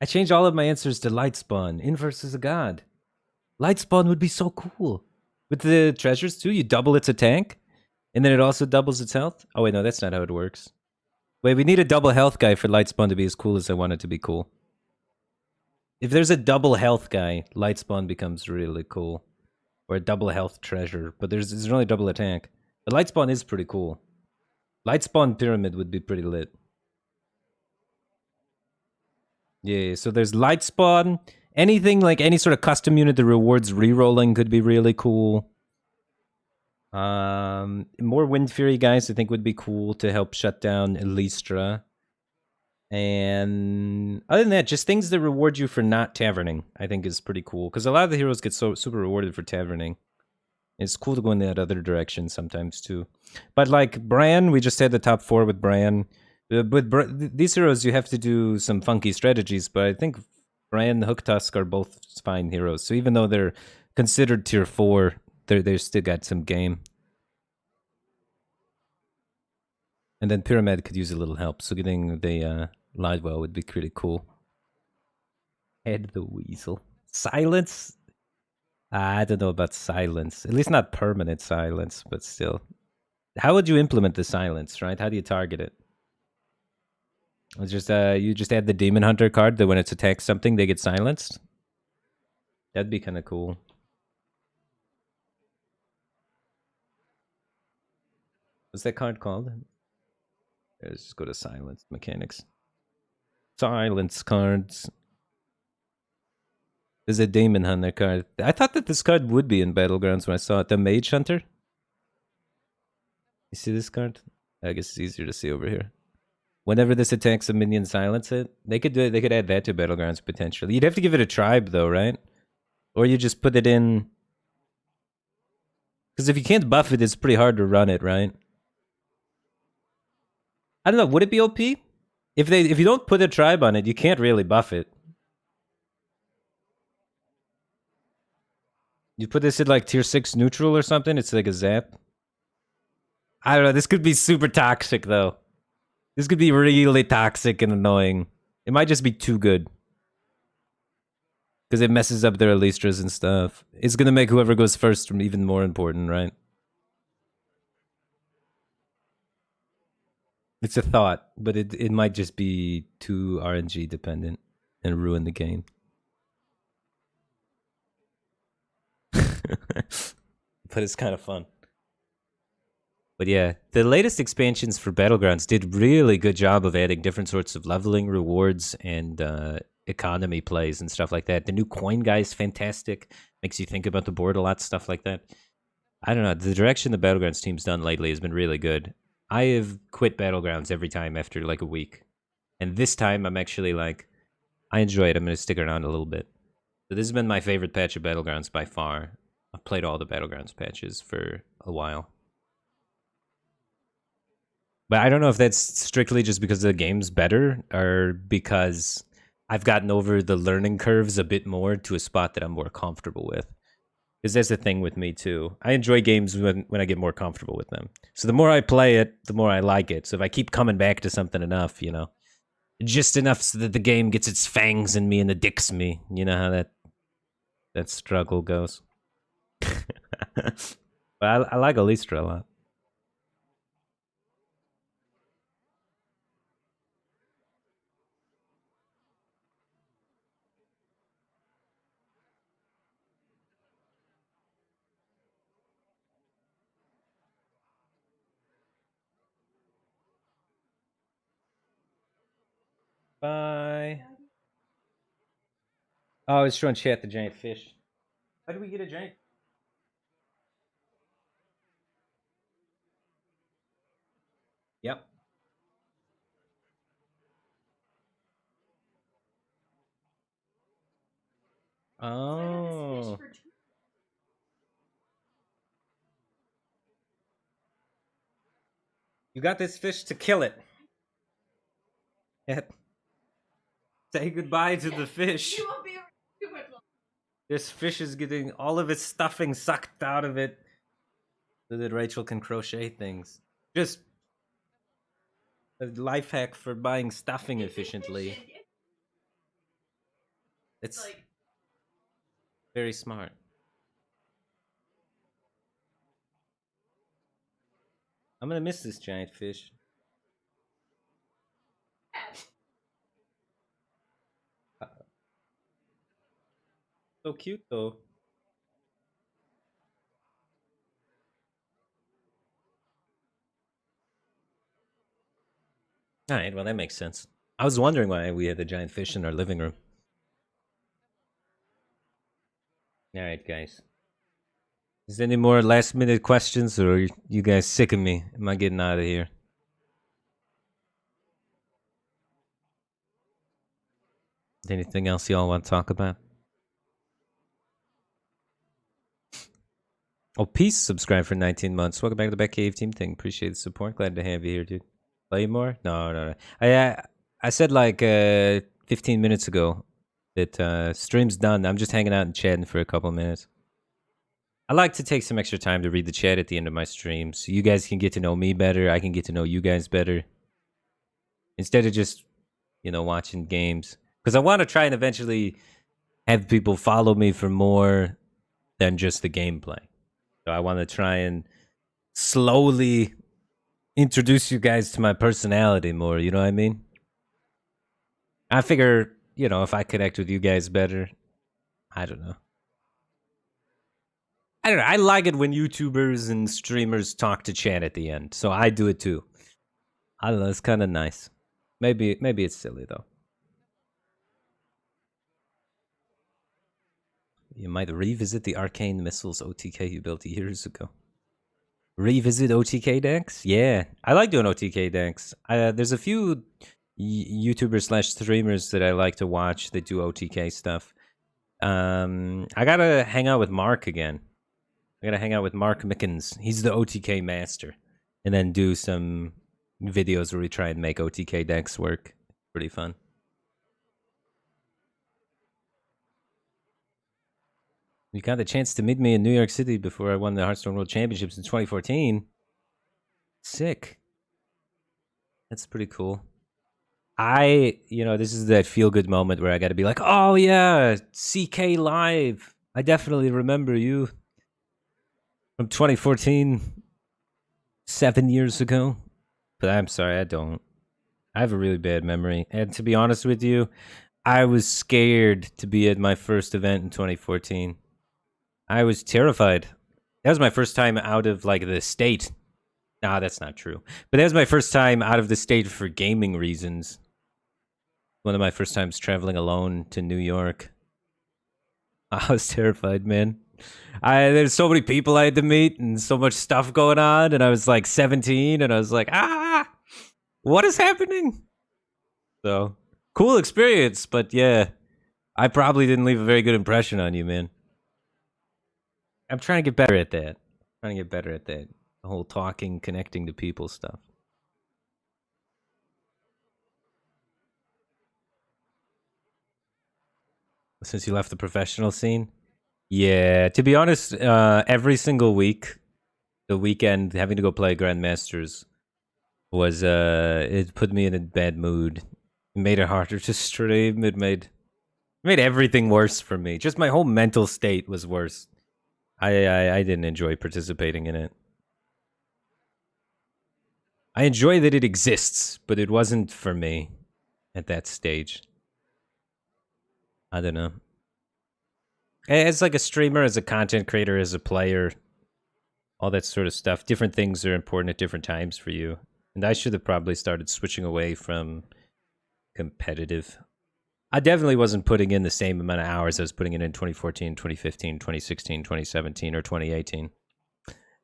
Speaker 2: I changed all of my answers to Lightspawn. Inverse is a god. Lightspawn would be so cool. With the treasures too, you double its attack. And then it also doubles its health. Oh wait, no, that's not how it works. Wait, we need a double health guy for Lightspawn to be as cool as I want it to be cool. If there's a double health guy, Lightspawn becomes really cool. Or a double health treasure. But there's only double attack. But Lightspawn is pretty cool. Lightspawn Pyramid would be pretty lit. Yeah, so there's Lightspawn. Anything like any sort of custom unit that rewards rerolling could be really cool. More Wind Fury guys I think would be cool to help shut down Elistra. And other than that, just things that reward you for not taverning, I think is pretty cool. Because a lot of the heroes get so super rewarded for taverning. It's cool to go in that other direction sometimes too. But like Bran, we just had the top 4 with Bran. With these heroes, you have to do some funky strategies, but I think Bran and Hooktusk are both fine heroes. So even though they're considered tier 4, they're still got some game. And then Pyramid could use a little help, so getting the live well would be pretty cool. Head the Weasel. Silence? I don't know about silence. At least not permanent silence, but still. How would you implement the silence, right? How do you target it? It's just you just add the Demon Hunter card that when it's attacks something, they get silenced. That'd be kind of cool. What's that card called? Let's just go to silence mechanics. Silence cards. There's a Demon Hunter card. I thought that this card would be in Battlegrounds when I saw it. The Mage Hunter. You see this card? I guess it's easier to see over here. Whenever this attacks a minion, silence it. They could do it. They could add that to Battlegrounds potentially. You'd have to give it a tribe though, right? Or you just put it in. Because if you can't buff it, it's pretty hard to run it, right? I don't know. Would it be OP? If you don't put a tribe on it, you can't really buff it. You put this in like tier 6 neutral or something, it's like a zap. I don't know, this could be super toxic though. This could be really toxic and annoying. It might just be too good. Because it messes up their Elistras and stuff. It's gonna make whoever goes first even more important, right? It's a thought, but it might just be too RNG dependent and ruin the game. But it's kind of fun. But yeah, the latest expansions for Battlegrounds did really good job of adding different sorts of leveling, rewards, and economy plays and stuff like that. The new coin guy is fantastic. Makes you think about the board a lot, stuff like that. I don't know, the direction the Battlegrounds team's done lately has been really good. I have quit Battlegrounds every time after like a week. And this time I'm actually like, I enjoy it. I'm going to stick around a little bit. So this has been my favorite patch of Battlegrounds by far. I've played all the Battlegrounds patches for a while. But I don't know if that's strictly just because the game's better or because I've gotten over the learning curves a bit more to a spot that I'm more comfortable with. Because that's the thing with me too. I enjoy games when I get more comfortable with them. So the more I play it, the more I like it. So if I keep coming back to something enough, you know, just enough so that the game gets its fangs in me and addicts me. You know how that struggle goes. But I like Elistra a lot. Bye. Oh, it's showing chat the giant fish. How do we get a giant? Yep. Oh. You got this fish to kill it. Say goodbye to the fish. This fish is getting all of its stuffing sucked out of it so that Rachel can crochet things. Just a life hack for buying stuffing efficiently. It's very smart. I'm gonna miss this giant fish. So cute though. Alright, well that makes sense. I was wondering why we had the giant fish in our living room. Alright guys. Is there any more last minute questions or are you guys sick of me? Am I getting out of here? Anything else y'all want to talk about? Oh, Peace subscribed for 19 months. Welcome back to the Batcave team thing. Appreciate the support. Glad to have you here, dude. Play more? No. I said like 15 minutes ago that stream's done. I'm just hanging out and chatting for a couple minutes. I like to take some extra time to read the chat at the end of my stream, so you guys can get to know me better. I can get to know you guys better. Instead of just, watching games. Because I want to try and eventually have people follow me for more than just the gameplay. So I want to try and slowly introduce you guys to my personality more, you know what I mean? I figure, if I connect with you guys better, I don't know. I like it when YouTubers and streamers talk to chat at the end, so I do it too. I don't know, it's kind of nice. Maybe it's silly though. You might revisit the arcane missiles OTK you built years ago. Revisit OTK decks? Yeah, I like doing OTK decks. There's a few YouTubers/streamers that I like to watch that do OTK stuff. I gotta hang out with Mark again. I gotta hang out with Mark Mickens. He's the OTK master. And then do some videos where we try and make OTK decks work. Pretty fun. You got the chance to meet me in New York City before I won the Hearthstone World Championships in 2014. Sick. That's pretty cool. This is that feel-good moment where I gotta be like, oh yeah, CK Live. I definitely remember you. From 2014, 7 years ago. But I'm sorry, I don't. I have a really bad memory. And to be honest with you, I was scared to be at my first event in 2014. I was terrified. That was my first time out of, the state. Nah, that's not true. But that was my first time out of the state for gaming reasons. One of my first times traveling alone to New York. I was terrified, man. There's so many people I had to meet and so much stuff going on, and I was 17 and I was like, what is happening? So cool experience, but yeah, I probably didn't leave a very good impression on you, man. I'm trying to get better at that. The whole talking, connecting to people stuff. Since you left the professional scene? Yeah, to be honest, every single week, the weekend, having to go play Grandmasters was, it put me in a bad mood. It made it harder to stream. It made everything worse for me. Just my whole mental state was worse. I didn't enjoy participating in it. I enjoy that it exists, but it wasn't for me at that stage. I don't know. As a streamer, as a content creator, as a player, all that sort of stuff, different things are important at different times for you. And I should have probably started switching away from competitive. I definitely wasn't putting in the same amount of hours I was putting in 2014, 2015, 2016, 2017, or 2018.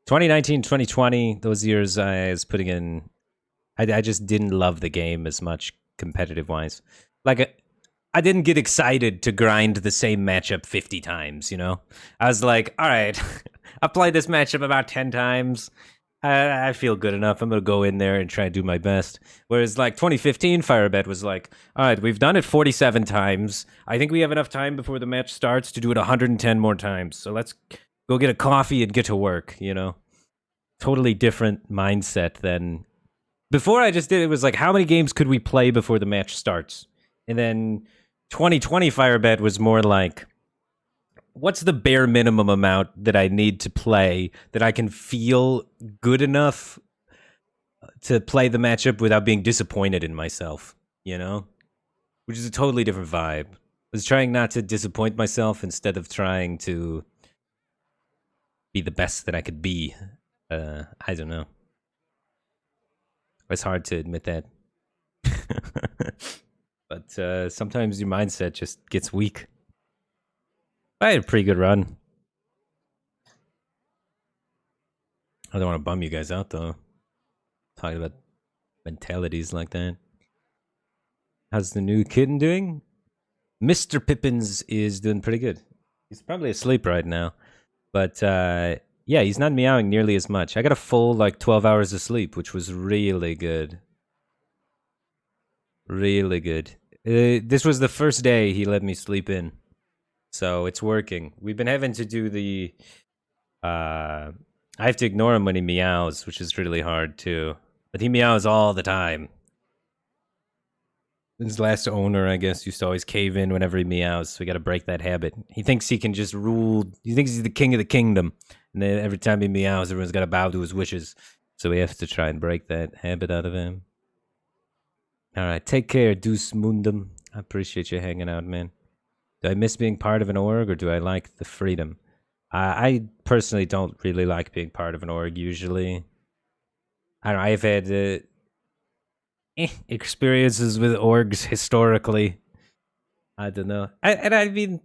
Speaker 2: 2019, 2020, those years I was putting in... I just didn't love the game as much competitive-wise. I didn't get excited to grind the same matchup 50 times, I was like, all right, I played this matchup about 10 times. I feel good enough. I'm going to go in there and try and do my best. Whereas 2015, Firebat was like, all right, we've done it 47 times. I think we have enough time before the match starts to do it 110 more times. So let's go get a coffee and get to work, Totally different mindset than... Before I just did it was how many games could we play before the match starts? And then 2020 Firebat was more what's the bare minimum amount that I need to play that I can feel good enough to play the matchup without being disappointed in myself, Which is a totally different vibe. I was trying not to disappoint myself instead of trying to be the best that I could be. I don't know. It's hard to admit that. But sometimes your mindset just gets weak. I had a pretty good run. I don't want to bum you guys out, though. Talking about mentalities like that. How's the new kitten doing? Mr. Pippins is doing pretty good. He's probably asleep right now. But, yeah, he's not meowing nearly as much. I got a full, 12 hours of sleep, which was really good. Really good. This was the first day he let me sleep in. So it's working. We've been having to do the I have to ignore him when he meows, which is really hard too. But he meows all the time. His last owner, I guess, used to always cave in whenever he meows, so we gotta break that habit. He thinks he can just rule, he thinks he's the king of the kingdom, and then every time he meows, everyone's gotta bow to his wishes. So we have to try and break that habit out of him. Alright, take care, Deuce Mundum. I appreciate you hanging out, man. Do I miss being part of an org, or do I like the freedom? I personally don't really like being part of an org, usually. I don't know, I've had experiences with orgs historically. I don't know. I mean,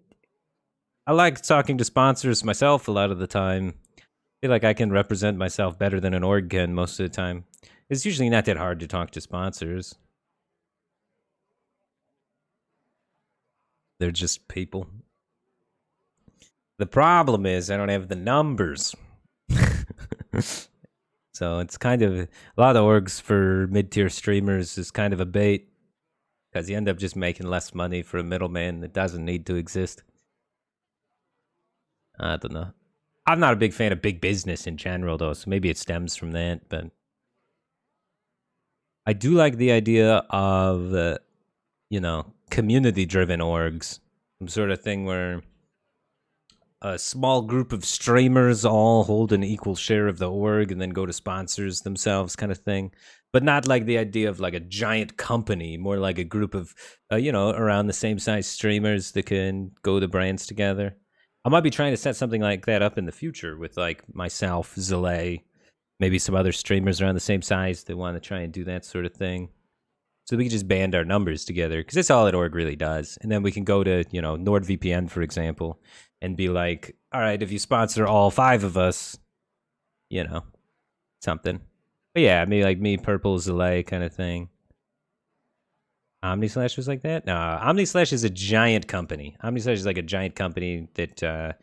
Speaker 2: I like talking to sponsors myself a lot of the time. I feel like I can represent myself better than an org can most of the time. It's usually not that hard to talk to sponsors. They're just people. The problem is I don't have the numbers. So it's kind of, a lot of orgs for mid-tier streamers is kind of a bait, because you end up just making less money for a middleman that doesn't need to exist. I don't know. I'm not a big fan of big business in general, though, so maybe it stems from that, but I do like the idea of, you know, community-driven orgs. Some sort of thing where a small group of streamers all hold an equal share of the org and then go to sponsors themselves, kind of thing. But not like the idea of like a giant company, more like a group of, you know, around the same size streamers that can go to brands together. I might be trying to set something like that up in the future with like myself, Zalay, maybe some other streamers around the same size that want to try and do that sort of thing. So we can just band our numbers together, because that's all that org really does. And then we can go to, you know, NordVPN, for example, and be like, all right, if you sponsor all 5 of us, you know, something. But yeah, maybe like me, Purple, Zalay kind of thing. OmniSlash was like that? No, OmniSlash is a giant company. OmniSlash is like a giant company that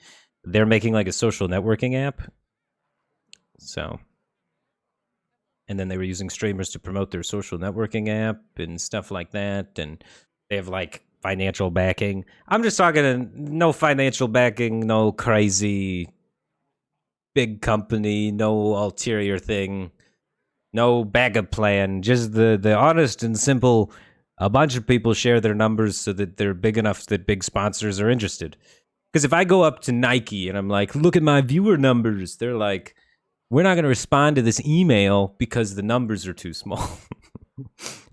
Speaker 2: they're making like a social networking app. So, and then they were using streamers to promote their social networking app and stuff like that. And they have like financial backing. I'm just talking no financial backing, no crazy big company, no ulterior thing, no backup plan, just the honest and simple, a bunch of people share their numbers so that they're big enough that big sponsors are interested. Because if I go up to Nike and I'm like, look at my viewer numbers, they're like, we're not going to respond to this email because the numbers are too small.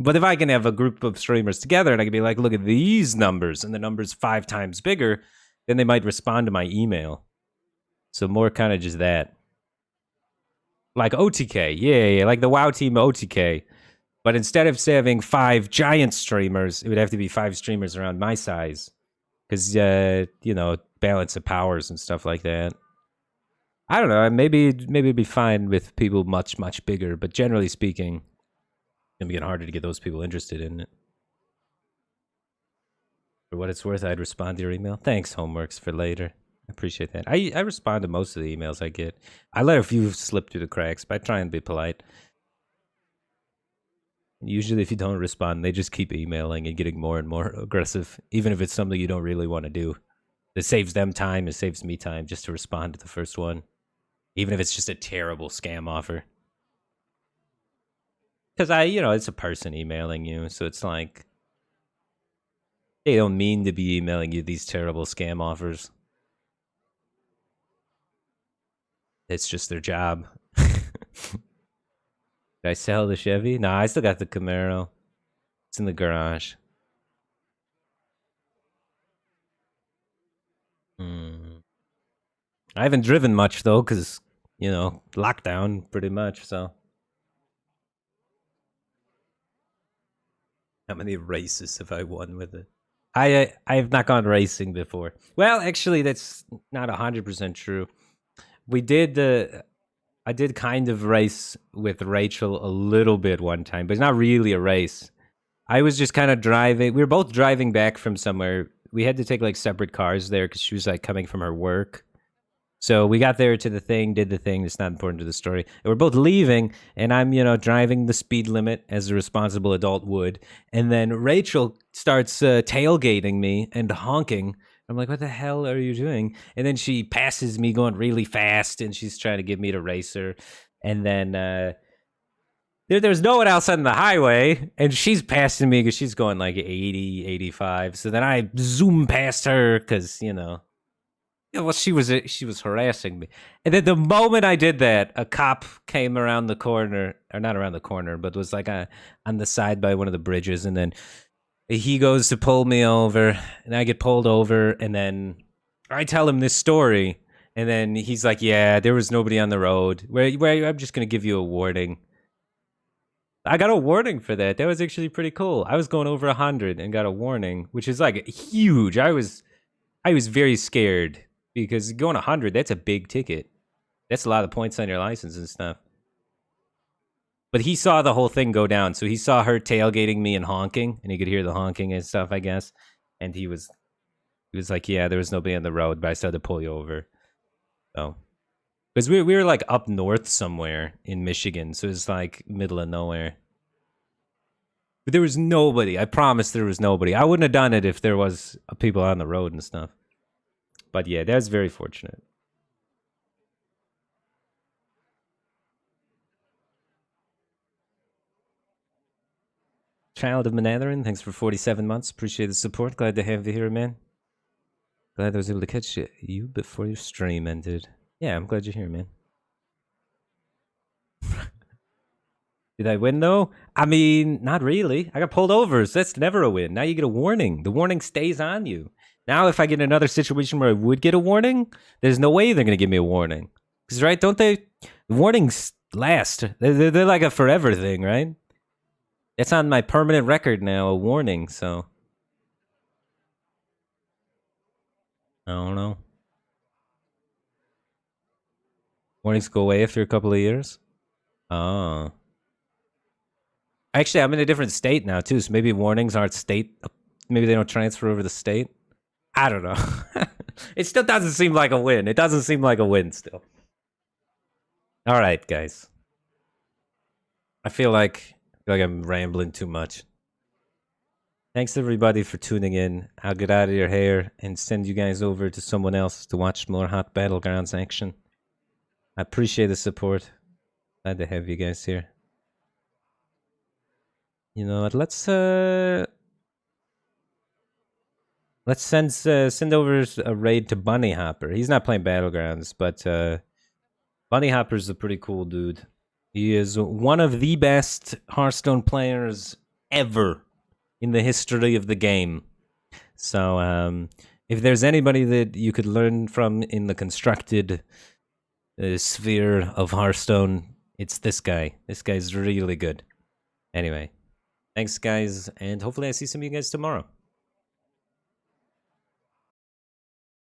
Speaker 2: But if I can have a group of streamers together and I can be like, look at these numbers, and the number's 5 times bigger, then they might respond to my email. So more kind of just that. Like OTK, yeah, like the WoW team OTK. But instead of having 5 giant streamers, it would have to be 5 streamers around my size. Because, you know, balance of powers and stuff like that. I don't know, maybe it'd be fine with people much, much bigger, but generally speaking, it'd be getting harder to get those people interested in it. For what it's worth, I'd respond to your email. Thanks, Homeworks, for later. I appreciate that. I respond to most of the emails I get. I let a few slip through the cracks, but I try and be polite. Usually if you don't respond, they just keep emailing and getting more and more aggressive, even if it's something you don't really want to do. It saves them time, it saves me time just to respond to the first one. Even if it's just a terrible scam offer. Because you know, it's a person emailing you, so it's like, they don't mean to be emailing you these terrible scam offers. It's just their job. Did I sell the Chevy? Nah, I still got the Camaro. It's in the garage. I haven't driven much, though, because, you know, lockdown, pretty much, so. How many races have I won with it? I have not gone racing before. Well, actually, that's not 100% true. We did I did kind of race with Rachel a little bit one time, but it's not really a race. I was just kind of driving. We were both driving back from somewhere. We had to take like separate cars there because she was like coming from her work. So we got there to the thing, did the thing. It's not important to the story. And we're both leaving, and I'm, you know, driving the speed limit as a responsible adult would. And then Rachel starts tailgating me and honking I'm like, what the hell are you doing? And then she passes me going really fast, and she's trying to get me to race her. And then there's no one else on the highway, and she's passing me because she's going like 80, 85. So then I zoom past her because, you know, well, she was harassing me. And then the moment I did that, a cop came around the corner, or not around the corner, but was like on the side by one of the bridges, and then he goes to pull me over, and I get pulled over, and then I tell him this story, and then he's like, yeah, there was nobody on the road. Where I'm just going to give you a warning. I got a warning for that. That was actually pretty cool. I was going over 100 and got a warning, which is like huge. I was very scared because going 100, that's a big ticket. That's a lot of points on your license and stuff. But he saw the whole thing go down. So he saw her tailgating me and honking, and he could hear the honking and stuff, I guess. And he was like, yeah, there was nobody on the road, but I started to pull you over. So, because we were like up north somewhere in Michigan, so it's like middle of nowhere. But there was nobody. I promise there was nobody. I wouldn't have done it if there was people on the road and stuff. But yeah, that's very fortunate. Child of Manadarin, thanks for 47 months. Appreciate the support. Glad to have you here, man. Glad I was able to catch you before your stream ended. Yeah, I'm glad you're here, man. Did I win, though? I mean, not really. I got pulled over, so that's never a win. Now you get a warning. The warning stays on you. Now, if I get another situation where I would get a warning, there's no way they're going to give me a warning. Because, right, don't they? Warnings last. They're like a forever thing, right? It's on my permanent record now, a warning, so. I don't know. Warnings go away after a couple of years? Oh. Actually, I'm in a different state now, too, so maybe warnings aren't state. Maybe they don't transfer over the state. I don't know. It still doesn't seem like a win. It doesn't seem like a win still. All right, guys. I feel like I'm rambling too much. Thanks everybody for tuning in. I'll get out of your hair and send you guys over to someone else to watch more hot Battlegrounds action. I appreciate the support. Glad to have you guys here. You know what? Let's send over a raid to Bunny Hopper. He's not playing Battlegrounds, but Bunny Hopper's a pretty cool dude. He is one of the best Hearthstone players ever in the history of the game. So if there's anybody that you could learn from in the constructed sphere of Hearthstone, it's this guy. This guy's really good. Anyway, thanks guys, and hopefully I see some of you guys tomorrow.